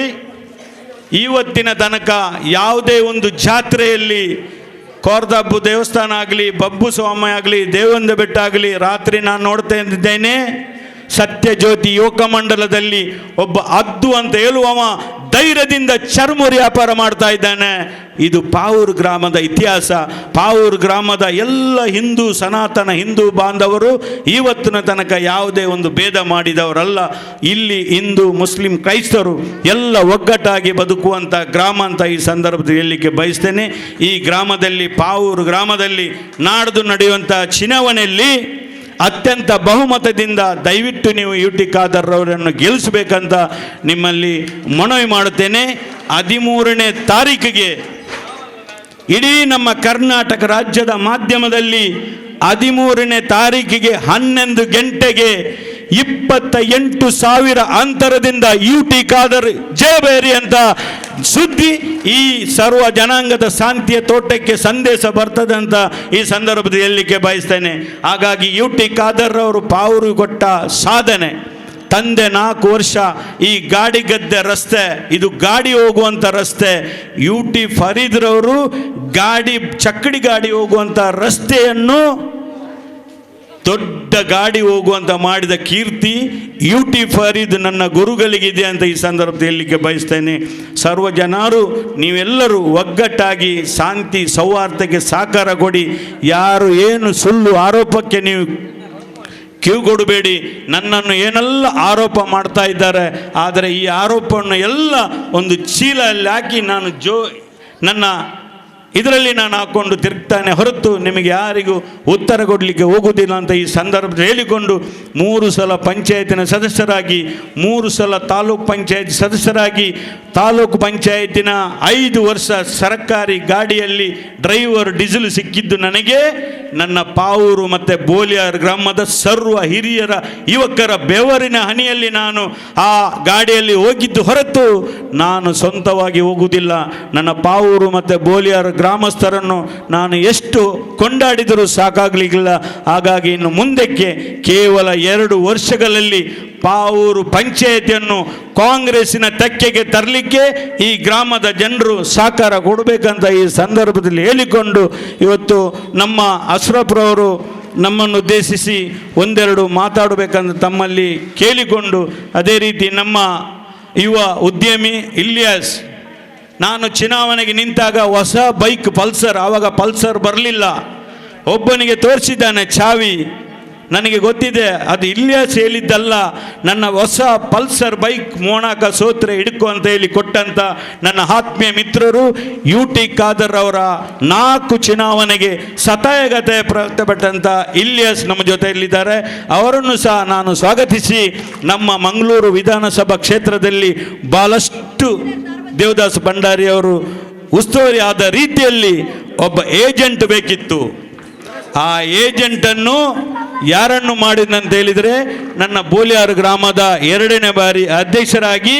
ಇವತ್ತಿನ ತನಕ ಯಾವುದೇ ಒಂದು ಜಾತ್ರೆಯಲ್ಲಿ ಕೋರ್ದಬ್ಬು ದೇವಸ್ಥಾನ ಆಗಲಿ, ಬಬ್ಬು ಸ್ವಾಮಿ ಆಗಲಿ, ದೇವಂದ ಬೆಟ್ಟ ಆಗಲಿ, ರಾತ್ರಿ ನಾನು ನೋಡ್ತಾ ಇದ್ದೇನೆ, ಸತ್ಯಜ್ಯೋತಿ ಯೋಗಮಂಡಲದಲ್ಲಿ ಒಬ್ಬ ಅದ್ದು ಅಂತ ಹೇಳುವವ ಧೈರ್ಯದಿಂದ ಚರ್ಮುರಿ ವ್ಯಾಪಾರ ಮಾಡ್ತಾ ಇದ್ದಾನೆ. ಇದು ಪಾವೂರು ಗ್ರಾಮದ ಇತಿಹಾಸ. ಪಾವೂರು ಗ್ರಾಮದ ಎಲ್ಲ ಹಿಂದೂ, ಸನಾತನ ಹಿಂದೂ ಬಾಂಧವರು ಇವತ್ತಿನ ತನಕ ಯಾವುದೇ ಒಂದು ಭೇದ ಮಾಡಿದವರಲ್ಲ. ಇಲ್ಲಿ ಹಿಂದೂ, ಮುಸ್ಲಿಂ, ಕ್ರೈಸ್ತರು ಎಲ್ಲ ಒಗ್ಗಟ್ಟಾಗಿ ಬದುಕುವಂಥ ಗ್ರಾಮ ಅಂತ ಈ ಸಂದರ್ಭದಲ್ಲಿ ಹೇಳಲಿಕ್ಕೆ ಬಯಸ್ತೇನೆ. ಈ ಗ್ರಾಮದಲ್ಲಿ, ಪಾವೂರು ಗ್ರಾಮದಲ್ಲಿ ನಾಡ್ದು ನಡೆಯುವಂಥ ಚುನಾವಣೆಯಲ್ಲಿ ಅತ್ಯಂತ ಬಹುಮತದಿಂದ ದಯವಿಟ್ಟು ನೀವು UT ಖಾದರ್ ಅವರನ್ನು ಗೆಲ್ಲಿಸಬೇಕಂತ ನಿಮ್ಮಲ್ಲಿ ಮನವಿ ಮಾಡುತ್ತೇನೆ. 13ನೇ ತಾರೀಕಿಗೆ ಇಡೀ ನಮ್ಮ ಕರ್ನಾಟಕ ರಾಜ್ಯದ ಮಾಧ್ಯಮದಲ್ಲಿ 13ನೇ ತಾರೀಕಿಗೆ 11 ಗಂಟೆಗೆ 28,000 ಅಂತರದಿಂದ UT ಖಾದರ್ ಜಯಬೇರಿ ಅಂತ ಸುದ್ದಿ ಈ ಸರ್ವ ಜನಾಂಗದ ಶಾಂತಿಯ ತೋಟಕ್ಕೆ ಸಂದೇಶ ಬರ್ತದೆ ಅಂತ ಈ ಸಂದರ್ಭದಲ್ಲಿ ಹೇಳಲಿಕ್ಕೆ ಬಯಸ್ತೇನೆ. ಹಾಗಾಗಿ UT ಖಾದರ್ ಅವರು ಪಾವೂರು ಕೊಟ್ಟ ಸಾಧನೆ, ತಂದೆ 4 ವರ್ಷ ಈ ಗಾಡಿ ಗದ್ದೆ ರಸ್ತೆ, ಇದು ಗಾಡಿ ಹೋಗುವಂಥ ರಸ್ತೆ, UT ಫರೀದ್ರವರು ಗಾಡಿ ಚಕ್ಕಡಿ ಗಾಡಿ ಹೋಗುವಂಥ ರಸ್ತೆಯನ್ನು ದೊಡ್ಡ ಗಾಡಿ ಹೋಗುವಂತ ಮಾಡಿದ ಕೀರ್ತಿ UT ಫರೀದ್ ನನ್ನ ಗುರುಗಳಿಗಿದೆ ಅಂತ ಈ ಸಂದರ್ಭದಲ್ಲಿ ಹೇಳಲಿಕ್ಕೆ ಬಯಸ್ತೇನೆ. ಸರ್ವ ಜನರು ನೀವೆಲ್ಲರೂ ಒಗ್ಗಟ್ಟಾಗಿ ಶಾಂತಿ ಸೌಹಾರ್ದಕ್ಕೆ ಸಹಕಾರ ಕೊಡಿ. ಯಾರು ಏನು ಸುಳ್ಳು ಆರೋಪಕ್ಕೆ ನೀವು ಕಿವಿಗೊಡಬೇಡಿ. ನನ್ನನ್ನು ಏನೆಲ್ಲ ಆರೋಪ ಮಾಡ್ತಾ ಇದ್ದಾರೆ, ಆದರೆ ಈ ಆರೋಪವನ್ನು ಎಲ್ಲ ಒಂದು ಚೀಲಲ್ಲಿ ಹಾಕಿ ನಾನು ನನ್ನ ಇದರಲ್ಲಿ ನಾನು ಹಾಕ್ಕೊಂಡು ತಿರುಗ್ತಾನೆ ಹೊರತು ನಿಮಗೆ ಯಾರಿಗೂ ಉತ್ತರ ಕೊಡಲಿಕ್ಕೆ ಹೋಗುವುದಿಲ್ಲ ಅಂತ ಈ ಸಂದರ್ಭದಲ್ಲಿ ಹೇಳಿಕೊಂಡು, 3 ಸಲ ಪಂಚಾಯತಿನ ಸದಸ್ಯರಾಗಿ, 3 ಸಲ ತಾಲೂಕು ಪಂಚಾಯತ್ ಸದಸ್ಯರಾಗಿ, ತಾಲೂಕು ಪಂಚಾಯತಿನ 5 ವರ್ಷ ಸರ್ಕಾರಿ ಗಾಡಿಯಲ್ಲಿ ಡ್ರೈವರ್ ಡೀಸೆಲ್ ಸಿಕ್ಕಿದ್ದು ನನಗೆ ನನ್ನ ಪಾವೂರು ಮತ್ತು ಬೋಲಿಯಾರ್ ಗ್ರಾಮದ ಸರ್ವ ಹಿರಿಯರ ಯುವಕರ ಬೆವರಿನ ಹನಿಯಲ್ಲಿ ನಾನು ಆ ಗಾಡಿಯಲ್ಲಿ ಹೋಗಿದ್ದು ಹೊರತು ನಾನು ಸ್ವಂತವಾಗಿ ಹೋಗುವುದಿಲ್ಲ. ನನ್ನ ಪಾವೂರು ಮತ್ತು ಬೋಲಿಯಾರ್ ಗ್ರಾಮಸ್ಥರನ್ನು ನಾನು ಎಷ್ಟು ಕೊಂಡಾಡಿದರೂ ಸಾಕಾಗಲಿಲ್ಲ. ಹಾಗಾಗಿ ಇನ್ನು ಮುಂದಕ್ಕೆ ಕೇವಲ 2 ವರ್ಷಗಳಲ್ಲಿ ಪಾವೂರು ಪಂಚಾಯತಿಯನ್ನು ಕಾಂಗ್ರೆಸ್ಸಿನ ತೆಕ್ಕೆಗೆ ತರಲಿಕ್ಕೆ ಈ ಗ್ರಾಮದ ಜನರು ಸಹಕಾರ ಕೊಡಬೇಕಂತ ಈ ಸಂದರ್ಭದಲ್ಲಿ ಹೇಳಿಕೊಂಡು ಇವತ್ತು ನಮ್ಮ ಅಶ್ರಫ್ರವರು ನಮ್ಮನ್ನು ಉದ್ದೇಶಿಸಿ ಒಂದೆರಡು ಮಾತಾಡಬೇಕಂತ ತಮ್ಮಲ್ಲಿ ಕೇಳಿಕೊಂಡು, ಅದೇ ರೀತಿ ನಮ್ಮ ಯುವ ಉದ್ಯಮಿ ಇಲಿಯಾಸ್, ನಾನು ಚುನಾವಣೆಗೆ ನಿಂತಾಗ ಹೊಸ ಬೈಕ್ ಪಲ್ಸರ್, ಆವಾಗ ಪಲ್ಸರ್ ಬರಲಿಲ್ಲ, ಒಬ್ಬನಿಗೆ ತೋರಿಸಿದ್ದಾನೆ ಚಾವಿ. ನನಗೆ ಗೊತ್ತಿದೆ ಅದು ಇಲಿಯಾಸ್ ಹೇಳಿದ್ದಲ್ಲ, ನನ್ನ ಹೊಸ ಪಲ್ಸರ್ ಬೈಕ್ ಮೋಣಾಕ ಸೋತ್ರೆ ಹಿಡ್ಕೊ ಅಂತ ಹೇಳಿ ಕೊಟ್ಟಂತ ನನ್ನ ಆತ್ಮೀಯ ಮಿತ್ರರು UT ಖಾದರ್ ಅವರ 4 ಚುನಾವಣೆಗೆ ಸತಾಯಗತೆ ಪ್ರಯತ್ನಪಟ್ಟಂಥ ಇಲಿಯಾಸ್ ನಮ್ಮ ಜೊತೆಯಲ್ಲಿದ್ದಾರೆ. ಅವರನ್ನು ಸಹ ನಾನು ಸ್ವಾಗತಿಸಿ, ನಮ್ಮ ಮಂಗಳೂರು ವಿಧಾನಸಭಾ ಕ್ಷೇತ್ರದಲ್ಲಿ ಬಹಳಷ್ಟು ದೇವದಾಸ್ ಭಂಡಾರಿ ಅವರು ಉಸ್ತುವಾರಿ ಆದ ರೀತಿಯಲ್ಲಿ ಒಬ್ಬ ಏಜೆಂಟ್ ಬೇಕಿತ್ತು. ಆ ಏಜೆಂಟನ್ನು ಯಾರನ್ನು ಮಾಡಿದಂತ ಹೇಳಿದರೆ, ನನ್ನ ಬೋಲಿಯಾರು ಗ್ರಾಮದ 2ನೇ ಬಾರಿ ಅಧ್ಯಕ್ಷರಾಗಿ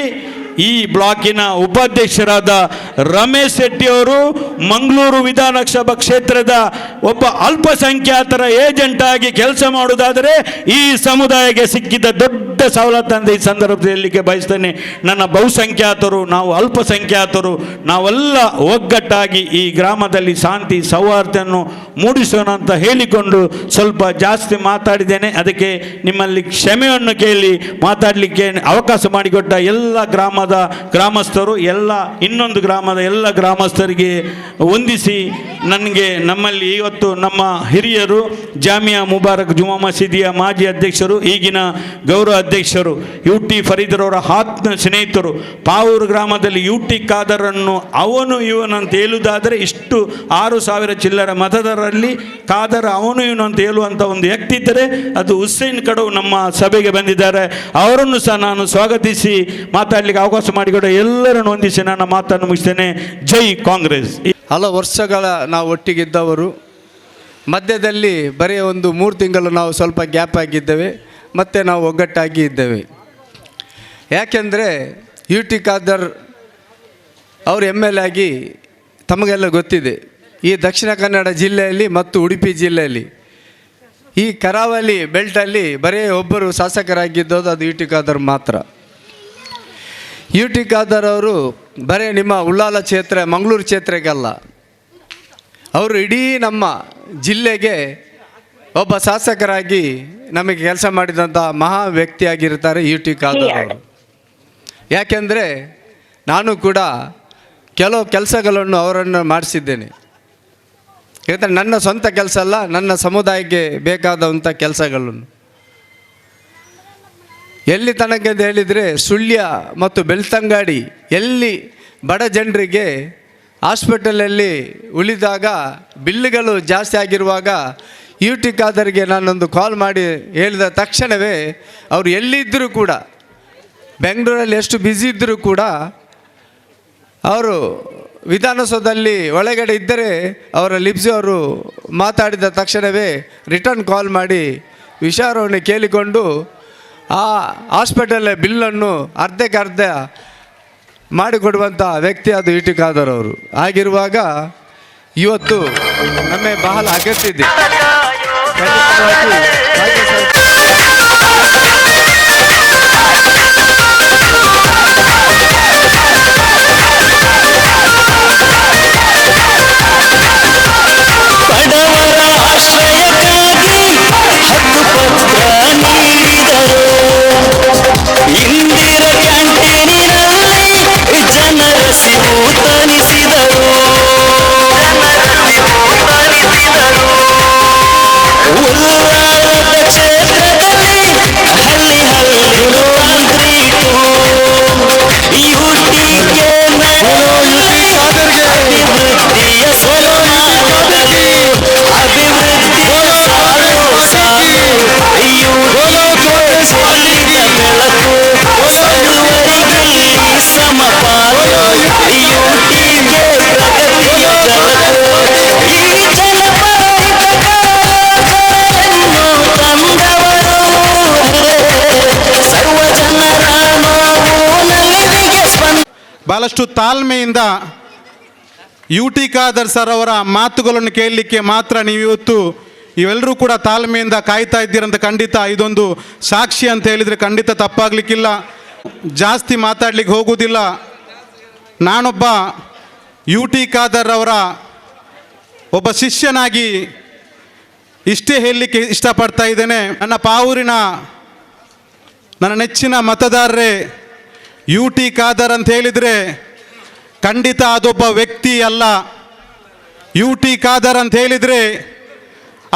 ಈ ಬ್ಲಾಕಿನ ಉಪಾಧ್ಯಕ್ಷರಾದ ರಮೇಶ್ ಶೆಟ್ಟಿ ಅವರು ಮಂಗಳೂರು ವಿಧಾನಸಭಾ ಕ್ಷೇತ್ರದ ಒಬ್ಬ ಅಲ್ಪಸಂಖ್ಯಾತರ ಏಜೆಂಟ್ ಆಗಿ ಕೆಲಸ ಮಾಡುವುದಾದರೆ ಈ ಸಮುದಾಯಕ್ಕೆ ಸಿಕ್ಕಿದ ದೊಡ್ಡ ಸವಲತ್ತು ಅಂತ ಈ ಸಂದರ್ಭದಲ್ಲಿ ಹೇಳಲಿಕ್ಕೆ ಬಯಸ್ತೇನೆ. ನನ್ನ ಬಹುಸಂಖ್ಯಾತರು, ನಾವು ಅಲ್ಪಸಂಖ್ಯಾತರು, ನಾವೆಲ್ಲ ಒಗ್ಗಟ್ಟಾಗಿ ಈ ಗ್ರಾಮದಲ್ಲಿ ಶಾಂತಿ ಸೌಹಾರ್ದವನ್ನು ಮೂಡಿಸೋಣ ಅಂತ ಹೇಳಿಕೊಂಡು ಸ್ವಲ್ಪ ಜಾಸ್ತಿ ಮಾತಾಡಿದ್ದೇನೆ. ಅದಕ್ಕೆ ನಿಮ್ಮಲ್ಲಿ ಕ್ಷಮೆಯನ್ನು ಕೇಳಿ ಮಾತಾಡಲಿಕ್ಕೆ ಅವಕಾಶ ಮಾಡಿಕೊಟ್ಟ ಎಲ್ಲ ಗ್ರಾಮಸ್ಥರು, ಎಲ್ಲ ಇನ್ನೊಂದು ಗ್ರಾಮದ ಎಲ್ಲ ಗ್ರಾಮಸ್ಥರಿಗೆ ವಂದಿಸಿ, ನನಗೆ ನಮ್ಮಲ್ಲಿ ಇವತ್ತು ನಮ್ಮ ಹಿರಿಯರು ಜಾಮಿಯಾ ಮುಬಾರಕ್ ಜುಮಾ ಮಸೀದಿಯ ಮಾಜಿ ಅಧ್ಯಕ್ಷರು, ಈಗಿನ ಗೌರವ ಅಧ್ಯಕ್ಷರು UT ಫರೀದರವರ ಆತ್ಮ ಸ್ನೇಹಿತರು, ಪಾವೂರು ಗ್ರಾಮದಲ್ಲಿ UT ಖಾದರನ್ನು ಅವನು ಇವನು ಅಂತ ಹೇಳುವುದಾದರೆ ಇಷ್ಟು 6,000 ಚಿಲ್ಲರ ಮತದಾರರಲ್ಲಿ ಖಾದರ್ ಅವನು ಇವನು ಅಂತ ಹೇಳುವಂಥ ಒಂದು ವ್ಯಕ್ತಿ ಇದ್ದರೆ ಅದು ಹುಸೇನ್ ಕಡವು ನಮ್ಮ ಸಭೆಗೆ ಬಂದಿದ್ದಾರೆ. ಅವರನ್ನು ಸಹ ನಾನು ಸ್ವಾಗತಿಸಿ ಮಾತಾಡಲಿಕ್ಕೆ ಅವಕಾಶ ಮಾಡಿಕೊಡ ಎಲ್ಲರನ್ನು ಹೊಂದಿಸಿ ನನ್ನ ಮಾತನ್ನು ಮುಗಿಸ್ತೇನೆ. ಜೈ ಕಾಂಗ್ರೆಸ್. ಹಲವು ವರ್ಷಗಳ ನಾವು ಒಟ್ಟಿಗಿದ್ದವರು, ಮಧ್ಯದಲ್ಲಿ ಬರೀ ಒಂದು 3 ತಿಂಗಳು ನಾವು ಸ್ವಲ್ಪ ಗ್ಯಾಪ್ ಆಗಿದ್ದೇವೆ, ಮತ್ತು ನಾವು ಒಗ್ಗಟ್ಟಾಗಿ ಇದ್ದೇವೆ. ಯಾಕೆಂದರೆ UT ಖಾದರ್ ಅವರು ML ಆಗಿ ತಮಗೆಲ್ಲ ಗೊತ್ತಿದೆ, ಈ ದಕ್ಷಿಣ ಕನ್ನಡ ಜಿಲ್ಲೆಯಲ್ಲಿ ಮತ್ತು ಉಡುಪಿ ಜಿಲ್ಲೆಯಲ್ಲಿ ಈ ಕರಾವಳಿ ಬೆಲ್ಟಲ್ಲಿ ಬರೀ ಒಬ್ಬರು ಶಾಸಕರಾಗಿದ್ದೋದು ಅದು UT ಖಾದರ್ ಮಾತ್ರ. UT ಖಾದರ್ ಅವರು ಬರೀ ನಿಮ್ಮ ಉಳ್ಳಾಲ ಕ್ಷೇತ್ರ ಮಂಗಳೂರು ಕ್ಷೇತ್ರಕ್ಕಲ್ಲ, ಅವರು ಇಡೀ ನಮ್ಮ ಜಿಲ್ಲೆಗೆ ಒಬ್ಬ ಶಾಸಕರಾಗಿ ನಮಗೆ ಕೆಲಸ ಮಾಡಿದಂಥ ಮಹಾ ವ್ಯಕ್ತಿಯಾಗಿರ್ತಾರೆ UT ಖಾದರ್ ಅವರು. ಯಾಕೆಂದರೆ ನಾನು ಕೂಡ ಕೆಲವು ಕೆಲಸಗಳನ್ನು ಅವರನ್ನು ಮಾಡಿಸಿದ್ದೇನೆ. ಯಾಕಂದರೆ ನನ್ನ ಸ್ವಂತ ಕೆಲಸ ಅಲ್ಲ, ನನ್ನ ಸಮುದಾಯಕ್ಕೆ ಬೇಕಾದಂಥ ಕೆಲಸಗಳನ್ನು. ಎಲ್ಲಿ ತನಕ ಅಂತ ಹೇಳಿದರೆ ಸುಳ್ಯ ಮತ್ತು ಬೆಳ್ತಂಗಡಿ ಎಲ್ಲಿ ಬಡ ಜನರಿಗೆ ಹಾಸ್ಪಿಟಲಲ್ಲಿ ಉಳಿದಾಗ ಬಿಲ್లుಗಳು ಜಾಸ್ತಿ ಆಗಿರುವಾಗ UT ಖಾದರ್ಗೆ ನಾನೊಂದು ಕಾಲ್ ಮಾಡಿ ಹೇಳಿದ ತಕ್ಷಣವೇ ಅವರು ಎಲ್ಲಿದ್ದರೂ ಕೂಡ, ಬೆಂಗಳೂರಲ್ಲಿ ಎಷ್ಟು ಬ್ಯುಸಿ ಇದ್ದರೂ ಕೂಡ, ಅವರು ವಿಧಾನಸೌಧದಲ್ಲಿ ಒಳಗಡೆ ಇದ್ದರೆ ಅವರ ಲಿಪ್ಸಿ ಅವರು ಮಾತಾಡಿದ ತಕ್ಷಣವೇ ರಿಟರ್ನ್ ಕಾಲ್ ಮಾಡಿ ವಿಚಾರವನ್ನು ಕೇಳಿಕೊಂಡು ಆ ಹಾಸ್ಪಿಟಲ್ ಬಿಲ್ಲನ್ನು ಅರ್ಧಕ್ಕರ್ಧ ಮಾಡಿಕೊಡುವಂಥ ವ್ಯಕ್ತಿ ಅದು UT ಖಾದರ್ ಅವರು. ಆಗಿರುವಾಗ ಇವತ್ತು ನಮಗೆ ಬಹಳ ಅಗತ್ಯ ಇದೆ. ಭಾಳಷ್ಟು ತಾಳ್ಮೆಯಿಂದ ಯು ಟಿ ಖಾದರ್ ಸರ್ ಅವರ ಮಾತುಗಳನ್ನು ಕೇಳಲಿಕ್ಕೆ ಮಾತ್ರ ನೀವಿವತ್ತು ಇವೆಲ್ಲರೂ ಕೂಡ ತಾಳ್ಮೆಯಿಂದ ಕಾಯ್ತಾ ಇದ್ದೀರಂತ ಖಂಡಿತ ಇದೊಂದು ಸಾಕ್ಷಿ ಅಂತ ಹೇಳಿದರೆ ಖಂಡಿತ ತಪ್ಪಾಗಲಿಕ್ಕಿಲ್ಲ. ಜಾಸ್ತಿ ಮಾತಾಡಲಿಕ್ಕೆ ಹೋಗುವುದಿಲ್ಲ. ನಾನೊಬ್ಬ ಯು ಟಿ ಖಾದರ್ ಅವರ ಒಬ್ಬ ಶಿಷ್ಯನಾಗಿ ಇಷ್ಟೇ ಹೇಳಲಿಕ್ಕೆ ಇಷ್ಟಪಡ್ತಾ ಇದ್ದೇನೆ. ನನ್ನ ಪಾವೂರಿನ ನನ್ನ ನೆಚ್ಚಿನ ಮತದಾರರೇ, ಯು ಟಿ ಖಾದರ್ ಅಂತ ಹೇಳಿದರೆ ಖಂಡಿತ ಅದೊಬ್ಬ ವ್ಯಕ್ತಿ ಅಲ್ಲ. ಯು ಟಿ ಖಾದರ್ ಅಂತ ಹೇಳಿದರೆ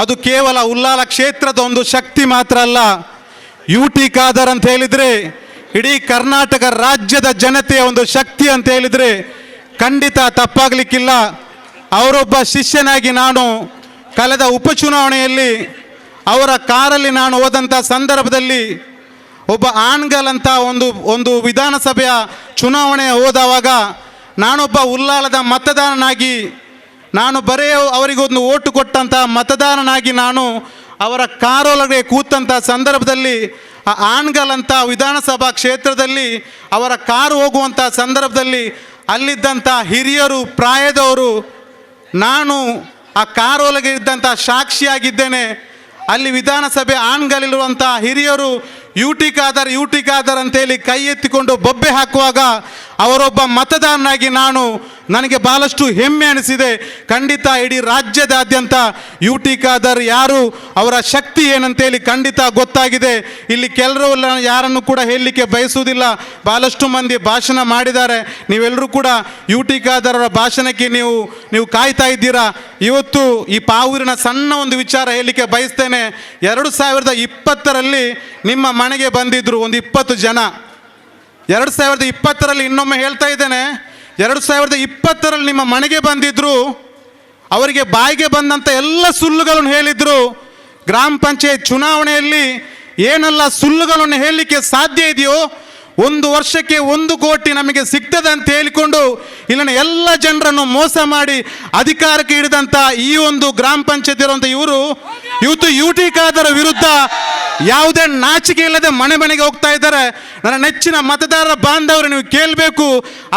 ಅದು ಕೇವಲ ಉಲ್ಲಾಲ ಕ್ಷೇತ್ರದ ಒಂದು ಶಕ್ತಿ ಮಾತ್ರ ಅಲ್ಲ. ಯು ಟಿ ಖಾದರ್ ಅಂತ ಹೇಳಿದರೆ ಇಡೀ ಕರ್ನಾಟಕ ರಾಜ್ಯದ ಜನತೆಯ ಒಂದು ಶಕ್ತಿ ಅಂತ ಹೇಳಿದರೆ ಖಂಡಿತ ತಪ್ಪಾಗಲಿಕ್ಕಿಲ್ಲ. ಅವರೊಬ್ಬ ಶಿಷ್ಯನಾಗಿ ನಾನು ಕಳೆದ ಉಪಚುನಾವಣೆಯಲ್ಲಿ ಅವರ ಕಾರಲ್ಲಿ ನಾನು ಹೋದಂಥ ಸಂದರ್ಭದಲ್ಲಿ ಒಬ್ಬ ಆನ್ಗಲ್ ಅಂತ ಒಂದು ವಿಧಾನಸಭೆಯ ಚುನಾವಣೆ ಹೋದವಾಗ ನಾನೊಬ್ಬ ಉಲ್ಲಾಲದ ಮತದಾರನಾಗಿ ನಾನು ಬರೇ ಅವರಿಗೊಂದು ಓಟು ಕೊಟ್ಟಂಥ ಮತದಾರನಾಗಿ ನಾನು ಅವರ ಕಾರೊಳಗೆ ಕೂತಂಥ ಸಂದರ್ಭದಲ್ಲಿ ಆ ಆನ್ಗಲ್ ಅಂತ ವಿಧಾನಸಭಾ ಕ್ಷೇತ್ರದಲ್ಲಿ ಅವರ ಕಾರು ಹೋಗುವಂಥ ಸಂದರ್ಭದಲ್ಲಿ ಅಲ್ಲಿದ್ದಂಥ ಹಿರಿಯರು ಪ್ರಾಯದವರು ನಾನು ಆ ಕಾರೊಳಗೆ ಇದ್ದಂಥ ಸಾಕ್ಷಿಯಾಗಿದ್ದೇನೆ. ಅಲ್ಲಿ ವಿಧಾನಸಭೆ ಆನ್ಗಲ್ಲಿರುವಂಥ ಹಿರಿಯರು ಯು ಟಿ ಖಾದರ್ ಅಂತೇಳಿ ಕೈ ಎತ್ತಿಕೊಂಡು ಬೊಬ್ಬೆ ಹಾಕುವಾಗ ಅವರೊಬ್ಬ ಮತದಾರನಾಗಿ ನನಗೆ ಭಾಳಷ್ಟು ಹೆಮ್ಮೆ ಅನಿಸಿದೆ. ಖಂಡಿತ ಇಡೀ ರಾಜ್ಯದಾದ್ಯಂತ ಯು ಟಿ ಖಾದರ್ ಯಾರು, ಅವರ ಶಕ್ತಿ ಏನಂತೇಳಿ ಖಂಡಿತ ಗೊತ್ತಾಗಿದೆ. ಇಲ್ಲಿ ಕೆಲರು ಯಾರನ್ನು ಕೂಡ ಹೇಳಲಿಕ್ಕೆ ಬಯಸುವುದಿಲ್ಲ. ಭಾಳಷ್ಟು ಮಂದಿ ಭಾಷಣ ಮಾಡಿದ್ದಾರೆ. ನೀವೆಲ್ಲರೂ ಕೂಡ ಯು ಟಿ ಖಾದರ್ ಅವರ ಭಾಷಣಕ್ಕೆ ನೀವು ಕಾಯ್ತಾ ಇದ್ದೀರಾ. ಇವತ್ತು ಈ ಪಾವೂರಿನ ಸಣ್ಣ ಒಂದು ವಿಚಾರ ಹೇಳಲಿಕ್ಕೆ ಬಯಸ್ತೇನೆ. 2020ರಲ್ಲಿ ನಿಮ್ಮ ಮನೆಗೆ ಬಂದಿದ್ದರು ಒಂದು 20 ಜನ. 2020ರಲ್ಲಿ ಇನ್ನೊಮ್ಮೆ ಹೇಳ್ತಾ ಇದ್ದೇನೆ, 2020ರಲ್ಲಿ ನಿಮ್ಮ ಮನೆಗೆ ಬಂದಿದ್ದರು. ಅವರಿಗೆ ಬಾಯಿಗೆ ಬಂದಂಥ ಎಲ್ಲ ಸುಳ್ಳುಗಳನ್ನು ಹೇಳಿದರು. ಗ್ರಾಮ ಪಂಚಾಯತ್ ಚುನಾವಣೆಯಲ್ಲಿ ಏನೆಲ್ಲ ಸುಳ್ಳುಗಳನ್ನು ಹೇಳಲಿಕ್ಕೆ ಸಾಧ್ಯ ಇದೆಯೋ, 1 ವರ್ಷಕ್ಕೆ 1 ಕೋಟಿ ನಮಗೆ ಸಿಗ್ತದೆ ಅಂತ ಹೇಳಿಕೊಂಡು ಇಲ್ಲಿನ ಎಲ್ಲ ಜನರನ್ನು ಮೋಸ ಮಾಡಿ ಅಧಿಕಾರಕ್ಕೆ ಹಿಡಿದಂಥ ಈ ಒಂದು ಗ್ರಾಮ ಪಂಚಾಯತ್ ಇರುವಂಥ ಇವತ್ತು ಯು ಟಿ ಖಾದರ್ ವಿರುದ್ಧ ಯಾವುದೇ ನಾಚಿಕೆ ಇಲ್ಲದೆ ಮನೆಗೆ ಹೋಗ್ತಾ ಇದ್ದಾರೆ. ನನ್ನ ನೆಚ್ಚಿನ ಮತದಾರರ ಬಾಂಧವರು ನೀವು ಕೇಳಬೇಕು,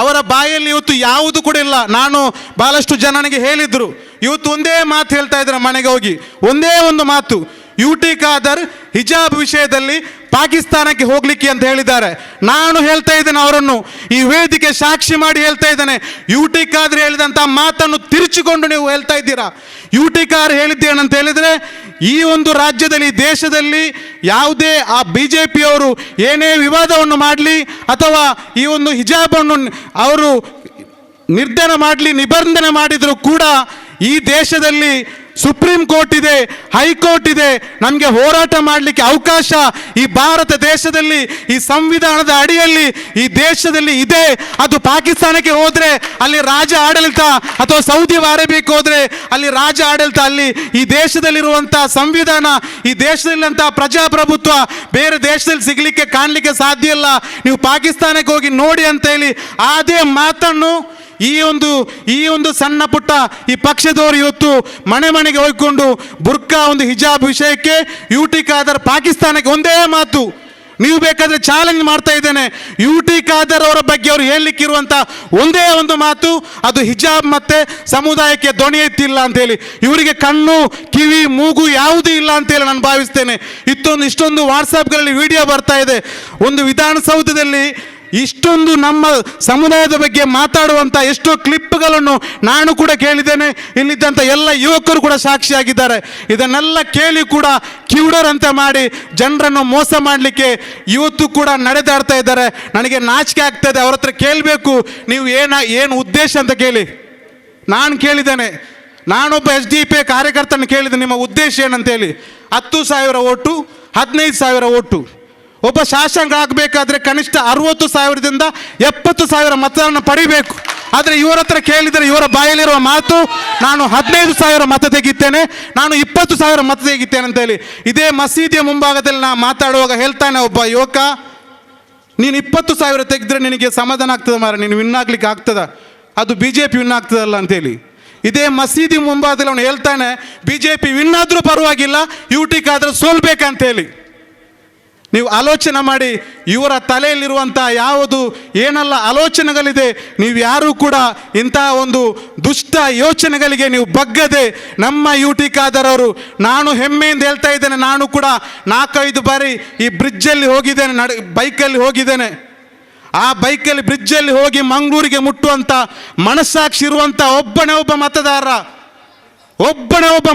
ಅವರ ಬಾಯಲ್ಲಿ ಇವತ್ತು ಯಾವುದು ಕೂಡ ಇಲ್ಲ. ನಾನು ಭಾಳಷ್ಟು ಜನನಿಗೆ ಹೇಳಿದ್ರು, ಇವತ್ತು ಒಂದೇ ಮಾತು ಹೇಳ್ತಾ ಇದ್ದಾರೆ ಮನೆಗೆ ಹೋಗಿ, ಒಂದೇ ಒಂದು ಮಾತು, ಯು ಟಿ ಖಾದರ್ ಹಿಜಾಬ್ ವಿಷಯದಲ್ಲಿ ಪಾಕಿಸ್ತಾನಕ್ಕೆ ಹೋಗ್ಲಿಕ್ಕೆ ಅಂತ ಹೇಳಿದ್ದಾರೆ. ನಾನು ಹೇಳ್ತಾ ಇದ್ದೇನೆ, ಅವರನ್ನು ಈ ವೇದಿಕೆ ಸಾಕ್ಷಿ ಮಾಡಿ ಹೇಳ್ತಾ ಇದ್ದೇನೆ, ಯು ಟಿ ಖಾದರ್ ಹೇಳಿದಂಥ ಮಾತನ್ನು ತಿರುಚಿಕೊಂಡು ನೀವು ಹೇಳ್ತಾ ಇದ್ದೀರಾ. ಯು ಟಿ ಖಾದರ್ ಹೇಳಿದ್ದೇನಂತ ಹೇಳಿದರೆ, ಈ ಒಂದು ರಾಜ್ಯದಲ್ಲಿ ದೇಶದಲ್ಲಿ ಯಾವುದೇ ಆ BJP ಅವರು ಏನೇ ವಿವಾದವನ್ನು ಮಾಡಲಿ ಅಥವಾ ಈ ಒಂದು ಹಿಜಾಬನ್ನು ಅವರು ನಿರ್ಧಾರ ಮಾಡಲಿ, ನಿಬಂಧನೆ ಮಾಡಿದರೂ ಕೂಡ ಈ ದೇಶದಲ್ಲಿ ಸುಪ್ರೀಂ ಕೋರ್ಟ್ ಇದೆ, ಹೈಕೋರ್ಟ್ ಇದೆ, ನಮಗೆ ಹೋರಾಟ ಮಾಡಲಿಕ್ಕೆ ಅವಕಾಶ ಈ ಭಾರತ ದೇಶದಲ್ಲಿ ಈ ಸಂವಿಧಾನದ ಅಡಿಯಲ್ಲಿ ಈ ದೇಶದಲ್ಲಿ ಇದೆ. ಅದು ಪಾಕಿಸ್ತಾನಕ್ಕೆ ಹೋದರೆ ಅಲ್ಲಿ ರಾಜ ಆಡಳಿತ ಅಥವಾ ಸೌದಿ ಅರೇಬಿಯಾಕ್ಕೆ ಹೋದರೆ ಅಲ್ಲಿ ರಾಜ ಆಡಳಿತ. ಅಲ್ಲಿ ಈ ದೇಶದಲ್ಲಿರುವಂಥ ಸಂವಿಧಾನ, ಈ ದೇಶದಲ್ಲಿರುವಂಥ ಪ್ರಜಾಪ್ರಭುತ್ವ ಬೇರೆ ದೇಶದಲ್ಲಿ ಸಿಗಲಿಕ್ಕೆ ಕಾಣಲಿಕ್ಕೆ ಸಾಧ್ಯ ಇಲ್ಲ. ನೀವು ಪಾಕಿಸ್ತಾನಕ್ಕೆ ಹೋಗಿ ನೋಡಿ ಅಂತ ಹೇಳಿ ಅದೇ ಮಾತನ್ನು ಈ ಒಂದು ಸಣ್ಣ ಪುಟ್ಟ ಈ ಪಕ್ಷದವರು ಇವತ್ತು ಮನೆಗೆ ಹೋಗಿಕೊಂಡು ಬುರ್ಕಾ ಒಂದು ಹಿಜಾಬ್ ವಿಷಯಕ್ಕೆ ಯು ಟಿ ಖಾದರ್ ಪಾಕಿಸ್ತಾನಕ್ಕೆ ಒಂದೇ ಮಾತು, ನೀವು ಬೇಕಾದರೆ ಚಾಲೆಂಜ್ ಮಾಡ್ತಾ ಇದ್ದೇನೆ, ಯು ಟಿ ಖಾದರ್ ಅವರ ಬಗ್ಗೆ ಅವರು ಹೇಳಲಿಕ್ಕಿರುವಂಥ ಒಂದೇ ಒಂದು ಮಾತು, ಅದು ಹಿಜಾಬ್ ಮತ್ತೆ ಸಮುದಾಯಕ್ಕೆ ಧ್ವನಿ ಎತ್ತಿಲ್ಲ ಅಂತೇಳಿ. ಇವರಿಗೆ ಕಣ್ಣು ಕಿವಿ ಮೂಗು ಯಾವುದೂ ಇಲ್ಲ ಅಂತೇಳಿ ನಾನು ಭಾವಿಸ್ತೇನೆ. ಇಷ್ಟೊಂದು ವಾಟ್ಸಪ್ಗಳಲ್ಲಿ ವಿಡಿಯೋ ಬರ್ತಾ ಇದೆ. ಒಂದು ವಿಧಾನಸೌಧದಲ್ಲಿ ಇಷ್ಟೊಂದು ನಮ್ಮ ಸಮುದಾಯದ ಬಗ್ಗೆ ಮಾತಾಡುವಂಥ ಎಷ್ಟೋ ಕ್ಲಿಪ್ಗಳನ್ನು ನಾನು ಕೂಡ ಕೇಳಿದ್ದೇನೆ. ಇಲ್ಲಿದ್ದಂಥ ಎಲ್ಲ ಯುವಕರು ಕೂಡ ಸಾಕ್ಷಿಯಾಗಿದ್ದಾರೆ. ಇದನ್ನೆಲ್ಲ ಕೇಳಿ ಕೂಡ ಕಿವುಡರಂತೆ ಮಾಡಿ ಜನರನ್ನು ಮೋಸ ಮಾಡಲಿಕ್ಕೆ ಇವತ್ತು ಕೂಡ ನಡೆದಾಡ್ತಾ ಇದ್ದಾರೆ. ನನಗೆ ನಾಚಿಕೆ ಆಗ್ತದೆ. ಅವ್ರ ಹತ್ರ ಕೇಳಬೇಕು, ನೀವು ಏನು ಉದ್ದೇಶ ಅಂತ ಕೇಳಿ. ನಾನು ಕೇಳಿದ್ದೇನೆ, ನಾನೊಬ್ಬ SDP ಕಾರ್ಯಕರ್ತನ ಕೇಳಿದೆ, ನಿಮ್ಮ ಉದ್ದೇಶ ಏನಂತೇಳಿ. 10,000 ಓಟು, 15,000 ಓಟು. ಒಬ್ಬ ಶಾಸಕ ಆಗಬೇಕಾದ್ರೆ ಕನಿಷ್ಠ 60,000ದಿಂದ 70,000 ಮತದಾರನ ಪಡಿಬೇಕು. ಆದರೆ ಇವರ ಹತ್ರ ಕೇಳಿದರೆ ಇವರ ಬಾಯಲ್ಲಿರುವ ಮಾತು, ನಾನು 15,000 ಮತ ತೆಗಿತೇನೆ, ನಾನು 20,000 ಮತ ತೆಗಿತೇನೆ ಅಂತೇಳಿ. ಇದೇ ಮಸೀದಿಯ ಮುಂಭಾಗದಲ್ಲಿ ನಾ ಮಾತಾಡುವಾಗ ಹೇಳ್ತಾನೆ ಒಬ್ಬ ಯುವಕ, ನೀನು 20,000 ತೆಗೆದ್ರೆ ನಿನಗೆ ಸಮಾಧಾನ ಆಗ್ತದೆ ಮಾರ, ನೀನು ವಿನ್ ಆಗ್ಲಿಕ್ಕೆ ಆಗ್ತದ, ಅದು BJP ವಿನ್ ಆಗ್ತದಲ್ಲ ಅಂತೇಳಿ. ಇದೇ ಮಸೀದಿ ಮುಂಭಾಗದಲ್ಲಿ ಅವನು ಹೇಳ್ತಾನೆ, BJP ವಿನ್ ಆದರೂ ಪರವಾಗಿಲ್ಲ, ಯು ಟಿ ಖಾದರ್ ಸೋಲ್ಬೇಕಂತೇಳಿ. ನೀವು ಆಲೋಚನೆ ಮಾಡಿ, ಇವರ ತಲೆಯಲ್ಲಿರುವಂಥ ಯಾವುದು ಏನೆಲ್ಲ ಆಲೋಚನೆಗಳಿದೆ, ನೀವು ಯಾರೂ ಕೂಡ ಇಂತಹ ಒಂದು ದುಷ್ಟ ಯೋಚನೆಗಳಿಗೆ ನೀವು ಬಗ್ಗದೆ ನಮ್ಮ ಯು ಟಿ ಖಾದರ್ ಅವರು, ನಾನು ಹೆಮ್ಮೆಯಿಂದ ಹೇಳ್ತಾ ಇದ್ದೇನೆ, ನಾನು ಕೂಡ 4-5 ಬಾರಿ ಈ ಬ್ರಿಡ್ಜಲ್ಲಿ ಹೋಗಿದ್ದೇನೆ, ಬೈಕಲ್ಲಿ ಹೋಗಿದ್ದೇನೆ. ಆ ಬೈಕಲ್ಲಿ ಬ್ರಿಡ್ಜಲ್ಲಿ ಹೋಗಿ ಮಂಗಳೂರಿಗೆ ಮುಟ್ಟುವಂಥ ಮನಸ್ಸಾಕ್ಷಿ ಇರುವಂಥ ಒಬ್ಬನೇ ಒಬ್ಬ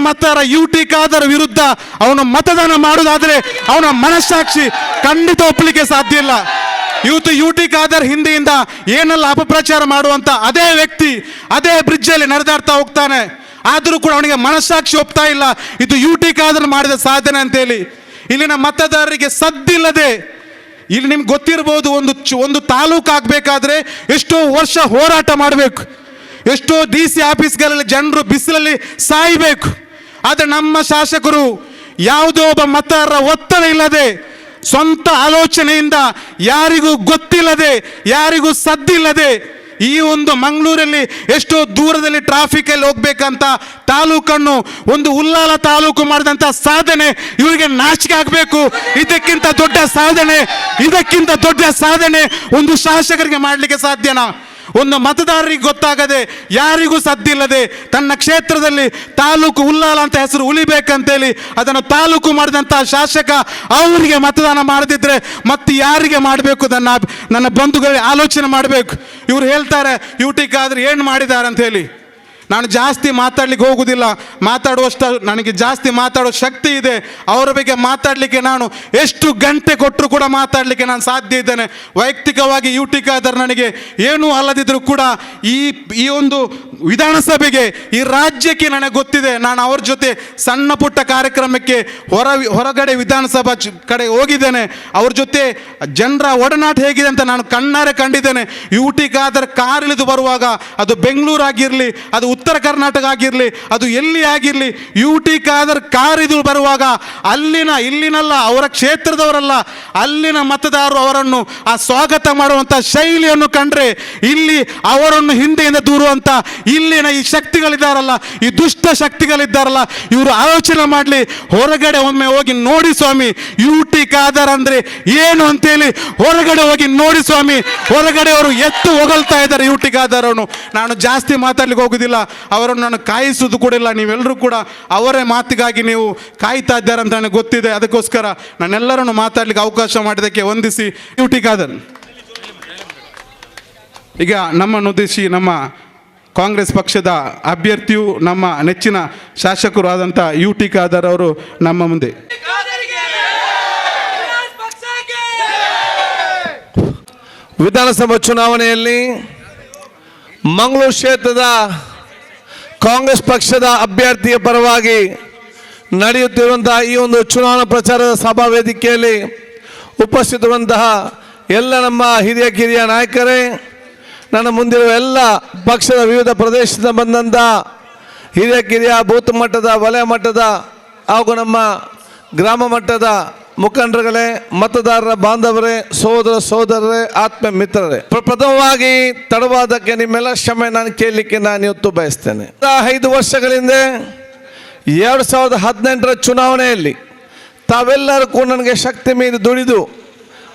ಮತದಾರ ಯು ಟಿ ಖಾದರ್ ವಿರುದ್ಧ ಅವನು ಮತದಾನ ಮಾಡುವುದಾದರೆ ಅವನ ಮನಸ್ಸಾಕ್ಷಿ ಖಂಡಿತ ಒಪ್ಪಲಿಕ್ಕೆ ಸಾಧ್ಯ ಇಲ್ಲ. ಇವತ್ತು ಯು ಟಿ ಖಾದರ್ ಹಿಂದೆಯಿಂದ ಏನೆಲ್ಲ ಅಪಪ್ರಚಾರ ಮಾಡುವಂಥ ಅದೇ ವ್ಯಕ್ತಿ ಅದೇ ಬ್ರಿಡ್ಜಲ್ಲಿ ನಡೆದಾಡ್ತಾ ಹೋಗ್ತಾನೆ, ಆದರೂ ಕೂಡ ಅವನಿಗೆ ಮನಸ್ಸಾಕ್ಷಿ ಒಪ್ತಾ ಇಲ್ಲ ಇದು ಯು ಟಿ ಖಾದರ್ ಮಾಡಿದ ಸಾಧನೆ ಅಂತೇಳಿ. ಇಲ್ಲಿನ ಮತದಾರರಿಗೆ ಸದ್ದಿಲ್ಲದೆ, ಇಲ್ಲಿ ನಿಮ್ಗೆ ಗೊತ್ತಿರ್ಬೋದು, ಒಂದು ತಾಲೂಕು ಆಗಬೇಕಾದ್ರೆ ಎಷ್ಟೋ ವರ್ಷ ಹೋರಾಟ ಮಾಡಬೇಕು, ಎಷ್ಟೋ DC ಆಫೀಸ್ಗಳಲ್ಲಿ ಜನರು ಬಿಸಿಲಲ್ಲಿ ಸಾಯಬೇಕು. ಆದರೆ ನಮ್ಮ ಶಾಸಕರು ಯಾವುದೋ ಒಬ್ಬ ಮತದಾರರ ಒತ್ತಡ ಇಲ್ಲದೆ, ಸ್ವಂತ ಆಲೋಚನೆಯಿಂದ, ಯಾರಿಗೂ ಗೊತ್ತಿಲ್ಲದೆ, ಯಾರಿಗೂ ಸದ್ದಿಲ್ಲದೆ, ಈ ಒಂದು ಮಂಗಳೂರಲ್ಲಿ ಎಷ್ಟೋ ದೂರದಲ್ಲಿ ಟ್ರಾಫಿಕಲ್ಲಿ ಹೋಗ್ಬೇಕಂತ ತಾಲೂಕನ್ನು ಒಂದು ಉಲ್ಲಾಲ ತಾಲೂಕು ಮಾಡಿದಂಥ ಸಾಧನೆ ಇವರಿಗೆ ನಾಚಿಕೆ ಆಗಬೇಕು. ಇದಕ್ಕಿಂತ ದೊಡ್ಡ ಸಾಧನೆ ಒಂದು ಶಾಸಕರಿಗೆ ಮಾಡಲಿಕ್ಕೆ ಸಾಧ್ಯನಾ? ಒಂದು ಮತದಾರರಿಗೆ ಗೊತ್ತಾಗದೆ, ಯಾರಿಗೂ ಸದ್ದಿಲ್ಲದೆ, ತನ್ನ ಕ್ಷೇತ್ರದಲ್ಲಿ ತಾಲೂಕು ಉಲ್ಲಾಲ ಅಂತ ಹೆಸರು ಉಳಿಬೇಕಂತೇಳಿ ಅದನ್ನು ತಾಲೂಕು ಮಾಡಿದಂಥ ಶಾಸಕ ಅವರಿಗೆ ಮತದಾನ ಮಾಡದಿದ್ದರೆ ಮತ್ತೆ ಯಾರಿಗೆ ಮಾಡಬೇಕು? ನನ್ನ ಬಂಧುಗಳಿಗೆ ಆಲೋಚನೆ ಮಾಡಬೇಕು. ಇವರು ಹೇಳ್ತಾರೆ ಯು ಟಿ ಖಾದರ್ ಏನು ಮಾಡಿದ್ದಾರೆ ಅಂತ ಹೇಳಿ. ನಾನು ಜಾಸ್ತಿ ಮಾತಾಡ್ಲಿಕ್ಕೆ ಹೋಗುವುದಿಲ್ಲ, ಮಾತಾಡುವಷ್ಟು ನನಗೆ ಜಾಸ್ತಿ ಮಾತಾಡೋ ಶಕ್ತಿ ಇದೆ. ಅವರ ಬಗ್ಗೆ ಮಾತಾಡಲಿಕ್ಕೆ ನಾನು ಎಷ್ಟು ಗಂಟೆ ಕೊಟ್ಟರು ಕೂಡ ಮಾತಾಡಲಿಕ್ಕೆ ನಾನು ಸಾಧ್ಯ ಇದ್ದೇನೆ. ವೈಯಕ್ತಿಕವಾಗಿ ಯು ಟಿ ಖಾದರ್ ನನಗೆ ಏನೂ ಅಲ್ಲದಿದ್ದರೂ ಕೂಡ ಈ ಒಂದು ವಿಧಾನಸಭೆಗೆ, ಈ ರಾಜ್ಯಕ್ಕೆ ನನಗೆ ಗೊತ್ತಿದೆ. ನಾನು ಅವ್ರ ಜೊತೆ ಸಣ್ಣ ಪುಟ್ಟ ಕಾರ್ಯಕ್ರಮಕ್ಕೆ ಹೊರಗಡೆ ವಿಧಾನಸಭಾ ಕಡೆ ಹೋಗಿದ್ದೇನೆ. ಅವ್ರ ಜೊತೆ ಜನರ ಒಡನಾಟ ಹೇಗಿದೆ ಅಂತ ನಾನು ಕಣ್ಣಾರೆ ಕಂಡಿದ್ದೇನೆ. ಯು ಟಿ ಖಾದರ್ ಕಾರ್ ಇಳಿದು ಬರುವಾಗ, ಅದು ಬೆಂಗಳೂರು ಆಗಿರಲಿ, ಅದು ಉತ್ತರ ಕರ್ನಾಟಕ ಆಗಿರಲಿ, ಅದು ಎಲ್ಲಿ ಆಗಿರಲಿ, ಯು ಟಿ ಖಾದರ್ ಕಾರಿದು ಬರುವಾಗ ಇಲ್ಲಿನಲ್ಲ, ಅವರ ಕ್ಷೇತ್ರದವರಲ್ಲ, ಅಲ್ಲಿನ ಮತದಾರರು ಅವರನ್ನು ಆ ಸ್ವಾಗತ ಮಾಡುವಂಥ ಶೈಲಿಯನ್ನು ಕಂಡ್ರೆ, ಇಲ್ಲಿ ಅವರನ್ನು ಹಿಂದೆಯಿಂದ ದೂರುವಂಥ ಇಲ್ಲಿನ ಈ ಶಕ್ತಿಗಳಿದ್ದಾರಲ್ಲ, ಈ ದುಷ್ಟ ಶಕ್ತಿಗಳಿದ್ದಾರಲ್ಲ, ಇವರು ಆಲೋಚನೆ ಮಾಡಲಿ. ಹೊರಗಡೆ ಒಮ್ಮೆ ಹೋಗಿ ನೋಡಿ ಸ್ವಾಮಿ, ಯು ಟಿ ಖಾದರ್ ಅಂದರೆ ಏನು ಅಂತೇಳಿ ಹೊರಗಡೆ ಹೋಗಿ ನೋಡಿ ಸ್ವಾಮಿ. ಹೊರಗಡೆ ಅವರು ಎತ್ತು ಹೊಗಳ್ತಾ ಇದ್ದಾರೆ ಯು ಟಿ ಖಾದರ್ ಅವನು. ನಾನು ಜಾಸ್ತಿ ಮಾತಾಡ್ಲಿಕ್ಕೆ ಹೋಗುದಿಲ್ಲ, ಅವರನ್ನು ನಾನು ಕಾಯಿಸುವುದು ಕೂಡ ಇಲ್ಲ. ನೀವೆಲ್ಲರೂ ಕೂಡ ಅವರೇ ಮಾತಿಗಾಗಿ ನೀವು ಕಾಯ್ತಾ ಇದ್ದಾರೆ ಅಂತ ನನಗೆ ಗೊತ್ತಿದೆ. ಅದಕ್ಕೋಸ್ಕರ ನಾನೆಲ್ಲರನ್ನು ಮಾತಾಡಲಿಕ್ಕೆ ಅವಕಾಶ ಮಾಡಿದ್ದಕ್ಕೆ ವಂದಿಸಿ. ಯು ಟಿ ಖಾದರ್ ಈಗ ನಮ್ಮನ್ನುದ್ದೇಶಿ ನಮ್ಮ ಕಾಂಗ್ರೆಸ್ ಪಕ್ಷದ ಅಭ್ಯರ್ಥಿಯು ನಮ್ಮ ನೆಚ್ಚಿನ ಶಾಸಕರು ಆದಂಥ ಯು ಟಿ ಖಾದರ್ ಅವರು ನಮ್ಮ ಮುಂದೆ. ವಿಧಾನಸಭಾ ಚುನಾವಣೆಯಲ್ಲಿ ಮಂಗಳೂರು ಕ್ಷೇತ್ರದ ಕಾಂಗ್ರೆಸ್ ಪಕ್ಷದ ಅಭ್ಯರ್ಥಿಯ ಪರವಾಗಿ ನಡೆಯುತ್ತಿರುವಂತಹ ಈ ಒಂದು ಚುನಾವಣಾ ಪ್ರಚಾರದ ಸಭಾ ವೇದಿಕೆಯಲ್ಲಿ ಉಪಸ್ಥಿತರುವಂತಹ ಎಲ್ಲ ನಮ್ಮ ಹಿರಿಯ ನಾಯಕರೇ, ನನ್ನ ಮುಂದಿರುವ ಎಲ್ಲ ಪಕ್ಷದ ವಿವಿಧ ಪ್ರದೇಶದಿಂದ ಬಂದಂಥ ಹಿರಿಯ ಬೂತ್ ಮಟ್ಟದ, ವಲಯ ಮಟ್ಟದ ಹಾಗೂ ನಮ್ಮ ಗ್ರಾಮ ಮಟ್ಟದ ಮುಖಂಡರುಗಳೇ, ಮತದಾರರ ಬಾಂಧವರೇ, ಸೋದರರೇ, ಆತ್ಮ ಮಿತ್ರರೇ, ಪ್ರಥಮವಾಗಿ ತಡವಾದಕ್ಕೆ ನಿಮ್ಮೆಲ್ಲ ಕ್ಷಮೆ ನಾನು ಕೇಳಲಿಕ್ಕೆ ನಾನು ಇವತ್ತು ಬಯಸ್ತೇನೆ. 5 ವರ್ಷಗಳಿಂದ 2018ರ ಚುನಾವಣೆಯಲ್ಲಿ ತಾವೆಲ್ಲರೂ ಕೂಡ ನನಗೆ ಶಕ್ತಿ ಮೀರಿ ದುಡಿದು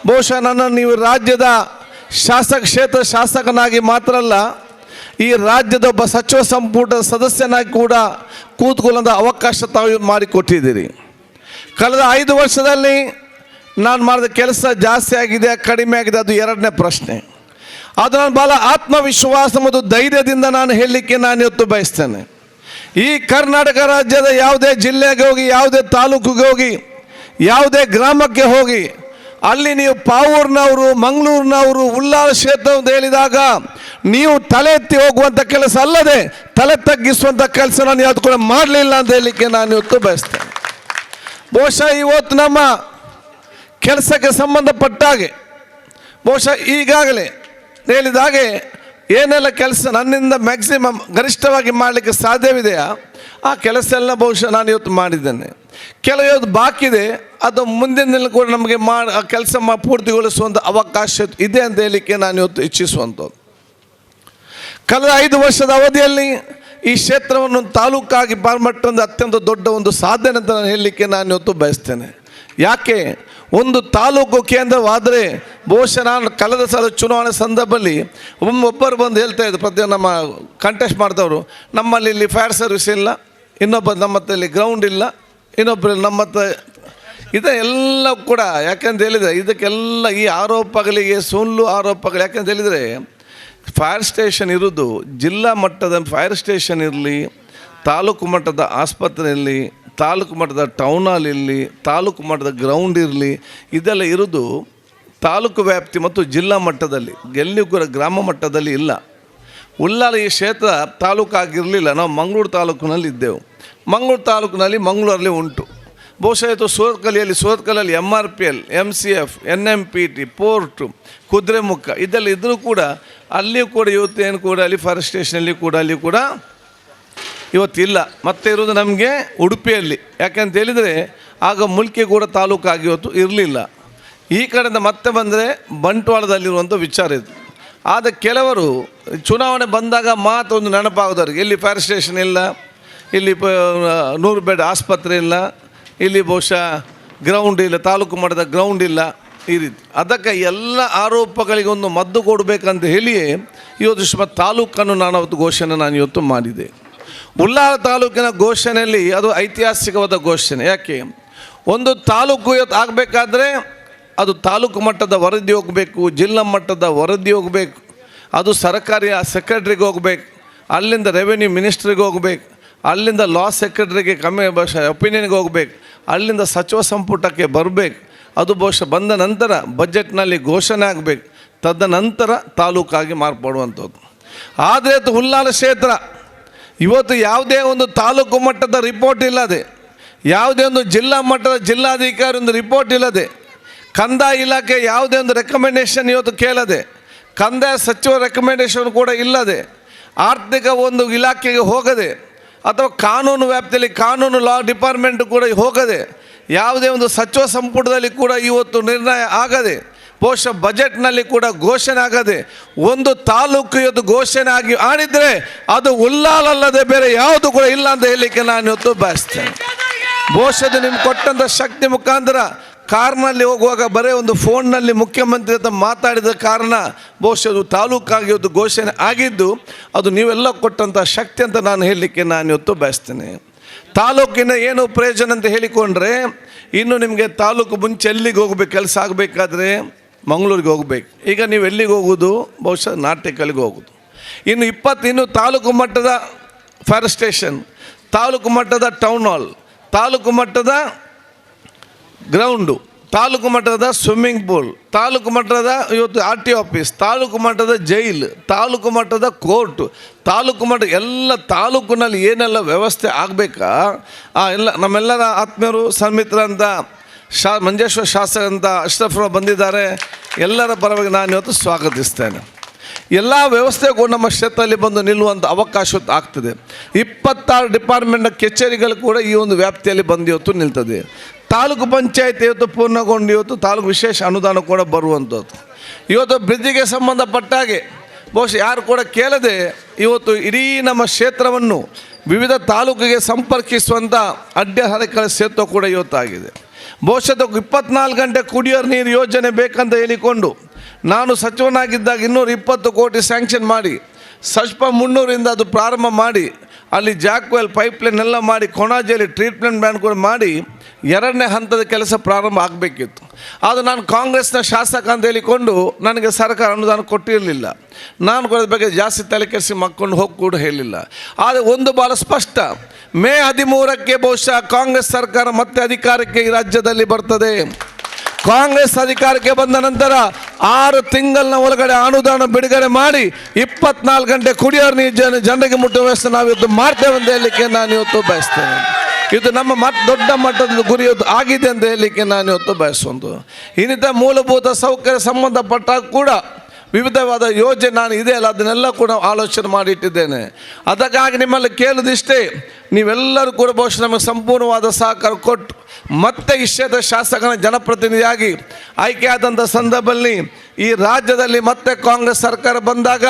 ಬಹುಶಃ ನನ್ನನ್ನು ನೀವು ರಾಜ್ಯದ ಕ್ಷೇತ್ರ ಶಾಸಕನಾಗಿ ಮಾತ್ರ ಅಲ್ಲ, ಈ ರಾಜ್ಯದ ಒಬ್ಬ ಸಚಿವ ಸಂಪುಟದ ಸದಸ್ಯನಾಗಿ ಕೂಡ ಕೂತ್ಕೊಳ್ಳೋ ಅವಕಾಶ ತಾವು ಮಾಡಿಕೊಟ್ಟಿದ್ದೀರಿ. ಕಳೆದ 5 ವರ್ಷದಲ್ಲಿ ನಾನು ಮಾಡಿದ ಕೆಲಸ ಜಾಸ್ತಿ ಆಗಿದೆ, ಕಡಿಮೆ ಆಗಿದೆ, ಅದು ಎರಡನೇ ಪ್ರಶ್ನೆ. ಅದು ನಾನು ಭಾಳ ಆತ್ಮವಿಶ್ವಾಸ ಮತ್ತು ಧೈರ್ಯದಿಂದ ನಾನು ಹೇಳಲಿಕ್ಕೆ ನಾನು ಇವತ್ತು ಬಯಸ್ತೇನೆ. ಈ ಕರ್ನಾಟಕ ರಾಜ್ಯದ ಯಾವುದೇ ಜಿಲ್ಲೆಗೆ ಹೋಗಿ, ಯಾವುದೇ ತಾಲೂಕಿಗೆ ಹೋಗಿ, ಯಾವುದೇ ಗ್ರಾಮಕ್ಕೆ ಹೋಗಿ, ಅಲ್ಲಿ ನೀವು ಪಾವೂರಿನವರು, ಮಂಗಳೂರಿನವರು, ಉಲ್ಲಾಲ ಕ್ಷೇತ್ರ ಅಂತ ಹೇಳಿದಾಗ ನೀವು ತಲೆ ಎತ್ತಿ ಹೋಗುವಂಥ ಕೆಲಸ ಅಲ್ಲದೆ ತಲೆ ತಗ್ಗಿಸುವಂಥ ಕೆಲಸ ನಾನು ಯಾವ್ದು ಕೂಡ ಮಾಡಲಿಲ್ಲ ಅಂತ ಹೇಳಲಿಕ್ಕೆ ನಾನು ಇವತ್ತು ಬಯಸ್ತೇನೆ. ಬಹುಶಃ ಇವತ್ತು ನಮ್ಮ ಕೆಲಸಕ್ಕೆ ಸಂಬಂಧಪಟ್ಟ ಹಾಗೆ ಬಹುಶಃ ಈಗಾಗಲೇ ಹೇಳಿದ ಹಾಗೆ ಏನೆಲ್ಲ ಕೆಲಸ ನನ್ನಿಂದ ಮ್ಯಾಕ್ಸಿಮಮ್ ಗರಿಷ್ಠವಾಗಿ ಮಾಡಲಿಕ್ಕೆ ಸಾಧ್ಯವಿದೆಯಾ ಆ ಕೆಲಸ ಎಲ್ಲ ಬಹುಶಃ ನಾನು ಇವತ್ತು ಮಾಡಿದ್ದೇನೆ. ಕೆಲವು ಬಾಕಿ ಇದೆ, ಅದು ಮುಂದಿನಲ್ಲಿ ಕೂಡ ನಮಗೆ ಆ ಕೆಲಸ ಪೂರ್ತಿಗೊಳಿಸುವಂಥ ಅವಕಾಶ ಇದೆ ಅಂತ ಹೇಳಲಿಕ್ಕೆ ನಾನು ಇವತ್ತು ಇಚ್ಛಿಸುವಂಥದ್ದು. ಕಳೆದ 5 ವರ್ಷದ ಅವಧಿಯಲ್ಲಿ ಈ ಕ್ಷೇತ್ರವನ್ನು ತಾಲೂಕಾಗಿ ಪಾಲ್ಮಟ್ಟೊಂದು ಅತ್ಯಂತ ದೊಡ್ಡ ಒಂದು ಸಾಧನೆ ಅಂತ ನಾನು ಹೇಳಲಿಕ್ಕೆ ನಾನು ಇವತ್ತು ಬಯಸ್ತೇನೆ. ಯಾಕೆ ಒಂದು ತಾಲೂಕು ಕೇಂದ್ರವಾದರೆ ಬಹುಶಃ ನಾನು ಕಳೆದ ಸಲ ಚುನಾವಣೆ ಸಂದರ್ಭದಲ್ಲಿ ಒಬ್ಬರು ಬಂದು ಹೇಳ್ತಾ ಇದ್ರು, ಪ್ರತಿ ನಮ್ಮ ಕಂಟೆಸ್ಟ್ ಮಾಡಿದವರು, ನಮ್ಮಲ್ಲಿ ಇಲ್ಲಿ ಫೈರ್ ಸರ್ವಿಸ್ ಇಲ್ಲ, ಇನ್ನೊಬ್ಬ ನಮ್ಮತ್ತಲ್ಲಿ ಗ್ರೌಂಡ್ ಇಲ್ಲ, ಇನ್ನೊಬ್ಬರು ನಮ್ಮತ್ತ ಇದೆಲ್ಲ ಕೂಡ ಯಾಕಂತ ಹೇಳಿದರೆ ಇದಕ್ಕೆಲ್ಲ ಈ ಆರೋಪಗಳಿಗೆ ಸುಳ್ಳು ಆರೋಪಗಳು. ಯಾಕಂತ ಹೇಳಿದರೆ ಫೈರ್ ಸ್ಟೇಷನ್ ಇರೋದು ಜಿಲ್ಲಾ ಮಟ್ಟದ ಫೈರ್ ಸ್ಟೇಷನ್ ಇರಲಿ, ತಾಲೂಕು ಮಟ್ಟದ ಆಸ್ಪತ್ರೆ ಇರಲಿ, ತಾಲೂಕು ಮಟ್ಟದ ಟೌನ್ ಹಾಲ್ ಇರಲಿ, ತಾಲೂಕು ಮಟ್ಟದ ಗ್ರೌಂಡ್ ಇರಲಿ, ಇದೆಲ್ಲ ಇರೋದು ತಾಲೂಕು ವ್ಯಾಪ್ತಿ ಮತ್ತು ಜಿಲ್ಲಾ ಮಟ್ಟದಲ್ಲಿ, ಎಲ್ಲಿಯೂ ಕೂಡ ಗ್ರಾಮ ಮಟ್ಟದಲ್ಲಿ ಇಲ್ಲ. ಉಳ್ಳಾಲ ಈ ಕ್ಷೇತ್ರ ತಾಲೂಕಾಗಿರಲಿಲ್ಲ, ನಾವು ಮಂಗಳೂರು ತಾಲೂಕಿನಲ್ಲಿ ಇದ್ದೆವು. ಮಂಗಳೂರು ತಾಲೂಕಿನಲ್ಲಿ ಮಂಗಳೂರಲ್ಲಿ ಉಂಟು. ಬಹುಶಃ ಇವತ್ತು ಸೂರತ್ಕಲ್ಲಲ್ಲಿ MRPL, MCF, NMPT, port, Kudremukh ಇದೆಲ್ಲ ಇದ್ದರೂ ಕೂಡ ಅಲ್ಲಿಯೂ ಕೂಡ ಇವತ್ತು ಏನು ಕೂಡ ಅಲ್ಲಿ ಫಾರೆಸ್ಟ್ ಸ್ಟೇಷನಲ್ಲಿ ಕೂಡ ಅಲ್ಲಿ ಕೂಡ ಇವತ್ತಿಲ್ಲ. ಮತ್ತೆ ಇರೋದು ನಮಗೆ ಉಡುಪಿಯಲ್ಲಿ. ಯಾಕಂತ ಹೇಳಿದರೆ ಆಗ ಮುಲ್ಕಿ ಕೂಡ ತಾಲೂಕಾಗಿ ಇವತ್ತು ಇರಲಿಲ್ಲ. ಈ ಕಡೆಯಿಂದ ಮತ್ತೆ ಬಂದರೆ ಬಂಟ್ವಾಳದಲ್ಲಿರುವಂಥ ವಿಚಾರ ಇದು. ಆದರೆ ಕೆಲವರು ಚುನಾವಣೆ ಬಂದಾಗ ಮಾತ್ರ ಒಂದು ನೆನಪಾಗೋದವ್ರಿಗೆ, ಇಲ್ಲಿ ಫೈರ್ ಸ್ಟೇಷನ್ ಇಲ್ಲ, ಇಲ್ಲಿ 100 ಬೆಡ್ ಆಸ್ಪತ್ರೆ ಇಲ್ಲ, ಇಲ್ಲಿ ಬಹುಶಃ ಗ್ರೌಂಡ್ ಇಲ್ಲ, ತಾಲೂಕು ಮಟ್ಟದ ಗ್ರೌಂಡ್ ಇಲ್ಲ, ಈ ರೀತಿ. ಅದಕ್ಕೆ ಎಲ್ಲ ಆರೋಪಗಳಿಗೆ ಒಂದು ಮದ್ದು ಕೊಡಬೇಕಂತ ಹೇಳಿಯೇ ಇವತ್ತು ತಾಲೂಕನ್ನು ನಾನು ಅವತ್ತು ಘೋಷಣೆ ಇವತ್ತು ಮಾಡಿದೆ. ಉಳ್ಳಾಲ ತಾಲೂಕಿನ ಘೋಷಣೆಯಲ್ಲಿ ಅದು ಐತಿಹಾಸಿಕವಾದ ಘೋಷಣೆ. ಯಾಕೆ ಒಂದು ತಾಲೂಕು ಇವತ್ತು ಆಗಬೇಕಾದ್ರೆ ಅದು ತಾಲೂಕು ಮಟ್ಟದ ವರದಿ ಹೋಗಬೇಕು, ಜಿಲ್ಲಾ ಮಟ್ಟದ ವರದಿ ಹೋಗಬೇಕು, ಅದು ಸರ್ಕಾರಿ ಸೆಕ್ರೆಟ್ರಿಗೆ ಹೋಗಬೇಕು, ಅಲ್ಲಿಂದ ರೆವೆನ್ಯೂ ಮಿನಿಸ್ಟ್ರಿಗೆ ಹೋಗಬೇಕು, ಅಲ್ಲಿಂದ ಲಾ ಸೆಕ್ರೆಟ್ರಿಗೆ ಒಪಿನಿಯನ್ಗೆ ಹೋಗಬೇಕು, ಅಲ್ಲಿಂದ ಸಚಿವ ಸಂಪುಟಕ್ಕೆ ಬರಬೇಕು, ಅದು ಬಹುಶಃ ಬಂದ ನಂತರ ಬಜೆಟ್ನಲ್ಲಿ ಘೋಷಣೆ ಆಗಬೇಕು, ತದನಂತರ ತಾಲೂಕಾಗಿ ಮಾರ್ಪಡುವಂಥದ್ದು. ಆದರೆ ಅದು ಉಳ್ಳಾಲ ಕ್ಷೇತ್ರ ಇವತ್ತು ಯಾವುದೇ ಒಂದು ತಾಲೂಕು ಮಟ್ಟದ ರಿಪೋರ್ಟ್ ಇಲ್ಲದೆ, ಯಾವುದೇ ಒಂದು ಜಿಲ್ಲಾ ಮಟ್ಟದ ಜಿಲ್ಲಾಧಿಕಾರಿ ಒಂದು ರಿಪೋರ್ಟ್ ಇಲ್ಲದೆ, ಕಂದಾಯ ಇಲಾಖೆ ಯಾವುದೇ ಒಂದು ರೆಕಮೆಂಡೇಷನ್ ಇವತ್ತು ಕೇಳದೆ, ಕಂದಾಯ ಸಚಿವ ರೆಕಮೆಂಡೇಷನ್ ಕೂಡ ಇಲ್ಲದೆ, ಆರ್ಥಿಕ ಒಂದು ಇಲಾಖೆಗೆ ಹೋಗದೆ, ಅಥವಾ ಕಾನೂನು ವ್ಯಾಪ್ತಿಯಲ್ಲಿ ಕಾನೂನು ಲಾ ಡಿಪಾರ್ಟ್ಮೆಂಟ್ ಕೂಡ ಹೋಗದೆ, ಯಾವುದೇ ಒಂದು ಸಚಿವ ಸಂಪುಟದಲ್ಲಿ ಕೂಡ ಇವತ್ತು ನಿರ್ಣಯ ಆಗದೆ, ಬಹುಶಃ ಬಜೆಟ್ನಲ್ಲಿ ಕೂಡ ಘೋಷಣೆ ಆಗದೆ ಒಂದು ತಾಲೂಕು ಇವತ್ತು ಘೋಷಣೆ ಆಗಿ ಆಡಿದರೆ ಅದು ಉಳ್ಳಾಲಲ್ಲದೆ ಬೇರೆ ಯಾವುದು ಕೂಡ ಇಲ್ಲ ಅಂತ ಹೇಳಲಿಕ್ಕೆ ನಾನು ಇವತ್ತು ಬಯಸ್ತೇನೆ. ಬಹುಶಃ ನಿಮ್ಗೆ ಕೊಟ್ಟಂಥ ಶಕ್ತಿ ಮುಖಾಂತರ ಕಾರ್ನಲ್ಲಿ ಹೋಗುವಾಗ ಬರೀ ಒಂದು ಫೋನ್ನಲ್ಲಿ ಮುಖ್ಯಮಂತ್ರಿ ಅಂತ ಮಾತಾಡಿದ ಕಾರಣ ಬಹುಶಃ ಅದು ತಾಲೂಕಾಗಿ ಇವತ್ತು ಘೋಷಣೆ ಆಗಿದ್ದು ಅದು ನೀವೆಲ್ಲ ಕೊಟ್ಟಂಥ ಶಕ್ತಿ ಅಂತ ನಾನು ಹೇಳಲಿಕ್ಕೆ ನಾನು ಇವತ್ತು ಬಯಸ್ತೇನೆ. ತಾಲೂಕಿನ ಏನು ಪ್ರಯೋಜನ ಅಂತ ಹೇಳಿಕೊಂಡ್ರೆ, ಇನ್ನು ನಿಮಗೆ ತಾಲೂಕು ಮುಂಚೆ ಎಲ್ಲಿಗೆ ಹೋಗ್ಬೇಕು, ಕೆಲಸ ಆಗಬೇಕಾದ್ರೆ ಮಂಗಳೂರಿಗೆ ಹೋಗ್ಬೇಕು. ಈಗ ನೀವು ಎಲ್ಲಿಗೆ ಹೋಗೋದು, ಬಹುಶಃ ನಾಟ್ಯಕಲ್ಲಿಗೆ ಹೋಗೋದು. ಇನ್ನು ತಾಲೂಕು ಮಟ್ಟದ ಫೈರ್ ಸ್ಟೇಷನ್, ತಾಲೂಕು ಮಟ್ಟದ ಟೌನ್ ಹಾಲ್, ತಾಲೂಕು ಮಟ್ಟದ ಗ್ರೌಂಡು, ತಾಲೂಕು ಮಟ್ಟದ ಸ್ವಿಮ್ಮಿಂಗ್ ಪೂಲ್, ತಾಲೂಕು ಮಟ್ಟದ ಇವತ್ತು RTO ಆಫೀಸ್, ತಾಲೂಕು ಮಟ್ಟದ ಜೈಲು, ತಾಲೂಕು ಮಟ್ಟದ ಕೋರ್ಟು, ತಾಲೂಕು ಮಟ್ಟ ಎಲ್ಲ ತಾಲೂಕಿನಲ್ಲಿ ಏನೆಲ್ಲ ವ್ಯವಸ್ಥೆ ಆಗಬೇಕಾ ಎಲ್ಲ ನಮ್ಮೆಲ್ಲರ ಆತ್ಮೀಯರು ಸನ್ಮಿತ್ರ ಮಂಜೇಶ್ವರ ಶಾಸಕ ಅಂತ ಅಶ್ರಫ್ರಾವ್ ಬಂದಿದ್ದಾರೆ. ಎಲ್ಲರ ಪರವಾಗಿ ನಾನು ಇವತ್ತು ಸ್ವಾಗತಿಸ್ತೇನೆ. ಎಲ್ಲ ವ್ಯವಸ್ಥೆಗೂ ನಮ್ಮ ಕ್ಷೇತ್ರದಲ್ಲಿ ಬಂದು ನಿಲ್ಲುವಂಥ ಅವಕಾಶ ಆಗ್ತದೆ. 26 ಡಿಪಾರ್ಟ್ಮೆಂಟ್ನ ಕಚೇರಿಗಳು ಕೂಡ ಈ ಒಂದು ವ್ಯಾಪ್ತಿಯಲ್ಲಿ ಬಂದು ಇವತ್ತು ನಿಲ್ತದೆ. ತಾಲೂಕು ಪಂಚಾಯತ್ ಇವತ್ತು ಪೂರ್ಣಗೊಂಡು ಇವತ್ತು ತಾಲೂಕು ವಿಶೇಷ ಅನುದಾನ ಕೂಡ ಬರುವಂಥದ್ದು. ಇವತ್ತು ಬ್ರಿಡ್ಜಿಗೆ ಸಂಬಂಧಪಟ್ಟಾಗೆ ಬಹುಶಃ ಯಾರು ಕೂಡ ಕೇಳದೆ ಇವತ್ತು ಇಡೀ ನಮ್ಮ ಕ್ಷೇತ್ರವನ್ನು ವಿವಿಧ ತಾಲೂಕಿಗೆ ಸಂಪರ್ಕಿಸುವಂಥ ಅಡ್ಡಹರಕಳ ಸೇತುವೆ ಕೂಡ ಇವತ್ತಾಗಿದೆ. ಬಹುಶಃ 24 ಗಂಟೆ ಕುಡಿಯೋ ನೀರು ಯೋಜನೆ ಬೇಕಂತ ಹೇಳಿಕೊಂಡು ನಾನು ಸಚಿವನಾಗಿದ್ದಾಗ 220 ಕೋಟಿ ಸ್ಯಾಂಕ್ಷನ್ ಮಾಡಿ ಸಜ್ಪ 300ರಿಂದ ಅದು ಪ್ರಾರಂಭ ಮಾಡಿ ಅಲ್ಲಿ ಜಾಕ್ವೆಲ್ ಪೈಪ್ಲೈನ್ ಎಲ್ಲ ಮಾಡಿ ಕೊಣಾಜೆಯಲ್ಲಿ ಟ್ರೀಟ್ಮೆಂಟ್ ಬ್ಯಾನ್ ಕೂಡ ಮಾಡಿ 2ನೇ ಹಂತದ ಕೆಲಸ ಪ್ರಾರಂಭ ಆಗಬೇಕಿತ್ತು. ಅದು ನಾನು ಕಾಂಗ್ರೆಸ್ನ ಶಾಸಕ ಅಂತ ಹೇಳಿಕೊಂಡು ನನಗೆ ಸರ್ಕಾರ ಅನುದಾನ ಕೊಟ್ಟಿರಲಿಲ್ಲ. ನಾನು ಕೂಡ ಬಗ್ಗೆ ಜಾಸ್ತಿ ತಲೆ ಕೆಡಿಸಿ ಮಕ್ಕೊಂಡು ಹೋಗಿ ಕೂಡ ಹೇಳಿಲ್ಲ. ಆದರೆ ಒಂದು ಭಾಳ ಸ್ಪಷ್ಟ, ಮೇ 13ಕ್ಕೆ ಬಹುಶಃ ಕಾಂಗ್ರೆಸ್ ಸರ್ಕಾರ ಮತ್ತೆ ಅಧಿಕಾರಕ್ಕೆ ಈ ರಾಜ್ಯದಲ್ಲಿ ಬರ್ತದೆ. ಕಾಂಗ್ರೆಸ್ ಅಧಿಕಾರಕ್ಕೆ ಬಂದ ನಂತರ 6 ತಿಂಗಳಿನ ಒಳಗಡೆ ಅನುದಾನ ಬಿಡುಗಡೆ ಮಾಡಿ 24 ಗಂಟೆ ಕುಡಿಯೋ ನೀರು ಜನರಿಗೆ ಮುಟ್ಟುವ ವ್ಯವಸ್ಥೆ ನಾವಿವತ್ತು ಮಾಡ್ತೇವೆ ಅಂತ ಹೇಳಲಿಕ್ಕೆ ನಾನು ಇವತ್ತು ಬಯಸ್ತೇನೆ. ಇದು ನಮ್ಮ ದೊಡ್ಡ ಮಟ್ಟದ ಗುರಿ ಆಗಿದೆ ಅಂತ ಹೇಳಲಿಕ್ಕೆ ನಾನು ಇವತ್ತು ಬಯಸುವುದು. ಇನ್ನಿತ ಮೂಲಭೂತ ಸೌಕರ್ಯ ಸಂಬಂಧಪಟ್ಟಾಗ ಕೂಡ ವಿವಿಧವಾದ ಯೋಜನೆ ನಾನು ಇದೆ ಅಲ್ಲ ಅದನ್ನೆಲ್ಲ ಕೂಡ ಆಲೋಚನೆ ಮಾಡಿಟ್ಟಿದ್ದೇನೆ. ಅದಕ್ಕಾಗಿ ನಿಮ್ಮಲ್ಲಿ ಕೇಳೋದಿಷ್ಟೇ, ನೀವೆಲ್ಲರೂ ಕೂಡ ಬಹುಶಃ ನಮಗೆ ಸಂಪೂರ್ಣವಾದ ಸಹಕಾರ ಕೊಟ್ಟು ಮತ್ತೆ ಈ ಕ್ಷೇತ್ರ ಶಾಸಕನ ಜನಪ್ರತಿನಿಧಿಯಾಗಿ ಆಯ್ಕೆಯಾದಂಥ ಸಂದರ್ಭದಲ್ಲಿ ಈ ರಾಜ್ಯದಲ್ಲಿ ಮತ್ತೆ ಕಾಂಗ್ರೆಸ್ ಸರ್ಕಾರ ಬಂದಾಗ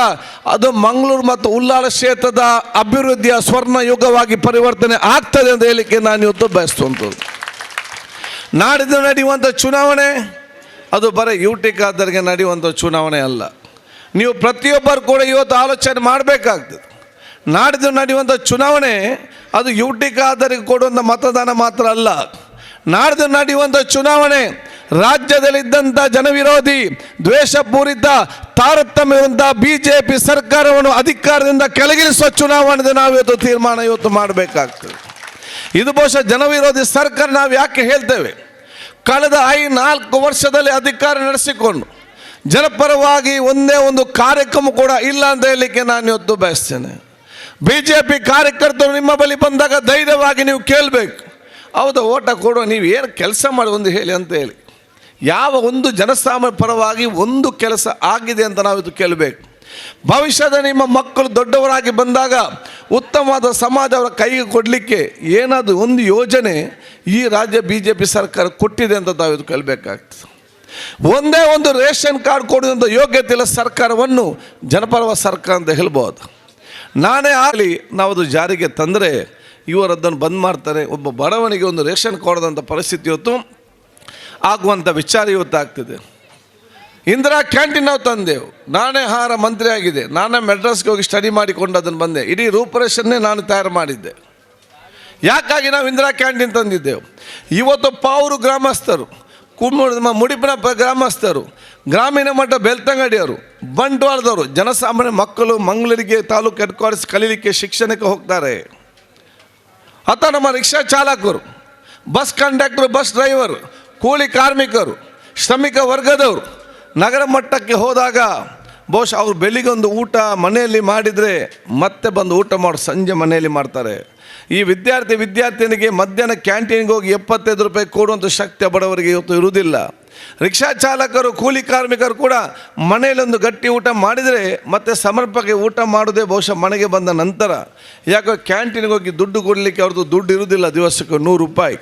ಅದು ಮಂಗಳೂರು ಮತ್ತು ಉಳ್ಳಾಲ ಕ್ಷೇತ್ರದ ಅಭಿವೃದ್ಧಿಯ ಸ್ವರ್ಣ ಯುಗವಾಗಿ ಪರಿವರ್ತನೆ ಆಗ್ತದೆ ಅಂತ ಹೇಳಲಿಕ್ಕೆ ನಾನು ಇವತ್ತು ಬಯಸುವಂಥದ್ದು. ನಾಡಿದ್ದು ನಡೆಯುವಂಥ ಚುನಾವಣೆ ಅದು ಬರೀ UT ಖಾದರ್ಗೆ ನಡೆಯುವಂಥ ಚುನಾವಣೆ ಅಲ್ಲ. ನೀವು ಪ್ರತಿಯೊಬ್ಬರು ಕೂಡ ಇವತ್ತು ಆಲೋಚನೆ ಮಾಡಬೇಕಾಗ್ತದೆ. ನಾಡಿದ್ದು ನಡೆಯುವಂಥ ಚುನಾವಣೆ ಅದು UT ಖಾದರ್ಗೆ ಕೊಡುವಂಥ ಮತದಾನ ಮಾತ್ರ ಅಲ್ಲ. ನಾಡಿದ್ದು ನಡೆಯುವಂಥ ಚುನಾವಣೆ ರಾಜ್ಯದಲ್ಲಿದ್ದಂಥ ಜನವಿರೋಧಿ ದ್ವೇಷಪೂರಿತ ತಾರತಮ್ಯವಂಥ BJP ಸರ್ಕಾರವನ್ನು ಅಧಿಕಾರದಿಂದ ಕೆಳಗಿಳಿಸುವ ಚುನಾವಣೆ ನಾವಿವತ್ತು ತೀರ್ಮಾನ ಇವತ್ತು ಮಾಡಬೇಕಾಗ್ತದೆ. ಇದು ಬಹುಶಃ ಜನವಿರೋಧಿ ಸರ್ಕಾರ ನಾವು ಯಾಕೆ ಹೇಳ್ತೇವೆ? ಕಳೆದ 4 ವರ್ಷದಲ್ಲಿ ಅಧಿಕಾರ ನಡೆಸಿಕೊಂಡು ಜನಪರವಾಗಿ ಒಂದೇ ಒಂದು ಕಾರ್ಯಕ್ರಮ ಕೂಡ ಇಲ್ಲ ಅಂತ ಹೇಳಲಿಕ್ಕೆ ನಾನು ಇವತ್ತು ಬಯಸ್ತೇನೆ. BJP ಕಾರ್ಯಕರ್ತರು ನಿಮ್ಮ ಬಳಿ ಬಂದಾಗ ಧೈರ್ಯವಾಗಿ ನೀವು ಕೇಳಬೇಕು, ಹೌದು ಓಟ ಕೊಡುವ, ನೀವು ಏನು ಕೆಲಸ ಮಾಡಿ ಒಂದು ಹೇಳಿ ಅಂತ ಹೇಳಿ. ಯಾವ ಒಂದು ಜನಸಾಮಾನ್ಯ ಪರವಾಗಿ ಒಂದು ಕೆಲಸ ಆಗಿದೆ ಅಂತ ನಾವು ಇದು ಕೇಳಬೇಕು. ಭವಿಷ್ಯದ ನಿಮ್ಮ ಮಕ್ಕಳು ದೊಡ್ಡವರಾಗಿ ಬಂದಾಗ ಉತ್ತಮವಾದ ಸಮಾಜ ಅವರ ಕೈಗೆ ಕೊಡಲಿಕ್ಕೆ ಏನಾದರೂ ಒಂದು ಯೋಜನೆ ಈ ರಾಜ್ಯ BJP ಸರ್ಕಾರ ಕೊಟ್ಟಿದೆ ಅಂತ ನಾವು ಇದು ಕೇಳಬೇಕಾಗ್ತದೆ. ಒಂದೇ ಒಂದು ರೇಷನ್ ಕಾರ್ಡ್ ಕೊಡುವಂಥ ಯೋಗ್ಯತೆ ಇಲ್ಲ ಸರ್ಕಾರವನ್ನು ಜನಪರವಾದ ಸರ್ಕಾರ ಅಂತ ಹೇಳ್ಬೋದು. ನಾನೇ ಆಗಲಿ ನಾವು ಅದು ಜಾರಿಗೆ ತಂದರೆ ಇವರು ಅದನ್ನು ಬಂದ್ ಮಾಡ್ತಾರೆ. ಒಬ್ಬ ಬಡವನಿಗೆ ಒಂದು ರೇಷನ್ ಕೊಡದಂಥ ಪರಿಸ್ಥಿತಿ ಇವತ್ತು ಆಗುವಂಥ ವಿಚಾರ ಇವತ್ತು ಆಗ್ತಿದೆ. ಇಂದಿರಾ ಕ್ಯಾಂಟೀನ್ ನಾವು ತಂದೆವು. ನಾನೇ ಆಹಾರ ಮಂತ್ರಿ ಆಗಿದೆ. ನಾನೇ ಮೆಡ್ರಾಸ್ಗೆ ಹೋಗಿ ಸ್ಟಡಿ ಮಾಡಿಕೊಂಡು ಅದನ್ನು ಬಂದೆ. ಇಡೀ ರೂಪರೇಷನ್ನೇ ನಾನು ತಯಾರು ಮಾಡಿದ್ದೆ. ಯಾಕಾಗಿ ನಾವು ಇಂದಿರಾ ಕ್ಯಾಂಟೀನ್ ತಂದಿದ್ದೆವು? ಇವತ್ತು ಪಾವೂರು ಗ್ರಾಮಸ್ಥರು, ಮುಡಿಪಿನ ಗ್ರಾಮಸ್ಥರು, ಗ್ರಾಮೀಣ ಮಟ್ಟ ಬೆಳ್ತಂಗಡಿಯವರು, ಬಂಟ್ವಾಳದವರು, ಜನಸಾಮಾನ್ಯ ಮಕ್ಕಳು ಮಂಗಳೂರಿಗೆ ತಾಲೂಕು ಹೆಡ್ ಕ್ವಾರ್ಟರ್ಸ್ ಕಲೀಲಿಕ್ಕೆ ಶಿಕ್ಷಣಕ್ಕೆ ಹೋಗ್ತಾರೆ. ಅಥವಾ ನಮ್ಮ ರಿಕ್ಷಾ ಚಾಲಕರು, ಬಸ್ ಕಂಡಕ್ಟರ್, ಬಸ್ ಡ್ರೈವರ್, ಕೂಲಿ ಕಾರ್ಮಿಕರು, ಶ್ರಮಿಕ ವರ್ಗದವರು ನಗರ ಮಟ್ಟಕ್ಕೆ ಹೋದಾಗ ಬಹುಶಃ ಅವರು ಬೆಳಿಗ್ಗೆ ಒಂದು ಊಟ ಮನೆಯಲ್ಲಿ ಮಾಡಿದರೆ ಮತ್ತೆ ಬಂದು ಊಟ ಮಾಡಿ ಸಂಜೆ ಮನೆಯಲ್ಲಿ ಮಾಡ್ತಾರೆ. ಈ ವಿದ್ಯಾರ್ಥಿನಿಗೆ ಮಧ್ಯಾಹ್ನ ಕ್ಯಾಂಟೀನ್ಗೆ ಹೋಗಿ 75 ರೂಪಾಯಿ ಕೊಡುವಂಥ ಶಕ್ತಿ ಬಡವರಿಗೆ ಇವತ್ತು ಇರುವುದಿಲ್ಲ. ರಿಕ್ಷಾ ಚಾಲಕರು, ಕೂಲಿ ಕಾರ್ಮಿಕರು ಕೂಡ ಮನೆಯಲ್ಲಿ ಒಂದು ಗಟ್ಟಿ ಊಟ ಮಾಡಿದರೆ ಮತ್ತೆ ಸಮರ್ಪಕ ಊಟ ಮಾಡೋದೇ ಬಹುಶಃ ಮನೆಗೆ ಬಂದ ನಂತರ. ಯಾಕೋ ಕ್ಯಾಂಟೀನ್ಗೆ ಹೋಗಿ ದುಡ್ಡು ಕೊಡಲಿಕ್ಕೆ ಅವ್ರದ್ದು ದುಡ್ಡು ಇರುವುದಿಲ್ಲ, ದಿವಸಕ್ಕೆ 100 ರೂಪಾಯಿ.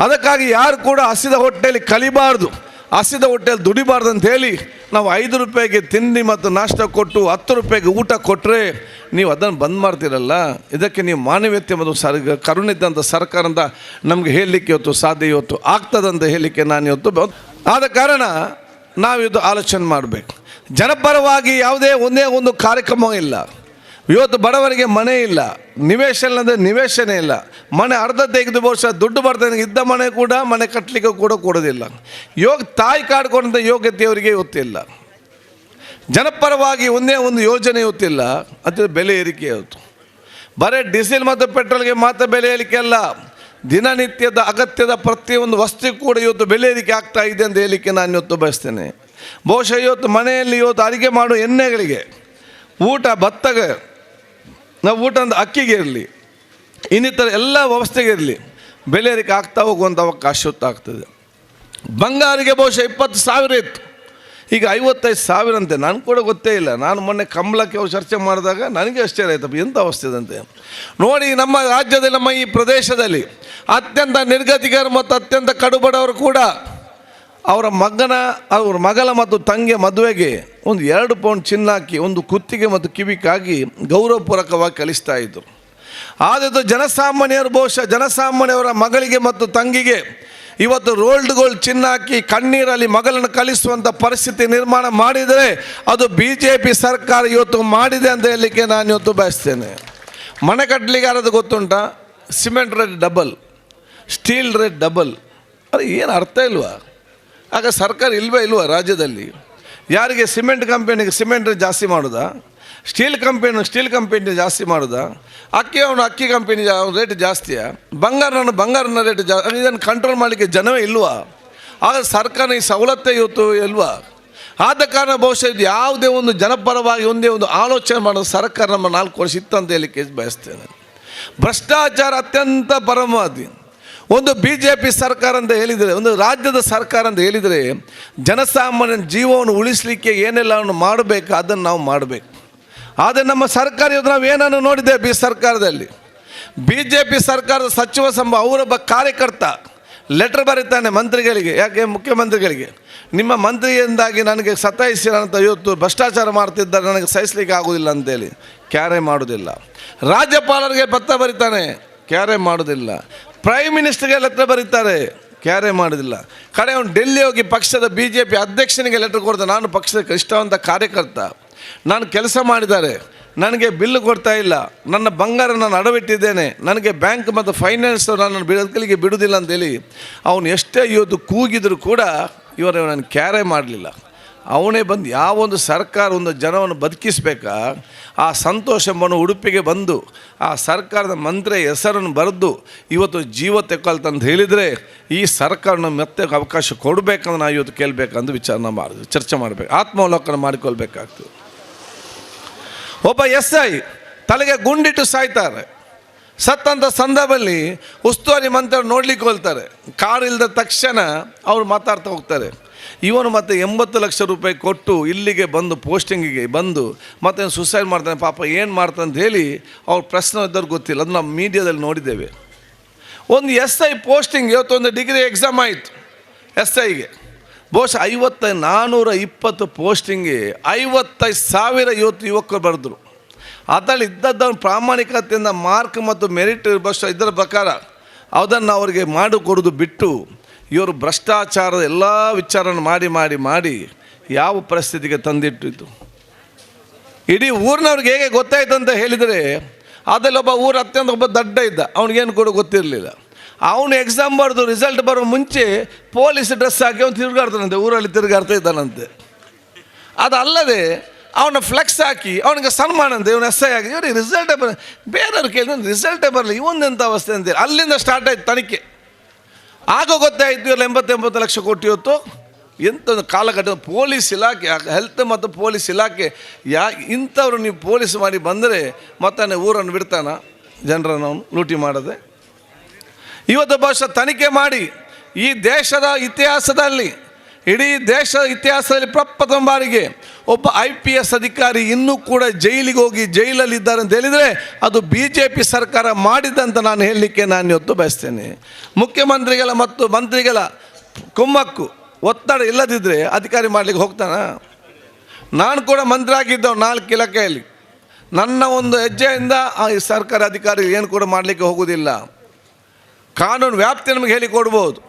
ಅದಕ್ಕಾಗಿ ಯಾರು ಕೂಡ ಹಸಿದ ಹೊಟ್ಟೆಯಲ್ಲಿ ಕಲಿಬಾರ್ದು, ಹಸಿದ ಹೊಟ್ಟೆಯಲ್ಲಿ ದುಡಿಬಾರ್ದು ಅಂತ ಹೇಳಿ ನಾವು 5 ರೂಪಾಯಿಗೆ ತಿಂಡಿ ಮತ್ತು ನಾಷ್ಟ ಕೊಟ್ಟು 10 ರೂಪಾಯಿಗೆ ಊಟ ಕೊಟ್ಟರೆ ನೀವು ಅದನ್ನು ಬಂದ್ ಮಾಡ್ತೀರಲ್ಲ. ಇದಕ್ಕೆ ನೀವು ಮಾನವೀಯತೆ ಮತ್ತು ಕರುಣೆ ಇದ್ದಂಥ ಸರ್ಕಾರ ಅಂತ ನಮಗೆ ಹೇಳಲಿಕ್ಕೆ ಇವತ್ತು ಸಾಧ್ಯ ಇವತ್ತು ಆಗ್ತದಂತ ಹೇಳಲಿಕ್ಕೆ ನಾನು ಇವತ್ತು. ಆದ ಕಾರಣ ನಾವಿದು ಆಲೋಚನೆ ಮಾಡಬೇಕು. ಜನಪರವಾಗಿ ಯಾವುದೇ ಒಂದೇ ಒಂದು ಕಾರ್ಯಕ್ರಮ ಇಲ್ಲ. ಇವತ್ತು ಬಡವರಿಗೆ ಮನೆ ಇಲ್ಲ, ನಿವೇಶನ ಅಂದರೆ ನಿವೇಶನ ಇಲ್ಲ, ಮನೆ ಅರ್ಧ ತೆಗೆದು ಬಹುಶಃ ದುಡ್ಡು ಬರ್ತದೆ, ಇದ್ದ ಮನೆ ಕೂಡ ಮನೆ ಕಟ್ಟಲಿಕ್ಕೆ ಕೂಡ ಕೊಡೋದಿಲ್ಲ. ತಾಯಿ ಕಾಡ್ಕೊಂಡಂಥ ಯೋಗ್ಯತೆ ಅವರಿಗೆ ಇವತ್ತಿಲ್ಲ. ಜನಪರವಾಗಿ ಒಂದೇ ಒಂದು ಯೋಜನೆ ಇವತ್ತಿಲ್ಲ. ಅದು ಬೆಲೆ ಏರಿಕೆ ಇವತ್ತು ಬರೀ ಡೀಸೆಲ್ ಮತ್ತು ಪೆಟ್ರೋಲ್ಗೆ ಮಾತ್ರ ಬೆಲೆ ಏರಿಕೆ ಅಲ್ಲ, ದಿನನಿತ್ಯದ ಅಗತ್ಯದ ಪ್ರತಿಯೊಂದು ವಸ್ತು ಕೂಡ ಇವತ್ತು ಬೆಲೆ ಏರಿಕೆ ಆಗ್ತಾ ಇದೆ ಅಂತ ಹೇಳಲಿಕ್ಕೆ ನಾನು ಇವತ್ತು ಬಯಸ್ತೇನೆ. ಬಹುಶಃ ಇವತ್ತು ಮನೆಯಲ್ಲಿ ಇವತ್ತು ಅಡುಗೆ ಮಾಡೋ ಎಣ್ಣೆಗಳಿಗೆ, ಊಟ ಭತ್ತಗೆ, ನಾವು ಊಟ ಅಂದ್ರೆ ಅಕ್ಕಿಗೆ ಇರಲಿ, ಇನ್ನಿತರ ಎಲ್ಲ ವ್ಯವಸ್ಥೆಗೆ ಇರಲಿ, ಬೆಲೆ ಏರಿಕೆ ಆಗ್ತಾ ಹೋಗುವಂಥ ಅವಕಾಶ ಆಗ್ತದೆ. ಬಂಗಾರಿಗೆ ಬಹುಶಃ 20,000 ಇತ್ತು, ಈಗ 55,000 ಅಂತೆ. ನನಗೆ ಕೂಡ ಗೊತ್ತೇ ಇಲ್ಲ. ನಾನು ಮೊನ್ನೆ ಕಂಬಳಕ್ಕೆ ಚರ್ಚೆ ಮಾಡಿದಾಗ ನನಗೆ ಆಶ್ಚರ್ಯ ಆಯ್ತಪ್ಪ, ಎಂಥ ಅವಸ್ಥೆ ಇದಂತೆ ನೋಡಿ. ನಮ್ಮ ರಾಜ್ಯದಲ್ಲಿ, ನಮ್ಮ ಈ ಪ್ರದೇಶದಲ್ಲಿ ಅತ್ಯಂತ ನಿರ್ಗತಿಕರು ಮತ್ತು ಅತ್ಯಂತ ಕಡುಬಡವರು ಕೂಡ ಅವ್ರ ಮಗಳ ಮತ್ತು ತಂಗಿಯ ಮದುವೆಗೆ ಒಂದು 2 ಪೌಂಡ್ ಚಿನ್ನ ಹಾಕಿ ಒಂದು ಕುತ್ತಿಗೆ ಮತ್ತು ಕಿವಿಕಾಗಿ ಗೌರವಪೂರ್ವಕವಾಗಿ ಕಲಿಸ್ತಾ ಇದ್ದರು. ಆದರೆ ಜನಸಾಮಾನ್ಯರು ಬಹುಶಃ ಜನಸಾಮಾನ್ಯವರ ಮಗಳಿಗೆ ಮತ್ತು ತಂಗಿಗೆ ಇವತ್ತು ರೋಲ್ಡ್ ಗೋಲ್ಡ್ ಚಿನ್ನ ಹಾಕಿ ಕಣ್ಣೀರಲ್ಲಿ ಮಗಳನ್ನು ಕಲಿಸುವಂಥ ಪರಿಸ್ಥಿತಿ ನಿರ್ಮಾಣ ಮಾಡಿದರೆ ಅದು BJP ಸರ್ಕಾರ ಇವತ್ತು ಮಾಡಿದೆ ಅಂತ ಹೇಳಲಿಕ್ಕೆ ನಾನು ಇವತ್ತು ಬಯಸ್ತೇನೆ. ಮನೆ ಕಟ್ಟಲಿಕ್ಕೆ ಯಾರದು ಗೊತ್ತುಂಟಾ? Cement rate double, steel rate double. ಅದು ಏನು ಅರ್ಥ ಇಲ್ವಾ? ಆಗ ಸರ್ಕಾರ ಇಲ್ವಾ ರಾಜ್ಯದಲ್ಲಿ? ಯಾರಿಗೆ ಸಿಮೆಂಟ್ ಕಂಪನಿಗೆ ಸಿಮೆಂಟ್ ಜಾಸ್ತಿ ಮಾಡೋದಾ? ಸ್ಟೀಲ್ ಕಂಪನಿ ಜಾಸ್ತಿ ಮಾಡೋದಾ? ಅಕ್ಕಿ ಕಂಪನಿ ರೇಟ್ ಜಾಸ್ತಿಯಾ? ಬಂಗಾರನ ರೇಟ್ ಜಾಸ್ತಿ. ಇದನ್ನು ಕಂಟ್ರೋಲ್ ಮಾಡಲಿಕ್ಕೆ ಜನವೇ ಇಲ್ವಾ? ಆಗ ಸರ್ಕಾರ ಈ ಸವಲತ್ತೇ ಇವತ್ತು ಇಲ್ವಾ? ಆದ ಕಾರಣ ಬಹುಶಃ ಇದು ಯಾವುದೇ ಒಂದು ಜನಪರವಾಗಿ ಒಂದೇ ಒಂದು ಆಲೋಚನೆ ಮಾಡೋದು ಸರ್ಕಾರ ನಮ್ಮ 4 ವರ್ಷ ಇತ್ತು ಅಂತ ಹೇಳಲಿಕ್ಕೆ ಬಯಸ್ತೇನೆ. ಭ್ರಷ್ಟಾಚಾರ ಅತ್ಯಂತ ಪರಮಾವಧಿ. ಒಂದು BJP ಸರ್ಕಾರ ಅಂತ ಹೇಳಿದರೆ, ಒಂದು ರಾಜ್ಯದ ಸರ್ಕಾರ ಅಂತ ಹೇಳಿದರೆ ಜನಸಾಮಾನ್ಯ ಜೀವವನ್ನು ಉಳಿಸಲಿಕ್ಕೆ ಏನೆಲ್ಲ ಮಾಡಬೇಕು ಅದನ್ನು ನಾವು ಮಾಡಬೇಕು. ಆದರೆ ನಮ್ಮ ಸರ್ಕಾರ ಇವತ್ತು ನಾವು ಏನನ್ನು ನೋಡಿದ್ದೇವೆ ಸರ್ಕಾರದಲ್ಲಿ, BJP ಸರ್ಕಾರದ ಸಚಿವ ಅವರೊಬ್ಬ ಕಾರ್ಯಕರ್ತ ಲೆಟರ್ ಬರೀತಾನೆ ಮಂತ್ರಿಗಳಿಗೆ. ಯಾಕೆ? ಮುಖ್ಯಮಂತ್ರಿಗಳಿಗೆ, ನಿಮ್ಮ ಮಂತ್ರಿಯಿಂದಾಗಿ ನನಗೆ ಸತಾಯಿಸಿರಂತ ಇವತ್ತು ಭ್ರಷ್ಟಾಚಾರ ಮಾಡ್ತಿದ್ದಾರೆ, ನನಗೆ ಸಹಿಸಲಿಕ್ಕೆ ಆಗೋದಿಲ್ಲ ಅಂತೇಳಿ ಕ್ಯಾರೆ ಮಾಡೋದಿಲ್ಲ. ರಾಜ್ಯಪಾಲರಿಗೆ ಪತ್ರ ಬರೀತಾನೆ, ಕ್ಯಾರೆ ಮಾಡೋದಿಲ್ಲ. ಪ್ರೈಮ್ ಮಿನಿಸ್ಟರ್ಗೆ ಲೆಟರ್ ಬರೀತಾರೆ, ಕ್ಯಾರೆ ಮಾಡೋದಿಲ್ಲ. ಕಡೆ ಅವನು ಡೆಲ್ಲಿ ಹೋಗಿ ಪಕ್ಷದ BJP ಅಧ್ಯಕ್ಷನಿಗೆ ಲೆಟರ್ ಕೊಡ್ತಾನೆ, ನಾನು ಪಕ್ಷದ ಇಷ್ಟವಂತ ಕಾರ್ಯಕರ್ತ, ನಾನು ಕೆಲಸ ಮಾಡಿದ್ದಾರೆ, ನನಗೆ ಬಿಲ್ಲು ಕೊಡ್ತಾ ಇಲ್ಲ, ನನ್ನ ಬಂಗಾರ ನಾನು ಅಡವಿಟ್ಟಿದ್ದೇನೆ, ನನಗೆ ಬ್ಯಾಂಕ್ ಮತ್ತು ಫೈನಾನ್ಸ್ ನನ್ನ ಬದುಕಲಿಗೆ ಬಿಡುವುದಿಲ್ಲ ಅಂತೇಳಿ ಅವನು ಎಷ್ಟೇ ಇವತ್ತು ಕೂಗಿದ್ರು ಕೂಡ ಇವರು ನಾನು ಕ್ಯಾರೆ ಮಾಡಲಿಲ್ಲ. ಅವನೇ ಬಂದು ಯಾವೊಂದು ಸರ್ಕಾರ ಒಂದು ಜನವನ್ನು ಬದುಕಿಸ್ಬೇಕಾ, ಆ ಸಂತೋಷ ಎಂಬನು ಉಡುಪಿಗೆ ಬಂದು ಆ ಸರ್ಕಾರದ ಮಂತ್ರಿ ಹೆಸರನ್ನು ಬರೆದು ಇವತ್ತು ಜೀವ ತೆಕ್ಕೊಳ್ತಂತ ಹೇಳಿದರೆ ಈ ಸರ್ಕಾರನ ಮತ್ತೆ ಅವಕಾಶ ಕೊಡಬೇಕಂದ್ರೆ ನಾವು ಇವತ್ತು ಕೇಳಬೇಕಂದು ವಿಚಾರಣೆ ಮಾಡಿದ್ವಿ, ಚರ್ಚೆ ಮಾಡಬೇಕು, ಆತ್ಮಾವಲೋಕನ ಮಾಡಿಕೊಳ್ಬೇಕಾಗ್ತದೆ. ಒಬ್ಬ SI ತಲೆಗೆ ಗುಂಡಿಟ್ಟು ಸಾಯ್ತಾರೆ. ಸತ್ತಂಥ ಸಂದರ್ಭದಲ್ಲಿ ಉಸ್ತುವಾರಿ ಮಂತ್ರಿ ನೋಡ್ಲಿಕ್ಕೆ ಹೋಗ್ತಾರೆ. ಕಾರ್ ಇಲ್ಲದ ತಕ್ಷಣ ಅವ್ರು ಮಾತಾಡ್ತಾ ಹೋಗ್ತಾರೆ. ಇವನು ಮತ್ತೆ 80 ಲಕ್ಷ ರೂಪಾಯಿ ಕೊಟ್ಟು ಇಲ್ಲಿಗೆ ಬಂದು ಪೋಸ್ಟಿಂಗಿಗೆ ಬಂದು ಮತ್ತೆ ಸುಸೈಡ್ ಮಾಡ್ತಾನೆ, ಪಾಪ ಏನು ಮಾಡ್ತಾನೆ ಅಂತ ಹೇಳಿ ಅವ್ರ ಪ್ರಶ್ನೆ ಇದ್ದವ್ರು ಗೊತ್ತಿಲ್ಲ. ಅದು ನಾವು ಮೀಡಿಯಾದಲ್ಲಿ ನೋಡಿದ್ದೇವೆ. ಒಂದು SI ಪೋಸ್ಟಿಂಗ್ ಇವತ್ತೊಂದು ಡಿಗ್ರಿ ಎಕ್ಸಾಮ್ ಆಯಿತು SIಗೆ, ಬಹುಶಃ 420 ಪೋಸ್ಟಿಂಗ್ಗೆ 55,000 ಯುವಕರು ಬರೆದ್ರು. ಅದರಲ್ಲಿ ಇದ್ದದ್ದನ್ನು ಪ್ರಾಮಾಣಿಕತೆಯಿಂದ ಮಾರ್ಕ್ ಮತ್ತು ಮೆರಿಟ್ ಬಹುಶಃ ಇದರ ಪ್ರಕಾರ ಅದನ್ನು ಅವರಿಗೆ ಮಾಡಿಕೊಡೋದು ಬಿಟ್ಟು ಇವರು ಭ್ರಷ್ಟಾಚಾರದ ಎಲ್ಲ ವಿಚಾರವನ್ನು ಮಾಡಿ ಯಾವ ಪರಿಸ್ಥಿತಿಗೆ ತಂದಿಟ್ಟಿತ್ತು. ಇಡೀ ಊರಿನವ್ರಿಗೆ ಹೇಗೆ ಗೊತ್ತಾಯ್ತು ಅಂತ ಹೇಳಿದರೆ, ಅದರಲ್ಲಿ ಒಬ್ಬ ಅತ್ಯಂತ ಒಬ್ಬ ದಡ್ಡ ಇದ್ದ, ಅವನಿಗೇನು ಕೂಡ ಗೊತ್ತಿರಲಿಲ್ಲ. ಅವನು ಎಕ್ಸಾಮ್ ಬರೆದು ರಿಸಲ್ಟ್ ಬರೋ ಮುಂಚೆ ಪೊಲೀಸ್ ಡ್ರೆಸ್ ಹಾಕಿ ಅವನು ತಿರುಗಾಡ್ತಾನಂತೆ, ಊರಲ್ಲಿ ತಿರುಗಾಡ್ತಾ ಇದ್ದಾನಂತೆ. ಅದಲ್ಲದೆ ಅವನ ಫ್ಲೆಕ್ಸ್ ಹಾಕಿ ಅವನಿಗೆ ಸನ್ಮಾನ ಅಂತ, ಇವನು SI ಆಗಿ ಇವ್ರಿಗೆ ರಿಸಲ್ಟೇ ಬೇರೆಯವ್ರು ಕೇಳಿದ್ರೆ ರಿಸಲ್ಟೇ ಬರಲಿ, ಇವೊಂದೆಂಥ ಅವಸ್ಥೆ ಅಂತೇಳಿ ಅಲ್ಲಿಂದ ಸ್ಟಾರ್ಟ್ ಆಯ್ತು ತನಿಖೆ. ಆಗ ಗೊತ್ತಾಯಿತು ಇವ್ರು 80 ಲಕ್ಷ ಕೊಟ್ಟು ಇವತ್ತು ಎಂಥೊಂದು ಕಾಲಘಟ್ಟ ಪೊಲೀಸ್ ಇಲಾಖೆ, ಹೆಲ್ತ್ ಮತ್ತು ಪೊಲೀಸ್ ಇಲಾಖೆ ಇಂಥವ್ರು ನೀವು ಪೊಲೀಸ್ ಮಾಡಿ ಬಂದರೆ ಮತ್ತೆ ಊರನ್ನು ಬಿಡ್ತಾನ, ಜನರನ್ನು ಅವನು ಲೂಟಿ ಮಾಡದೆ. ಇವತ್ತು ಬಹುಶಃ ತನಿಖೆ ಮಾಡಿ ಈ ದೇಶದ ಇತಿಹಾಸದಲ್ಲಿ, ಇಡೀ ದೇಶದ ಇತಿಹಾಸದಲ್ಲಿ ಪ್ರಪ್ರಥಮ ಬಾರಿಗೆ ಒಬ್ಬ IPS ಅಧಿಕಾರಿ ಇನ್ನೂ ಕೂಡ ಜೈಲಿಗೆ ಹೋಗಿ ಜೈಲಲ್ಲಿದ್ದಾರೆ ಅಂತ ಹೇಳಿದರೆ ಅದು BJP ಸರ್ಕಾರ ಮಾಡಿದಂತ ನಾನು ಹೇಳಲಿಕ್ಕೆ ನಾನು ಇವತ್ತು ಬಯಸ್ತೇನೆ. ಮುಖ್ಯಮಂತ್ರಿಗಳ ಮತ್ತು ಮಂತ್ರಿಗಳ ಕುಮ್ಮಕ್ಕು ಒತ್ತಡ ಇಲ್ಲದಿದ್ದರೆ ಅಧಿಕಾರಿ ಮಾಡಲಿಕ್ಕೆ ಹೋಗ್ತಾನ? ನಾನು ಕೂಡ ಮಂತ್ರಿ ಆಗಿದ್ದವು 4 ಇಲಾಖೆಯಲ್ಲಿ. ನನ್ನ ಒಂದು ಹೆಜ್ಜೆಯಿಂದ ಆ ಸರ್ಕಾರ ಅಧಿಕಾರಿ ಏನು ಕೂಡ ಮಾಡಲಿಕ್ಕೆ ಹೋಗೋದಿಲ್ಲ. ಕಾನೂನು ವ್ಯಾಪ್ತಿ ನಮಗೆ ಹೇಳಿಕೊಡ್ಬೋದು,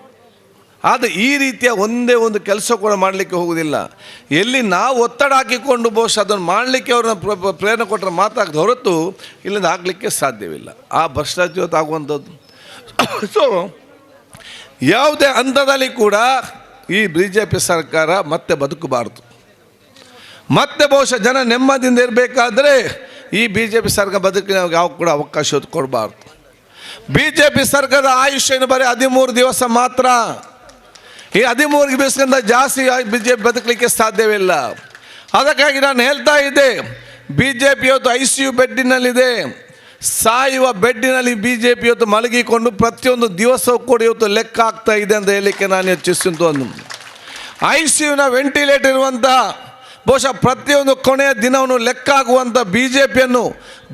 ಆದರೆ ಈ ರೀತಿಯ ಒಂದೇ ಒಂದು ಕೆಲಸ ಕೂಡ ಮಾಡಲಿಕ್ಕೆ ಹೋಗೋದಿಲ್ಲ. ಎಲ್ಲಿ ನಾವು ಒತ್ತಡ ಹಾಕಿಕೊಂಡು ಬಹುಶಃ ಅದನ್ನು ಮಾಡಲಿಕ್ಕೆ ಅವ್ರನ್ನ ಪ್ರೇರಣೆ ಕೊಟ್ಟರೆ ಮಾತಾಗದ ಹೊರತು ಇಲ್ಲಿಂದ ಆಗಲಿಕ್ಕೆ ಸಾಧ್ಯವಿಲ್ಲ. ಆ ಭ್ರಷ್ಟಾಚಾರ ಆಗುವಂಥದ್ದು. ಸೊ ಯಾವುದೇ ಹಂತದಲ್ಲಿ ಕೂಡ ಈ BJP ಸರ್ಕಾರ ಮತ್ತೆ ಬದುಕಬಾರ್ದು. ಮತ್ತೆ ಬಹುಶಃ ಜನ ನೆಮ್ಮದಿಯಿಂದ ಇರಬೇಕಾದ್ರೆ ಈ BJP ಸರ್ಕಾರ ಬದುಕಿನ ಯಾವ ಕೂಡ ಅವಕಾಶ ಕೊಡಬಾರ್ದು. BJP ಸರ್ಕಾರದ ಆಯುಷ್ಯನ ಬರೀ 13 ದಿವಸ ಮಾತ್ರ. ಈ 13 ದಿವಸಕ್ಕಿಂತ ಜಾಸ್ತಿ BJP ಬದುಕಲಿಕ್ಕೆ ಸಾಧ್ಯವಿಲ್ಲ. ಅದಕ್ಕಾಗಿ ನಾನು ಹೇಳ್ತಾ ಇದ್ದೆ, BJP ಇವತ್ತು ICU ಬೆಡ್ಡಿನಲ್ಲಿದೆ, ಸಾಯುವ ಬೆಡ್ಡಿನಲ್ಲಿ BJP ಇವತ್ತು ಮಲಗಿಕೊಂಡು ಪ್ರತಿಯೊಂದು ದಿವಸವೂ ಕೂಡ ಇವತ್ತು ಲೆಕ್ಕ ಆಗ್ತಾ ಇದೆ ಅಂತ ಹೇಳಲಿಕ್ಕೆ ನಾನು ಹೆಚ್ಚಿಸಿದ್ದು. ICUನ ವೆಂಟಿಲೇಟರ್ ಇರುವಂಥ ಬಹುಶಃ ಪ್ರತಿಯೊಂದು ಕೊನೆಯ ದಿನವನ್ನು ಲೆಕ್ಕ ಆಗುವಂಥ BJPಯನ್ನು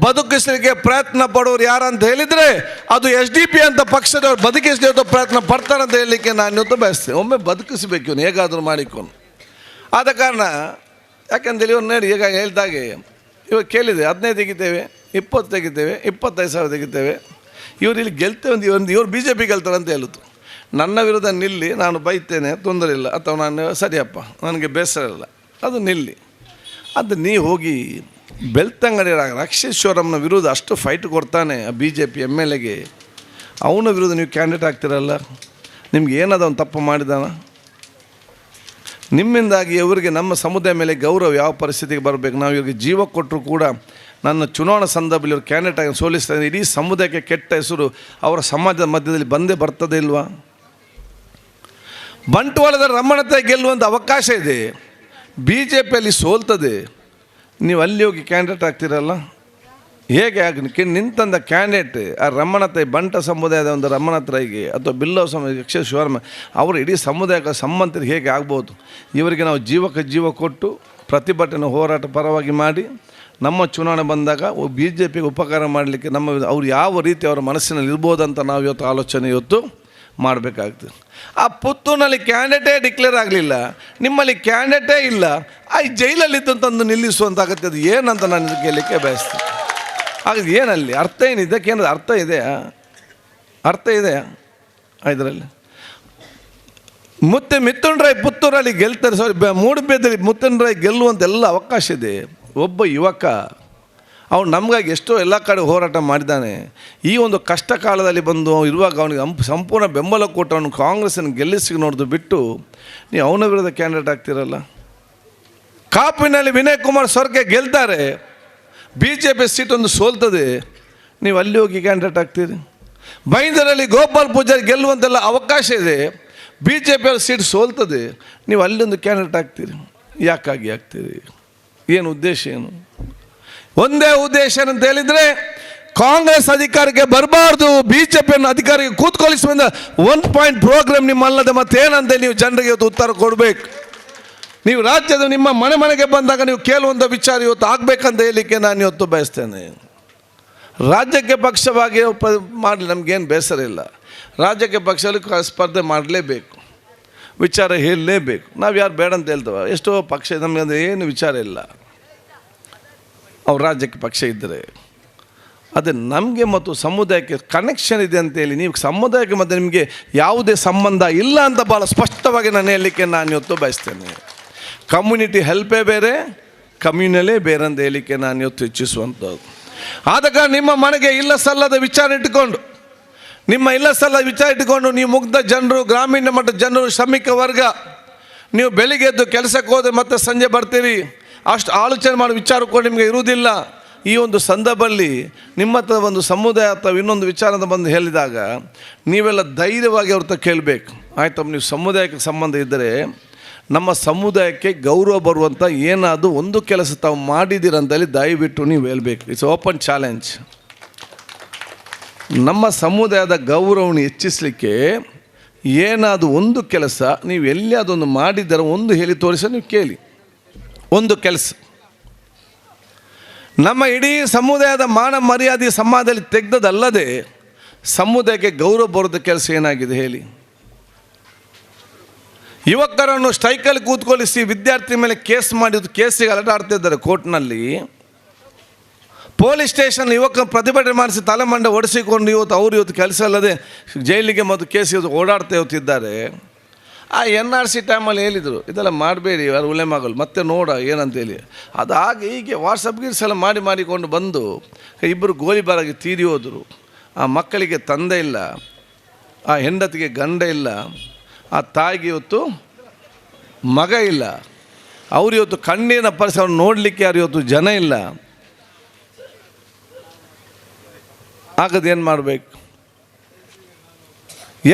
ಬದುಕಿಸಲಿಕ್ಕೆ ಪ್ರಯತ್ನ ಪಡೋರು ಯಾರಂತ ಹೇಳಿದರೆ ಅದು SDP ಅಂತ ಪಕ್ಷದವ್ರು ಬದುಕಿಸಲಿಕ್ಕೆ ಪ್ರಯತ್ನ ಪಡ್ತಾರೆ ಅಂತ ಹೇಳಲಿಕ್ಕೆ ನಾನು ಇವತ್ತು ಬಯಸ್ತೇನೆ. ಒಮ್ಮೆ ಬದುಕಿಸಬೇಕು ಇವನು ಹೇಗಾದರೂ ಮಾಡಿಕೊಂಡು. ಆದ ಕಾರಣ ಯಾಕೆಂದೇಳಿ ಇವ್ರು ನೋಡಿ ಈಗ ಹೇಳ್ದಾಗೆ ಇವಾಗ ಕೇಳಿದೆ 15 ತೆಗಿತೇವೆ, 20 ತೆಗಿತೇವೆ, 25,000 ತೆಗಿತೇವೆ, ಇವ್ರು ಇಲ್ಲಿ ಗೆಲ್ತೇವೆ ಅಂತ ಇವ್ರು BJP ಗೆಲ್ತಾರೆ ಅಂತ ಹೇಳುದು. ನನ್ನ ವಿರುದ್ಧ ನಿಲ್ಲಿ, ನಾನು ಬೈತೇನೆ, ತೊಂದರೆ ಇಲ್ಲ, ಅಥವಾ ನಾನು ಸರಿಯಪ್ಪ ನನಗೆ ಬೇಸರ ಇಲ್ಲ, ಅದು ನಿಲ್ಲಿ. ಅದು ನೀ ಹೋಗಿ ಬೆಳ್ತಂಗಡಿ ರಾಕ್ಷೇಶ್ವರಮ್ಮನ ವಿರುದ್ಧ ಅಷ್ಟು ಫೈಟ್ ಕೊಡ್ತಾನೆ ಆ BJP MLAಗೆ, ಅವನ ವಿರುದ್ಧ ನೀವು ಕ್ಯಾಂಡಿಡೇಟ್ ಆಗ್ತಿರಲ್ಲ, ನಿಮ್ಗೆ ಏನದ ಅವ್ನು ತಪ್ಪು ಮಾಡಿದಾನ? ನಿಮ್ಮಿಂದಾಗಿ ಇವರಿಗೆ ನಮ್ಮ ಸಮುದಾಯ ಮೇಲೆ ಗೌರವ ಯಾವ ಪರಿಸ್ಥಿತಿಗೆ ಬರಬೇಕು? ನಾವು ಇವ್ರಿಗೆ ಜೀವ ಕೊಟ್ಟರು ಕೂಡ ನನ್ನ ಚುನಾವಣಾ ಸಂದರ್ಭದಲ್ಲಿ ಇವರು ಕ್ಯಾಂಡಿಡೇಟ್ ಆಗಿ ಸೋಲಿಸ್ತಾರೆ, ಇಡೀ ಸಮುದಾಯಕ್ಕೆ ಕೆಟ್ಟ ಹೆಸರು ಅವರ ಸಮಾಜದ ಮಧ್ಯದಲ್ಲಿ ಬಂದೇ ಬರ್ತದೆ ಇಲ್ವಾ? ಬಂಟ್ವಾಳದ ರಮಣತೆ ಗೆಲ್ಲುವಂಥ ಅವಕಾಶ ಇದೆ, BJPಯಲ್ಲಿ ಸೋಲ್ತದೆ, ನೀವು ಅಲ್ಲಿ ಹೋಗಿ ಕ್ಯಾಂಡಿಡೇಟ್ ಆಗ್ತಿರಲ್ಲ, ಹೇಗೆ ನಿಂತಂದ ಕ್ಯಾಂಡಿಡೇಟ್ ಆ ರಮಣತೆ ಬಂಟ ಸಮುದಾಯದ ಒಂದು ರಮಣತ್ರೈಗೆ ಅಥವಾ ಬಿಲ್ಲವ ಸಮಾಜ ಶಿವರ್ಮ ಅವರು ಇಡೀ ಸಮುದಾಯಕ್ಕೆ ಸಂಬಂಧಿತ ಹೇಗೆ ಆಗ್ಬೋದು? ಇವರಿಗೆ ನಾವು ಜೀವಕ್ಕೆ ಜೀವ ಕೊಟ್ಟು ಪ್ರತಿಭಟನೆ ಹೋರಾಟ ಪರವಾಗಿ ಮಾಡಿ ನಮ್ಮ ಚುನಾವಣೆ ಬಂದಾಗ BJPಗೆ ಉಪಕಾರ ಮಾಡಲಿಕ್ಕೆ ಅವ್ರು ಯಾವ ರೀತಿ ಅವರ ಮನಸ್ಸಿನಲ್ಲಿ ಇರ್ಬೋದಂತ ನಾವು ಇವತ್ತು ಆಲೋಚನೆ ಮಾಡಬೇಕಾಗ್ತದೆ. ಆ ಪುತ್ತೂರಿನಲ್ಲಿ ಕ್ಯಾಂಡಿಡೇಟೇ ಡಿಕ್ಲೇರ್ ಆಗಲಿಲ್ಲ, ನಿಮ್ಮಲ್ಲಿ ಕ್ಯಾಂಡಿಡೇಟೇ ಇಲ್ಲ, ಜೈಲಲ್ಲಿದ್ದು ತಂದು ನಿಲ್ಲಿಸುವಂತಾಗತ್ತೆ. ಅದು ಏನಂತ ನಾನು ಕೇಳಲಿಕ್ಕೆ ಬಯಸ್ತೀನಿ. ಹಾಗಾಗಿ ಏನಲ್ಲಿ ಅರ್ಥ ಏನಿದೆ? ಇದಕ್ಕೇನಾದ್ರು ಅರ್ಥ ಇದೆಯಾ? ಇದರಲ್ಲಿ ಮಿಥುನ್ ರೈ ಪುತ್ತೂರಲ್ಲಿ ಗೆಲ್ತಾರೆ, ಸಾರಿ ಮೂಡುಬಿದ್ರೆಯಲ್ಲಿ ಮಿಥುನ್ ರೈ ಗೆಲ್ಲುವಂಥ ಎಲ್ಲ ಅವಕಾಶ ಇದೆ. ಒಬ್ಬ ಯುವಕ ಅವನು ನಮಗಾಗಿ ಎಷ್ಟೋ ಎಲ್ಲ ಕಡೆ ಹೋರಾಟ ಮಾಡಿದ್ದಾನೆ. ಈ ಒಂದು ಕಷ್ಟ ಕಾಲದಲ್ಲಿ ಬಂದು ಇರುವಾಗ ಅವನಿಗೆ ಸಂಪೂರ್ಣ ಬೆಂಬಲ ಕೊಟ್ಟು ಅವನು ಕಾಂಗ್ರೆಸ್ಸನ್ನು ಗೆಲ್ಲಿಸಿ ನೋಡಿದು ಬಿಟ್ಟು ನೀವು ಅವನ ವಿರುದ್ಧ ಕ್ಯಾಂಡಿಡೇಟ್ ಆಗ್ತಿರಲ್ಲ. ಕಾಪಿನಲ್ಲಿ ವಿನಯ್ ಕುಮಾರ್ ಸೊರಕೆ ಗೆಲ್ತಾರೆ, BJP ಸೀಟೊಂದು ಸೋಲ್ತದೆ, ನೀವು ಅಲ್ಲಿ ಹೋಗಿ ಕ್ಯಾಂಡಿಡೇಟ್ ಆಗ್ತೀರಿ. ಬೈಂದರಲ್ಲಿ ಗೋಪಾಲ್ ಪೂಜಾರಿ ಗೆಲ್ಲುವಂತೆಲ್ಲ ಅವಕಾಶ ಇದೆ, BJP ಅವ್ರ ಸೀಟ್ ಸೋಲ್ತದೆ, ನೀವು ಅಲ್ಲೊಂದು ಕ್ಯಾಂಡಿಡೇಟ್ ಆಗ್ತೀರಿ. ಯಾಕಾಗಿ ಆಗ್ತೀರಿ? ಏನು ಉದ್ದೇಶ ಏನು? ಒಂದೇ ಉದ್ದೇಶ ಏನಂತ ಹೇಳಿದರೆ ಕಾಂಗ್ರೆಸ್ ಅಧಿಕಾರಕ್ಕೆ ಬರಬಾರ್ದು, BJPಯನ್ನು ಅಧಿಕಾರಕ್ಕೆ ಕೂತ್ಕೊಳಿಸುವಂಥ 1 ಪಾಯಿಂಟ್ ಪ್ರೋಗ್ರಾಮ್ ನಿಮ್ಮಲ್ಲದೆ ಮತ್ತೇನಂತೆ ನೀವು ಜನರಿಗೆ ಇವತ್ತು ಉತ್ತರ ಕೊಡಬೇಕು. ನೀವು ರಾಜ್ಯದ ನಿಮ್ಮ ಮನೆಗೆ ಬಂದಾಗ ನೀವು ಕೇಳುವಂಥ ವಿಚಾರ ಇವತ್ತು ಆಗಬೇಕಂತ ಹೇಳಲಿಕ್ಕೆ ನಾನು ಇವತ್ತು ಬಯಸ್ತೇನೆ. ರಾಜ್ಯಕ್ಕೆ ಪಕ್ಷವಾಗಿ ಮಾಡಲಿ, ನಮಗೇನು ಬೇಸರ ಇಲ್ಲ. ರಾಜ್ಯಕ್ಕೆ ಪಕ್ಷದಲ್ಲಿ ಸ್ಪರ್ಧೆ ಮಾಡಲೇಬೇಕು, ವಿಚಾರ ಹೇಳಲೇಬೇಕು. ನಾವು ಯಾರು ಬೇಡ ಅಂತ ಹೇಳ್ತೇವೆ? ಎಷ್ಟೋ ಪಕ್ಷ ನಮಗೆ ಅಂದರೆ ಏನು ವಿಚಾರ ಇಲ್ಲ. ಅವ್ರು ರಾಜ್ಯಕ್ಕೆ ಪಕ್ಷ ಇದ್ದರೆ ಅದೇ ನಮಗೆ ಮತ್ತು ಸಮುದಾಯಕ್ಕೆ ಕನೆಕ್ಷನ್ ಇದೆ ಅಂತೇಳಿ, ನೀವು ಸಮುದಾಯಕ್ಕೆ ಮತ್ತು ನಿಮಗೆ ಯಾವುದೇ ಸಂಬಂಧ ಇಲ್ಲ ಅಂತ ಭಾಳ ಸ್ಪಷ್ಟವಾಗಿ ನಾನು ಹೇಳಲಿಕ್ಕೆ ನಾನು ಇವತ್ತು ಬಯಸ್ತೇನೆ. ಕಮ್ಯುನಿಟಿ ಹೆಲ್ಪೇ ಬೇರೆ, ಕಮ್ಯುನಲೇ ಬೇರೆ ಅಂತ ಹೇಳಲಿಕ್ಕೆ ನಾನು ಇವತ್ತು ಇಚ್ಛಿಸುವಂಥದ್ದು. ಆದ ಕಾರಣ ನಿಮ್ಮ ಮನೆಗೆ ಇಲ್ಲ ಸಲ್ಲದ ವಿಚಾರ ಇಟ್ಟುಕೊಂಡು, ನೀವು ಮುಗ್ಧ ಜನರು, ಗ್ರಾಮೀಣ ಮಟ್ಟದ ಜನರು, ಶ್ರಮಿಕ ವರ್ಗ, ನೀವು ಬೆಳಿಗ್ಗೆ ಎದ್ದು ಕೆಲಸಕ್ಕೆ ಹೋದರೆ ಮತ್ತೆ ಸಂಜೆ ಬರ್ತೀರಿ, ಅಷ್ಟು ಆಲೋಚನೆ ಮಾಡೋ ವಿಚಾರ ಕೂಡ ನಿಮಗೆ ಇರುವುದಿಲ್ಲ. ಈ ಒಂದು ಸಂದರ್ಭದಲ್ಲಿ ನಿಮ್ಮ ಹತ್ರ ಒಂದು ಸಮುದಾಯ ಅಥವಾ ಇನ್ನೊಂದು ವಿಚಾರ ಅಂತ ಬಂದು ಹೇಳಿದಾಗ ನೀವೆಲ್ಲ ಧೈರ್ಯವಾಗಿ ಅವ್ರ ಹತ್ರ ಕೇಳಬೇಕು. ಆಯ್ತಮ್ಮ, ನೀವು ಸಮುದಾಯಕ್ಕೆ ಸಂಬಂಧ ಇದ್ದರೆ ನಮ್ಮ ಸಮುದಾಯಕ್ಕೆ ಗೌರವ ಬರುವಂಥ ಏನಾದರೂ ಒಂದು ಕೆಲಸ ತಾವು ಮಾಡಿದ್ದೀರಂತೇಳಿ ದಯವಿಟ್ಟು ನೀವು ಹೇಳಬೇಕು. It's open challenge. ನಮ್ಮ ಸಮುದಾಯದ ಗೌರವವನ್ನು ಹೆಚ್ಚಿಸಲಿಕ್ಕೆ ಏನಾದರೂ ಒಂದು ಕೆಲಸ ನೀವು ಎಲ್ಲಿಯಾದೊಂದು ಮಾಡಿದ್ದೀರ ಒಂದು ಹೇಳಿ ತೋರಿಸ, ನೀವು ಕೇಳಿ. ಒಂದು ಕೆಲಸ ನಮ್ಮ ಇಡೀ ಸಮುದಾಯದ ಮಾನ ಮರ್ಯಾದೆ ಸಮಾಜದಲ್ಲಿ ತೆಗೆದದಲ್ಲದೆ ಸಮುದಾಯಕ್ಕೆ ಗೌರವ ಬರೋದ ಕೆಲಸ ಏನಾಗಿದೆ ಹೇಳಿ? ಯುವಕರನ್ನು ಸ್ಟ್ರೈಕಲ್ಲಿ ಕೂತ್ಕೊಳಿಸಿ ವಿದ್ಯಾರ್ಥಿ ಮೇಲೆ ಕೇಸ್ ಮಾಡಿದ್ದು, ಕೇಸಿಗೆ ಅಲಟಾಡ್ತಿದ್ದಾರೆ ಕೋರ್ಟ್ನಲ್ಲಿ. ಪೊಲೀಸ್ ಸ್ಟೇಷನ್ ಯುವಕ ಪ್ರತಿಭಟನೆ ಮಾಡಿಸಿ ತಲೆಮಂಡೆ ಒಡಿಸಿಕೊಂಡು ಇವತ್ತು ಕೆಲಸ ಅಲ್ಲದೆ ಜೈಲಿಗೆ ಮತ್ತು ಕೇಸ್ ಓಡಾಡ್ತಾ ಹೋಗ್ತಿದ್ದಾರೆ. ಆ NRC ಟೈಮಲ್ಲಿ ಹೇಳಿದರು ಇದೆಲ್ಲ ಮಾಡಬೇಡಿ, ಯಾರು ಉಳೆ ಮಗಳು ಮತ್ತೆ ನೋಡ ಏನಂತೇಳಿ. ಅದು ಹಾಗೆ ಹೀಗೆ ವಾಟ್ಸಪ್ ಗೀಟ್ಸ್ ಎಲ್ಲ ಮಾಡಿಕೊಂಡು ಬಂದು ಇಬ್ಬರು ಗೋಲಿಬಾರಾಗಿ ತೀರಿ ಹೋದರು. ಆ ಮಕ್ಕಳಿಗೆ ತಂದೆ ಇಲ್ಲ, ಆ ಹೆಂಡತಿಗೆ ಗಂಡ ಇಲ್ಲ, ಆ ತಾಯಿಗೆ ಇವತ್ತು ಮಗ ಇಲ್ಲ. ಅವ್ರು ಇವತ್ತು ಕಣ್ಣಿನ ಪರಿಸರ ಅವ್ರು ನೋಡಲಿಕ್ಕೆ ಯಾರು ಇವತ್ತು ಜನ ಇಲ್ಲ. ಆಗದೇನು ಮಾಡಬೇಕು?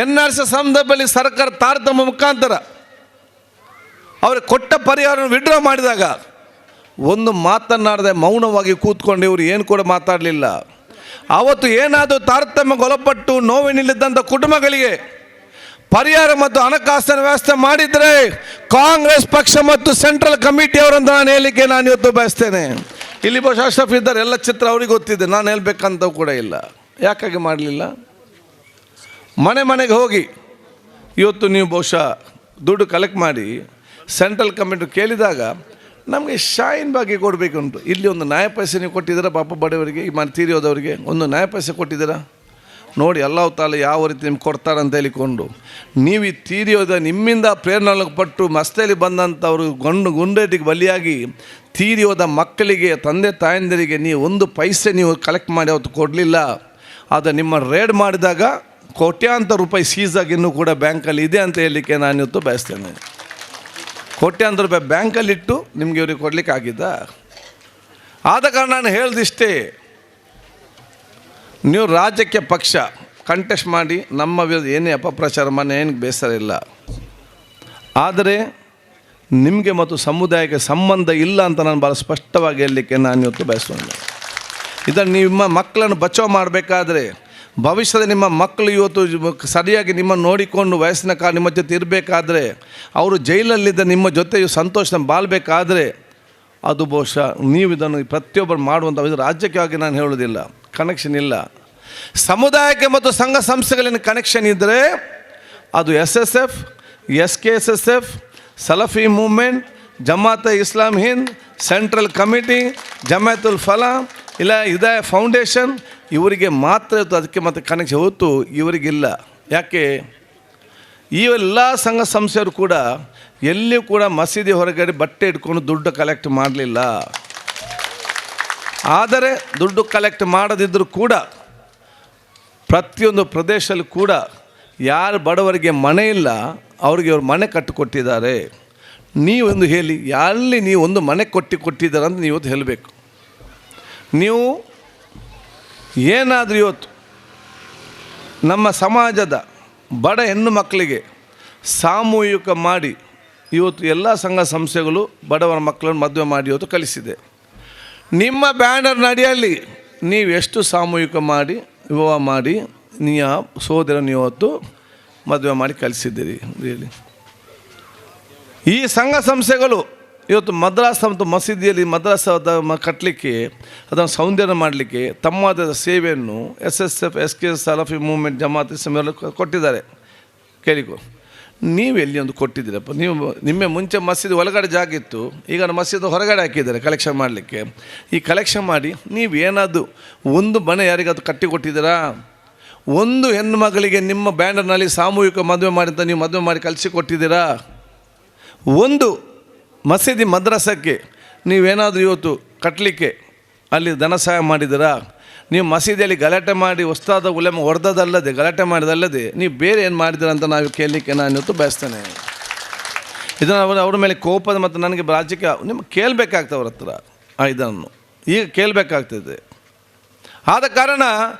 NRC ಸಂದರ್ಭದಲ್ಲಿ ಸರ್ಕಾರ ತಾರತಮ್ಯ ಮುಖಾಂತರ ಅವ್ರಿಗೆ ಕೊಟ್ಟ ಪರಿಹಾರವನ್ನು ವಿಡ್ರಾ ಮಾಡಿದಾಗ ಒಂದು ಮಾತನಾಡದೆ ಮೌನವಾಗಿ ಕೂತ್ಕೊಂಡು ಇವರು ಏನು ಕೂಡ ಮಾತಾಡಲಿಲ್ಲ. ಆವತ್ತು ಏನಾದರೂ ತಾರತಮ್ಯಗೊಳಪಟ್ಟು ನೋವಿನಿಲ್ಲದಂಥ ಕುಟುಂಬಗಳಿಗೆ ಪರಿಹಾರ ಮತ್ತು ಹಣಕಾಸಿನ ವ್ಯವಸ್ಥೆ ಮಾಡಿದರೆ ಕಾಂಗ್ರೆಸ್ ಪಕ್ಷ ಮತ್ತು ಸೆಂಟ್ರಲ್ ಕಮಿಟಿ ಅವರಂತ ನಾನು ಹೇಳಲಿಕ್ಕೆ ನಾನು ಇವತ್ತು ಬಯಸ್ತೇನೆ. ಇಲ್ಲಿ ಬಹುಶಃ ಅಶ್ರಫ್ ಇದ್ದಾರೆ, ಎಲ್ಲ ಚಿತ್ರ ಅವ್ರಿಗೆ ಗೊತ್ತಿದೆ, ನಾನು ಹೇಳ್ಬೇಕಂತ ಕೂಡ ಇಲ್ಲ. ಯಾಕಾಗಿ ಮಾಡಲಿಲ್ಲ? ಮನೆಗೆ ಹೋಗಿ ಇವತ್ತು ನೀವು ಬಹುಶಃ ದುಡ್ಡು ಕಲೆಕ್ಟ್ ಮಾಡಿ ಸೆಂಟ್ರಲ್ ಕಮಿಟಿ ಕೇಳಿದಾಗ ನಮಗೆ ಶಾಯಿನ್ ಬಾಗಿ ಕೊಡಬೇಕುಂಟು. ಇಲ್ಲಿ ಒಂದು ನ್ಯಾಯ ಪೈಸೆ ನೀವು ಕೊಟ್ಟಿದ್ದೀರಾ ಪಾಪ ಬಡವರಿಗೆ, ಈ ಮನೆ ತೀರಿ ಹೋದವರಿಗೆ ಒಂದು ನ್ಯಾಯ ಪೈಸೆ ಕೊಟ್ಟಿದ್ದೀರಾ? ನೋಡಿ ಅಲ್ಲಾಹ್ ತಾಲ ಯಾವ ರೀತಿ ನಿಮ್ಗೆ ಕೊಡ್ತಾರಂತ ಹೇಳಿಕೊಂಡು ನೀವು ಈ ತೀರಿ ಹೋದ ನಿಮ್ಮಿಂದ ಪ್ರೇರಣೆ ಪಟ್ಟು ಮಸ್ತೆಯಲ್ಲಿ ಬಂದಂಥವರು ಗುಂಡೇಟಿಗೆ ಬಲಿಯಾಗಿ ತೀರಿ ಹೋದ ಮಕ್ಕಳಿಗೆ, ತಂದೆ ತಾಯಂದಿರಿಗೆ ನೀವು ಒಂದು ಪೈಸೆ ನೀವು ಕಲೆಕ್ಟ್ ಮಾಡಿ ಅವತ್ತು ಕೊಡಲಿಲ್ಲ. ಆದರೆ ನಿಮ್ಮ ರೇಡ್ ಮಾಡಿದಾಗ ಕೋಟ್ಯಾಂತರ ರೂಪಾಯಿ ಸೀಸಾಗಿ ಇನ್ನೂ ಕೂಡ ಬ್ಯಾಂಕಲ್ಲಿ ಇದೆ ಅಂತ ಹೇಳಲಿಕ್ಕೆ ನಾನು ಇವತ್ತು ಬಯಸ್ತೇನೆ. ಕೋಟ್ಯಾಂತರ ರೂಪಾಯಿ ಬ್ಯಾಂಕಲ್ಲಿಟ್ಟು ನಿಮಗೆ ಇವ್ರಿಗೆ ಕೊಡಲಿಕ್ಕೆ ಆಗಿದ್ದ? ಆದ ಕಾರಣ ನಾನು ಹೇಳ್ದಿಷ್ಟೇ, ನೀವು ರಾಜ್ಯಕ್ಕೆ ಪಕ್ಷ ಕಂಟೆಸ್ಟ್ ಮಾಡಿ ನಮ್ಮ ವಿರುದ್ಧ ಏನೇ ಅಪಪ್ರಚಾರ ಮಾಡಿ ಏನಕ್ಕೆ ಬೇಸರ ಇಲ್ಲ. ಆದರೆ ನಿಮಗೆ ಮತ್ತು ಸಮುದಾಯಕ್ಕೆ ಸಂಬಂಧ ಇಲ್ಲ ಅಂತ ನಾನು ಭಾಳ ಸ್ಪಷ್ಟವಾಗಿ ಹೇಳಲಿಕ್ಕೆ ನಾನು ಇವತ್ತು ಬಯಸೋಣ. ಇದನ್ನು ನಿಮ್ಮ ಮಕ್ಕಳನ್ನು ಬಚಾವ್ ಮಾಡಬೇಕಾದ್ರೆ, ಭವಿಷ್ಯದ ನಿಮ್ಮ ಮಕ್ಕಳು ಇವತ್ತು ಸರಿಯಾಗಿ ನಿಮ್ಮನ್ನು ನೋಡಿಕೊಂಡು ವಯಸ್ಸಿನ ಕಾಲ ನಿಮ್ಮ ಜೊತೆ ಇರಬೇಕಾದ್ರೆ, ಅವರು ಜೈಲಲ್ಲಿದ್ದ ನಿಮ್ಮ ಜೊತೆ ಸಂತೋಷ ಬಾಳಬೇಕಾದ್ರೆ ಅದು ಬಹುಶಃ ನೀವು ಇದನ್ನು ಪ್ರತಿಯೊಬ್ಬರು ಮಾಡುವಂಥ ಇದು ರಾಜ್ಯಕ್ಕೆ ನಾನು ಹೇಳೋದಿಲ್ಲ, ಕನೆಕ್ಷನ್ ಇಲ್ಲ. ಸಮುದಾಯಕ್ಕೆ ಮತ್ತು ಸಂಘ ಸಂಸ್ಥೆಗಳಿನ ಕನೆಕ್ಷನ್ ಇದ್ದರೆ ಅದು SSF, SKSSF, ಸಲಫಿ ಮೂವ್ಮೆಂಟ್, ಜಮಾತೆ ಇಸ್ಲಾಂ ಹಿಂದ್, ಸೆಂಟ್ರಲ್ ಕಮಿಟಿ, ಜಮಾಯತುಲ್ ಫಲಾ, ಇಲ್ಲ ಹಿದಾಯ ಫೌಂಡೇಶನ್, ಇವರಿಗೆ ಮಾತ್ರ ಇತ್ತು ಅದಕ್ಕೆ ಮತ್ತೆ ಕನೆಕ್ಷನ್ ಹೊತ್ತು ಇವರಿಗಿಲ್ಲ. ಯಾಕೆ? ಈ ಎಲ್ಲ ಸಂಘ ಸಂಸ್ಥೆಯವರು ಕೂಡ ಎಲ್ಲಿಯೂ ಕೂಡ ಮಸೀದಿ ಹೊರಗಡೆ ಬಟ್ಟೆ ಇಟ್ಕೊಂಡು ದುಡ್ಡು ಕಲೆಕ್ಟ್ ಮಾಡಲಿಲ್ಲ. ಆದರೆ ದುಡ್ಡು ಕಲೆಕ್ಟ್ ಮಾಡದಿದ್ದರೂ ಕೂಡ ಪ್ರತಿಯೊಂದು ಪ್ರದೇಶದಲ್ಲೂ ಕೂಡ ಯಾರು ಬಡವರಿಗೆ ಮನೆ ಇಲ್ಲ ಅವರಿಗೆ ಅವ್ರು ಮನೆ ಕಟ್ಟಿಕೊಟ್ಟಿದ್ದಾರೆ. ನೀವೊಂದು ಹೇಳಿ, ಎಲ್ಲಿ ನೀವು ಒಂದು ಮನೆ ಕೊಟ್ಟಿದ್ದಾರೆ ಅಂತ ನೀವು ಹೇಳಬೇಕು. ನೀವು ಏನಾದರೂ ಇವತ್ತು ನಮ್ಮ ಸಮಾಜದ ಬಡ ಹೆಣ್ಣು ಮಕ್ಕಳಿಗೆ ಸಾಮೂಹಿಕ ಮಾಡಿ ಇವತ್ತು ಎಲ್ಲ ಸಂಘ ಸಂಸ್ಥೆಗಳು ಬಡವರ ಮಕ್ಕಳನ್ನು ಮದುವೆ ಮಾಡಿ ಇವತ್ತು ಕಲಿಸಿದೆ. ನಿಮ್ಮ ಬ್ಯಾನರ್ನ ಅಡಿಯಲ್ಲಿ ನೀವು ಎಷ್ಟು ಸಾಮೂಹಿಕ ಮಾಡಿ ವಿವಾಹ ಮಾಡಿ ನೀವು ಸೋದರನ್ನು ಇವತ್ತು ಮದುವೆ ಮಾಡಿ ಕಲಿಸಿದ್ದೀರಿ ಹೇಳಿ. ಈ ಸಂಘ ಸಂಸ್ಥೆಗಳು ಇವತ್ತು ಮದ್ರಾಸ ಮತ್ತು ಮಸೀದಿಯಲ್ಲಿ ಮದ್ರಾಸದ ಕಟ್ಟಲಿಕ್ಕೆ ಅದನ್ನು ಸೌಂದರ್ಯ ಮಾಡಲಿಕ್ಕೆ ತಮ್ಮದಾದ ಸೇವೆಯನ್ನು SSF SK ಸಲಫಿ ಮೂವ್ಮೆಂಟ್ ಜಮಾತ್ ಇಸ್ಲಾಮಿಯವರು ಕೊಟ್ಟಿದ್ದಾರೆ. ಕೇಳಿಕೊ, ನೀವು ಎಲ್ಲಿ ಒಂದು ಕೊಟ್ಟಿದ್ದೀರಪ್ಪ? ನೀವು ನಿಮ್ಮ ಮುಂಚೆ ಮಸೀದಿ ಒಳಗಡೆ ಜಾಗ ಇತ್ತು, ಈಗ ಮಸೀದಿ ಹೊರಗಡೆ ಹಾಕಿದ್ದಾರೆ ಕಲೆಕ್ಷನ್ ಮಾಡಲಿಕ್ಕೆ. ಈ ಕಲೆಕ್ಷನ್ ಮಾಡಿ ನೀವು ಏನಾದರೂ ಒಂದು ಮನೆ ಯಾರಿಗಾದ್ರು ಕಟ್ಟಿ ಕೊಟ್ಟಿದ್ದೀರಾ? ಒಂದು ಹೆಣ್ಣು ಮಗಳಿಗೆ ನಿಮ್ಮ ಬ್ಯಾನರ್ನಲ್ಲಿ ಸಾಮೂಹಿಕ ಮದುವೆ ಮಾಡಿ ಅಂತ ನೀವು ಮದುವೆ ಮಾಡಿ ಕಲಿಸಿ ಕೊಟ್ಟಿದ್ದೀರಾ? ಒಂದು ಮಸೀದಿ ಮದ್ರಸಕ್ಕೆ ನೀವೇನಾದರೂ ಇವತ್ತು ಕಟ್ಟಲಿಕ್ಕೆ ಅಲ್ಲಿ ಧನ ಸಹಾಯ ಮಾಡಿದ್ದೀರಾ? ನೀವು ಮಸೀದಿಯಲ್ಲಿ ಗಲಾಟೆ ಮಾಡಿ ಉಸ್ತಾದ ಉಲೆಮ ಹೊಡೆದಲ್ಲದೆ ಗಲಾಟೆ ಮಾಡಿದಲ್ಲದೆ ನೀವು ಬೇರೆ ಏನು ಮಾಡಿದ್ದೀರ ಅಂತ ನಾವು ಕೇಳಲಿಕ್ಕೆ ನಾನು ಇವತ್ತು ಬಯಸ್ತೇನೆ. ಇದನ್ನು ಅವ್ರ ಮೇಲೆ ಕೋಪದ ಮತ್ತು ನನಗೆ ರಾಜ್ಯಕ್ಕೆ ನಿಮ್ಗೆ ಕೇಳಬೇಕಾಗ್ತದೆ ಅವ್ರ ಹತ್ರ ಇದನ್ನು ಈಗ ಕೇಳಬೇಕಾಗ್ತದೆ. ಆದ ಕಾರಣ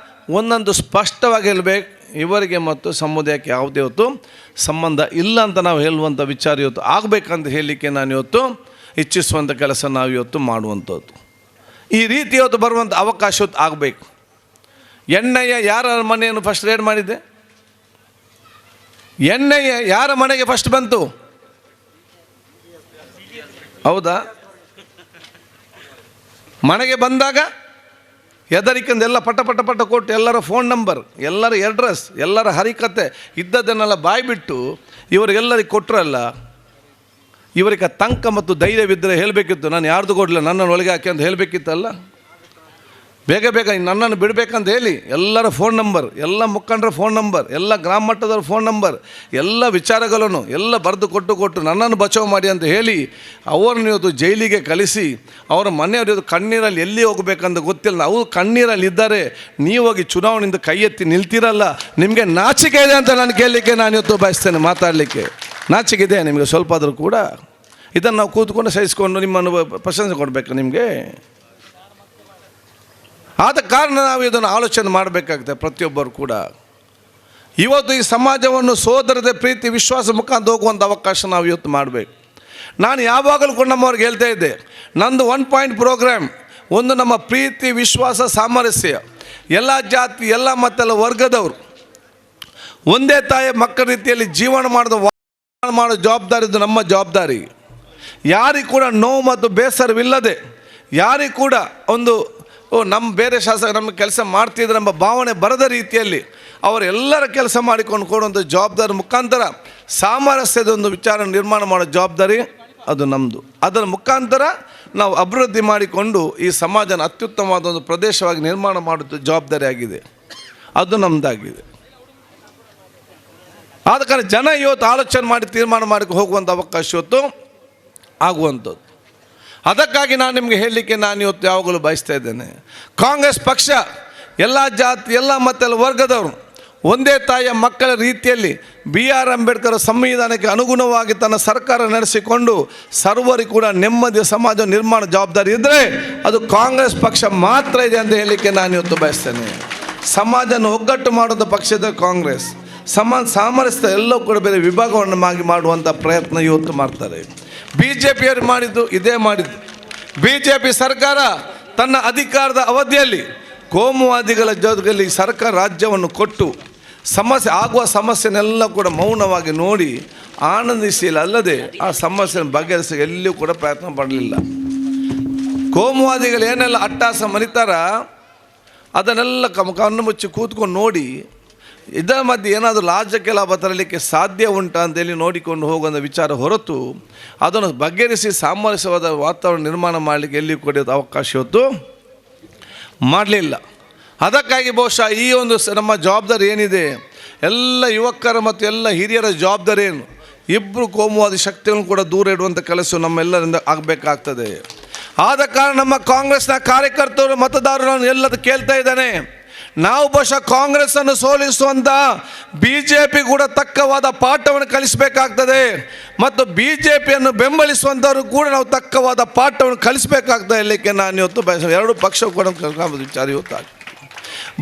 ಒಂದೊಂದು ಸ್ಪಷ್ಟವಾಗಿ ಹೇಳಬೇಕು, ಇವರಿಗೆ ಮತ್ತು ಸಮುದಾಯಕ್ಕೆ ಯಾವುದೇ ಇವತ್ತು ಸಂಬಂಧ ಇಲ್ಲ ಅಂತ ನಾವು ಹೇಳುವಂಥ ವಿಚಾರ ಇವತ್ತು ಆಗಬೇಕಂತ ಹೇಳಲಿಕ್ಕೆ ನಾನು ಇವತ್ತು ಇಚ್ಛಿಸುವಂಥ ಕೆಲಸ ನಾವು ಇವತ್ತು ಮಾಡುವಂಥದ್ದು. ಈ ರೀತಿ ಇವತ್ತು ಬರುವಂಥ ಅವಕಾಶ ಇವತ್ತು ಆಗಬೇಕು. ಎಣ್ಣೆಯ ಯಾರ ಮನೆಯನ್ನು ಫಸ್ಟ್ ರೇಡ್ ಮಾಡಿದ್ದೆ? ಎಣ್ಣೆಯ ಯಾರ ಮನೆಗೆ ಫಸ್ಟ್ ಬಂತು? ಹೌದಾ? ಮನೆಗೆ ಬಂದಾಗ ಹೆದರಿಕೆಂದು ಎಲ್ಲ ಪಟ ಪಟ ಪಟ ಕೊಟ್ಟು ಎಲ್ಲರ ಫೋನ್ ನಂಬರ್, ಎಲ್ಲರ ಅಡ್ರೆಸ್, ಎಲ್ಲರ ಹರಿಕತೆ ಇದ್ದದ್ದನ್ನೆಲ್ಲ ಬಾಯ್ಬಿಟ್ಟು ಇವರಿಗೆಲ್ಲರಿಗೆ ಕೊಟ್ಟರಲ್ಲ. ಇವರಿಗೆ ತಂಕ ಮತ್ತು ಧೈರ್ಯವಿದ್ದರೆ ಹೇಳಬೇಕಿತ್ತು, ನಾನು ಯಾರ್ದು ಕೊಡಲಿಲ್ಲ ನನ್ನನ್ನು ಒಳಗೆ ಹಾಕಿ ಅಂತ ಹೇಳಬೇಕಿತ್ತಲ್ಲ. ಬೇಗ ಬೇಗ ನನ್ನನ್ನು ಬಿಡಬೇಕಂತ ಹೇಳಿ ಎಲ್ಲರ ಫೋನ್ ನಂಬರ್, ಎಲ್ಲ ಮುಖಂಡರ ಫೋನ್ ನಂಬರ್, ಎಲ್ಲ ಗ್ರಾಮ ಮಟ್ಟದವ್ರ ಫೋನ್ ನಂಬರ್, ಎಲ್ಲ ವಿಚಾರಗಳನ್ನು ಎಲ್ಲ ಬರೆದು ಕೊಟ್ಟು ನನ್ನನ್ನು ಬಚಾವ್ ಮಾಡಿ ಅಂತ ಹೇಳಿ ಅವರನ್ನು ಇವತ್ತು ಜೈಲಿಗೆ ಕಳಿಸಿ ಅವರ ಮನೆಯವರು ಇವತ್ತು ಕಣ್ಣೀರಲ್ಲಿ ಎಲ್ಲಿ ಹೋಗಬೇಕಂತ ಗೊತ್ತಿಲ್ಲ. ಅವರು ಕಣ್ಣೀರಲ್ಲಿ ಇದ್ದಾರೆ, ನೀವು ಹೋಗಿ ಚುನಾವಣೆಯಿಂದ ಕೈ ಎತ್ತಿ ನಿಲ್ತಿರಲ್ಲ. ನಿಮಗೆ ನಾಚಿಕೆ ಇದೆ ಅಂತ ನಾನು ಕೇಳಲಿಕ್ಕೆ ನಾನು ಇವತ್ತು ಬಯಸ್ತೇನೆ. ಮಾತಾಡಲಿಕ್ಕೆ ನಾಚಿಕೆ ಇದೆ ನಿಮಗೆ ಸ್ವಲ್ಪ ಆದರೂ ಕೂಡ. ಇದನ್ನು ನಾವು ಕೂತ್ಕೊಂಡು ಸಹಿಸ್ಕೊಂಡು ನಿಮ್ಮನ್ನು ಪ್ರಶಂಸೆ ಕೊಡಬೇಕು ನಿಮಗೆ. ಆದ ಕಾರಣ ನಾವು ಇದನ್ನು ಆಲೋಚನೆ ಮಾಡಬೇಕಾಗುತ್ತೆ ಪ್ರತಿಯೊಬ್ಬರು ಕೂಡ. ಇವತ್ತು ಈ ಸಮಾಜವನ್ನು ಸೋದರತೆ ಪ್ರೀತಿ ವಿಶ್ವಾಸ ಮುಖಾಂತರ ಹೋಗುವಂಥ ಅವಕಾಶ ನಾವು ಇವತ್ತು ಮಾಡಬೇಕು. ನಾನು ಯಾವಾಗಲೂ ಕೂಡ ನಮ್ಮವ್ರಿಗೆ ಹೇಳ್ತಾ ಇದ್ದೆ, ನಂದು 1 ಪಾಯಿಂಟ್ ಪ್ರೋಗ್ರಾಮ್, ಒಂದು ನಮ್ಮ ಪ್ರೀತಿ ವಿಶ್ವಾಸ ಸಾಮರಸ್ಯ, ಎಲ್ಲ ಜಾತಿ ಎಲ್ಲ ಮತ್ತೆಲ್ಲ ವರ್ಗದವರು ಒಂದೇ ತಾಯಿಯ ಮಕ್ಕಳ ರೀತಿಯಲ್ಲಿ ಜೀವನ ಮಾಡೋ ಜವಾಬ್ದಾರಿ ಇದು ನಮ್ಮ ಜವಾಬ್ದಾರಿ. ಯಾರಿಗೂ ಕೂಡ ನೋವು ಮತ್ತು ಬೇಸರವಿಲ್ಲದೆ, ಯಾರಿಗೂ ಕೂಡ ಒಂದು ನಮ್ಮ ಬೇರೆ ಶಾಸಕ ನಮ್ಮ ಕೆಲಸ ಮಾಡ್ತಿದ್ರೆ ನಮ್ಮ ಭಾವನೆ ಬರದ ರೀತಿಯಲ್ಲಿ ಅವರೆಲ್ಲರ ಕೆಲಸ ಮಾಡಿಕೊಂಡು ಕೊಡುವಂಥ ಜವಾಬ್ದಾರಿ ಮುಖಾಂತರ ಸಾಮರಸ್ಯದ ಒಂದು ವಿಚಾರ ನಿರ್ಮಾಣ ಮಾಡೋ ಜವಾಬ್ದಾರಿ ಅದು ನಮ್ಮದು. ಅದರ ಮುಖಾಂತರ ನಾವು ಅಭಿವೃದ್ಧಿ ಮಾಡಿಕೊಂಡು ಈ ಸಮಾಜನ ಅತ್ಯುತ್ತಮವಾದ ಒಂದು ಪ್ರದೇಶವಾಗಿ ನಿರ್ಮಾಣ ಮಾಡೋದು ಜವಾಬ್ದಾರಿ ಆಗಿದೆ, ಅದು ನಮ್ಮದಾಗಿದೆ. ಆದ ಕಾರಣ ಜನ ಇವತ್ತು ಆಲೋಚನೆ ಮಾಡಿ ತೀರ್ಮಾನ ಮಾಡಿ ಹೋಗುವಂಥ ಅವಕಾಶ ಇವತ್ತು ಆಗುವಂಥದ್ದು. ಅದಕ್ಕಾಗಿ ನಾನು ನಿಮಗೆ ಹೇಳಲಿಕ್ಕೆ ನಾನು ಇವತ್ತು ಯಾವಾಗಲೂ ಬಯಸ್ತಾ ಇದ್ದೇನೆ, ಕಾಂಗ್ರೆಸ್ ಪಕ್ಷ ಎಲ್ಲ ಜಾತಿ ಎಲ್ಲ ಮತ್ತೆಲ್ಲ ವರ್ಗದವರು ಒಂದೇ ತಾಯಿಯ ಮಕ್ಕಳ ರೀತಿಯಲ್ಲಿ BR ಅಂಬೇಡ್ಕರ್ ಸಂವಿಧಾನಕ್ಕೆ ಅನುಗುಣವಾಗಿ ತನ್ನ ಸರ್ಕಾರ ನಡೆಸಿಕೊಂಡು ಸರ್ವರಿಗೂ ಕೂಡ ನೆಮ್ಮದಿಯ ಸಮಾಜ ನಿರ್ಮಾಣ ಜವಾಬ್ದಾರಿ ಇದ್ದರೆ ಅದು ಕಾಂಗ್ರೆಸ್ ಪಕ್ಷ ಮಾತ್ರ ಇದೆ ಅಂತ ಹೇಳಲಿಕ್ಕೆ ನಾನು ಇವತ್ತು ಬಯಸ್ತೇನೆ. ಸಮಾಜನ ಒಗ್ಗಟ್ಟು ಮಾಡೋದು ಪಕ್ಷದ ಕಾಂಗ್ರೆಸ್. ಸಾಮರಸ್ಯ ಎಲ್ಲವೂ ಕೂಡ ಬೇರೆ ವಿಭಾಗವನ್ನು ಮಾಡುವಂಥ ಪ್ರಯತ್ನ ಇವತ್ತು ಮಾಡ್ತಾರೆ. BJPಯವರು ಮಾಡಿದ್ದು ಇದೇ ಮಾಡಿದ್ದು. BJP ಸರ್ಕಾರ ತನ್ನ ಅಧಿಕಾರದ ಅವಧಿಯಲ್ಲಿ ಕೋಮುವಾದಿಗಳ ಜೊತೆಯಲ್ಲಿ ಸರ್ಕಾರ ರಾಜ್ಯವನ್ನು ಕೊಟ್ಟು ಆಗುವ ಸಮಸ್ಯೆನೆಲ್ಲ ಕೂಡ ಮೌನವಾಗಿ ನೋಡಿ ಆನಂದಿಸಿಲ್ಲ, ಅಲ್ಲದೆ ಆ ಸಮಸ್ಯೆಯನ್ನು ಬಗೆಹರಿಸಿ ಎಲ್ಲಿಯೂ ಕೂಡ ಪ್ರಯತ್ನ ಪಡಲಿಲ್ಲ. ಕೋಮುವಾದಿಗಳು ಏನೆಲ್ಲ ಅಟ್ಟಾಸ ಮರಿತಾರ ಅದನ್ನೆಲ್ಲ ಕಣ್ಣು ಮುಚ್ಚಿ ಕೂತ್ಕೊಂಡು ನೋಡಿ ಇದರ ಮಧ್ಯೆ ಏನಾದರೂ ರಾಜ್ಯಕ್ಕೆ ಲಾಭ ತರಲಿಕ್ಕೆ ಸಾಧ್ಯ ಉಂಟಾ ಅಂತೇಳಿ ನೋಡಿಕೊಂಡು ಹೋಗುವಂಥ ವಿಚಾರ ಹೊರತು ಅದನ್ನು ಬಗೆಹರಿಸಿ ಸಾಮರಸ್ಯವಾದ ವಾತಾವರಣ ನಿರ್ಮಾಣ ಮಾಡಲಿಕ್ಕೆ ಎಲ್ಲಿಯೂ ಕೂಡ ಅವಕಾಶ ಇವತ್ತು ಮಾಡಲಿಲ್ಲ. ಅದಕ್ಕಾಗಿ ಬಹುಶಃ ಈ ಒಂದು ನಮ್ಮ ಜವಾಬ್ದಾರಿ ಏನಿದೆ, ಎಲ್ಲ ಯುವಕರ ಮತ್ತು ಎಲ್ಲ ಹಿರಿಯರ ಜವಾಬ್ದಾರಿ ಏನು, ಇಬ್ಬರು ಕೋಮುವಾದಿ ಶಕ್ತಿಗಳನ್ನು ಕೂಡ ದೂರ ಇಡುವಂಥ ಕೆಲಸ ನಮ್ಮೆಲ್ಲರಿಂದ ಆಗಬೇಕಾಗ್ತದೆ. ಆದ ಕಾರಣ ನಮ್ಮ ಕಾಂಗ್ರೆಸ್ನ ಕಾರ್ಯಕರ್ತರು ಮತದಾರರನ್ನು ಎಲ್ಲದೂ ಕೇಳ್ತಾ ಇದ್ದಾನೆ. ನಾವು ಬಹುಶಃ ಕಾಂಗ್ರೆಸ್ಸನ್ನು ಸೋಲಿಸುವಂಥ BJP ಕೂಡ ತಕ್ಕವಾದ ಪಾಠವನ್ನು ಕಲಿಸಬೇಕಾಗ್ತದೆ ಮತ್ತು BJPಯನ್ನು ಬೆಂಬಲಿಸುವಂಥವ್ರು ಕೂಡ ನಾವು ತಕ್ಕವಾದ ಪಾಠವನ್ನು ಕಲಿಸಬೇಕಾಗ್ತದೆ. ಇರಲಿಕ್ಕೆ ನಾನು ಇವತ್ತು ಎರಡು ಪಕ್ಷ ಕೂಡ ವಿಚಾರ ಇವತ್ತಾಗಿ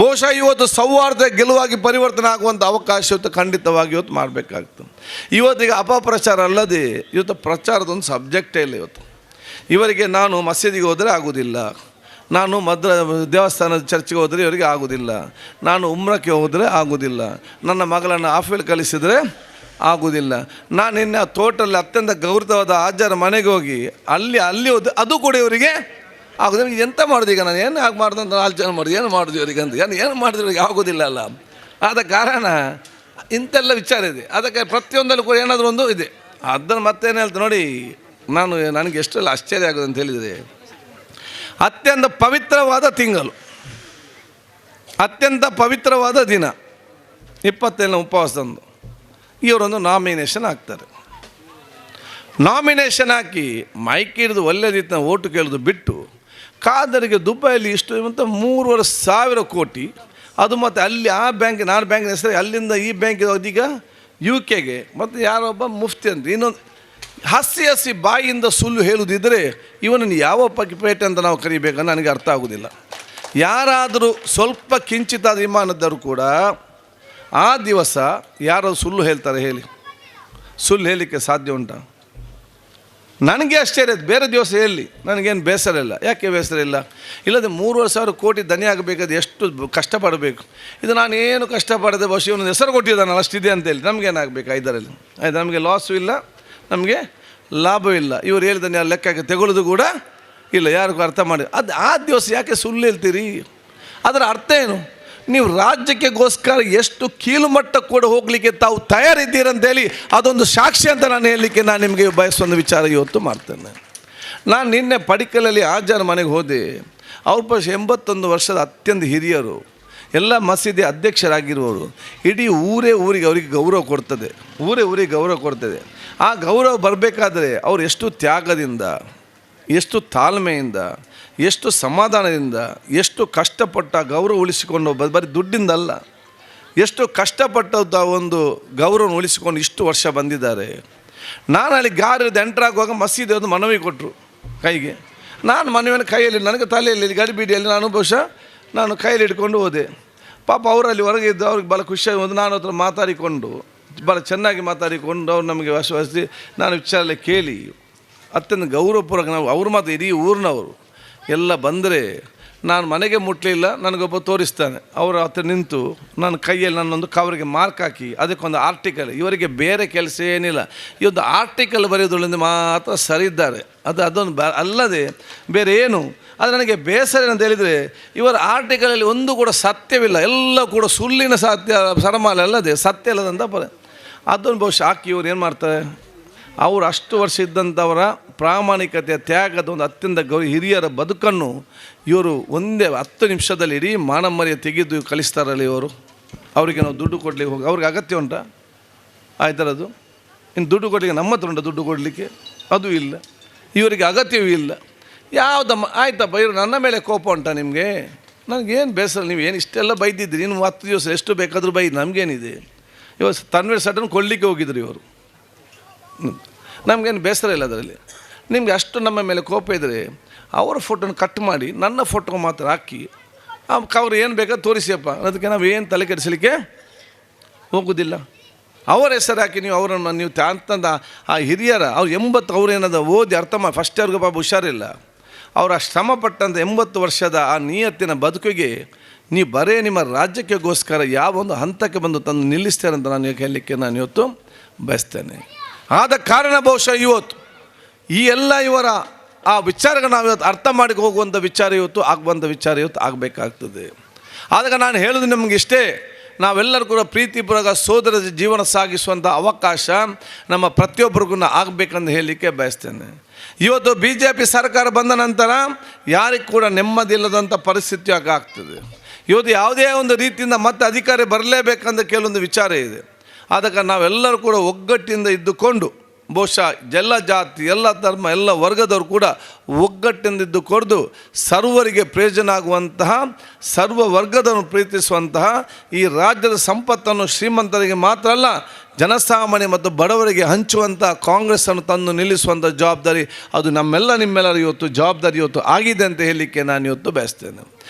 ಬಹುಶಃ ಇವತ್ತು ಸೌಹಾರ್ದ ಗೆಲುವಾಗಿ ಪರಿವರ್ತನೆ ಆಗುವಂಥ ಅವಕಾಶ ಇವತ್ತು ಖಂಡಿತವಾಗಿ ಇವತ್ತು ಮಾಡಬೇಕಾಗ್ತದೆ. ಇವತ್ತಿಗೆ ಅಪಪ್ರಚಾರ ಅಲ್ಲದೆ ಇವತ್ತು ಪ್ರಚಾರದೊಂದು ಸಬ್ಜೆಕ್ಟೇ ಇಲ್ಲ. ಇವತ್ತು ಇವರಿಗೆ ನಾನು ಮಸೀದಿಗೆ ಹೋದರೆ ಆಗೋದಿಲ್ಲ, ನಾನು ದೇವಸ್ಥಾನದ ಚರ್ಚ್ಗೆ ಹೋದರೆ ಇವರಿಗೆ ಆಗೋದಿಲ್ಲ, ನಾನು ಉಮ್ರಕ್ಕೆ ಹೋದರೆ ಆಗೋದಿಲ್ಲ, ನನ್ನ ಮಗಳನ್ನು ಆಫೀಲ್ ಕಳಿಸಿದರೆ ಆಗೋದಿಲ್ಲ, ನಾನು ನಿನ್ನೆ ತೋಟಲ್ಲಿ ಅತ್ಯಂತ ಗೌರವವಾದ ಆಚಾರ ಮನೆಗೆ ಹೋಗಿ ಅಲ್ಲಿ ಹೋದ ಅದು ಕೂಡ ಇವರಿಗೆ ಆಗೋದಿಲ್ಲ. ಎಂತ ಮಾಡೋದು ಈಗ, ನಾನು ಏನು ಆಗಿ ಮಾಡ್ದೆ ಅಂತ ಆಲೋಚನೆ ಮಾಡೋದು, ಏನು ಮಾಡೋದು ಇವರಿಗೆ ಅಂತ, ಏನು ಮಾಡಿದ್ರೆ ಇವರಿಗೆ ಆಗೋದಿಲ್ಲ ಅಲ್ಲ. ಆದ ಕಾರಣ ಇಂತೆಲ್ಲ ವಿಚಾರ ಇದೆ. ಅದಕ್ಕೆ ಪ್ರತಿಯೊಂದಲ್ಲೂ ಕೂಡ ಏನಾದರೂ ಒಂದು ಇದೆ. ಅದನ್ನು ಮತ್ತೇನು ಹೇಳ್ತಾರೆ ನೋಡಿ, ನನಗೆ ಎಷ್ಟೆಲ್ಲ ಆಶ್ಚರ್ಯ ಆಗೋದು ಅಂತ ಹೇಳಿದರೆ, ಅತ್ಯಂತ ಪವಿತ್ರವಾದ ತಿಂಗಳು, ಅತ್ಯಂತ ಪವಿತ್ರವಾದ ದಿನ 27ನೇ ಉಪವಾಸದಂದು ಇವರೊಂದು ನಾಮಿನೇಷನ್ ಹಾಕ್ತಾರೆ. ನಾಮಿನೇಷನ್ ಹಾಕಿ ಮೈಕ್ ಹಿಡಿದು ಒಳ್ಳೆದಿತ್ತು ಓಟು ಕೇಳೋದು ಬಿಟ್ಟು ಖಾದರಿಗೆ ದುಬೈಯಲ್ಲಿ ಇಷ್ಟು ಅಂತ 3,500 ಕೋಟಿ, ಅದು ಮತ್ತು ಅಲ್ಲಿ ಆ ಬ್ಯಾಂಕ್ ನಾನು ಬ್ಯಾಂಕಿನ ಹೆಸರು ಅಲ್ಲಿಂದ ಈ ಬ್ಯಾಂಕಿಗೆ ಅದೀಗ UKಗೆ, ಮತ್ತು ಯಾರೊಬ್ಬ ಮುಫ್ತಿ ಅಂತ ಇನ್ನೊಂದು ಹಸಿ ಬಾಯಿಯಿಂದ ಸುಳ್ಳು ಹೇಳುವುದಿದ್ದರೆ ಇವನನ್ನು ಯಾವ ಪೇಟೆ ಅಂತ ನಾವು ಕರಿಬೇಕಂತ ನನಗೆ ಅರ್ಥ ಆಗೋದಿಲ್ಲ. ಯಾರಾದರೂ ಸ್ವಲ್ಪ ಕಿಂಚಿತಾದ ವಿಮಾನದವರು ಕೂಡ ಆ ದಿವಸ ಯಾರಾದ್ರು ಸುಳ್ಳು ಹೇಳ್ತಾರೆ ಹೇಳಿ? ಸುಳ್ಳು ಹೇಳಲಿಕ್ಕೆ ಸಾಧ್ಯ ಉಂಟಾ? ನನಗೆ ಆಶ್ಚರ್ಯ. ಬೇರೆ ದಿವಸ ಹೇಳಿ ನನಗೇನು ಬೇಸರ ಇಲ್ಲ. ಯಾಕೆ ಬೇಸರ ಇಲ್ಲ? ಇಲ್ಲದೆ 3,500 ಕೋಟಿ ದನಿ ಆಗಬೇಕಾದ್ರೆ ಎಷ್ಟು ಕಷ್ಟಪಡಬೇಕು. ಇದು ನಾನೇನು ಕಷ್ಟಪಡದೆ ಬಹುಶಃ ಇವನು ಹೆಸರು ಕೊಟ್ಟಿದ್ದಾನಲ್ಲ ಅಷ್ಟಿದೆ ಅಂತೇಳಿ ನಮಗೇನಾಗಬೇಕು? ಇದರಲ್ಲಿ ಆಯ್ತು, ನಮಗೆ ಲಾಸು ಇಲ್ಲ, ನಮಗೆ ಲಾಭವಿಲ್ಲ. ಇವರು ಹೇಳಿದನ್ನು ಯಾರು ಲೆಕ್ಕಕ್ಕೆ ತೆಗೊಳ್ಳೋದು ಕೂಡ ಇಲ್ಲ, ಯಾರಿಗೂ ಅರ್ಥ ಮಾಡಿ. ಅದು ಆ ದಿವಸ ಯಾಕೆ ಸುಳ್ಳು ಹೇಳ್ತೀರಿ? ಅದರ ಅರ್ಥ ಏನು? ನೀವು ರಾಜ್ಯಕ್ಕೆಗೋಸ್ಕರ ಎಷ್ಟು ಕೀಳು ಮಟ್ಟ ಕೂಡ ಹೋಗಲಿಕ್ಕೆ ತಾವು ತಯಾರಿದ್ದೀರಂತೇಳಿ ಅದೊಂದು ಸಾಕ್ಷಿ ಅಂತ ನಾನು ಹೇಳಲಿಕ್ಕೆ ನಾನು ನಿಮಗೆ ಬಯಸುವ ವಿಚಾರ ಇವತ್ತು ಮಾಡ್ತೇನೆ. ನಾನು ನಿನ್ನೆ ಪಡಿಕಲಲ್ಲಿ ಆಜಾರ ಮನೆಗೆ ಹೋದೆ. ಅವ್ರ ಪಕ್ಷ 81 ವರ್ಷದ ಅತ್ಯಂತ ಹಿರಿಯರು, ಎಲ್ಲ ಮಸೀದಿ ಅಧ್ಯಕ್ಷರಾಗಿರುವವರು. ಇಡೀ ಊರಿಗೆ ಅವರಿಗೆ ಗೌರವ ಕೊಡ್ತದೆ, ಊರಿಗೆ ಗೌರವ ಕೊಡ್ತದೆ. ಆ ಗೌರವ ಬರಬೇಕಾದ್ರೆ ಅವರು ಎಷ್ಟು ತ್ಯಾಗದಿಂದ, ಎಷ್ಟು ತಾಳ್ಮೆಯಿಂದ, ಎಷ್ಟು ಸಮಾಧಾನದಿಂದ, ಎಷ್ಟು ಕಷ್ಟಪಟ್ಟ ಗೌರವ ಉಳಿಸಿಕೊಂಡು ಬರೀ ದುಡ್ಡಿಂದಲ್ಲ, ಎಷ್ಟು ಕಷ್ಟಪಟ್ಟ ಒಂದು ಗೌರವ ಉಳಿಸಿಕೊಂಡು ಇಷ್ಟು ವರ್ಷ ಬಂದಿದ್ದಾರೆ. ನಾನು ಅಲ್ಲಿ ಗಾಡಿದ ಎಂಟ್ರಾಗುವಾಗ ಮಸೀದಿ ಒಂದು ಮನವಿ ಕೊಟ್ಟರು ಕೈಗೆ. ನಾನು ಮನವಿಯನ್ನು ಕೈಯಲ್ಲಿ, ನನಗೆ ತಲೆಯಲ್ಲಿ ಗಡಿಬಿಡಿಯಲ್ಲಿ ನಾನು ಕೈಯಲ್ಲಿ ಹಿಡ್ಕೊಂಡು ಹೋದೆ. ಪಾಪ ಅವರಲ್ಲಿ ಹೊರಗೆ ಇದ್ದು ಅವ್ರಿಗೆ ಭಾಳ ಖುಷಿಯಾಗಿ ಒಂದು ನಾನು ಹತ್ರ ಮಾತಾಡಿಕೊಂಡು ಭಾಳ ಚೆನ್ನಾಗಿ ಮಾತಾಡಿಕೊಂಡು ಅವ್ರು ನಮಗೆ ವಶವಹಿಸಿ ನಾನು ವಿಚಾರ ಕೇಳಿ ಅತ್ಯಂತ ಗೌರವಪೂರ್ವಕ ನಾವು ಅವ್ರ ಮಾತು ಇಡೀ ಊರಿನವರು ಎಲ್ಲ ಬಂದರೆ ನಾನು ಮನೆಗೆ ಮುಟ್ಟಲಿಲ್ಲ, ನನಗೊಬ್ಬ ತೋರಿಸ್ತಾನೆ. ಅವರ ಹತ್ರ ನಿಂತು ನನ್ನ ಕೈಯಲ್ಲಿ ನನ್ನೊಂದು ಕವರಿಗೆ ಮಾರ್ಕ್ ಹಾಕಿ ಅದಕ್ಕೊಂದು ಆರ್ಟಿಕಲ್, ಇವರಿಗೆ ಬೇರೆ ಕೆಲಸ ಏನಿಲ್ಲ, ಇವತ್ತು ಆರ್ಟಿಕಲ್ ಬರೆಯೋದ್ರಿಂದ ಮಾತ್ರ ಸರಿದ್ದಾರೆ, ಅದೊಂದು ಅಲ್ಲದೆ ಬೇರೆ ಏನು. ಅದು ನನಗೆ ಬೇಸರ ಅಂತ ಹೇಳಿದರೆ ಇವರ ಆರ್ಟಿಕಲಲ್ಲಿ ಒಂದು ಕೂಡ ಸತ್ಯವಿಲ್ಲ, ಎಲ್ಲ ಕೂಡ ಸುಳ್ಳಿನ ಸರಮಾಲೆ ಅಲ್ಲದೆ ಸತ್ಯ ಅಲ್ಲದಂತ ಅದನ್ನು ಬಹುಶಃ ಹಾಕಿ ಇವ್ರು ಏನು ಮಾಡ್ತಾರೆ, ಅವರು ಅಷ್ಟು ವರ್ಷ ಇದ್ದಂಥವರ ಪ್ರಾಮಾಣಿಕತೆ, ತ್ಯಾಗದ ಒಂದು ಅತ್ಯಂತ ಹಿರಿಯರ ಬದುಕನ್ನು ಇವರು ಒಂದೇ 10 ನಿಮಿಷದಲ್ಲಿ ಇಡೀ ಮಾನಮರ್ಯ ತೆಗೆದು ಕಲಿಸ್ತಾರಲ್ಲ ಇವರು. ಅವರಿಗೆ ನಾವು ದುಡ್ಡು ಕೊಡಲಿಕ್ಕೆ ಹೋಗಿ ಅವ್ರಿಗೆ ಅಗತ್ಯ ಉಂಟಾ? ಆಯ್ತರದು ಇನ್ನು ದುಡ್ಡು ಕೊಡಲಿಕ್ಕೆ ನಮ್ಮ ಹತ್ರ ಉಂಟು ದುಡ್ಡು ಕೊಡಲಿಕ್ಕೆ? ಅದು ಇಲ್ಲ, ಇವರಿಗೆ ಅಗತ್ಯವೂ ಇಲ್ಲ. ಯಾವುದಮ್ಮ ಆಯ್ತಪ್ಪ, ಇವರು ನನ್ನ ಮೇಲೆ ಕೋಪ ಉಂಟಾ ನಿಮಗೆ? ನನಗೇನು ಬೇಸರ, ನೀವು ಏನು ಇಷ್ಟೆಲ್ಲ ಬೈದಿದ್ರಿ, ಇನ್ನು 10 ದಿವಸ ಎಷ್ಟು ಬೇಕಾದರೂ ಬೈದು ನಮಗೇನಿದೆ. ಇವತ್ತು ತನ್ವೀರ್ ಸಟನ್ ಕೊಡಲಿಕ್ಕೆ ಹೋಗಿದ್ರು ಇವರು, ನಮಗೇನು ಬೇಸರ ಇಲ್ಲ ಅದರಲ್ಲಿ. ನಿಮಗೆ ಅಷ್ಟು ನಮ್ಮ ಮೇಲೆ ಕೋಪ ಇದ್ದರೆ ಅವರ ಫೋಟೋನ ಕಟ್ ಮಾಡಿ ನನ್ನ ಫೋಟೋ ಮಾತ್ರ ಹಾಕಿ ಅವ್ರು ಏನು ಬೇಕಾದ್ರೆ ತೋರಿಸಿಯಪ್ಪ, ಅದಕ್ಕೆ ನಾವು ಏನು ತಲೆ ಕೆಡಿಸಲಿಕ್ಕೆ ಹೋಗೋದಿಲ್ಲ. ಅವರ ಹೆಸರು ಹಾಕಿ ನೀವು ಅವರನ್ನು ನೀವು ಅಂತಂದ ಆ ಹಿರಿಯರ ಅವ್ರು 80 ಅವರೇನದ ಓದಿ ಅರ್ಥ ಮಾಡಿ ಫಸ್ಟ್ ಅವ್ರಿಗೆ ಪಾಪ ಹುಷಾರಿಲ್ಲ, ಅವರ ಶ್ರಮಪಟ್ಟಂಥ 80 ವರ್ಷದ ಆ ನಿಯತ್ತಿನ ಬದುಕಿಗೆ ನೀವು ಬರೇ ನಿಮ್ಮ ರಾಜ್ಯಕ್ಕೆಗೋಸ್ಕರ ಯಾವ ಒಂದು ಹಂತಕ್ಕೆ ಬಂದು ತಂದು ನಿಲ್ಲಿಸ್ತಾರೆ ಅಂತ ನಾನು ಹೇಳಲಿಕ್ಕೆ ನಾನು ಇವತ್ತು ಬಯಸ್ತೇನೆ. ಆದ ಕಾರಣ ಬಹುಶಃ ಇವತ್ತು ಈ ಎಲ್ಲ ಇವರ ಆ ವಿಚಾರಗಳು ನಾವು ಇವತ್ತು ಅರ್ಥ ಮಾಡಿ ಹೋಗುವಂಥ ವಿಚಾರ ಇವತ್ತು ಆಗುವಂಥ ವಿಚಾರ ಇವತ್ತು ಆಗಬೇಕಾಗ್ತದೆ. ಆದಾಗ ನಾನು ಹೇಳೋದು ನಮಗೆ ಇಷ್ಟೇ, ನಾವೆಲ್ಲರೂ ಕೂಡ ಪ್ರೀತಿಪೂರ್ವಕ ಸೋದರ ಜೀವನ ಸಾಗಿಸುವಂಥ ಅವಕಾಶ ನಮ್ಮ ಪ್ರತಿಯೊಬ್ಬರಿಗೂ ಆಗಬೇಕಂತ ಹೇಳಲಿಕ್ಕೆ ಬಯಸ್ತೇನೆ. ಇವತ್ತು BJP ಸರ್ಕಾರ ಬಂದ ನಂತರ ಯಾರಿಗೂ ಕೂಡ ನೆಮ್ಮದಿ ಇಲ್ಲದಂಥ ಪರಿಸ್ಥಿತಿ ಆಗ್ತದೆ. ಇವತ್ತು ಯಾವುದೇ ಒಂದು ರೀತಿಯಿಂದ ಮತ್ತೆ ಅಧಿಕಾರ ಬರಲೇಬೇಕಂತ ಕೆಲವೊಂದು ವಿಚಾರ ಇದೆ. ಅದಕ್ಕೆ ನಾವೆಲ್ಲರೂ ಕೂಡ ಒಗ್ಗಟ್ಟಿಂದ ಇದ್ದುಕೊಂಡು ಬಹುಶಃ ಎಲ್ಲ ಜಾತಿ, ಎಲ್ಲ ಧರ್ಮ, ಎಲ್ಲ ವರ್ಗದವರು ಕೂಡ ಒಗ್ಗಟ್ಟಿಂದ ಇದ್ದುಕೊಂಡು ಸರ್ವರಿಗೆ ಪ್ರಯೋಜನ ಆಗುವಂತಹ, ಸರ್ವ ವರ್ಗದವನ್ನು ಪ್ರೀತಿಸುವಂತಹ ಈ ರಾಜ್ಯದ ಸಂಪತ್ತನ್ನು ಶ್ರೀಮಂತರಿಗೆ ಮಾತ್ರ ಅಲ್ಲ, ಜನಸಾಮಾನ್ಯ ಮತ್ತು ಬಡವರಿಗೆ ಹಂಚುವಂಥ ಕಾಂಗ್ರೆಸ್ಸನ್ನು ತಂದು ನಿಲ್ಲಿಸುವಂಥ ಜವಾಬ್ದಾರಿ ಅದು ನಿಮ್ಮೆಲ್ಲರ ಇವತ್ತು ಜವಾಬ್ದಾರಿ ಇವತ್ತು ಆಗಿದೆ ಅಂತ ಹೇಳಲಿಕ್ಕೆ ನಾನು ಇವತ್ತು ಬಯಸ್ತೇನೆ.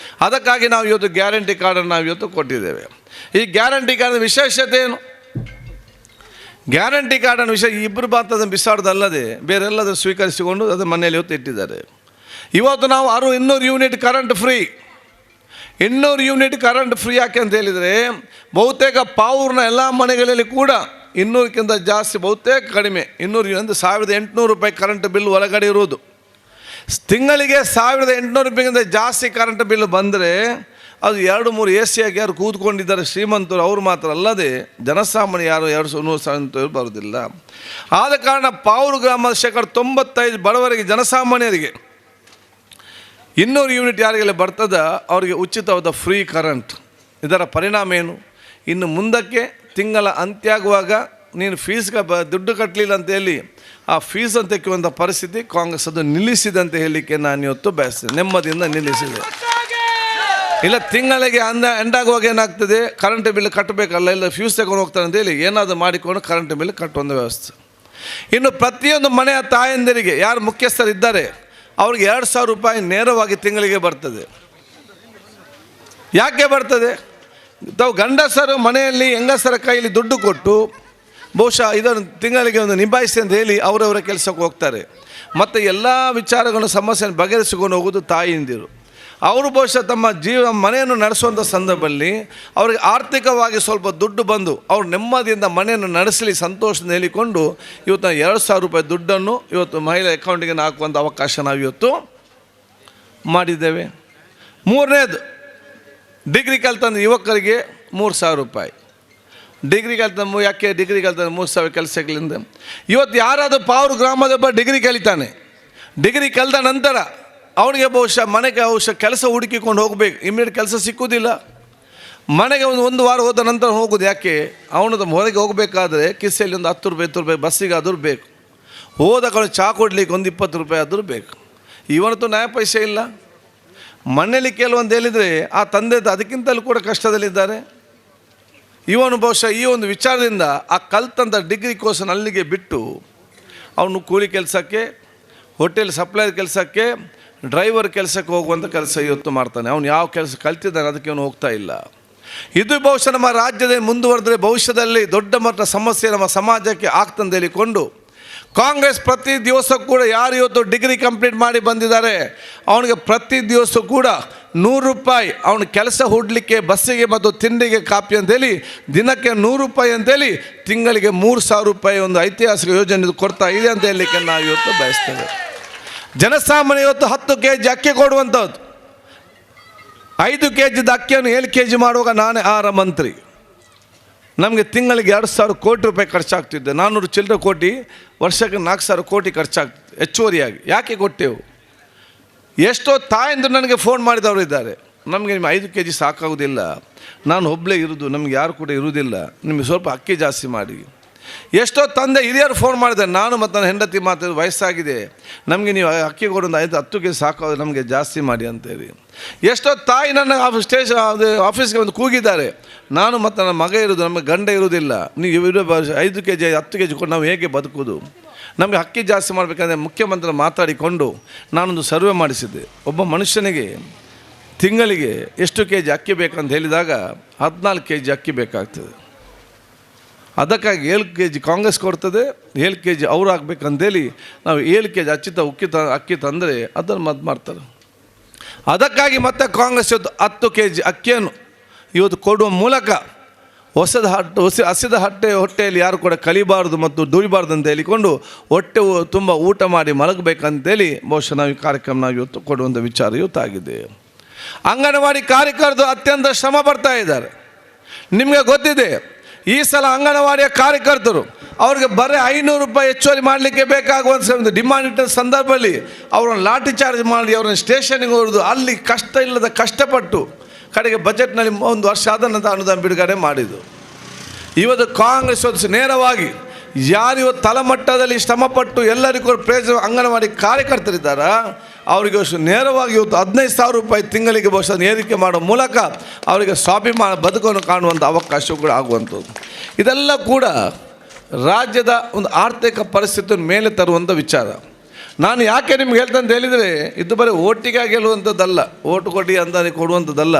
ಅದಕ್ಕಾಗಿ ನಾವು ಇವತ್ತು ಗ್ಯಾರಂಟಿ ಕಾರ್ಡನ್ನು ನಾವು ಇವತ್ತು ಕೊಟ್ಟಿದ್ದೇವೆ. ಈ ಗ್ಯಾರಂಟಿ ಕಾರ್ಡಿನ ವಿಶೇಷತೆ ಏನು? ಗ್ಯಾರಂಟಿ ಕಾರ್ಡನ್ನು ವಿಷಯ ಇಬ್ಬರು ಮಾತ್ರ ಬಿಸಾಡೋದಲ್ಲದೆ ಬೇರೆಲ್ಲದನ್ನು ಸ್ವೀಕರಿಸಿಕೊಂಡು ಅದು ಮನೆಯಲ್ಲಿ ಇವತ್ತು ಇಟ್ಟಿದ್ದಾರೆ. ಇವತ್ತು ನಾವು 200 unit current free. 200 unit current free ಯಾಕೆ ಅಂತ ಹೇಳಿದರೆ, ಬಹುತೇಕ ಪಾವೂರಿನ ಎಲ್ಲ ಮನೆಗಳಲ್ಲಿ ಕೂಡ 200ಕ್ಕಿಂತ ಜಾಸ್ತಿ, ಬಹುತೇಕ ಕಡಿಮೆ 200 ಅಂದರೆ 1800 ರೂಪಾಯಿ ಕರೆಂಟ್ ಬಿಲ್ ಒಳಗಡೆ ಇರುವುದು. ತಿಂಗಳಿಗೆ 1800 ರೂಪಾಯಿಗಿಂತ ಜಾಸ್ತಿ ಕರೆಂಟ್ ಬಿಲ್ ಬಂದರೆ ಅದು 2-3 AC ಆಗಿ ಯಾರು ಕೂತ್ಕೊಂಡಿದ್ದಾರೆ ಶ್ರೀಮಂತರು ಅವರು ಮಾತ್ರ ಅಲ್ಲದೆ ಜನಸಾಮಾನ್ಯ ಯಾರು 200 ಬರೋದಿಲ್ಲ. ಆದ ಕಾರಣ ಪಾವೂರು ಗ್ರಾಮದ 95% ಬಡವರಿಗೆ, ಜನಸಾಮಾನ್ಯರಿಗೆ 200 ಯೂನಿಟ್ ಯಾರಿಗೆಲ್ಲ ಬರ್ತದ ಅವರಿಗೆ ಉಚಿತವಾದ ಫ್ರೀ ಕರೆಂಟ್. ಇದರ ಪರಿಣಾಮ ಏನು? ಇನ್ನು ಮುಂದಕ್ಕೆ ತಿಂಗಳ ಅಂತ್ಯ ಆಗುವಾಗ ನೀನು ಫೀಸ್ಗೆ ದುಡ್ಡು ಕಟ್ಟಲಿಲ್ಲ ಅಂತೇಳಿ ಆ ಫೀಸನ್ನು ತೆಗೆಯುವಂಥ ಪರಿಸ್ಥಿತಿ ಕಾಂಗ್ರೆಸ್ ಅದು ನಿಲ್ಲಿಸಿದೆ ಅಂತ ಹೇಳಲಿಕ್ಕೆ ನಾನು ಇವತ್ತು ಬಯಸ್ತೇನೆ. ನೆಮ್ಮದಿಯಿಂದ ನಿಲ್ಲಿಸಿದೆ. ಇಲ್ಲ ತಿಂಗಳಿಗೆ ಎಂಡಾಗುವಾಗ ಏನಾಗ್ತದೆ, ಕರೆಂಟ್ ಬಿಲ್ ಕಟ್ಟಬೇಕಲ್ಲ, ಇಲ್ಲ ಫ್ಯೂಸ್ ತಗೊಂಡು ಹೋಗ್ತಾರೆ ಅಂತೇಳಿ ಏನಾದರೂ ಮಾಡಿಕೊಂಡು ಕರೆಂಟ್ ಬಿಲ್ ಕಟ್ಟುವಂಥ ವ್ಯವಸ್ಥೆ. ಇನ್ನು ಪ್ರತಿಯೊಂದು ಮನೆಯ ತಾಯಂದಿರಿಗೆ ಯಾರು ಮುಖ್ಯಸ್ಥರಿದ್ದಾರೆ ಅವ್ರಿಗೆ 2000 ರೂಪಾಯಿ ನೇರವಾಗಿ ತಿಂಗಳಿಗೆ ಬರ್ತದೆ. ಯಾಕೆ ಬರ್ತದೆ? ತಾವು ಗಂಡಸರು ಮನೆಯಲ್ಲಿ ಹೆಂಗಸರ ಕೈಯಲ್ಲಿ ದುಡ್ಡು ಕೊಟ್ಟು ಬಹುಶಃ ಇದನ್ನು ತಿಂಗಳಿಗೆ ಒಂದು ನಿಭಾಯಿಸಿ ಅಂತ ಹೇಳಿ ಅವರವರ ಕೆಲಸಕ್ಕೆ ಹೋಗ್ತಾರೆ. ಮತ್ತು ಎಲ್ಲ ವಿಚಾರಗಳನ್ನು ಸಮಸ್ಯೆಯನ್ನು ಬಗೆಹರಿಸಿಕೊಂಡು ಹೋಗೋದು ತಾಯಿಯಂದಿರು. ಅವರು ಬಹುಶಃ ತಮ್ಮ ಮನೆಯನ್ನು ನಡೆಸುವಂಥ ಸಂದರ್ಭದಲ್ಲಿ ಅವರಿಗೆ ಆರ್ಥಿಕವಾಗಿ ಸ್ವಲ್ಪ ದುಡ್ಡು ಬಂದು ಅವರು ನೆಮ್ಮದಿಯಿಂದ ಮನೆಯನ್ನು ನಡೆಸಲಿ ಸಂತೋಷದಿಂದ ಹೇಳಿಕೊಂಡು ಇವತ್ತು 2000 ರೂಪಾಯಿ ದುಡ್ಡನ್ನು ಇವತ್ತು ಮಹಿಳೆ ಅಕೌಂಟಿಗೆ ಹಾಕುವಂಥ ಅವಕಾಶ ನಾವು ಇವತ್ತು ಮಾಡಿದ್ದೇವೆ. ಮೂರನೇದು, ಡಿಗ್ರಿ ಕಲಿತಂದ ಯುವಕರಿಗೆ 3000 ರೂಪಾಯಿ. ಡಿಗ್ರಿ ಕಲಿತ ಯಾಕೆ ಡಿಗ್ರಿ ಕಲಿತ 3000 ಕೆಲಸಗಳಿಂದ ಇವತ್ತು ಯಾರಾದರೂ ಪಾವೂರು ಗ್ರಾಮದೊಬ್ಬ ಡಿಗ್ರಿ ಕಲಿತಾನೆ, ಡಿಗ್ರಿ ಕಲಿತ ನಂತರ ಅವನಿಗೆ ಬಹುಶಃ ಮನೆಗೆ ಕೆಲಸ ಹುಡುಕಿಕೊಂಡು ಹೋಗಬೇಕು, ಇಮಿಡಿಯೇಟ್ ಕೆಲಸ ಸಿಕ್ಕುವುದಿಲ್ಲ. ಮನೆಗೆ ಒಂದು ವಾರ ಹೋದ ನಂತರ ಹೋಗೋದು. ಯಾಕೆ? ಅವನದು ಹೊರಗೆ ಹೋಗಬೇಕಾದ್ರೆ ಕಿಸೆಯಲ್ಲಿ ಒಂದು 10 ರೂಪಾಯಿ 20 ರೂಪಾಯಿ ಬಸ್ಸಿಗೆ ಆದರೂ ಬೇಕು, ಹೋದ ಕಡೆ ಚಹಾ ಕೊಡಲಿಕ್ಕೆ ಒಂದು 20 ರೂಪಾಯಿ ಆದರೂ ಬೇಕು. ಇವನಂತೂ ನ್ಯಾಯ ಪೈಸೆ ಇಲ್ಲ. ಮನೆಯಲ್ಲಿ ಕೆಲವೊಂದು ಹೇಳಿದರೆ ಆ ತಂದೆ ಅದಕ್ಕಿಂತಲೂ ಕೂಡ ಕಷ್ಟದಲ್ಲಿದ್ದಾರೆ. ಇವನು ಬಹುಶಃ ಈ ಒಂದು ವಿಚಾರದಿಂದ ಆ ಕಲ್ತಂಥ ಡಿಗ್ರಿ ಕೋರ್ಸನ್ನು ಅಲ್ಲಿಗೆ ಬಿಟ್ಟು ಅವನು ಕೂಲಿ ಕೆಲಸಕ್ಕೆ, ಹೋಟೆಲ್ ಸಪ್ಲೈರ್ ಕೆಲಸಕ್ಕೆ, ಡ್ರೈವರ್ ಕೆಲಸಕ್ಕೆ ಹೋಗುವಂಥ ಕೆಲಸ ಇವತ್ತು ಮಾಡ್ತಾನೆ. ಅವನು ಯಾವ ಕೆಲಸ ಕಲ್ತಿದ್ದಾನೆ ಅದಕ್ಕೆ ಅವನು ಹೋಗ್ತಾ ಇಲ್ಲ. ಇದು ಬಹುಶಃ ನಮ್ಮ ರಾಜ್ಯದಲ್ಲಿ ಮುಂದುವರೆದರೆ ಭವಿಷ್ಯದಲ್ಲಿ ದೊಡ್ಡ ಮಟ್ಟ ಸಮಸ್ಯೆ ನಮ್ಮ ಸಮಾಜಕ್ಕೆ ಆಗ್ತಂತ ಹೇಳಿಕೊಂಡು ಕಾಂಗ್ರೆಸ್ ಪ್ರತಿ ದಿವಸ ಕೂಡ ಯಾರು ಇವತ್ತು ಡಿಗ್ರಿ ಕಂಪ್ಲೀಟ್ ಮಾಡಿ ಬಂದಿದ್ದಾರೆ ಅವನಿಗೆ ಪ್ರತಿ ದಿವಸ ಕೂಡ 100 ರೂಪಾಯಿ ಅವನ ಕೆಲಸ ಹುಡ್ಲಿಕ್ಕೆ, ಬಸ್ಸಿಗೆ ಮತ್ತು ತಿಂಡಿಗೆ ಕಾಪಿ ಅಂತೇಳಿ ದಿನಕ್ಕೆ 100 ರೂಪಾಯಿ ಅಂತೇಳಿ ತಿಂಗಳಿಗೆ 3000 ರೂಪಾಯಿ ಒಂದು ಐತಿಹಾಸಿಕ ಯೋಜನೆ ಕೊಡ್ತಾ ಇದೆ ಅಂತ ಹೇಳಲಿಕ್ಕೆ ನಾವು ಇವತ್ತು ಬಯಸ್ತೇವೆ. ಜನಸಾಮಾನ್ಯ ಇವತ್ತು 10 kg ಅಕ್ಕಿ ಕೊಡುವಂಥದ್ದು, 5 kg ಅಕ್ಕಿಯನ್ನು 7 kg ಮಾಡುವಾಗ ನಾನೇ ಆಹಾರ ಮಂತ್ರಿ. ನಮಗೆ ತಿಂಗಳಿಗೆ 2000 ಕೋಟಿ ರೂಪಾಯಿ ಖರ್ಚಾಗ್ತಿದ್ದೆ. 400 ಚಿಲ್ಲರೆ ಕೋಟಿ, ವರ್ಷಕ್ಕೆ 4000 ಕೋಟಿ ಖರ್ಚಾಗ್ತಿದೆ ಹೆಚ್ಚುವರಿಯಾಗಿ. ಯಾಕೆ ಕೊಟ್ಟೆವು? ಎಷ್ಟೋ ತಾಯಂದರು ನನಗೆ ಫೋನ್ ಮಾಡಿದವರು ಇದ್ದಾರೆ, ನಮಗೆ ನಿಮ್ಮ 5 kg ಸಾಕಾಗೋದಿಲ್ಲ, ನಾನು ಒಬ್ಬಳೇ ಇರೋದು, ನಮ್ಗೆ ಯಾರು ಕೂಡ ಇರುವುದಿಲ್ಲ, ನಿಮಗೆ ಸ್ವಲ್ಪ ಅಕ್ಕಿ ಜಾಸ್ತಿ ಮಾಡಿ. ಎಷ್ಟೋ ತಂದೆ ಹಿರಿಯರು ಫೋನ್ ಮಾಡಿದ್ದಾರೆ, ನಾನು ಮತ್ತು ನನ್ನ ಹೆಂಡತಿ ಮಾತಾಡೋದು ವಯಸ್ಸಾಗಿದೆ, ನಮಗೆ ನೀವು ಅಕ್ಕಿ ಕೊಡೋದು 10 kg ಸಾಕಾಗೋದು, ನಮಗೆ ಜಾಸ್ತಿ ಮಾಡಿ ಅಂತೇಳಿ. ಎಷ್ಟೋ ತಾಯಿ ನನ್ನ ಆಫೀಸ್ಗೆ ಒಂದು ಕೂಗಿದ್ದಾರೆ, ನಾನು ಮತ್ತು ನನ್ನ ಮಗ ಇರೋದು, ನಮಗೆ ಗಂಡ ಇರೋದಿಲ್ಲ, ನೀವು 5 kg 10 kg ಕೊಟ್ಟು ನಾವು ಹೇಗೆ ಬದುಕೋದು, ನಮಗೆ ಅಕ್ಕಿ ಜಾಸ್ತಿ ಮಾಡಬೇಕಂದ್ರೆ ಮುಖ್ಯಮಂತ್ರಿ ಮಾತಾಡಿಕೊಂಡು ನಾನೊಂದು ಸರ್ವೆ ಮಾಡಿಸಿದ್ದೆ. ಒಬ್ಬ ಮನುಷ್ಯನಿಗೆ ತಿಂಗಳಿಗೆ ಎಷ್ಟು kg ಅಕ್ಕಿ ಬೇಕಂತ ಹೇಳಿದಾಗ 14 kg ಅಕ್ಕಿ ಬೇಕಾಗ್ತದೆ. ಅದಕ್ಕಾಗಿ 7 kg ಕಾಂಗ್ರೆಸ್ ಕೊಡ್ತದೆ, 7 kg ಅವ್ರು ಹಾಕ್ಬೇಕಂತೇಳಿ ನಾವು 7 kg ಅಕ್ಕಿ ತಂದರೆ ಅದನ್ನು ಮದ್ದು ಮಾಡ್ತಾರೆ. ಅದಕ್ಕಾಗಿ ಮತ್ತೆ ಕಾಂಗ್ರೆಸ್ ಇವತ್ತು 10 kg ಅಕ್ಕಿಯನ್ನು ಇವತ್ತು ಕೊಡುವ ಮೂಲಕ ಹಸಿದ ಹೊಟ್ಟೆಯಲ್ಲಿ ಯಾರು ಕೂಡ ಕಲಿಬಾರ್ದು ಮತ್ತು ದುಡಿಬಾರ್ದು ಅಂತ ಹೇಳಿಕೊಂಡು ಹೊಟ್ಟೆ ತುಂಬ ಊಟ ಮಾಡಿ ಮಲಗಬೇಕಂತೇಳಿ ಬಹುಶಃ ನಾವು ಈ ಕಾರ್ಯಕ್ರಮ ನಾವು ಇವತ್ತು ಕೊಡುವಂಥ ವಿಚಾರ ಇವತ್ತಾಗಿದೆ. ಅಂಗನವಾಡಿ ಕಾರ್ಯಕರ್ತರು ಅತ್ಯಂತ ಶ್ರಮ ಪಡ್ತಾ ಇದ್ದಾರೆ. ನಿಮಗೆ ಗೊತ್ತಿದೆ, ಈ ಸಲ ಅಂಗನವಾಡಿಯ ಕಾರ್ಯಕರ್ತರು ಅವ್ರಿಗೆ ಬರೀ 500 ರೂಪಾಯಿ ಹೆಚ್ಚುವರಿ ಮಾಡಲಿಕ್ಕೆ ಬೇಕಾಗುವಂಥ ಡಿಮಾಂಡ್ ಇಟ್ಟ ಸಂದರ್ಭದಲ್ಲಿ ಅವರನ್ನು ಲಾಠಿ ಚಾರ್ಜ್ ಮಾಡಿ ಅವರನ್ನು ಸ್ಟೇಷನ್ಗೆ ಹೊಡೆದು ಅಲ್ಲಿ ಕಷ್ಟ ಇಲ್ಲದ ಕಷ್ಟಪಟ್ಟು ಕಡೆಗೆ ಬಜೆಟ್ನಲ್ಲಿ ಒಂದು ವರ್ಷ ಆದ ನಂತರ ಅನುದಾನ ಬಿಡುಗಡೆ ಮಾಡಿದ್ದು. ಇವತ್ತು ಕಾಂಗ್ರೆಸ್ ನೇರವಾಗಿ ಯಾರು ಇವತ್ತು ತಳಮಟ್ಟದಲ್ಲಿ ಶ್ರಮಪಟ್ಟು ಎಲ್ಲರಿಗೂ ಪ್ರಯೋಜನ ಅಂಗನವಾಡಿ ಕಾರ್ಯಕರ್ತರಿದ್ದಾರ ಅವರಿಗೆ ನೇರವಾಗಿ ಇವತ್ತು 15,000 ರೂಪಾಯಿ ತಿಂಗಳಿಗೆ ಬಹುಶಃ ಏರಿಕೆ ಮಾಡೋ ಮೂಲಕ ಅವರಿಗೆ ಸ್ವಾಭಿಮಾನ ಬದುಕನ್ನು ಕಾಣುವಂಥ ಅವಕಾಶ ಕೂಡ ಆಗುವಂಥದ್ದು. ಇದೆಲ್ಲ ಕೂಡ ರಾಜ್ಯದ ಒಂದು ಆರ್ಥಿಕ ಪರಿಸ್ಥಿತಿಯನ್ನು ಮೇಲೆ ತರುವಂಥ ವಿಚಾರ. ನಾನು ಯಾಕೆ ನಿಮ್ಗೆ ಹೇಳ್ತಂತ ಅಂತ ಹೇಳಿದರೆ ಇದು ಬರೀ ಓಟಿಗಾಗಿ ಗೆಲ್ಲುವಂಥದ್ದಲ್ಲ, ಓಟು ಕೊಟ್ಟು ಅಂತ ಕೊಡುವಂಥದ್ದಲ್ಲ.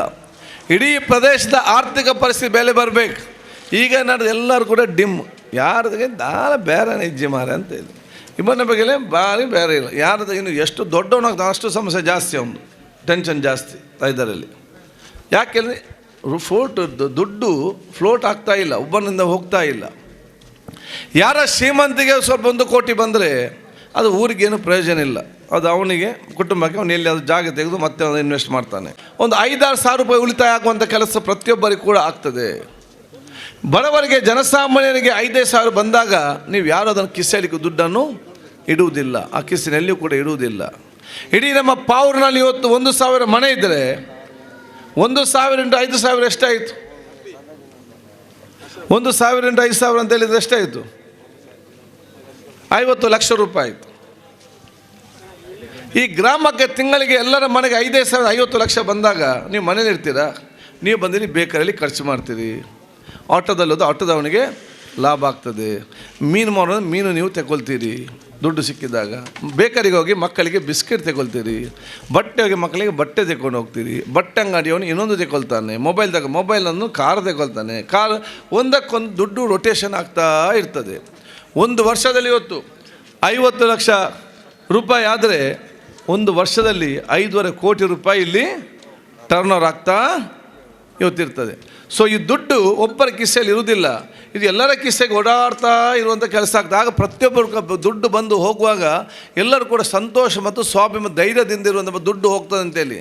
ಇಡೀ ಪ್ರದೇಶದ ಆರ್ಥಿಕ ಪರಿಸ್ಥಿತಿ ಬೆಲೆ ಬರಬೇಕು. ಈಗ ನಡೆದು ಎಲ್ಲರೂ ಕೂಡ ಡಿಮ್ ಯಾರದಿಗೆ ದಾಳ ಬೇರೆ ಹೆಜ್ಜೆ ಮಾರೆ ಅಂತ ಹೇಳಿ ಇಬ್ಬನ ಬಗ್ಗೆ ಭಾರಿ ಬೇರೆ ಇಲ್ಲ. ಯಾರದ ಇನ್ನು ಎಷ್ಟು ದೊಡ್ಡವನಾಗ್ತಾನೆ ಅಷ್ಟು ಸಮಸ್ಯೆ ಜಾಸ್ತಿ, ಅವನು ಟೆನ್ಷನ್ ಜಾಸ್ತಿ ಇದರಲ್ಲಿ. ಯಾಕೆಂದರೆ ದುಡ್ಡು ಫ್ಲೋಟ್ ಆಗ್ತಾ ಇಲ್ಲ, ಒಬ್ಬನಿಂದ ಹೋಗ್ತಾ ಇಲ್ಲ. ಯಾರ ಶ್ರೀಮಂತಿಗೆ ಸ್ವಲ್ಪ 1 ಕೋಟಿ ಬಂದರೆ ಅದು ಊರಿಗೇನು ಪ್ರಯೋಜನ ಇಲ್ಲ, ಅದು ಅವನಿಗೆ ಕುಟುಂಬಕ್ಕೆ ಅವನು ಎಲ್ಲಿ ಅದು ಜಾಗ ತೆಗೆದು ಮತ್ತೆ ಅವನು ಇನ್ವೆಸ್ಟ್ ಮಾಡ್ತಾನೆ. ಒಂದು 5-6 ಸಾವಿರ ರೂಪಾಯಿ ಉಳಿತಾಯ ಆಗುವಂಥ ಕೆಲಸ ಪ್ರತಿಯೊಬ್ಬರಿಗೆ ಕೂಡ ಆಗ್ತದೆ. ಬಡವರಿಗೆ ಜನಸಾಮಾನ್ಯರಿಗೆ 5-5 ಸಾವಿರ ಬಂದಾಗ ನೀವು ಯಾರು ಅದನ್ನು ಕಿಸೆಯಲಿಕ್ಕೆ ದುಡ್ಡನ್ನು ಇಡುವುದಿಲ್ಲ, ಆ ಕಿಸೆಯಲ್ಲಿಯೂ ಕೂಡ ಇಡುವುದಿಲ್ಲ. ಇಡೀ ನಮ್ಮ ಪಾವೂರಿನಲ್ಲಿ ಇವತ್ತು 1,000 ಮನೆ ಇದ್ದರೆ 1,000 × 5,000 ಎಷ್ಟಾಯಿತು? 1,000 × 5,000 ಅಂತ ಹೇಳಿದರೆ ಎಷ್ಟಾಯಿತು? 50 ಲಕ್ಷ ರೂಪಾಯಿ ಆಯಿತು. ಈ ಗ್ರಾಮಕ್ಕೆ ತಿಂಗಳಿಗೆ ಎಲ್ಲರ ಮನೆಗೆ 5,000 50 ಲಕ್ಷ ಬಂದಾಗ ನೀವು ಮನೇಲಿ ಇರ್ತೀರಾ? ನೀವು ಬಂದಿರಿ ಬೇಕರಿಯಲ್ಲಿ ಖರ್ಚು ಮಾಡ್ತೀರಿ, ಆಟೋದಲ್ಲೋದು ಆಟೋದವನಿಗೆ ಲಾಭ ಆಗ್ತದೆ, ಮೀನು ಮಾಡೋದು ಮೀನು ನೀವು ತಗೊಳ್ತೀರಿ ದುಡ್ಡು ಸಿಕ್ಕಿದಾಗ, ಬೇಕರಿಗೆ ಹೋಗಿ ಮಕ್ಕಳಿಗೆ ಬಿಸ್ಕೆಟ್ ತಗೊಳ್ತೀರಿ, ಬಟ್ಟೆ ಹೋಗಿ ಮಕ್ಕಳಿಗೆ ಬಟ್ಟೆ ತಗೊಂಡು ಹೋಗ್ತೀರಿ, ಬಟ್ಟೆ ಅಂಗಡಿಯವನು ಇನ್ನೊಂದು ತಗೊಳ್ತಾನೆ, ಮೊಬೈಲನ್ನು ಕಾರ್ ತಗೊಳ್ತಾನೆ, ಕಾರ್ ಒಂದಕ್ಕೊಂದು ದುಡ್ಡು ರೊಟೇಷನ್ ಆಗ್ತಾ ಇರ್ತದೆ. ಒಂದು ವರ್ಷದಲ್ಲಿ ಇವತ್ತು 50 ಲಕ್ಷ ರೂಪಾಯಿ ಆದರೆ 1 ವರ್ಷದಲ್ಲಿ 5.5 ಕೋಟಿ ರೂಪಾಯಿ ಇಲ್ಲಿ ಟರ್ನ್ ಓವರ್ ಆಗ್ತಾ ಇವತ್ತಿರ್ತದೆ. ಸೊ ಈ ದುಡ್ಡು ಒಬ್ಬರ ಕಿಸೆಯಲ್ಲಿ ಇರುವುದಿಲ್ಲ, ಇದು ಎಲ್ಲರ ಕಿಸೆಗೆ ಓಡಾಡ್ತಾ ಇರುವಂಥ ಕೆಲಸ ಆಗ್ತದೆ. ಆಗ ಪ್ರತಿಯೊಬ್ಬರು ದುಡ್ಡು ಬಂದು ಹೋಗುವಾಗ ಎಲ್ಲರೂ ಕೂಡ ಸಂತೋಷ ಮತ್ತು ಸ್ವಾಭಿಮಾನ ಧೈರ್ಯದಿಂದ ಇರುವಂಥ ದುಡ್ಡು ಹೋಗ್ತದೆ ಅಂತೇಳಿ.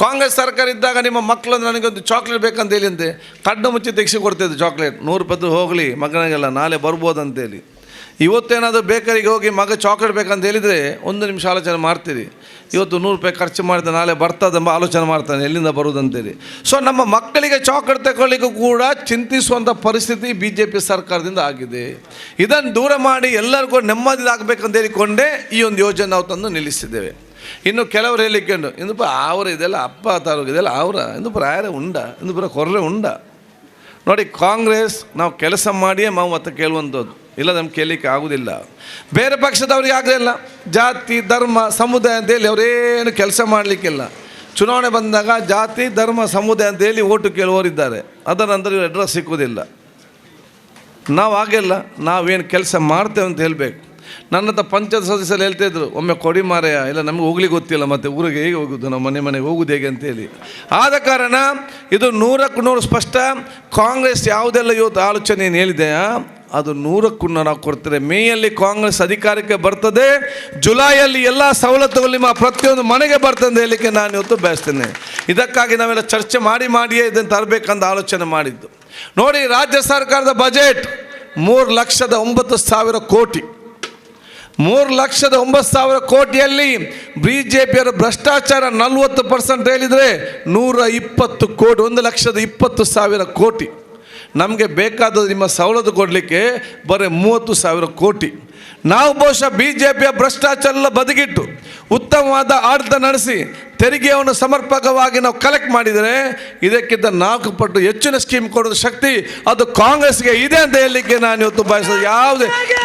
ಕಾಂಗ್ರೆಸ್ ಸರ್ಕಾರ ಇದ್ದಾಗ ನಿಮ್ಮ ಮಕ್ಕಳು ನನಗೊಂದು ಚಾಕ್ಲೇಟ್ ಬೇಕಂತ ಹೇಳಿ ಅಂತೆ ಕಣ್ಣು ಮುಚ್ಚಿ ತೆಗೆಸಿ ಕೊಡ್ತಿದ್ದೆ ಚಾಕ್ಲೇಟ್, 100 ರೂಪಾಯಿ ಹೋಗಲಿ ಮಗನಿಗೆಲ್ಲ ನಾಳೆ ಬರ್ಬೋದು ಅಂತೇಳಿ. ಇವತ್ತೇನಾದರೂ ಬೇಕರಿಗೆ ಹೋಗಿ ಮಗ ಚಾಕ್ಲೇಟ್ ಬೇಕಂತ ಹೇಳಿದರೆ 1 ನಿಮಿಷ ಆಲೋಚನೆ ಮಾಡ್ತೀರಿ, ಇವತ್ತು 100 ರೂಪಾಯಿ ಖರ್ಚು ಮಾಡಿದ್ರೆ ನಾಳೆ ಬರ್ತದೆಂಬ ಆಲೋಚನೆ ಮಾಡ್ತಾನೆ ಎಲ್ಲಿಂದ ಬರುವುದಂತೇಳಿ. ಸೊ ನಮ್ಮ ಮಕ್ಕಳಿಗೆ ಚಾಕ್ಲೇಟ್ ತಗೊಳ್ಳಿಕ್ಕೂ ಕೂಡ ಚಿಂತಿಸುವಂಥ ಪರಿಸ್ಥಿತಿ BJP ಸರ್ಕಾರದಿಂದ ಆಗಿದೆ. ಇದನ್ನು ದೂರ ಮಾಡಿ ಎಲ್ಲರಿಗೂ ನೆಮ್ಮದಿಯಾಗಬೇಕಂತ ಹೇಳಿಕೊಂಡೇ ಈ ಒಂದು ಯೋಜನೆ ನಾವು ತಂದು ನಿಲ್ಲಿಸಿದ್ದೇವೆ. ಇನ್ನು ಕೆಲವರು ಹೇಳಿಕೊಂಡು ಇಂದು ಅವರು ಇದೆಲ್ಲ ಅಪ್ಪ ತಾರು ಇದೆಲ್ಲ ಅವರ ಇಂದು ಪ್ರಾಯರ ಉಂಡ ಇಂದು ಪುರ ಕೊರ್ರೆ ಉಂಡ. ನೋಡಿ, ಕಾಂಗ್ರೆಸ್ ನಾವು ಕೆಲಸ ಮಾಡಿಯೇ ನಾವು ಮತ್ತೆ ಕೇಳುವಂಥದ್ದು, ಇಲ್ಲ ನಮ್ಗೆ ಕೇಳಲಿಕ್ಕೆ ಆಗೋದಿಲ್ಲ. ಬೇರೆ ಪಕ್ಷದವ್ರಿಗೆ ಆಗಲಿಲ್ಲ, ಜಾತಿ ಧರ್ಮ ಸಮುದಾಯ ಅಂತೇಳಿ ಅವರೇನು ಕೆಲಸ ಮಾಡಲಿಕ್ಕಿಲ್ಲ. ಚುನಾವಣೆ ಬಂದಾಗ ಜಾತಿ ಧರ್ಮ ಸಮುದಾಯ ಅಂತೇಳಿ ಓಟು ಕೇಳುವವರಿದ್ದಾರೆ, ಅದರ ನಂತರ ಇವರು ಅಡ್ರೆಸ್ ಸಿಕ್ಕುವುದಿಲ್ಲ. ನಾವು ಹಾಗೆಲ್ಲ ನಾವೇನು ಕೆಲಸ ಮಾಡ್ತೇವೆ ಅಂತ ಹೇಳಬೇಕು. ನನ್ನ ಹತ್ರ ಪಂಚಾಯತ್ ಸದಸ್ಯರು ಹೇಳ್ತಾಯಿದ್ರು, ಒಮ್ಮೆ ಕೊಡಿ ಮಾರೆಯ, ಇಲ್ಲ ನಮ್ಗೆ ಹೋಗ್ಲಿಕ್ಕೆ ಗೊತ್ತಿಲ್ಲ, ಮತ್ತು ಊರಿಗೆ ಹೇಗೆ ಹೋಗೋದು, ನಾವು ಮನೆಗೆ ಹೋಗೋದು ಹೇಗೆ ಅಂತೇಳಿ. ಆದ ಕಾರಣ ಇದು 100ಕ್ಕೆ 100 ಸ್ಪಷ್ಟ. ಕಾಂಗ್ರೆಸ್ ಯಾವುದೆಲ್ಲ ಇವತ್ತು ಆಲೋಚನೆ ಏನು ಹೇಳಿದೆಯಾ ಅದು 100ಕ್ಕೆ 100 ನಾವು ಕೊಡ್ತೇವೆ. ಮೇಯಲ್ಲಿ ಕಾಂಗ್ರೆಸ್ ಅಧಿಕಾರಕ್ಕೆ ಬರ್ತದೆ, ಜುಲೈಯಲ್ಲಿ ಎಲ್ಲ ಸವಲತ್ತುಗಳು ನಿಮ್ಮ ಪ್ರತಿಯೊಂದು ಮನೆಗೆ ಬರ್ತದೆ ಅಂತ ಹೇಳಲಿಕ್ಕೆ ನಾನು ಇವತ್ತು ಬಯಸ್ತೇನೆ. ಇದಕ್ಕಾಗಿ ನಾವೆಲ್ಲ ಚರ್ಚೆ ಮಾಡಿಯೇ ಇದನ್ನು ತರಬೇಕಂತ ಆಲೋಚನೆ ಮಾಡಿದ್ದು. ನೋಡಿ, ರಾಜ್ಯ ಸರ್ಕಾರದ ಬಜೆಟ್ 3,09,000 ಕೋಟಿ. 3,09,000 ಕೋಟಿಯಲ್ಲಿ BJPಯವರು ಭ್ರಷ್ಟಾಚಾರ 40% ಹೇಳಿದರೆ 120 ಕೋಟಿ, 1,20,000 ಕೋಟಿ. ನಮಗೆ ಬೇಕಾದದ್ದು ನಿಮ್ಮ ಸವಲತ್ತು ಕೊಡಲಿಕ್ಕೆ ಬರೀ 30,000 ಕೋಟಿ. ನಾವು ಬಹುಶಃ BJPಯ ಭ್ರಷ್ಟಾಚಾರ ಎಲ್ಲ ಬದಿಗಿಟ್ಟು ಉತ್ತಮವಾದ ಆಡಳಿತ ನಡೆಸಿ ತೆರಿಗೆಯನ್ನು ಸಮರ್ಪಕವಾಗಿ ನಾವು ಕಲೆಕ್ಟ್ ಮಾಡಿದರೆ ಇದಕ್ಕಿಂತ 4 ಪಟ್ಟು ಹೆಚ್ಚಿನ ಸ್ಕೀಮ್ ಕೊಡೋದು ಶಕ್ತಿ ಅದು ಕಾಂಗ್ರೆಸ್ಗೆ ಇದೆ ಅಂತ ಹೇಳಲಿಕ್ಕೆ ನಾನು ಇವತ್ತು ಬಯಸೋದು.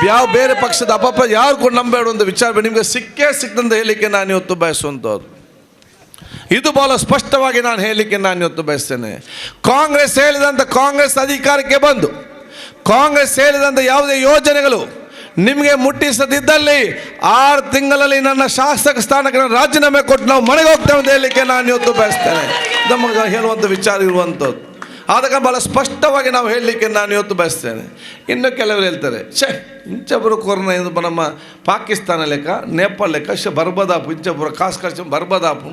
ಯಾವ ಬೇರೆ ಪಕ್ಷದ ಅಪಪ ಯಾರು ಕೂಡ ನಂಬೇಡ ಒಂದು ವಿಚಾರ ನಿಮಗೆ ಸಿಕ್ಕಂತ ಹೇಳಲಿಕ್ಕೆ ನಾನು ಇವತ್ತು ಬಯಸುವಂಥದ್ದು. ಇದು ಬಹಳ ಸ್ಪಷ್ಟವಾಗಿ ನಾನು ಹೇಳಲಿಕ್ಕೆ ನಾನು ಇವತ್ತು ಬಯಸ್ತೇನೆ. ಕಾಂಗ್ರೆಸ್ ಹೇಳಿದಂಥ ಕಾಂಗ್ರೆಸ್ ಅಧಿಕಾರಕ್ಕೆ ಬಂದು ಕಾಂಗ್ರೆಸ್ ಹೇಳಿದಂಥ ಯಾವುದೇ ಯೋಜನೆಗಳು ನಿಮಗೆ ಮುಟ್ಟಿಸದಿದ್ದಲ್ಲಿ 6 ತಿಂಗಳಲ್ಲಿ ನನ್ನ ಶಾಸಕ ಸ್ಥಾನಕ್ಕೆ ನಾನು ರಾಜೀನಾಮೆ ಕೊಟ್ಟು ನಾವು ಮನೆಗೆ ಹೋಗ್ತೇವೆ ಅಂತ ಹೇಳಲಿಕ್ಕೆ ನಾನು ಇವತ್ತು ಬಯಸ್ತೇನೆ. ನಮಗೆ ಹೇಳುವಂಥ ವಿಚಾರ ಇರುವಂಥದ್ದು. ಆದಾಗ ಭಾಳ ಸ್ಪಷ್ಟವಾಗಿ ನಾವು ಹೇಳಲಿಕ್ಕೆ ನಾನು ಇವತ್ತು ಬಯಸ್ತೇನೆ. ಇನ್ನು ಕೆಲವರು ಹೇಳ್ತಾರೆ, ಇಂಚಪುರ ಕೊರೋನಾ ಎಂದು ನಮ್ಮ ಪಾಕಿಸ್ತಾನ ಲೆಕ್ಕ, ನೇಪಾಳ ಲೆಕ್ಕ, ಬರ್ಬದಾಪು ಇಂಚಪುರ ಖಾಸ್ ಬರ್ಬದಾಪು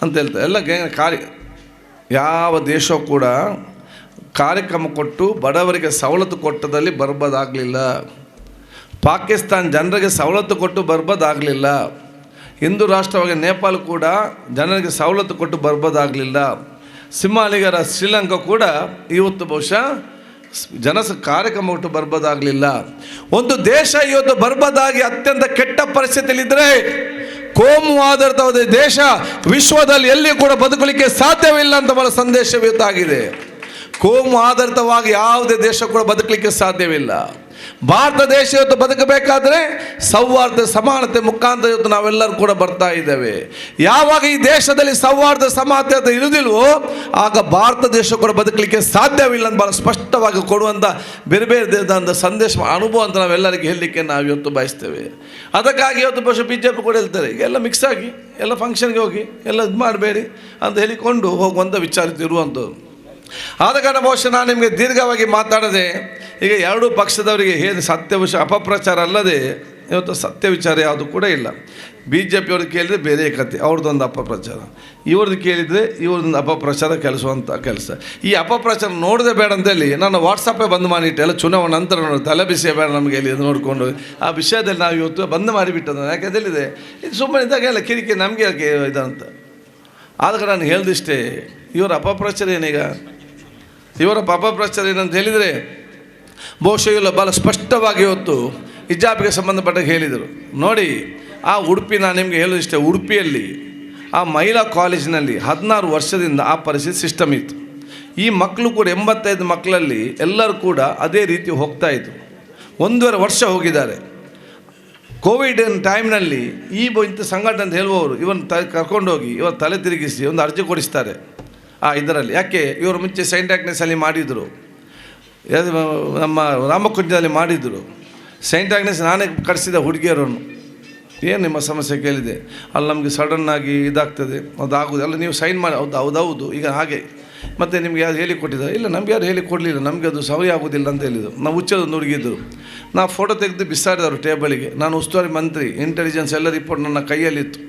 ಅಂತ ಹೇಳ್ತಾರೆ. ಎಲ್ಲ ಯಾವ ದೇಶ ಕೂಡ ಕಾರ್ಯಕ್ರಮ ಕೊಟ್ಟು ಬಡವರಿಗೆ ಸವಲತ್ತು ಕೊಟ್ಟದಲ್ಲಿ ಬರ್ಬದಾಗಲಿಲ್ಲ. ಪಾಕಿಸ್ತಾನ ಜನರಿಗೆ ಸವಲತ್ತು ಕೊಟ್ಟು ಬರ್ಬದಾಗಲಿಲ್ಲ. ಹಿಂದೂ ರಾಷ್ಟ್ರವಾಗಿ ನೇಪಾಳ ಕೂಡ ಜನರಿಗೆ ಸವಲತ್ತು ಕೊಟ್ಟು ಬರ್ಬದಾಗಲಿಲ್ಲ. ಸಿಂಹಾಲಿಗರ ಶ್ರೀಲಂಕಾ ಕೂಡ ಇವತ್ತು ಬಹುಶಃ ಕಾರ್ಯಕ್ರಮ ಒಟ್ಟು ಬರ್ಬೋದಾಗಲಿಲ್ಲ. ಒಂದು ದೇಶ ಇವತ್ತು ಬರ್ಬೋದಾಗಿ ಅತ್ಯಂತ ಕೆಟ್ಟ ಪರಿಸ್ಥಿತಿಯಲ್ಲಿದ್ದರೆ ಕೋಮು ಆಧಾರಿತವಾದ ದೇಶ ವಿಶ್ವದಲ್ಲಿ ಎಲ್ಲಿ ಕೂಡ ಬದುಕಲಿಕ್ಕೆ ಸಾಧ್ಯವಿಲ್ಲ ಅಂತ ಬಹಳ ಸಂದೇಶ ಇವತ್ತಾಗಿದೆ. ಕೋಮು ಆಧಾರಿತವಾಗಿ ಯಾವುದೇ ದೇಶ ಕೂಡ ಬದುಕಲಿಕ್ಕೆ ಸಾಧ್ಯವಿಲ್ಲ. ಭಾರತ ದೇಶ ಇವತ್ತು ಬದುಕಬೇಕಾದ್ರೆ ಸೌಹಾರ್ದ ಸಮಾನತೆ ಮುಖಾಂತರ ಇವತ್ತು ನಾವೆಲ್ಲರೂ ಕೂಡ ಬರ್ತಾ ಇದ್ದೇವೆ. ಯಾವಾಗ ಈ ದೇಶದಲ್ಲಿ ಸೌಹಾರ್ದ ಸಮಾನತೆ ಇರುವುದಿಲ್ವೋ ಆಗ ಭಾರತ ದೇಶ ಕೂಡ ಬದುಕಲಿಕ್ಕೆ ಸಾಧ್ಯವಿಲ್ಲ ಅಂತ ಭಾಳ ಸ್ಪಷ್ಟವಾಗಿ ಕೊಡುವಂಥ ಬೇರೆ ಬೇರೆ ಸಂದೇಶ ಅನುಭವ ಅಂತ ನಾವೆಲ್ಲರಿಗೆ ಹೇಳಲಿಕ್ಕೆ ನಾವು ಇವತ್ತು ಬಯಸ್ತೇವೆ. ಅದಕ್ಕಾಗಿ ಇವತ್ತು ಬಹುಶಃ BJP ಕೂಡ ಹೇಳ್ತಾರೆ, ಈಗ ಎಲ್ಲ ಮಿಕ್ಸ್ ಆಗಿ ಎಲ್ಲ ಫಂಕ್ಷನ್ಗೆ ಹೋಗಿ ಎಲ್ಲ ಇದು ಮಾಡಬೇಡಿ ಅಂತ ಹೇಳಿಕೊಂಡು ಹೋಗುವಂಥ ವಿಚಾರ ಇರುವಂಥದ್ದು. ಆದ ಕಾರಣ ಬಹುಶಃ ನಾನು ನಿಮಗೆ ದೀರ್ಘವಾಗಿ ಮಾತಾಡದೆ ಈಗ ಎರಡೂ ಪಕ್ಷದವರಿಗೆ ಏನು ಸತ್ಯ ವಿಷಯ ಅಪಪ್ರಚಾರ ಅಲ್ಲದೆ ಇವತ್ತು ಸತ್ಯ ವಿಚಾರ ಯಾವುದು ಕೂಡ ಇಲ್ಲ. BJP ಅವ್ರಿಗೆ ಕೇಳಿದರೆ ಬೇರೆ ಕತೆ, ಅವ್ರದ್ದೊಂದು ಅಪಪ್ರಚಾರ, ಇವ್ರದ್ದು ಕೇಳಿದರೆ ಇವ್ರದ್ದು ಅಪಪ್ರಚಾರ ಕೆಲಸುವಂಥ ಕೆಲಸ. ಈ ಅಪಪ್ರಚಾರ ನೋಡದೆ ಬೇಡ ಅಂತೇಳಿ ನಾನು ವಾಟ್ಸಪ್ಪೇ ಬಂದ್ ಮಾಡಿಟ್ಟೆ. ಎಲ್ಲ ಚುನಾವಣೆ ನಂತರ ನೋಡಿ ತಲೆ ಬಿಸಿ ಬೇಡ ನಮಗೆ ಇಲ್ಲಿ ಇದು ನೋಡಿಕೊಂಡು ಆ ವಿಷಯದಲ್ಲಿ ನಾವು ಇವತ್ತು ಬಂದ್ ಮಾಡಿಬಿಟ್ಟದ್ದು. ಯಾಕೆ ಹೇಳಿದೆ ಇದು ಸುಮ್ಮನೆ ಇದ್ದಾಗ ಎಲ್ಲ ಕಿರಿಕಿ ನಮಗೆ ಯಾಕೆ ಇದಂತ. ಆದಾಗ ನಾನು ಹೇಳ್ದಿಷ್ಟೇ, ಇವರ ಅಪಪ್ರಚಾರ ಏನೀಗ, ಇವರ ಅಪಪ್ರಚಾರ ಏನಂತ ಹೇಳಿದರೆ ಬಹುಶಃ ಇಲ್ಲ ಭಾಳ ಸ್ಪಷ್ಟವಾಗಿ ಇವತ್ತು ಹಿಜಾಬ್ಗೆ ಸಂಬಂಧಪಟ್ಟ ಹೇಳಿದರು. ನೋಡಿ ಆ ಉಡುಪಿ, ನಾನು ನಿಮಗೆ ಹೇಳೋದಿಷ್ಟೇ, ಉಡುಪಿಯಲ್ಲಿ ಆ ಮಹಿಳಾ ಕಾಲೇಜಿನಲ್ಲಿ 16 ವರ್ಷದಿಂದ ಆ ಪರಿಸ್ಥಿತಿ ಸಿಸ್ಟಮ್ ಇತ್ತು. ಈ ಮಕ್ಕಳು ಕೂಡ 85 ಮಕ್ಕಳಲ್ಲಿ ಎಲ್ಲರೂ ಕೂಡ ಅದೇ ರೀತಿ ಹೋಗ್ತಾಯಿದ್ರು. 1.5 ವರ್ಷ ಹೋಗಿದ್ದಾರೆ. ಕೋವಿಡ್ ಟೈಮ್ನಲ್ಲಿ ಇಂಥ ಸಂಘಟನೆ ಅಂತ ಹೇಳುವವರು ಇವನ್ ಕರ್ಕೊಂಡೋಗಿ ಇವರು ತಲೆ ತಿರುಗಿಸಿ ಒಂದು ಅರ್ಜಿ ಕೊಡಿಸ್ತಾರೆ ಇದರಲ್ಲಿ. ಯಾಕೆ ಇವರು ಮುಂಚೆ ಸೈಂಟ್ ಆಗ್ನೆಸ್ಸಲ್ಲಿ ಮಾಡಿದರು, ನಮ್ಮ ರಾಮಕುಂಜದಲ್ಲಿ ಮಾಡಿದರು. ಸೈಂಟ್ ಆಗ್ನೆಸ್ ನಾನೇ ಕಳಿಸಿದ ಹುಡುಗಿಯರನ್ನು, ಏನು ನಿಮ್ಮ ಸಮಸ್ಯೆ ಕೇಳಿದೆ, ಅಲ್ಲಿ ನಮಗೆ ಸಡನ್ನಾಗಿ ಇದಾಗ್ತದೆ, ಅದಾಗೋದು ಎಲ್ಲ ನೀವು ಸೈನ್ ಮಾಡಿ, ಹೌದೌದು ಈಗ ಹಾಗೆ, ಮತ್ತು ನಿಮ್ಗೆ ಯಾರು ಹೇಳಿಕೊಟ್ಟಿದ್ದಾರೆ? ಇಲ್ಲ ನಮ್ಗೆ ಯಾರು ಹೇಳಿಕೊಡಲಿಲ್ಲ, ನಮಗೆ ಅದು ಸರಿ ಆಗೋದಿಲ್ಲ ಅಂತ ಹೇಳಿದರು. ನಾವು ಹುಚ್ಚದೊಂದು ಹುಡುಗಿದ್ದರು. ನಾವು ಫೋಟೋ ತೆಗೆದು ಬಿಸಾಡಿದವರು ಟೇಬಲಿಗೆ. ನಾನು ಉಸ್ತುವಾರಿ ಮಂತ್ರಿ, ಇಂಟೆಲಿಜೆನ್ಸ್ ಎಲ್ಲ ರಿಪೋರ್ಟ್ ನನ್ನ ಕೈಯಲ್ಲಿತ್ತು.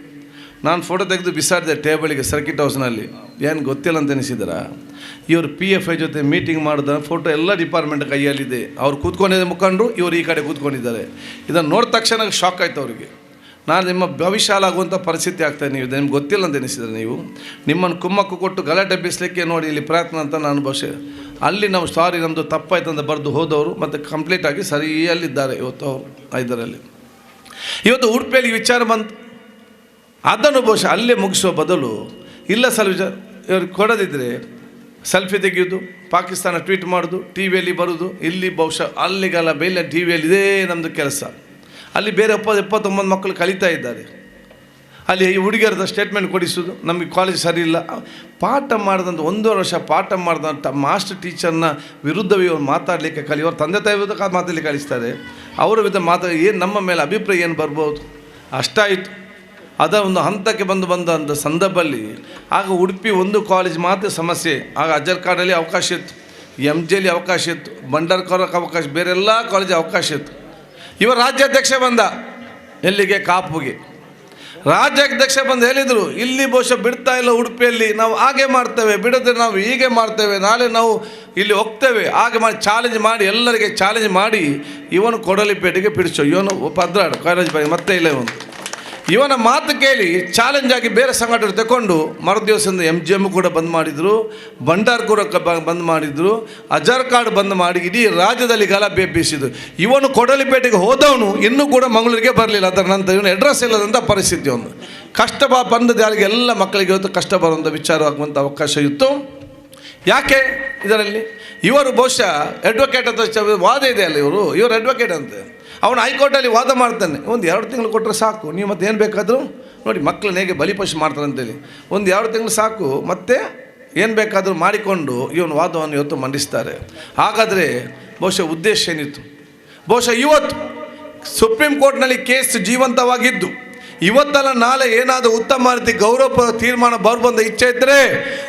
ನಾನು ಫೋಟೋ ತೆಗೆದು ಬಿಸಾಡಿದೆ ಟೇಬಲಿಗೆ ಸರ್ಕಿಟ್ ಹೌಸ್ನಲ್ಲಿ. ಏನು ಗೊತ್ತಿಲ್ಲ ಅಂತ ಎನಿಸಿದಾರ? ಇವರು PFI ಜೊತೆ ಮೀಟಿಂಗ್ ಮಾಡಿದ ಫೋಟೋ ಎಲ್ಲ ಡಿಪಾರ್ಟ್ಮೆಂಟ್ ಕೈಯಲ್ಲಿದೆ. ಅವ್ರು ಕೂತ್ಕೊಂಡಿದ್ದ ಮುಖಂಡರು, ಇವರು ಈ ಕಡೆ ಕೂತ್ಕೊಂಡಿದ್ದಾರೆ. ಇದನ್ನು ನೋಡಿದ ತಕ್ಷಣ ಶಾಕ್ ಆಯಿತು ಅವರಿಗೆ. ನಾನು ನಿಮ್ಮ ಭವಿಷ್ಯ ಹಾಳಾಗುವಂಥ ಪರಿಸ್ಥಿತಿ ಆಗ್ತಾಯಿದೆ, ನೀವು ನಿಮ್ಗೆ ಗೊತ್ತಿಲ್ಲ ಅಂತ ಎನಿಸಿದರೆ ನೀವು ನಿಮ್ಮನ್ನು ಕುಮ್ಮಕ್ಕು ಕೊಟ್ಟು ಗಲಾಟೆ ಬೀಸಲಿಕ್ಕೆ ನೋಡಿ ಇಲ್ಲಿ ಪ್ರಯತ್ನ ಅಂತ ನಾನು ಬಹುಶಃ ಅಲ್ಲಿ ನಾವು ಸಾರಿ ನಮ್ಮದು ತಪ್ಪಾಯ್ತು ಅಂತ ಬರೆದು ಹೋದವರು ಮತ್ತು ಕಂಪ್ಲೀಟಾಗಿ ಸರಿಯಲ್ಲಿದ್ದಾರೆ ಇವತ್ತು ಅವರು ಇದರಲ್ಲಿ. ಇವತ್ತು ಉಡುಪಿಯಲ್ಲಿ ವಿಚಾರ ಬಂತು, ಅದನ್ನು ಬಹುಶಃ ಅಲ್ಲೇ ಮುಗಿಸುವ ಬದಲು ಇಲ್ಲ ವಿಚಾರ ಇವ್ರಿಗೆ ಕೊಡೋದಿದ್ದರೆ ಸೆಲ್ಫಿ ತೆಗೆಯೋದು, ಪಾಕಿಸ್ತಾನ ಟ್ವೀಟ್ ಮಾಡೋದು, TV ಯಲ್ಲಿ ಬರೋದು, ಇಲ್ಲಿ ಬಹುಶಃ ಅಲ್ಲಿಗೆಲ್ಲ ಬೇಲೆ TV ಯಲ್ಲಿ ಇದೇ ನಮ್ಮದು ಕೆಲಸ. ಅಲ್ಲಿ ಬೇರೆ 79 ಮಕ್ಕಳು ಕಲಿತಾ ಇದ್ದಾರೆ. ಅಲ್ಲಿ ಈ ಹುಡುಗಿಯರದ ಸ್ಟೇಟ್ಮೆಂಟ್ ಕೊಡಿಸೋದು, ನಮಗೆ ಕಾಲೇಜ್ ಸರಿ ಇಲ್ಲ. ಪಾಠ ಮಾಡಿದಂಥ 1.5 ವರ್ಷ ಪಾಠ ಮಾಡಿದಂಥ ಮಾಸ್ಟರ್ ಟೀಚರ್ನ ವಿರುದ್ಧವೇ ಇವರು ಮಾತಾಡಲಿಕ್ಕೆ ಅವ್ರ ತಂದೆ ತಾಯಿ ವಿರುದ್ಧ ಮಾತಾಡಲಿಕ್ಕೆ ಕಳಿಸ್ತಾರೆ. ಅವರ ವಿರುದ್ಧ ಏನು ನಮ್ಮ ಮೇಲೆ ಅಭಿಪ್ರಾಯ ಏನು ಬರ್ಬೋದು ಅಷ್ಟಾಯಿತು. ಅದರ ಒಂದು ಹಂತಕ್ಕೆ ಬಂದಂಥ ಸಂದರ್ಭದಲ್ಲಿ ಆಗ ಉಡುಪಿ ಒಂದು ಕಾಲೇಜ್ ಮಾತ್ರ ಸಮಸ್ಯೆ. ಆಗ ಅಜರ್ಕಾಡಲ್ಲಿ ಅವಕಾಶ ಇತ್ತು, MJಲಿ ಅವಕಾಶ ಇತ್ತು, ಬಂಡರ್ಕರಕ್ಕೆ ಅವಕಾಶ, ಬೇರೆಲ್ಲ ಕಾಲೇಜ್ ಅವಕಾಶ ಇತ್ತು. ಇವ ರಾಜ್ಯಾಧ್ಯಕ್ಷ ಬಂದ ಎಲ್ಲಿಗೆ, ಕಾಪುಗೆ. ರಾಜ್ಯಾಧ್ಯಕ್ಷ ಬಂದು ಹೇಳಿದರು, ಇಲ್ಲಿ ಬಹುಶಃ ಬಿಡ್ತಾ ಇಲ್ಲ ಉಡುಪಿಯಲ್ಲಿ, ನಾವು ಹಾಗೆ ಮಾಡ್ತೇವೆ, ಬಿಡದೆ ನಾವು ಹೀಗೆ ಮಾಡ್ತೇವೆ, ನಾಳೆ ನಾವು ಇಲ್ಲಿ ಹೋಗ್ತೇವೆ, ಹಾಗೆ ಮಾಡಿ ಚಾಲೆಂಜ್ ಮಾಡಿ ಎಲ್ಲರಿಗೆ ಚಾಲೆಂಜ್ ಮಾಡಿ ಇವನು ಕೊಡಲಿಪೇಟೆಗೆ ಬಿಡಿಸೋ, ಇವನು ಪದ್ರಾಡು ಕಾಲೇಜ್ ಬೈ ಮತ್ತೆ ಇಲ್ಲ ಇವನ ಮಾತು ಕೇಳಿ ಚಾಲೆಂಜ್ ಆಗಿ ಬೇರೆ ಸಂಘಟನೆ ತಗೊಂಡು ಮರುದಿವಸದಿಂದ MGM ಕೂಡ ಬಂದ್ ಮಾಡಿದರು, ಭಂಡಾರ್ ಕೂಡ ಬಂದ್ ಮಾಡಿದರು, ಅಜರ್ಕಾಡ್ ಬಂದ್ ಮಾಡಿ ಇಡೀ ರಾಜ್ಯದಲ್ಲಿ ಗಲಭೆ ಬೀಸಿದ್ರು. ಇವನು ಕೊಡಲಿಪೇಟೆಗೆ ಹೋದವನು ಇನ್ನೂ ಕೂಡ ಮಂಗಳೂರಿಗೆ ಬರಲಿಲ್ಲ. ಅದರ ನಂತರ ಇವನು ಅಡ್ರೆಸ್ ಇಲ್ಲದಂಥ ಪರಿಸ್ಥಿತಿ. ಒಂದು ಕಷ್ಟ ಬಂದದ್ದು ಯಾರಿಗೆ, ಎಲ್ಲ ಮಕ್ಕಳಿಗೆ ಇವತ್ತು ಕಷ್ಟ ಬರುವಂಥ ವಿಚಾರವಾಗುವಂಥ ಅವಕಾಶ ಇತ್ತು. ಯಾಕೆ ಇದರಲ್ಲಿ ಇವರು ಬಹುಶಃ ಅಡ್ವೊಕೇಟ್ ಅಂತ ವಾದ ಇದೆ ಅಲ್ಲ, ಇವರು ಅಡ್ವೊಕೇಟ್ ಅಂತೆ. ಅವನು ಹೈಕೋರ್ಟಲ್ಲಿ ವಾದ ಮಾಡ್ತಾನೆ, 1-2 ತಿಂಗಳು ಕೊಟ್ಟರೆ ಸಾಕು, ನೀವು ಮತ್ತೆ ಏನು ಬೇಕಾದರೂ ನೋಡಿ ಮಕ್ಕಳನ್ನ ಹೇಗೆ ಬಲಿಪಶು ಮಾಡ್ತಾರೆ ಅಂತೇಳಿ 1-2 ತಿಂಗಳು ಸಾಕು, ಮತ್ತೆ ಏನು ಬೇಕಾದರೂ ಮಾಡಿಕೊಂಡು ಇವನು ವಾದವನ್ನು ಇವತ್ತು ಮಂಡಿಸ್ತಾರೆ. ಹಾಗಾದರೆ ಬಹುಶಃ ಉದ್ದೇಶ ಏನಿತ್ತು? ಬಹುಶಃ ಇವತ್ತು ಸುಪ್ರೀಂ ಕೋರ್ಟ್ನಲ್ಲಿ ಕೇಸ್ ಜೀವಂತವಾಗಿದ್ದು ಇವತ್ತಲ್ಲ ನಾಳೆ ಏನಾದರೂ ಉತ್ತಮ ರೀತಿ ಗೌರವ ತೀರ್ಮಾನ ಬರ್ಬಂದ ಇಚ್ಛೆ ಇದ್ದರೆ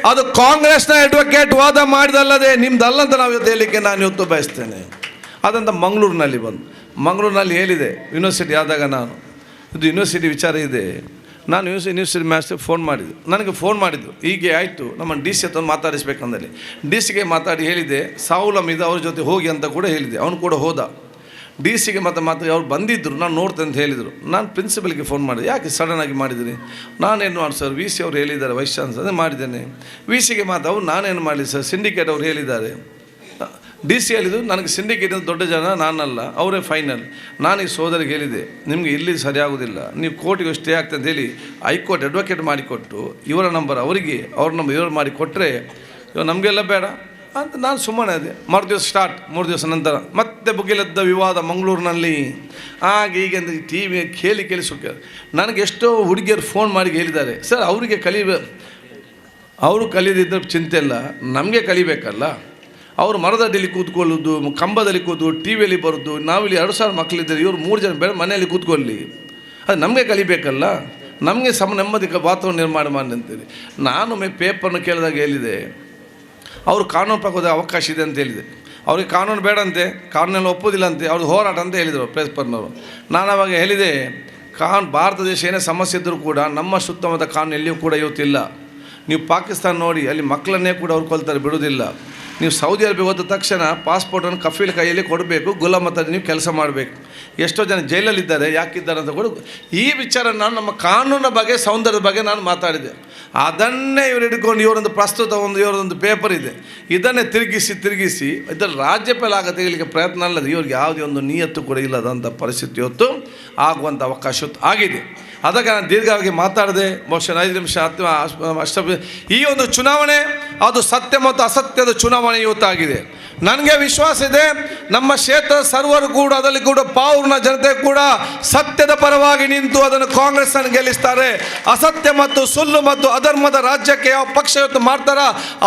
ಅದು ಕಾಂಗ್ರೆಸ್ನ ಅಡ್ವೊಕೇಟ್ ವಾದ ಮಾಡಿದಲ್ಲದೆ ನಿಮ್ದಲ್ಲಂತ ನಾವು ಇವತ್ತು ಹೇಳಲಿಕ್ಕೆ ನಾನು ಇವತ್ತು ಬಯಸ್ತೇನೆ. ಅದಂತ ಮಂಗಳೂರಿನಲ್ಲಿ ಹೇಳಿದೆ. ಯೂನಿವರ್ಸಿಟಿ ಆದಾಗ ನಾನು ಇದು ಯೂನಿವರ್ಸಿಟಿ ವಿಚಾರ ಇದೆ, ನಾನು ಯೂನಿವರ್ಸಿಟಿ ಮ್ಯಾಸ್ಟರ್ ನನಗೆ ಫೋನ್ ಮಾಡಿದ್ದು, ಹೀಗೆ ಆಯಿತು ನಮ್ಮ DC ಹತ್ರ ಮಾತಾಡಿಸ್ಬೇಕಂದಲ್ಲಿ DC ಗೆ ಮಾತಾಡಿ ಹೇಳಿದೆ, ಸಾವುಲಮ್ ಇದೆ ಅವ್ರ ಜೊತೆ ಹೋಗಿ ಅಂತ ಕೂಡ ಹೇಳಿದೆ. ಅವನು ಕೂಡ ಹೋದ. ಡಿ ಸಿಗೆ ಮತ್ತು ಅವ್ರು ಬಂದಿದ್ದರು, ನಾನು ನೋಡ್ತೇನೆ ಅಂತ ಹೇಳಿದರು. ನಾನು ಪ್ರಿನ್ಸಿಪಲ್ಗೆ ಫೋನ್ ಮಾಡಿದೆ, ಯಾಕೆ ಸಡನ್ನಾಗಿ ಮಾಡಿದ್ದೀನಿ? ನಾನೇನು ಮಾಡಿ ಸರ್, ವಿ ಸಿ ಅವ್ರು ಹೇಳಿದ್ದಾರೆ, ವೈಸ್ ಚಾನ್ಸಲರ್ ಅದೇ ಮಾಡಿದ್ದೇನೆ. ವಿ ಸಿಗೆ ಅವ್ರು ನಾನೇನು ಮಾಡಲಿ ಸರ್, ಸಿಂಡಿಕೇಟ್ ಅವ್ರು ಹೇಳಿದ್ದಾರೆ. ಡಿ ಸಿ ಹೇಳಿದ್ದು ನನಗೆ ಸಿಂಡಿಕೇಟ್ ದೊಡ್ಡ ಜನ ನಾನಲ್ಲ, ಅವರೇ ಫೈನಲ್. ನಾನು ಈ ಸೋದರಿಗೆ ಹೇಳಿದೆ, ನಿಮಗೆ ಇಲ್ಲಿ ಸರಿಯಾಗೋದಿಲ್ಲ, ನೀವು ಕೋರ್ಟಿಗೆ ಸ್ಟೇ ಆಗ್ತದೆ ಅಂತ ಹೇಳಿ ಹೈಕೋರ್ಟ್ ಅಡ್ವೊಕೇಟ್ ಮಾಡಿಕೊಟ್ಟು ಇವರ ನಂಬರ್ ಅವರಿಗೆ, ಅವ್ರ ನಂಬರ್ ಇವರು ಮಾಡಿ ಕೊಟ್ಟರೆ ಇವಾಗ ನಮಗೆಲ್ಲ ಬೇಡ ಅಂತ ನಾನು ಸುಮ್ಮನೆ ಅದೇ. ಮರುದಿವಸ ಸ್ಟಾರ್ಟ್, 3 ದಿವಸ ನಂತರ ಮತ್ತೆ ಭುಗಿಲೆದ್ದ ವಿವಾದ ಮಂಗಳೂರಿನಲ್ಲಿ. ಹಾಗೆ ಹೀಗೆ ಅಂದರೆ ಟಿ ವಿ ಕೇಳಿ ಸುಖ. ನನಗೆ ಎಷ್ಟೋ ಹುಡುಗಿಯರು ಫೋನ್ ಮಾಡಿ ಹೇಳಿದ್ದಾರೆ, ಸರ್ ಅವರಿಗೆ ಅವರು ಕಲಿಯದಿದ್ದರೆ ಚಿಂತೆ ಇಲ್ಲ, ನಮಗೆ ಕಲಿಬೇಕಲ್ಲ. ಅವರು ಮರದಡ್ಡಿಲಿ ಕೂತ್ಕೊಳ್ಳೋದು, ಕಂಬದಲ್ಲಿ ಕೂತು ಟಿ ವಿಯಲ್ಲಿ ಬರೋದು, ನಾವಿಲ್ಲಿ 2,000 ಮಕ್ಕಳಿದ್ದಾರೆ, ಇವರು 3 ಜನ ಬೇರೆ ಮನೆಯಲ್ಲಿ ಕೂತ್ಕೊಳ್ಳಿ, ಅದು ನಮಗೆ ಕಲಿಬೇಕಲ್ಲ, ನಮಗೆ ನೆಮ್ಮದಿ ವಾತಾವರಣ ನಿರ್ಮಾಣ ಮಾಡಿ ಅಂತೇಳಿ. ನಾನು ಪೇಪರ್ನ ಕೇಳಿದಾಗ ಹೇಳಿದೆ, ಅವರು ಕಾನೂನು ಪ್ರಕಾರ ಅವಕಾಶ ಇದೆ ಅಂತ ಹೇಳಿದೆ. ಅವ್ರಿಗೆ ಕಾನೂನು ಬೇಡ ಅಂತೆ, ಕಾನೂನಲ್ಲಿ ಒಪ್ಪೋದಿಲ್ಲ ಅಂತೆ, ಅವ್ರದ್ದು ಹೋರಾಟ ಅಂತ ಹೇಳಿದರು ಪೇಪರ್ನವರು. ನಾನು ಅವಾಗ ಹೇಳಿದೆ, ಭಾರತ ದೇಶ ಏನೇ ಸಮಸ್ಯೆ ಇದ್ದರೂ ಕೂಡ ನಮ್ಮ ಸುತ್ತಮುತ್ತ ಕಾನೂನು ಎಲ್ಲಿಯೂ ಕೂಡ ಇವತ್ತಿಲ್ಲ. ನೀವು ಪಾಕಿಸ್ತಾನ ನೋಡಿ, ಅಲ್ಲಿ ಮಕ್ಕಳನ್ನೇ ಕೂಡ ಅವ್ರು ಕೊಲ್ತಾರೆ, ಬಿಡೋದಿಲ್ಲ. ನೀವು ಸೌದಿ ಅರೇಬಿಯಾ ಹೋದ ತಕ್ಷಣ ಪಾಸ್ಪೋರ್ಟನ್ನು ಕಫೀಲ್ ಕೈಯಲ್ಲಿ ಕೊಡಬೇಕು, ಗುಲಾಮತ ನೀವು ಕೆಲಸ ಮಾಡಬೇಕು. ಎಷ್ಟೋ ಜನ ಜೈಲಲ್ಲಿದ್ದಾರೆ, ಯಾಕಿದ್ದಾರೆ ಅಂತ ಕೂಡ ಈ ವಿಚಾರ ನಾನು ನಮ್ಮ ಕಾನೂನಿನ ಬಗ್ಗೆ, ಸೌಂದರ್ಯದ ಬಗ್ಗೆ ನಾನು ಮಾತಾಡಿದೆ. ಅದನ್ನೇ ಇವರು ಹಿಡ್ಕೊಂಡು ಇವರೊಂದು ಪ್ರಸ್ತುತ ಇವರದೊಂದು ಪೇಪರ್ ಇದೆ, ಇದನ್ನೇ ತಿರುಗಿಸಿ ಇದರ ರಾಜ್ಯಪಾಲ ಆಗ ತೆಗಲಿಕ್ಕೆ ಪ್ರಯತ್ನ ಅಲ್ಲದೆ ಇವ್ರಿಗೆ ಯಾವುದೇ ಒಂದು ನಿಯತ್ತು ಕೂಡ ಇಲ್ಲದಂಥ ಪರಿಸ್ಥಿತಿ ಇವತ್ತು ಆಗುವಂಥ ಅವಕಾಶ ಆಗಿದೆ. ಅದಕ್ಕೆ ನಾನು ದೀರ್ಘವಾಗಿ ಮಾತಾಡಿದೆ. ಬಹುಶಃ 5 ನಿಮಿಷ ಅಷ್ಟ. ಈ ಒಂದು ಚುನಾವಣೆ ಅದು ಸತ್ಯ ಮತ್ತು ಅಸತ್ಯದ ಚುನಾವಣೆ ಇವತ್ತಾಗಿದೆ. ನನಗೆ ವಿಶ್ವಾಸ ಇದೆ, ನಮ್ಮ ಕ್ಷೇತ್ರ ಸರ್ವರು ಕೂಡ, ಅದರಲ್ಲಿ ಕೂಡ ಪಾವೂರಿನ ಜನತೆ ಕೂಡ ಸತ್ಯದ ಪರವಾಗಿ ನಿಂತು ಅದನ್ನು ಕಾಂಗ್ರೆಸ್ಸನ್ನು ಗೆಲ್ಲಿಸ್ತಾರೆ. ಅಸತ್ಯ ಮತ್ತು ಸುಳ್ಳು ಮತ್ತು ಅಧರ್ಮದ ರಾಜ್ಯಕ್ಕೆ ಯಾವ ಪಕ್ಷ ಇವತ್ತು ಮಾಡ್ತಾರ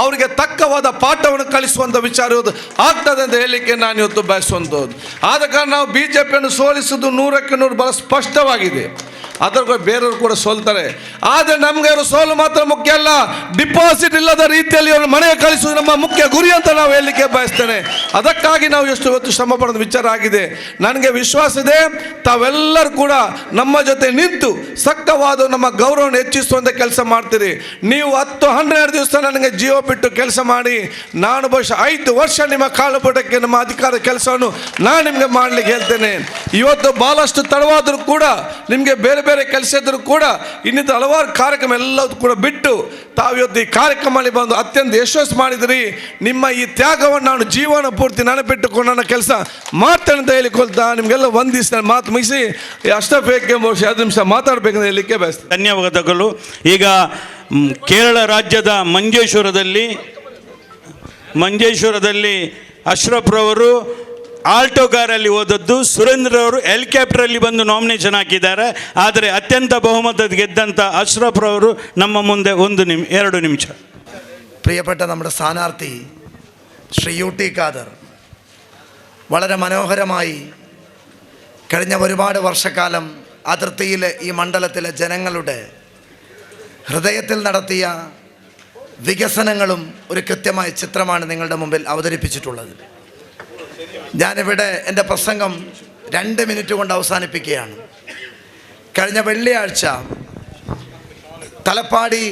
ಅವರಿಗೆ ತಕ್ಕವಾದ ಪಾಠವನ್ನು ಕಲಿಸುವಂಥ ವಿಚಾರ ಇವತ್ತು ಆಗ್ತದೆ ಅಂತ ಹೇಳಲಿಕ್ಕೆ ನಾನು ಇವತ್ತು ಬಯಸುವಂಥದ್ದು. ಆದ ಕಾರಣ ನಾವು BJPಯನ್ನು ಸೋಲಿಸುವುದು 100ಕ್ಕೆ 100 ಬಹಳ ಸ್ಪಷ್ಟವಾಗಿದೆ. ಅದರ ಬೇರೆಯವರು ಕೂಡ ಸೋಲ್ತಾರೆ, ಆದರೆ ನಮಗೆ ಅವರು ಸೋಲು ಮಾತ್ರ ಮುಖ್ಯ ಅಲ್ಲ, ಡಿಪಾಸಿಟ್ ಇಲ್ಲದ ರೀತಿಯಲ್ಲಿ ಅವರು ಮನೆಗೆ ಕಳಿಸುವುದು ನಮ್ಮ ಮುಖ್ಯ ಗುರಿ ಅಂತ ನಾವು ಹೇಳಲಿಕ್ಕೆ ಬಯಸ್ತೇನೆ. ಅದಕ್ಕಾಗಿ ನಾವು ಎಷ್ಟು ಇವತ್ತು ಶ್ರಮ ಪಡೋದು ವಿಚಾರ ಆಗಿದೆ. ನನಗೆ ವಿಶ್ವಾಸ ಇದೆ, ತಾವೆಲ್ಲರೂ ಕೂಡ ನಮ್ಮ ಜೊತೆ ನಿಂತು ಸಕ್ತವಾದ ನಮ್ಮ ಗೌರವವನ್ನು ಹೆಚ್ಚಿಸುವಂಥ ಕೆಲಸ ಮಾಡ್ತೀರಿ. ನೀವು 10-12 ದಿವಸ ನನಗೆ ಜೀವ ಬಿಟ್ಟು ಕೆಲಸ ಮಾಡಿ, ನಾನು ಬಹುಶಃ 5 ವರ್ಷ ನಿಮ್ಮ ಕಾಲುಪಟಕ್ಕೆ ನಮ್ಮ ಅಧಿಕಾರದ ಕೆಲಸವನ್ನು ನಾನು ನಿಮಗೆ ಮಾಡಲಿಕ್ಕೆ ಹೇಳ್ತೇನೆ. ಇವತ್ತು ಭಾಳಷ್ಟು ತಡವಾದರೂ ಕೂಡ, ನಿಮಗೆ ಬೇರೆ ಬೇರೆ ಕೆಲಸ ಇದ್ದರೂ ಕೂಡ, ಇನ್ನಿತರ ಹಲವಾರು ಕಾರ್ಯಕ್ರಮ ಎಲ್ಲವೂ ಕೂಡ ಬಿಟ್ಟು ತಾವಿವತ್ತು ಈ ಕಾರ್ಯಕ್ರಮದಲ್ಲಿ ಬಂದು ಅತ್ಯಂತ ಯಶಸ್ಸು ಮಾಡಿದಿರಿ. ನಿಮ್ಮ ಈ ತ್ಯಾಗವನ್ನು ನಾನು ಜೀವನ ಪೂರ್ತಿ ನೆನಪಿಟ್ಟುಕೊಂಡು ನನ್ನ ಕೆಲಸ ಮಾಡ್ತೇನೆ ಅಂತ ಹೇಳಿಕೊಳ್ತಾ ನಿಮಗೆಲ್ಲ ಒಂದಿವ್ಸ ನಾನು ಮಾತು ಮುಗಿಸಿ ಅಷ್ಟಕ್ಕೆ 2 ನಿಮಿಷ ಮಾತಾಡಬೇಕಂತ ಹೇಳಲಿಕ್ಕೆ ಬಯಸ್ತೇನೆ. ಧನ್ಯವಾದಗಳು. ಈಗ ಕೇರಳ ರಾಜ್ಯದ ಮಂಜೇಶ್ವರದಲ್ಲಿ ಅಶ್ರಫ್ ರವರು ಆಲ್ಟೋ ಕಾರಲ್ಲಿ ಹೋದದ್ದು, ಸುರೇಂದ್ರ ಅವರು ಹೆಲಿಕಾಪ್ಟರಲ್ಲಿ ಬಂದು ನಾಮಿನೇಷನ್ ಹಾಕಿದ್ದಾರೆ. ಆದರೆ ಅತ್ಯಂತ ಬಹುಮತ ಗೆದ್ದಂಥ ಅಶ್ರಫ್ ರವರು ನಮ್ಮ ಮುಂದೆ 2 നിമിഷ. പ്രിയപ്പെട്ട നമ്മുടെ സ്ഥാനാർത്ഥി ശ്രീ UT ഖാദർ വളരെ മനോഹരമായി കഴിഞ്ഞ ഒരുപാട് വർഷക്കാലം അതിർത്തിയിലെ ഈ മണ്ഡലത്തിലെ ജനങ്ങളുടെ ഹൃദയത്തിൽ നടത്തിയ വികസനങ്ങളും ഒരു കൃത്യമായ ചിത്രമാണ് നിങ്ങളുടെ മുമ്പിൽ അവതരിപ്പിച്ചിട്ടുള്ളത്. ഞാനിവിടെ എൻ്റെ പ്രസംഗം 2 മിനിറ്റ് കൊണ്ട് അവസാനിപ്പിക്കുകയാണ്. കഴിഞ്ഞ വെള്ളിയാഴ്ച തലപ്പാടി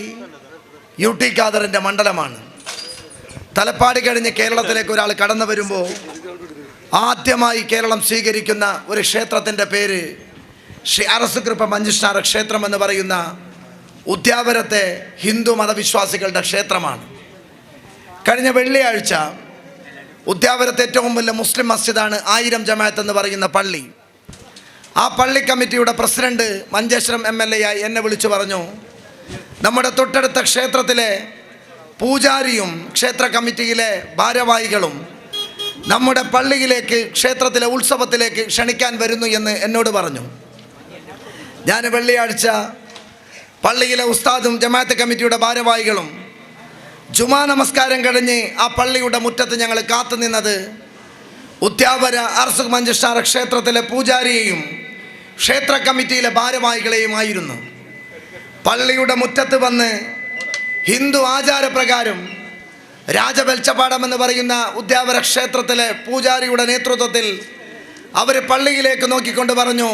UT ഖാദറിൻ്റെ മണ്ഡലമാണ്. തലപ്പാടി കഴിഞ്ഞ് കേരളത്തിലേക്ക് ഒരാൾ കടന്നു വരുമ്പോൾ ആദ്യമായി കേരളം സ്വീകരിക്കുന്ന ഒരു ക്ഷേത്രത്തിൻ്റെ പേര് ശ്രീ അരസുകൃപ മഞ്ജുഷ്ഠാര ക്ഷേത്രം എന്ന് പറയുന്ന ഉദ്യാവരത്തെ ഹിന്ദു മതവിശ്വാസികളുടെ ക്ഷേത്രമാണ്. കഴിഞ്ഞ വെള്ളിയാഴ്ച ഉദ്യാവരത്തെ ഏറ്റവും വലിയ മുസ്ലിം മസ്ജിദാണ് 1000 ജമാഅത്ത് എന്ന് പറയുന്ന പള്ളി. ആ പള്ളി കമ്മിറ്റിയുടെ പ്രസിഡന്റ് മഞ്ചേശ്വരം MLA ആയി എന്നെ വിളിച്ചു പറഞ്ഞു, നമ്മുടെ തൊട്ടടുത്ത ക്ഷേത്രത്തിലെ പൂജാരിയും ക്ഷേത്ര കമ്മിറ്റിയിലെ ഭാരവാഹികളും നമ്മുടെ പള്ളിയിലേക്ക്, ക്ഷേത്രത്തിലെ ഉത്സവത്തിലേക്ക് ക്ഷണിക്കാൻ വരുന്നു എന്ന് എന്നോട് പറഞ്ഞു. ഞാൻ വെള്ളിയാഴ്ച പള്ളിയിലെ ഉസ്താദും ജമാഅത്ത് കമ്മിറ്റിയുടെ ഭാരവാഹികളും ജുമാ നമസ്കാരം കഴിഞ്ഞ് ആ പള്ളിയുടെ മുറ്റത്ത് ഞങ്ങൾ കാത്തു നിന്നത് ഉദ്യാവര അർസുഖ് മഞ്ജുഷ്ഠാര ക്ഷേത്രത്തിലെ പൂജാരിയെയും ക്ഷേത്ര കമ്മിറ്റിയിലെ ഭാരവാഹികളെയുമായിരുന്നു. പള്ളിയുടെ മുറ്റത്ത് വന്ന് ഹിന്ദു ആചാരപ്രകാരം രാജവെൽച്ചപാടം എന്ന് പറയുന്ന ഉദ്യാവര ക്ഷേത്രത്തിലെ പൂജാരിയുടെ നേതൃത്വത്തിൽ അവർ പള്ളിയിലേക്ക് നോക്കിക്കൊണ്ട് പറഞ്ഞു,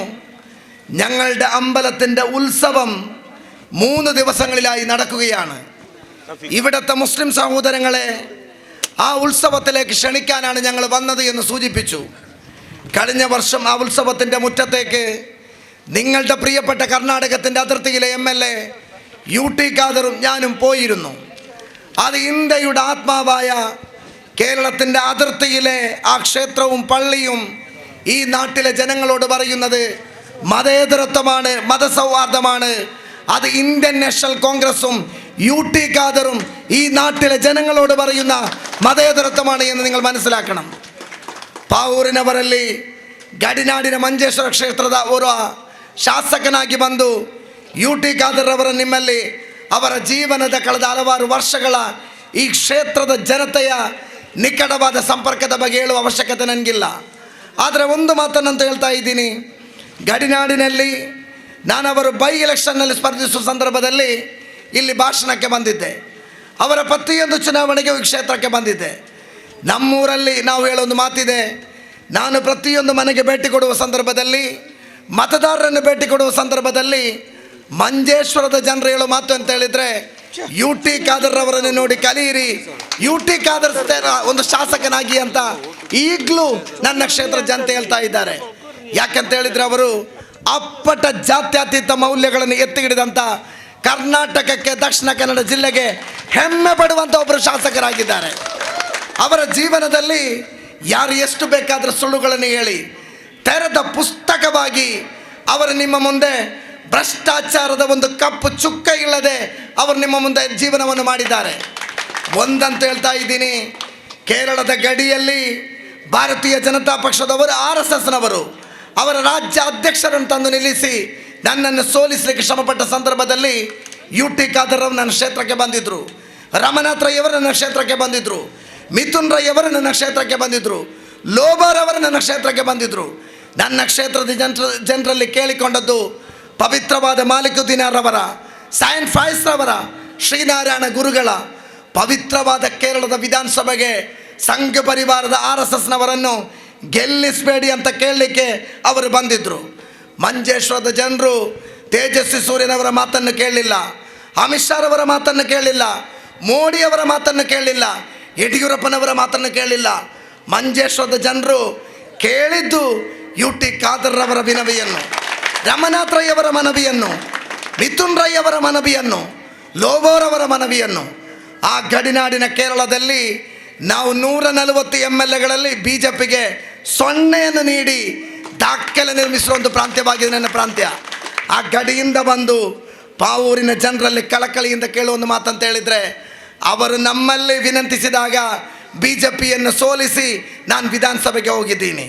ഞങ്ങളുടെ അമ്പലത്തിൻ്റെ ഉത്സവം 3 ദിവസങ്ങളിലായി നടക്കുകയാണ്. ഇവിടുത്തെ മുസ്ലിം സഹോദരങ്ങളെ ആ ഉത്സവത്തിലേക്ക് ക്ഷണിക്കാനാണ് ഞങ്ങൾ വന്നത് എന്ന് സൂചിപ്പിച്ചു. കഴിഞ്ഞ വർഷം ആ ഉത്സവത്തിൻ്റെ മുറ്റത്തേക്ക് നിങ്ങളുടെ പ്രിയപ്പെട്ട കർണാടകത്തിൻ്റെ അതിർത്തിയിലെ MLA UT ഖാദറും ഞാനും പോയിരുന്നു. അത് ഇന്ത്യയുടെ ആത്മാവായ കേരളത്തിൻ്റെ അതിർത്തിയിലെ ആ ക്ഷേത്രവും പള്ളിയും ഈ നാട്ടിലെ ജനങ്ങളോട് പറയുന്നത് മതേതരത്വമാണ്, മതസൗഹാർദ്ദമാണ്. അത് ഇന്ത്യൻ നാഷണൽ കോൺഗ്രസും UT ഖാദറും ഈ നാട്ടിലെ ജനങ്ങളോട് പറയുന്ന മതേതരത്വമാണ് എന്ന് നിങ്ങൾ മനസ്സിലാക്കണം. ಪಾವೂರಿನವರಲ್ಲಿ ಗಡಿನಾಡಿನ ಮಂಜೇಶ್ವರ ಕ್ಷೇತ್ರದ ಓರ್ವ ಶಾಸಕನಾಗಿ ಬಂದು UT ಖಾದರ್ ಅವರ ನಿಮ್ಮಲ್ಲಿ ಅವರ ಜೀವನದ ಕಳೆದ ಹಲವಾರು ವರ್ಷಗಳ ಈ ಕ್ಷೇತ್ರದ ಜನತೆಯ ನಿಕಟವಾದ ಸಂಪರ್ಕದ ಬಗ್ಗೆ ಹೇಳುವ ಅವಶ್ಯಕತೆ ನನಗಿಲ್ಲ. ಆದರೆ ಒಂದು ಮಾತನ್ನಂತ ಹೇಳ್ತಾ ಇದ್ದೀನಿ, ಗಡಿನಾಡಿನಲ್ಲಿ ನಾನು ಅವರು ಬೈ ಎಲೆಕ್ಷನ್ನಲ್ಲಿ ಸ್ಪರ್ಧಿಸುವ ಸಂದರ್ಭದಲ್ಲಿ ಇಲ್ಲಿ ಭಾಷಣಕ್ಕೆ ಬಂದಿದ್ದೆ. ಅವರ ಪ್ರತಿಯೊಂದು ಚುನಾವಣೆಗೆ ಈ ಕ್ಷೇತ್ರಕ್ಕೆ ಬಂದಿದ್ದೆ. ನಮ್ಮೂರಲ್ಲಿ ನಾವು ಹೇಳೋದು ಮಾತಿದೆ, ನಾನು ಪ್ರತಿಯೊಂದು ಮನೆಗೆ ಭೇಟಿ ಕೊಡುವ ಸಂದರ್ಭದಲ್ಲಿ, ಮತದಾರರನ್ನು ಭೇಟಿ ಕೊಡುವ ಸಂದರ್ಭದಲ್ಲಿ ಮಂಜೇಶ್ವರದ ಜನರು ಹೇಳೋ ಮಾತು ಅಂತ ಹೇಳಿದರೆ, UT ಖಾದರ್ ಅವರನ್ನು ನೋಡಿ ಕಲಿಯಿರಿ, UT ಖಾದರ್ ಒಂದು ಶಾಸಕನಾಗಿ ಅಂತ ಈಗಲೂ ನನ್ನ ಕ್ಷೇತ್ರ ಜನತೆ ಹೇಳ್ತಾ ಇದ್ದಾರೆ. ಯಾಕಂತ ಹೇಳಿದರೆ ಅವರು ಅಪ್ಪಟ ಜಾತ್ಯತೀತ ಮೌಲ್ಯಗಳನ್ನು ಎತ್ತಿ ಹಿಡಿದಂಥ ಕರ್ನಾಟಕಕ್ಕೆ, ದಕ್ಷಿಣ ಕನ್ನಡ ಜಿಲ್ಲೆಗೆ ಹೆಮ್ಮೆ ಪಡುವಂಥ ಒಬ್ಬರು ಶಾಸಕರಾಗಿದ್ದಾರೆ. ಅವರ ಜೀವನದಲ್ಲಿ ಯಾರು ಎಷ್ಟು ಬೇಕಾದರೂ ಸುಳ್ಳುಗಳನ್ನು ಹೇಳಿ ತೆರೆದ ಪುಸ್ತಕವಾಗಿ ಅವರು ನಿಮ್ಮ ಮುಂದೆ ಭ್ರಷ್ಟಾಚಾರದ ಒಂದು ಕಪ್ಪು ಚುಕ್ಕ ಇಲ್ಲದೆ ಅವರು ನಿಮ್ಮ ಮುಂದೆ ಜೀವನವನ್ನು ಮಾಡಿದ್ದಾರೆ. ಒಂದಂತ ಹೇಳ್ತಾ ಇದ್ದೀನಿ, ಕೇರಳದ ಗಡಿಯಲ್ಲಿ ಭಾರತೀಯ ಜನತಾ ಪಕ್ಷದವರು RSSನವರು ಅವರ ರಾಜ್ಯ ಅಧ್ಯಕ್ಷರನ್ನು ತಂದು ನಿಲ್ಲಿಸಿ ನನ್ನನ್ನು ಸೋಲಿಸಲಿಕ್ಕೆ ಶ್ರಮಪಟ್ಟ ಸಂದರ್ಭದಲ್ಲಿ UT ಖಾದರ್ ಅವರು ನನ್ನ ಕ್ಷೇತ್ರಕ್ಕೆ ಬಂದಿದ್ದರು. ರಮನಾಥ್ ರೈ ಅವರು ನನ್ನ ಕ್ಷೇತ್ರಕ್ಕೆ ಬಂದಿದ್ದರು. ಮಿಥುನ್ ರೈ ಅವರು ನನ್ನ ಕ್ಷೇತ್ರಕ್ಕೆ ಬಂದಿದ್ದರು. ಲೋಬಾರ್ ಅವರು ನನ್ನ ಕ್ಷೇತ್ರಕ್ಕೆ ಬಂದಿದ್ದರು. ನನ್ನ ಕ್ಷೇತ್ರದ ಜನರಲ್ಲಿ ಕೇಳಿಕೊಂಡದ್ದು ಪವಿತ್ರವಾದ ಮಾಲಿಕುದ್ದೀನರವರ, ಸೈನ್ ಫಾಯ್ಸ್ ರವರ, ಶ್ರೀನಾರಾಯಣ ಗುರುಗಳ ಪವಿತ್ರವಾದ ಕೇರಳದ ವಿಧಾನಸಭೆಗೆ ಸಂಘ ಪರಿವಾರದ RSSನವರನ್ನು ಗೆಲ್ಲಿಸಬೇಡಿ ಅಂತ ಕೇಳಲಿಕ್ಕೆ ಅವರು ಬಂದಿದ್ದರು. ಮಂಜೇಶ್ವರದ ಜನರು ತೇಜಸ್ವಿ ಸೂರ್ಯನವರ ಮಾತನ್ನು ಕೇಳಲಿಲ್ಲ, ಅಮಿತ್ ಶಾ ಅವರ ಮಾತನ್ನು ಕೇಳಲಿಲ್ಲ, ಮೋದಿಯವರ ಮಾತನ್ನು ಕೇಳಲಿಲ್ಲ, ಯಡಿಯೂರಪ್ಪನವರ ಮಾತನ್ನು ಕೇಳಲಿಲ್ಲ. ಮಂಜೇಶ್ವರದ ಜನರು ಕೇಳಿದ್ದು UT ಖಾದರ್ ಅವರ ವಿನವಿಯನ್ನು, ರಮನಾಥ್ ರೈ ಅವರ ಮನವಿಯನ್ನು, ಮಿಥುನ್ ರೈ ಅವರ ಮನವಿಯನ್ನು, ಲೋಬೋರ್ ಅವರ ಮನವಿಯನ್ನು. ಆ ಗಡಿನಾಡಿನ ಕೇರಳದಲ್ಲಿ ನಾವು 140 MLAಗಳಲ್ಲಿ BJPಗೆ 0 ನೀಡಿ ದಾಖಲೆ ನಿರ್ಮಿಸುವ ಒಂದು ಪ್ರಾಂತ್ಯವಾಗಿದೆ ನನ್ನ ಪ್ರಾಂತ್ಯ. ಆ ಗಡಿಯಿಂದ ಬಂದು ಪಾವೂರಿನ ಜನರಲ್ಲಿ ಕಳಕಳಿಯಿಂದ ಕೇಳುವ ಒಂದು ಮಾತಂತ ಹೇಳಿದರೆ, ಅವರು ನಮ್ಮಲ್ಲಿ ವಿನಂತಿಸಿದಾಗ BJPಯನ್ನು ಸೋಲಿಸಿ ನಾನು ವಿಧಾನಸಭೆಗೆ ಹೋಗಿದ್ದೀನಿ.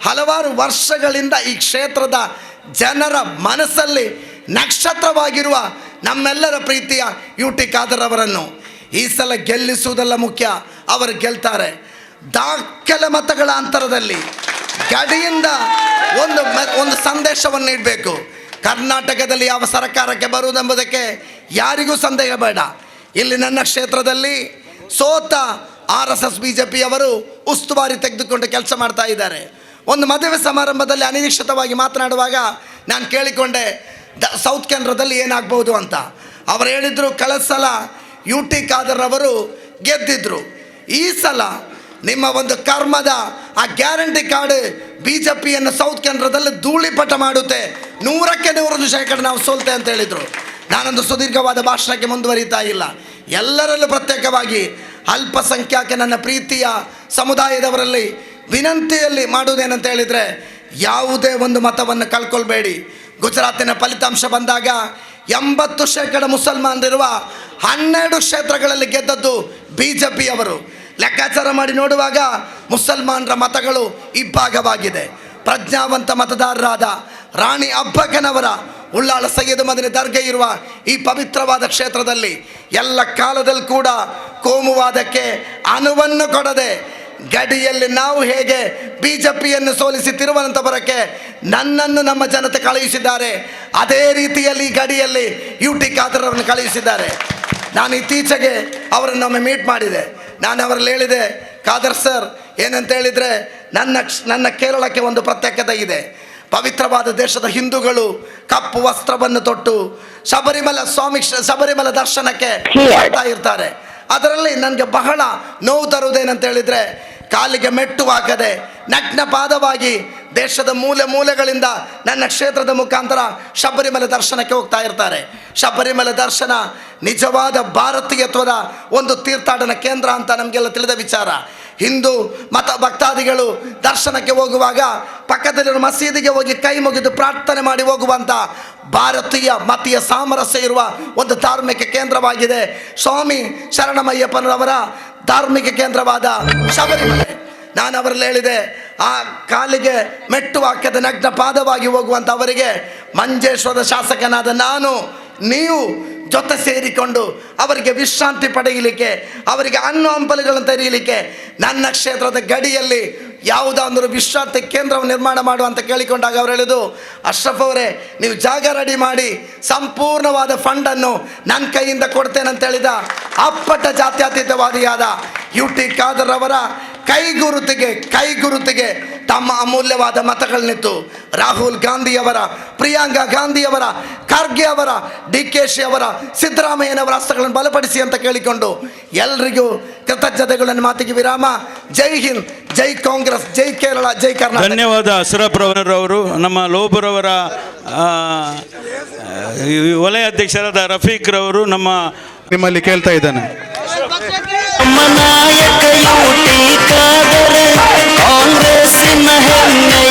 ಹಲವಾರು ವರ್ಷಗಳಿಂದ ಈ ಕ್ಷೇತ್ರದ ಜನರ ಮನಸ್ಸಲ್ಲಿ ನಕ್ಷತ್ರವಾಗಿರುವ ನಮ್ಮೆಲ್ಲರ ಪ್ರೀತಿಯ UT ಖಾದರ್ ಅವರನ್ನು ಈ ಸಲ ಗೆಲ್ಲಿಸುವುದೆಲ್ಲ ಮುಖ್ಯ, ಅವರು ಗೆಲ್ತಾರೆ. ದಾಖಲೆ ಮತಗಳ ಅಂತರದಲ್ಲಿ ಗಡಿಯಿಂದ ಒಂದು ಸಂದೇಶವನ್ನು ನೀಡಬೇಕು. ಕರ್ನಾಟಕದಲ್ಲಿ ಯಾವ ಸರ್ಕಾರಕ್ಕೆ ಬರುವುದೆಂಬುದಕ್ಕೆ ಯಾರಿಗೂ ಸಂದೇಹ ಬೇಡ. ಇಲ್ಲಿ ನನ್ನ ಕ್ಷೇತ್ರದಲ್ಲಿ ಸೋತ RSS BJP ಅವರು ಉಸ್ತುವಾರಿ ತೆಗೆದುಕೊಂಡು ಕೆಲಸ ಮಾಡ್ತಾ ಇದ್ದಾರೆ. ಒಂದು ಮದುವೆ ಸಮಾರಂಭದಲ್ಲಿ ಅನಿರೀಕ್ಷಿತವಾಗಿ ಮಾತನಾಡುವಾಗ ನಾನು ಕೇಳಿಕೊಂಡೆ ಸೌತ್ ಕೇಂದ್ರದಲ್ಲಿ ಏನಾಗ್ಬೋದು ಅಂತ. ಅವರು ಹೇಳಿದರು, ಕಳೆದ ಸಲ UT ಖಾದರ್ ಅವರು ಗೆದ್ದಿದ್ರು, ಈ ಸಲ ನಿಮ್ಮ ಒಂದು ಕರ್ಮದ ಆ ಗ್ಯಾರಂಟಿ ಕಾರ್ಡ್ BJPಯನ್ನು ಸೌತ್ ಕೇಂದ್ರದಲ್ಲಿ ಧೂಳಿಪಟ ಮಾಡುತ್ತೆ, 100ಕ್ಕೆ 100% ನಾವು ಸೋಲ್ತೆ ಅಂತ ಹೇಳಿದರು. ನಾನೊಂದು ಸುದೀರ್ಘವಾದ ಭಾಷಣಕ್ಕೆ ಮುಂದುವರಿತಾ ಇಲ್ಲ. ಎಲ್ಲರಲ್ಲೂ ಪ್ರತ್ಯೇಕವಾಗಿ ಅಲ್ಪಸಂಖ್ಯಾತ ನನ್ನ ಪ್ರೀತಿಯ ಸಮುದಾಯದವರಲ್ಲಿ ವಿನಂತಿಯಲ್ಲಿ ಮಾಡುವುದೇನಂತ ಹೇಳಿದರೆ, ಯಾವುದೇ ಒಂದು ಮತವನ್ನು ಕಳ್ಕೊಳ್ಬೇಡಿ. ಗುಜರಾತಿನ ಫಲಿತಾಂಶ ಬಂದಾಗ 80% ಮುಸಲ್ಮಾನರಿರುವ 12 ಕ್ಷೇತ್ರಗಳಲ್ಲಿ ಗೆದ್ದದ್ದು BJP ಅವರು. ಲೆಕ್ಕಾಚಾರ ಮಾಡಿ ನೋಡುವಾಗ ಮುಸಲ್ಮಾನರ ಮತಗಳು ಇಬ್ಬಾಗವಾಗಿದೆ. ಪ್ರಜ್ಞಾವಂತ ಮತದಾರರಾದ ರಾಣಿ ಅಬ್ಬಕ್ಕನವರ ಉಳ್ಳಾಳ ಸೈಯದ್ ಮದನಿ ದರ್ಗಾ ಇರುವ ಈ ಪವಿತ್ರವಾದ ಕ್ಷೇತ್ರದಲ್ಲಿ ಎಲ್ಲ ಕಾಲದಲ್ಲಿ ಕೂಡ ಕೋಮುವಾದಕ್ಕೆ ಅನುವನ್ನು ಕೊಡದೆ ಗಡಿಯಲ್ಲಿ ನಾವು ಹೇಗೆ BJPಯನ್ನು ಸೋಲಿಸಿ ತಿರುವನಂತಪುರಕ್ಕೆ ನನ್ನನ್ನು ನಮ್ಮ ಜನತೆ ಕಳುಹಿಸಿದ್ದಾರೆ, ಅದೇ ರೀತಿಯಲ್ಲಿ ಈ ಗಡಿಯಲ್ಲಿ UT ಖಾದರ್ ಅವರನ್ನು ಕಳುಹಿಸಿದ್ದಾರೆ. ನಾನು ಇತ್ತೀಚೆಗೆ ಅವರನ್ನೊಮ್ಮೆ ಮೀಟ್ ಮಾಡಿದೆ. ನಾನು ಅವರಲ್ಲಿ ಹೇಳಿದೆ, ಖಾದರ್ ಸರ್ ಏನಂತ ಹೇಳಿದರೆ, ನನ್ನ ಕೇರಳಕ್ಕೆ ಒಂದು ಪ್ರತ್ಯೇಕತೆ ಇದೆ. ಪವಿತ್ರವಾದ ದೇಶದ ಹಿಂದೂಗಳು ಕಪ್ಪು ವಸ್ತ್ರವನ್ನು ತೊಟ್ಟು ಶಬರಿಮಲ ದರ್ಶನಕ್ಕೆ ಬರ್ತಾ ಇರ್ತಾರೆ. ಅದರಲ್ಲಿ ನನಗೆ ಬಹಳ ನೋವು ತರುವುದೇನಂತ ಹೇಳಿದರೆ, ಕಾಲಿಗೆ ಮೆಟ್ಟು ಹಾಕದೆ ನಗ್ನ ಪಾದವಾಗಿ ದೇಶದ ಮೂಲೆ ಮೂಲೆಗಳಿಂದ ನನ್ನ ಕ್ಷೇತ್ರದ ಮುಖಾಂತರ ಶಬರಿಮಲೆ ದರ್ಶನಕ್ಕೆ ಹೋಗ್ತಾ ಇರ್ತಾರೆ. ಶಬರಿಮಲೆ ದರ್ಶನ ನಿಜವಾದ ಭಾರತೀಯತ್ವದ ಒಂದು ತೀರ್ಥಾಟನ ಕೇಂದ್ರ ಅಂತ ನಮಗೆಲ್ಲ ತಿಳಿದ ವಿಚಾರ. ಹಿಂದೂ ಮತ ಭಕ್ತಾದಿಗಳು ದರ್ಶನಕ್ಕೆ ಹೋಗುವಾಗ ಪಕ್ಕದಲ್ಲಿರುವ ಮಸೀದಿಗೆ ಹೋಗಿ ಕೈ ಮುಗಿದು ಪ್ರಾರ್ಥನೆ ಮಾಡಿ ಹೋಗುವಂಥ ಭಾರತೀಯ ಮತೀಯ ಸಾಮರಸ್ಯ ಇರುವ ಒಂದು ಧಾರ್ಮಿಕ ಕೇಂದ್ರವಾಗಿದೆ ಸ್ವಾಮಿ ಶರಣಮಯ್ಯಪ್ಪನವರ ಧಾರ್ಮಿಕ ಕೇಂದ್ರವಾದ ಶಬರಿಮಲೆ. ನಾನು ಅವರಲ್ಲಿ ಹೇಳಿದೆ, ಆ ಕಾಲಿಗೆ ಮೆಟ್ಟು ಹಾಕದ ನಗ್ನ ಪಾದವಾಗಿ ಹೋಗುವಂಥ ಅವರಿಗೆ ಮಂಜೇಶ್ವರದ ಶಾಸಕನಾದ ನಾನು, ನೀವು ಜೊತೆ ಸೇರಿಕೊಂಡು ಅವರಿಗೆ ವಿಶ್ರಾಂತಿ ಪಡೆಯಲಿಕ್ಕೆ, ಅವರಿಗೆ ಹಣ್ಣು ಹಂಪಲುಗಳನ್ನು ತೆರೆಯಲಿಕ್ಕೆ ನನ್ನ ಕ್ಷೇತ್ರದ ಗಡಿಯಲ್ಲಿ ಯಾವುದಾದ್ರೂ ವಿಶ್ರಾಂತಿ ಕೇಂದ್ರವನ್ನು ನಿರ್ಮಾಣ ಮಾಡುವಂತ ಕೇಳಿಕೊಂಡಾಗ ಅವರು ಹೇಳಿದು, ಅಶ್ರಫ್ ಅವರೇ ನೀವು ಜಾಗ ರೆಡಿ ಮಾಡಿ ಸಂಪೂರ್ಣವಾದ ಫಂಡನ್ನು ನನ್ನ ಕೈಯಿಂದ ಕೊಡ್ತೇನೆ ಅಂತ ಹೇಳಿದ ಅಪ್ಪಟ ಜಾತ್ಯತೀತವಾದಿಯಾದ UT ಖಾದರ್ ಅವರ ಕೈಗುರುತಿಗೆ ತಮ್ಮ ಅಮೂಲ್ಯವಾದ ಮತಗಳನ್ನಿತ್ತು. ರಾಹುಲ್ ಗಾಂಧಿಯವರ, ಪ್ರಿಯಾಂಕಾ ಗಾಂಧಿಯವರ, ಖರ್ಗೆ ಅವರ, DKC ಅವರ, ಸಿದ್ದರಾಮಯ್ಯನವರ ಹಸ್ತಗಳನ್ನು ಬಲಪಡಿಸಿ ಅಂತ ಕೇಳಿಕೊಂಡು ಎಲ್ರಿಗೂ ಕೃತಜ್ಞತೆಗಳನ್ನು ಮಾತಿಗೆ ವಿರಾಮ. ಜೈ ಹಿಂದ್, ಜೈ ಕಾಂಗ್ರೆಸ್, ಜೈ ಕೇರಳ, ಜೈ ಕರ್ನಾಟಕ. ಧನ್ಯವಾದ ಅಶ್ರಫ್ರವರು. ನಮ್ಮ ಲೋಬರವರ ವಲಯ ಅಧ್ಯಕ್ಷರಾದ ರಫೀಕ್ ರವರು ನಿಮ್ಮಲ್ಲಿ ಕೇಳ್ತಾ ಇದ್ದಾನೆ. ನಾಯಕ UT ಖಾದರ್ ಕಾಂಗ್ರೆಸ್ಸಿನ ಹೆಮ್ಮೆಯ